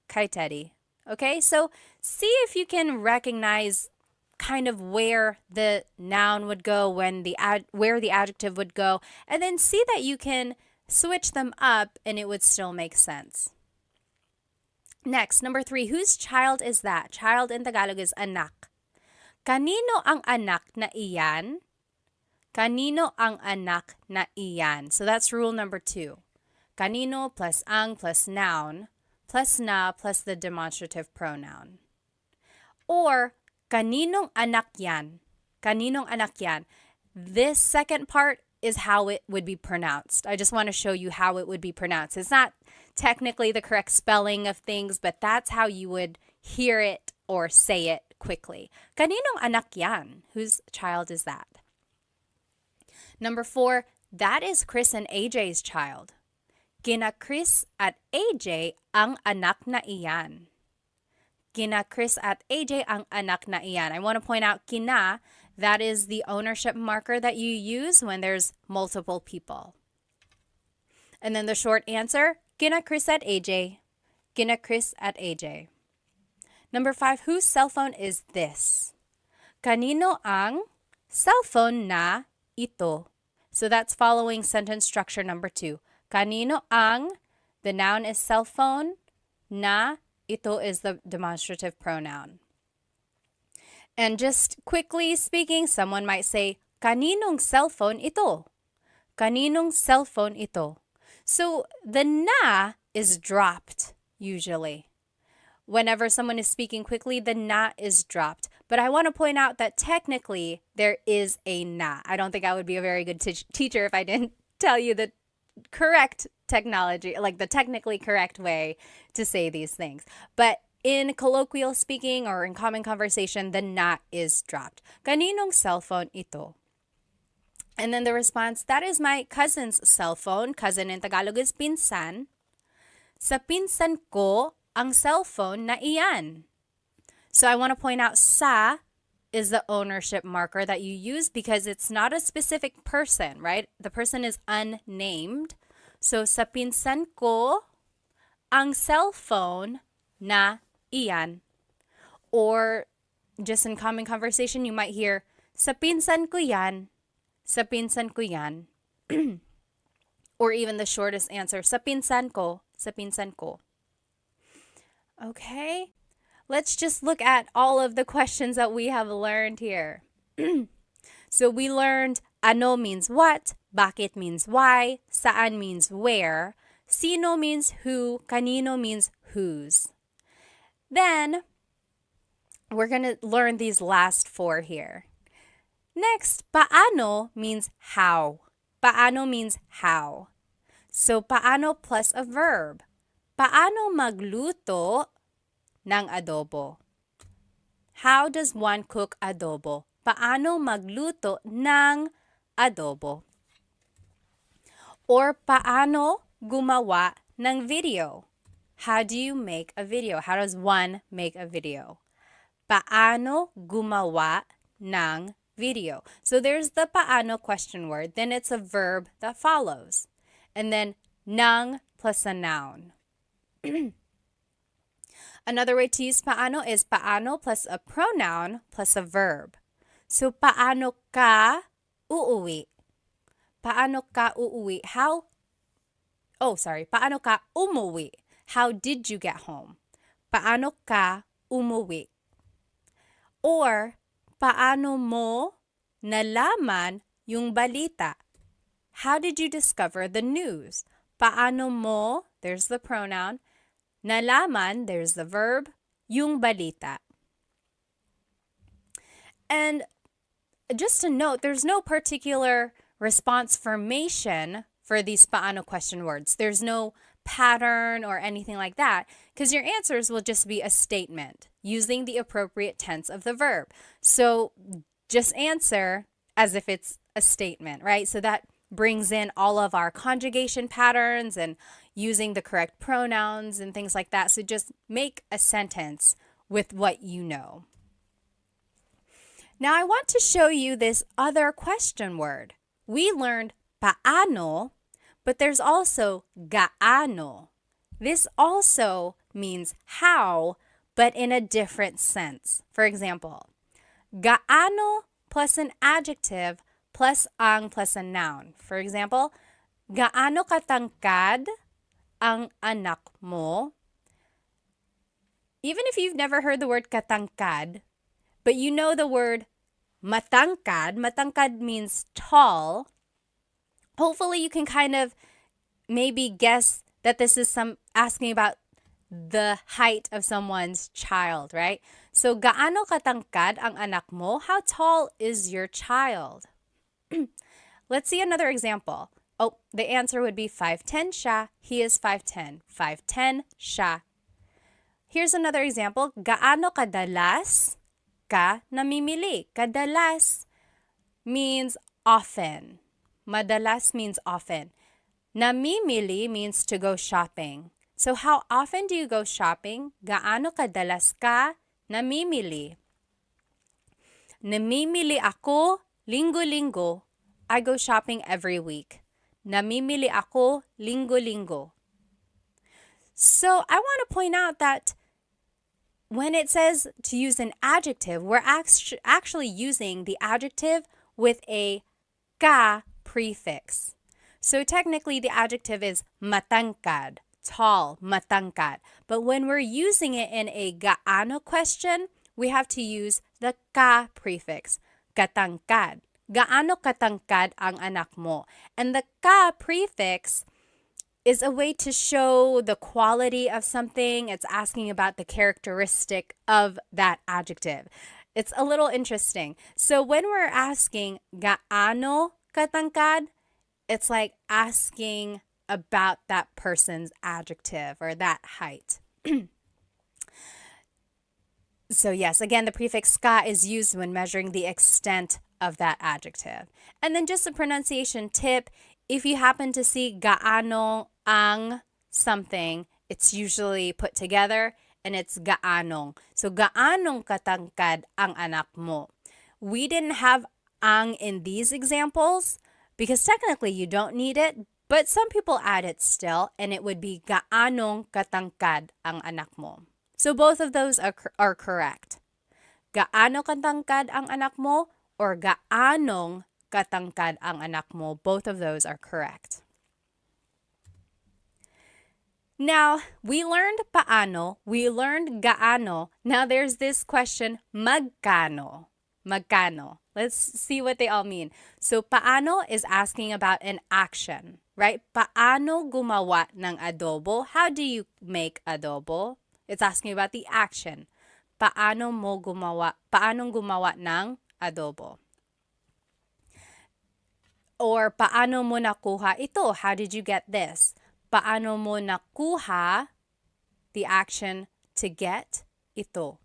Kay Teddy. Okay, so see if you can recognize kind of where the noun would go, where the adjective would go, and then see that you can switch them up and it would still make sense. Next, number 3, whose child is that? Child in Tagalog is anak. Kanino ang anak na iyan? Kanino ang anak na iyan? So that's rule number 2. Kanino plus ang plus noun plus na plus the demonstrative pronoun. Or kaninong anak yan? Kaninong anak yan? This second part is how it would be pronounced. I just want to show you how it would be pronounced. It's not technically the correct spelling of things, but that's how you would hear it or say it quickly. Kaninong anak yan? Whose child is that? Number 4, that is Chris and AJ's child. Kina Chris at AJ ang anak na iyan. Kina Chris at AJ ang anak na iyan. I want to point out kina, that is the ownership marker that you use when there's multiple people. And then the short answer, kina Chris at AJ. Kina Chris at AJ. Number 5, whose cell phone is this? Kanino ang cellphone na ito? So that's following sentence structure number 2. Kanino ang, the noun is cell phone, na, ito is the demonstrative pronoun. And just quickly speaking, someone might say, kaninong cellphone ito? Kaninong cellphone ito? So the na is dropped usually. Whenever someone is speaking quickly, the na is dropped. But I want to point out that technically there is a na. I don't think I would be a very good teacher if I didn't tell you the correct technology, like the technically correct way to say these things. But in colloquial speaking or in common conversation, the na is dropped. Kaninong cellphone ito? And then the response, that is my cousin's cell phone. Cousin in Tagalog is pinsan. Sa pinsan ko ang cellphone na iyan. So I want to point out sa is the ownership marker that you use because it's not a specific person, right? The person is unnamed. So sa pinsan ko ang cellphone na iyan. Or just in common conversation, you might hear, sa pinsan ko yan. Sa pinsan ko yan. Or even the shortest answer, sa pinsan ko. Sa pinsan ko. Okay, let's just look at all of the questions that we have learned here. So we learned ano means what, bakit means why, saan means where, sino means who, kanino means whose. Then we're going to learn these last 4 here. Next, paano means how. Paano means how. So, paano plus a verb. Paano magluto ng adobo? How does one cook adobo? Paano magluto ng adobo? Or paano gumawa ng video? How do you make a video? How does one make a video? Paano gumawa ng video? So there's the paano question word. Then it's a verb that follows. And then ng plus a noun. Another way to use paano is paano plus a pronoun plus a verb. So, paano ka uuwi? Paano ka uuwi? Paano ka umuwi? How did you get home? Paano ka umuwi? Or, paano mo nalaman yung balita? How did you discover the news? Paano mo, there's the pronoun, nalaman, there's the verb, yung balita. And just to note, there's no particular response formation for these paano question words. There's no pattern or anything like that, because your answers will just be a statement using the appropriate tense of the verb. So just answer as if it's a statement, right? So that brings in all of our conjugation patterns and using the correct pronouns and things like that. So just make a sentence with what you know. Now I want to show you this other question word. We learned paano, but there's also gaano. This also means how, but in a different sense. For example, gaano plus an adjective plus ang plus a noun. For example, gaano katangkad ang anak mo? Even if you've never heard the word katangkad, but you know the word matangkad. Matangkad means tall. Hopefully you can kind of maybe guess that this is asking about the height of someone's child, right? So, gaano katangkad ang anak mo? How tall is your child? Let's see another example. Oh, the answer would be 5'10" siya. He is 5'10". 5'10" siya. Here's another example. Gaano kadalas ka namimili? Kadalas means often. Madalas means often. Namimili means to go shopping. So how often do you go shopping? Gaano kadalas ka namimili? Namimili ako linggo-linggo. I go shopping every week. Namimili ako linggo-linggo. So I want to point out that when it says to use an adjective, we're actually using the adjective with a ka prefix. So technically the adjective is matangkad, tall, matangkad. But when we're using it in a gaano question, we have to use the ka prefix, katangkad. Gaano katangkad ang anak mo? And the ka prefix is a way to show the quality of something. It's asking about the characteristic of that adjective. It's a little interesting. So when we're asking gaano katangkad, it's like asking about that person's adjective or that height. So yes, again, the prefix ka is used when measuring the extent of that adjective. And then just a pronunciation tip, if you happen to see gaano ang something, it's usually put together and it's gaanong. So gaanong katangkad ang anak mo? We didn't have ang in these examples because technically you don't need it, but some people add it still, and it would be gaanong katangkad ang anak mo. So both of those are correct. Gaano katangkad ang anak mo or gaanong katangkad ang anak mo? Both of those are correct. Now, we learned paano, we learned gaano. Now there's this question, magkano. Magkano. Let's see what they all mean. So, paano is asking about an action, right? Paano gumawa ng adobo? How do you make adobo? It's asking about the action. Paano gumawa ng adobo? Or paano mo nakuha ito? How did you get this? Paano mo nakuha, the action to get, ito.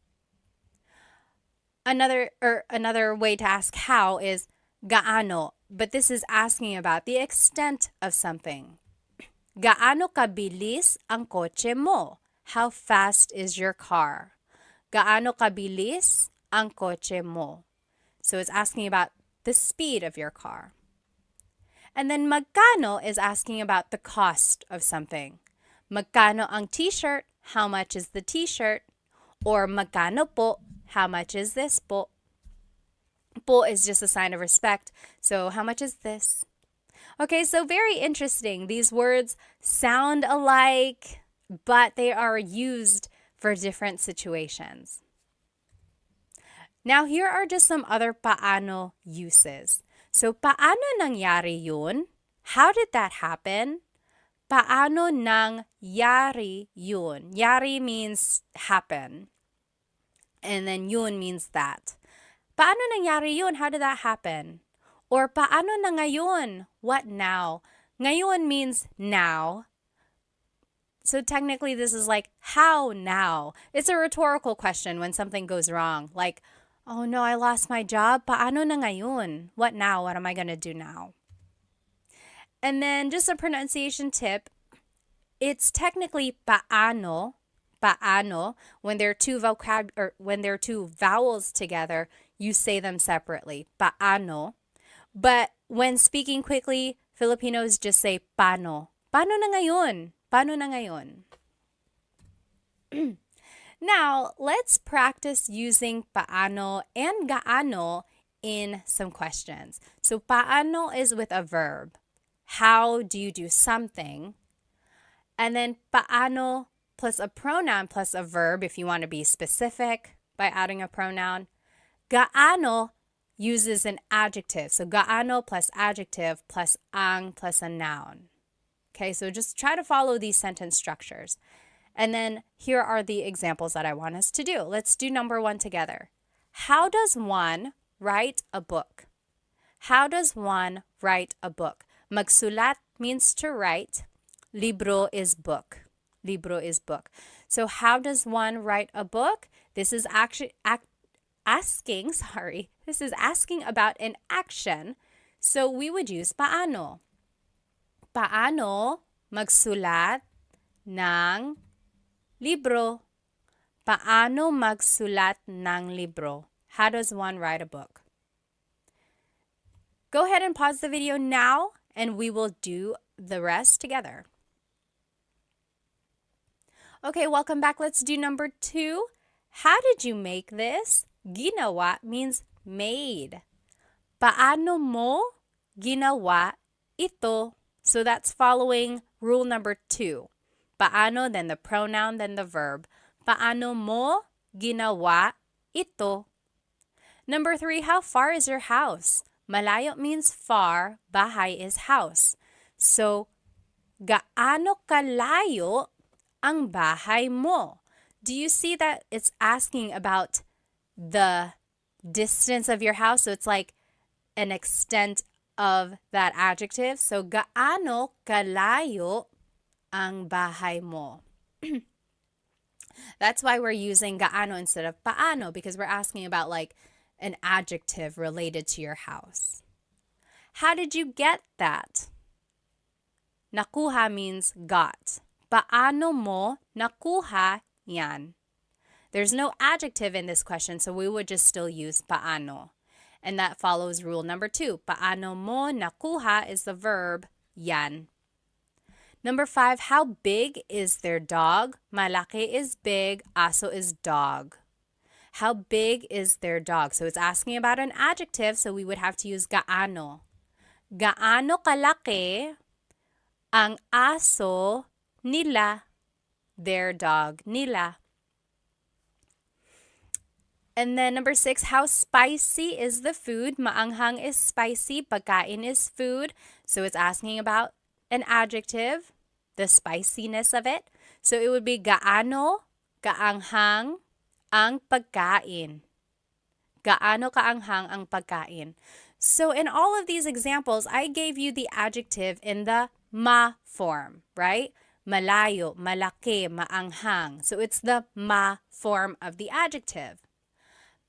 Another way to ask how is gaano, but this is asking about the extent of something. Gaano kabilis ang kotse mo? How fast is your car? Gaano kabilis ang kotse mo? So it's asking about the speed of your car. And then magkano is asking about the cost of something. Magkano ang t-shirt? How much is the t-shirt? Or magkano po? How much is this po? Po is just a sign of respect. So how much is this? Okay, so very interesting. These words sound alike, but they are used for different situations. Now, here are just some other paano uses. So, paano nangyari yun? How did that happen? Paano nangyari yun? Yari means happen. And then yun means that. Paano nangyari yun? How did that happen? Or paano na ngayon? What now? Ngayon means now. So technically this is like, how now? It's a rhetorical question when something goes wrong. Like, oh no, I lost my job. Paano na ngayon? What now? What am I going to do now? And then just a pronunciation tip. It's technically paano. Paano. When there are two vowels together, you say them separately. Paano. But when speaking quickly, Filipinos just say paano. Paano na ngayon? Paano na ngayon? Now, let's practice using paano and gaano in some questions. So paano is with a verb. How do you do something? And then paano plus a pronoun plus a verb if you want to be specific by adding a pronoun. Gaano uses an adjective. So gaano plus adjective plus ang plus a noun. Okay, so just try to follow these sentence structures. And then here are the examples that I want us to do. Let's do number 1 together. How does one write a book? How does one write a book? Magsulat means to write. Libro is book. Libro is book. So how does one write a book? This is actually asking about an action. So we would use paano. Paano magsulat ng libro? Paano magsulat ng libro? How does one write a book? Go ahead and pause the video now and we will do the rest together. Okay, welcome back. Let's do number 2. How did you make this? Ginawa means made. Paano mo ginawa ito? So that's following rule number 2. Paano, then the pronoun, then the verb. Paano mo ginawa ito? Number 3, how far is your house? Malayo means far, bahay is house. So, gaano kalayo ang bahay mo? Do you see that it's asking about the distance of your house? So it's like an extent of that adjective. So, gaano kalayo ang bahay mo? That's why we're using gaano instead of paano, because we're asking about like an adjective related to your house. How did you get that? Nakuha means got. Paano mo nakuha yan? There's no adjective in this question, so we would just still use paano. And that follows rule number 2. Paano mo nakuha is the verb yan. Number 5, how big is their dog? Malaki is big, aso is dog. How big is their dog? So it's asking about an adjective, so we would have to use gaano. Gaano kalaki ang aso nila, their dog nila. And then number 6, how spicy is the food? Maanghang is spicy, pagkain is food. So it's asking about an adjective, the spiciness of it. So it would be gaano, kaanghang, ang pagkain. Gaano kaanghang ang pagkain? So in all of these examples, I gave you the adjective in the ma form, right? Malayo, malaki, maanghang. So it's the ma form of the adjective.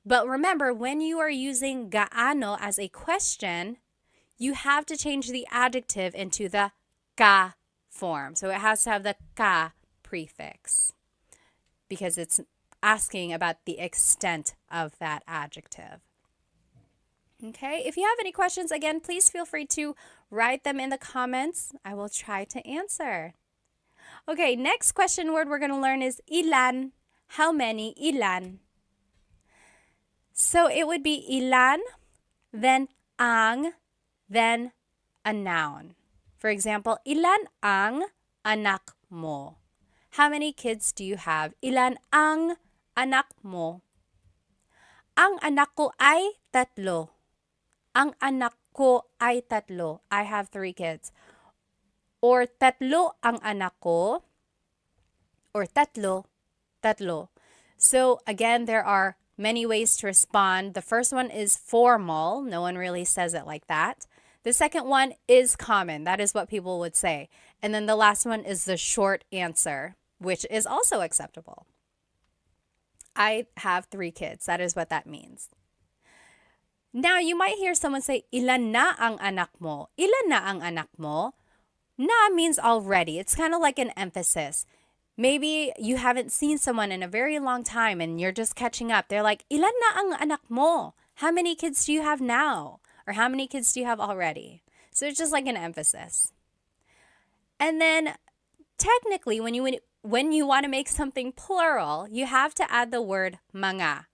But remember, when you are using gaano as a question, you have to change the adjective into the ka form. So it has to have the ka prefix because it's asking about the extent of that adjective. Okay, if you have any questions, again, please feel free to write them in the comments. I will try to answer. Okay, next question word we're going to learn is ilan. How many? Ilan. So it would be ilan, then ang, then a noun. For example, ilan ang anak mo? How many kids do you have? Ilan ang anak mo? Ang anak ko ay 3. Ang anak ko ay 3. I have 3 kids. Or 3 ang anak ko. Or 3. So again, there are many ways to respond. The first one is formal. No one really says it like that. The second one is common. That is what people would say. And then the last one is the short answer, which is also acceptable. I have 3 kids. That is what that means. Now, you might hear someone say, ilan na ang anak mo? Ilan na ang anak mo? Na means already. It's kind of like an emphasis. Maybe you haven't seen someone in a very long time and you're just catching up. They're like, ilan na ang anak mo? How many kids do you have now? Or how many kids do you have already? So it's just like an emphasis. And then technically, when you want to make something plural, you have to add the word mga.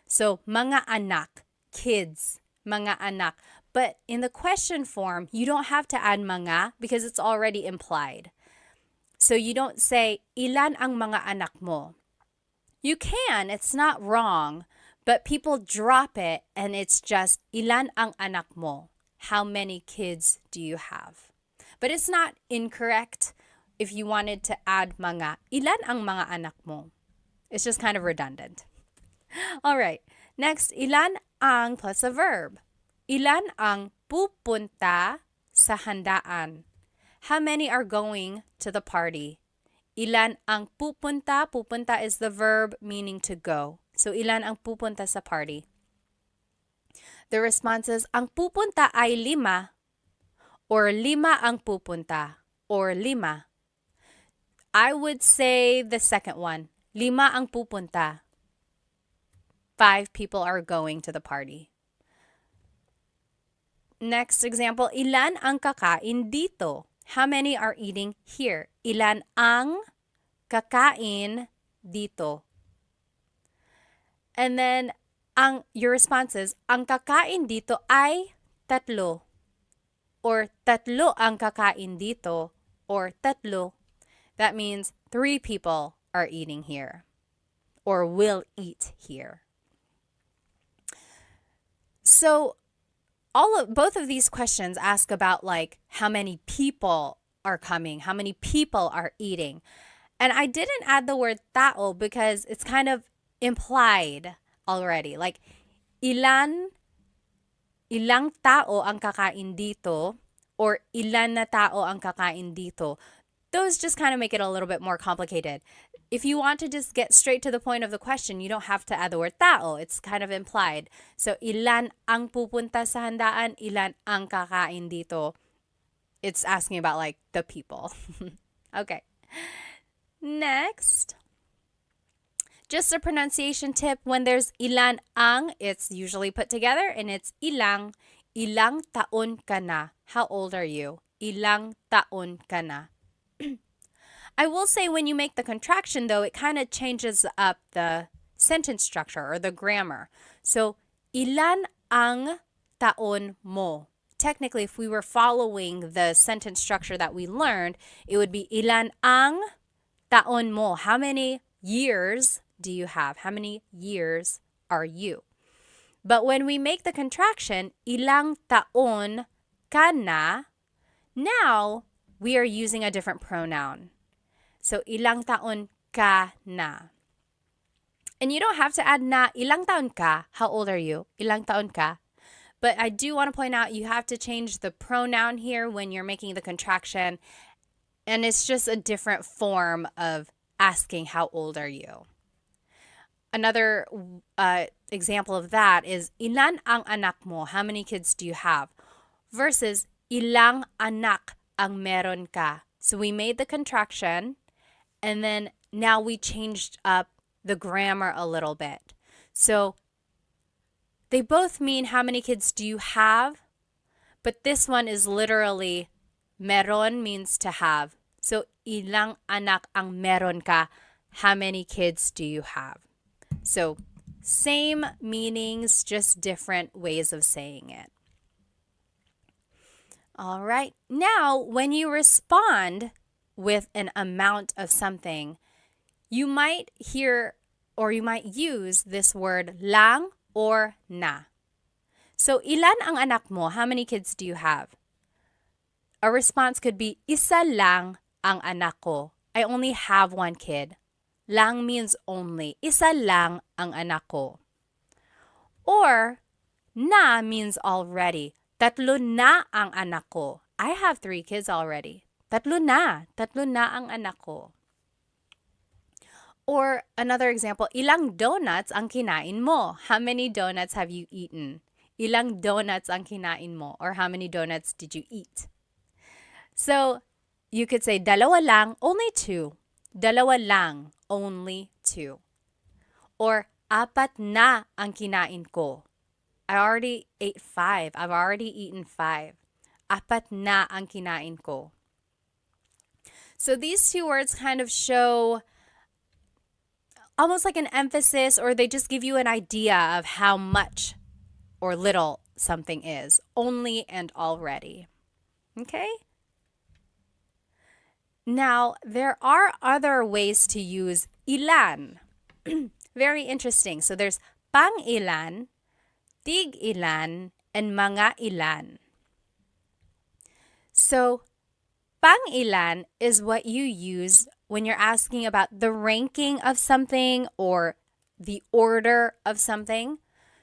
So mga anak, kids, mga anak. But in the question form, you don't have to add mga because it's already implied. So you don't say, ilan ang mga anak mo? You can, it's not wrong, but people drop it and it's just, ilan ang anak mo? How many kids do you have? But it's not incorrect if you wanted to add mga. Ilan ang mga anak mo? It's just kind of redundant. All right, next, ilan ang plus a verb. Ilan ang pupunta sa handaan? How many are going to the party? Ilan ang pupunta? Pupunta is the verb meaning to go. So, ilan ang pupunta sa party? The response is, ang pupunta ay 5. Or 5 ang pupunta. Or 5. I would say the second one. 5 ang pupunta. 5 people are going to the party. Next example, ilan ang kakain dito? How many are eating here? Ilan ang kakain dito? And then, your response is, ang kakain dito ay 3. Or 3 ang kakain dito. Or 3. That means 3 people are eating here. Or will eat here. So, both of these questions ask about like how many people are coming, how many people are eating. And I didn't add the word tao because it's kind of implied already. Like ilang tao ang kakain dito or ilan na tao ang kakain dito. Those just kind of make it a little bit more complicated. If you want to just get straight to the point of the question, you don't have to add the word tao. It's kind of implied. So, ilan ang pupunta sa handaan, ilan ang kakain dito. It's asking about like the people. Okay. Next. Just a pronunciation tip. When there's ilan ang, it's usually put together and it's ilang. Ilang taon ka na? How old are you? Ilang taon ka na? I will say when you make the contraction, though, it kind of changes up the sentence structure or the grammar. So, ilan ang taon mo? Technically, if we were following the sentence structure that we learned, it would be ilan ang taon mo? How many years do you have? How many years are you? But when we make the contraction, ilang taon ka na, now we are using a different pronoun. So, ilang taon ka na. And you don't have to add na. Ilang taon ka? How old are you? Ilang taon ka? But I do want to point out you have to change the pronoun here when you're making the contraction. And it's just a different form of asking how old are you. Another example of that is ilan ang anak mo? How many kids do you have? Versus ilang anak ang meron ka? So we made the contraction and then now we changed up the grammar a little bit. So they both mean how many kids do you have? But this one is literally meron means to have. So ilang anak ang meron ka? How many kids do you have? So same meanings, just different ways of saying it. All right. Now, when you respond with an amount of something, you might hear or you might use this word lang or na. So, ilan ang anak mo? How many kids do you have? A response could be, isa lang ang anak ko. I only have one kid. Lang means only. Isa lang ang anak ko. Or, na means already. Tatlo na ang anak ko. I have 3 kids already. Tatlo na ang anak ko. Or another example, ilang donuts ang kinain mo? How many donuts have you eaten? Ilang donuts ang kinain mo? Or how many donuts did you eat? So, you could say, dalawa lang, only 2. Dalawa lang, only 2. Or, apat na ang kinain ko. I already ate 5. I've already eaten 5. Apat na ang kinain ko. So these 2 words kind of show almost like an emphasis, or they just give you an idea of how much or little something is. Only and already. Okay? Now, there are other ways to use ilan. Very interesting. So there's pang-ilan, tig-ilan, and mga ilan. So, pang-ilan is what you use when you're asking about the ranking of something or the order of something.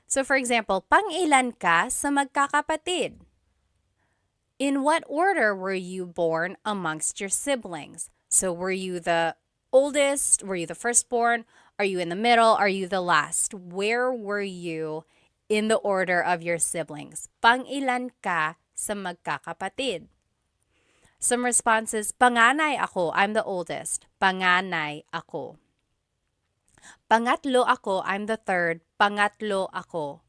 So, for example, pang-ilan ka sa magkakapatid? In what order were you born amongst your siblings? So, were you the oldest? Were you the firstborn? Are you in the middle? Are you the last? Where were you in the order of your siblings? Pang-ilan ka sa magkakapatid? Some responses, panganay ako, I'm the oldest. Panganay ako. Pangatlo ako, I'm the third. Pangatlo ako.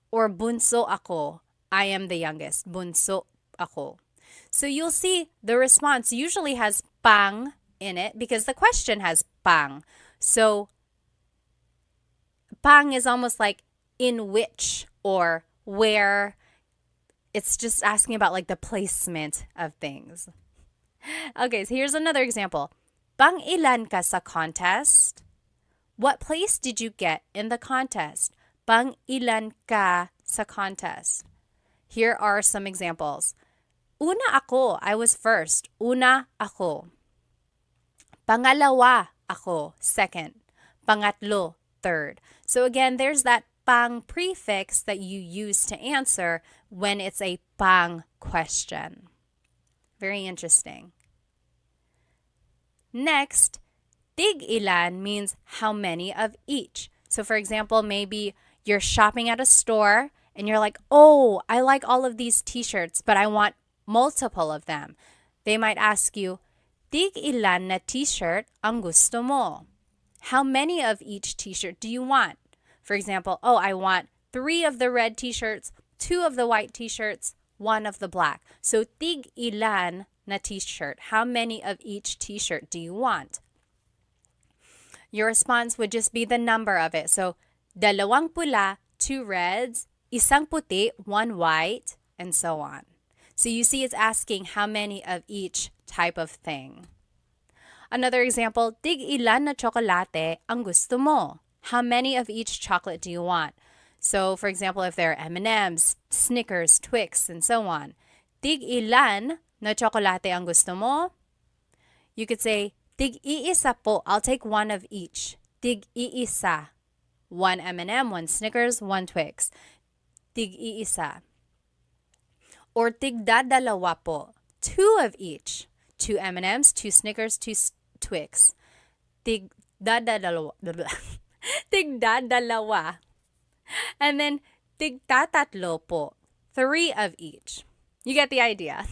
Or bunso ako, I am the youngest. Bunso ako. So you'll see the response usually has pang in it because the question has pang. So pang is almost like in which or where. It's just asking about like the placement of things. Okay, so here's another example. Pang-ilan ka sa contest? What place did you get in the contest? Pang-ilan ka sa contest? Here are some examples. Una ako, I was first. Una ako. Pangalawa ako, second. Pangatlo, third. So again, there's that pang prefix that you use to answer when it's a pang question. Very interesting. Next, tig-ilan means how many of each. So for example, maybe you're shopping at a store and you're like, oh, I like all of these t-shirts, but I want multiple of them. They might ask you, tig-ilan na t-shirt ang gusto mo? How many of each t-shirt do you want? For example, oh, I want 3 of the red t-shirts, 2 of the white t-shirts, 1 of the black. So, tig-ilan na t-shirt? How many of each t-shirt do you want? Your response would just be the number of it. So, dalawang pula, 2 reds, isang puti, 1 white, and so on. So, you see it's asking how many of each type of thing. Another example, tig-ilan na tsokolate ang gusto mo? How many of each chocolate do you want? So, for example, if there are M&Ms, Snickers, Twix, and so on. Tig-ilan na tsokolate ang gusto mo? You could say, tig-iisa po. I'll take 1 of each. Tig-iisa. 1 M&M, 1 Snickers, 1 Twix. Tig-iisa. Or tigdadalawa po. 2 of each. 2 M&Ms, 2 Snickers, 2 Twix. Tigdadalawa. Tigdadalawa. And then tigtatatlo po. 3 of each. You get the idea.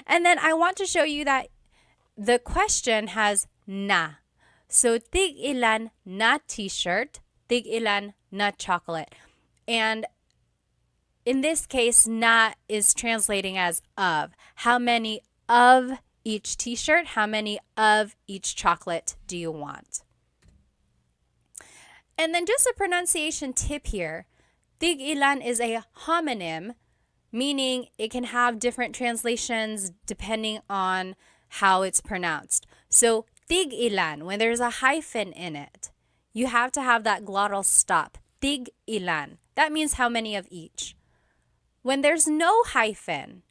And then I want to show you that the question has na. So tig ilan na t-shirt, tig ilan na chocolate. And in this case, na is translating as of. How many of each t-shirt, how many of each chocolate do you want? And then just a pronunciation tip here. Tig ilan is a homonym, meaning it can have different translations depending on how it's pronounced. So tig ilan, when there's a hyphen in it, you have to have that glottal stop. Tig ilan. That means how many of each. When there's no hyphen,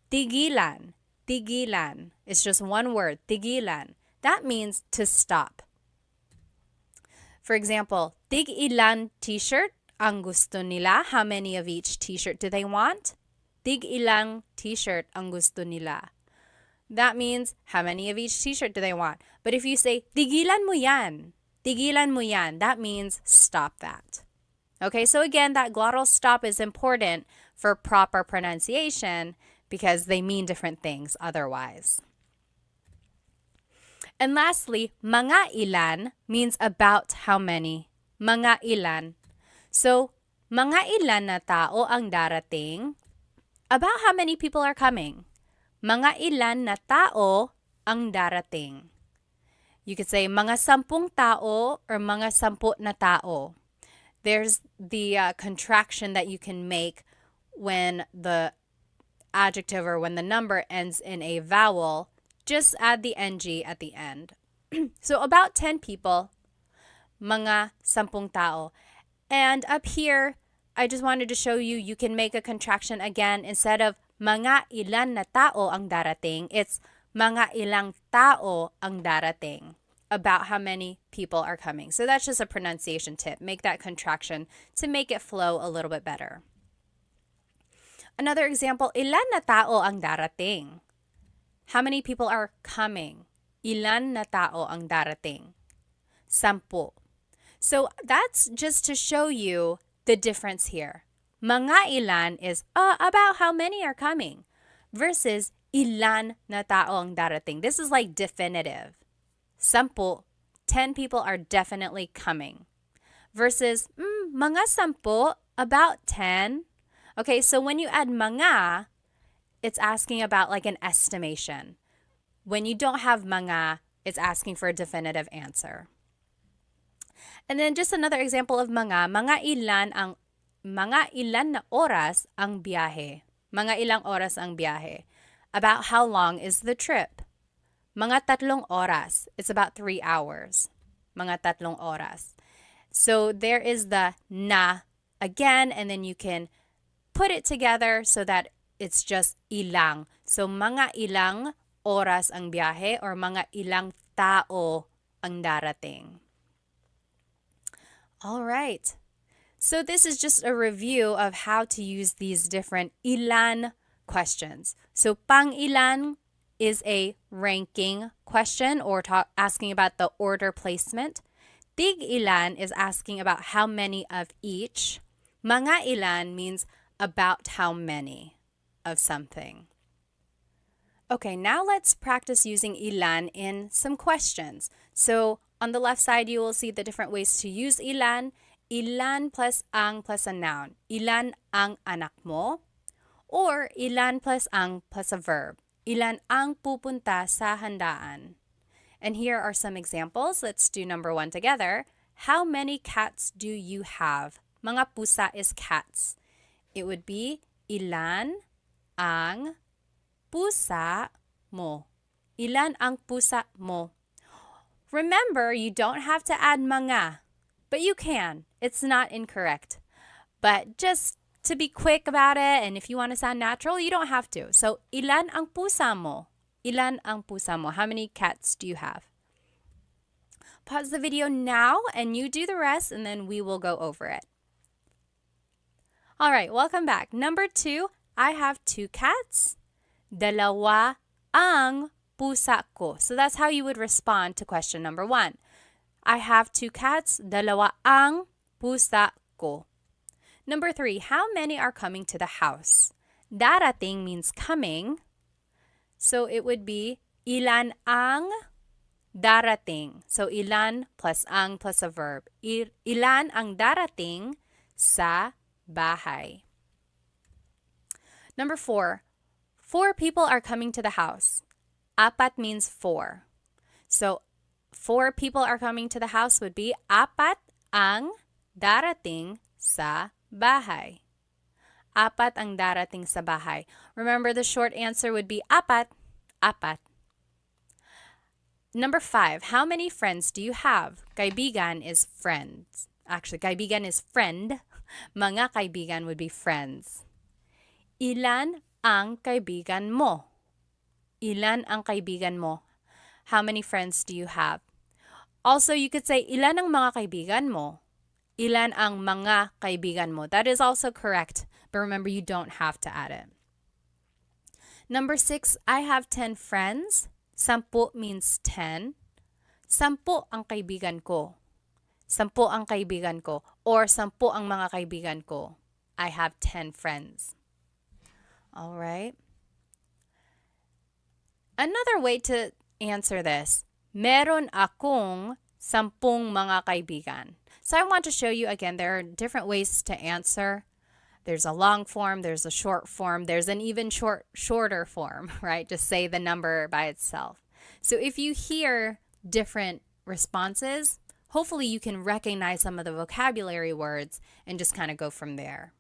tigilan, tigilan. It's just one word, tigilan. That means to stop. For example, tig ilan t-shirt ang gusto nila. How many of each t-shirt do they want? Tig ilang t-shirt ang gusto nila. That means how many of each t-shirt do they want? But if you say, tigilan mo yan, that means stop that. Okay, so again, that glottal stop is important for proper pronunciation because they mean different things otherwise. And lastly, mga ilan means about how many. Mga ilan. So, mga ilan na tao ang darating? About how many people are coming. Mga ilan na tao ang darating. You could say mga 10 tao or mga 10 na tao. There's the contraction that you can make when the adjective or when the number ends in a vowel. Just add the ng at the end. So about 10 people, mga 10 tao. And up here, I just wanted to show you, you can make a contraction again. Instead of mga ilan na tao ang darating, it's mga ilang tao ang darating. About how many people are coming. So that's just a pronunciation tip. Make that contraction to make it flow a little bit better. Another example, ilan na tao ang darating? How many people are coming? Ilan na tao ang darating? 10. So that's just to show you the difference here. Mga ilan is about how many are coming versus ilan na tao ang darating. This is like definitive. 10 people are definitely coming. Versus mga 10, about 10. Okay, so when you add mga, it's asking about like an estimation. When you don't have mga, it's asking for a definitive answer. And then just another example of mga ilan na oras ang biyahe. Mga ilang oras ang biyahe. About how long is the trip? Mga 3 oras. It's about 3 hours. Mga 3 oras. So there is the na again, and then you can put it together so that it's just ilang. So mga ilang oras ang biyahe or mga ilang tao ang darating. All right. So this is just a review of how to use these different ilan questions. So pang ilan is a ranking question or asking about the order placement. Tig ilan is asking about how many of each. Mga ilan means about how many of something. Okay, now let's practice using ilan in some questions. So on the left side, you will see the different ways to use ilan. Ilan plus ang plus a noun. Ilan ang anak mo? Or ilan plus ang plus a verb. Ilan ang pupunta sa handaan? And here are some examples. Let's do number 1 together. How many cats do you have? Mga pusa is cats. It would be ilan ang pusa mo. Ilan ang pusa mo? Remember, you don't have to add mga, but you can. It's not incorrect. But just to be quick about it, and if you want to sound natural, you don't have to. So, ilan ang pusa mo? Ilan ang pusa mo? How many cats do you have? pause the video now and you do the rest and then we will go over it. All right, welcome back. Number 2, I have 2 cats. Dalawa ang pusa ko. So that's how you would respond to question number 1. I have 2 cats. Dalawa ang pusa ko. Number 3, how many are coming to the house? Darating means coming. So it would be ilan ang darating. So ilan plus ang plus a verb. Ilan ang darating sa bahay. Number 4, 4 people are coming to the house. Apat means 4. So 4 people are coming to the house would be apat ang darating sa bahay. Apat ang darating sa bahay. Remember, the short answer would be apat, apat. Number 5, how many friends do you have? Kaibigan is friends. Actually, kaibigan is friend. Mga kaibigan would be friends. Ilan ang kaibigan mo? Ilan ang kaibigan mo? How many friends do you have? Also, you could say, ilan ang mga kaibigan mo? Ilan ang mga kaibigan mo? That is also correct, but remember, you don't have to add it. Number 6, I have 10 friends. 10 means 10. 10 ang kaibigan ko. 10 ang kaibigan ko. Or 10 ang mga kaibigan ko. I have 10 friends. All right. Another way to answer this, meron akong 10 mga kaibigan. So I want to show you again, there are different ways to answer. There's a long form, there's a short form, there's an even shorter form, right? Just say the number by itself. So if you hear different responses, hopefully you can recognize some of the vocabulary words and just kind of go from there.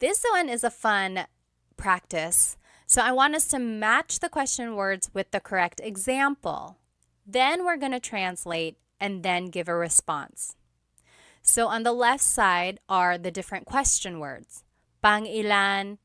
This one is a fun practice. So I want us to match the question words with the correct example. Then we're going to translate and then give a response. So on the left side are the different question words. Pangilan,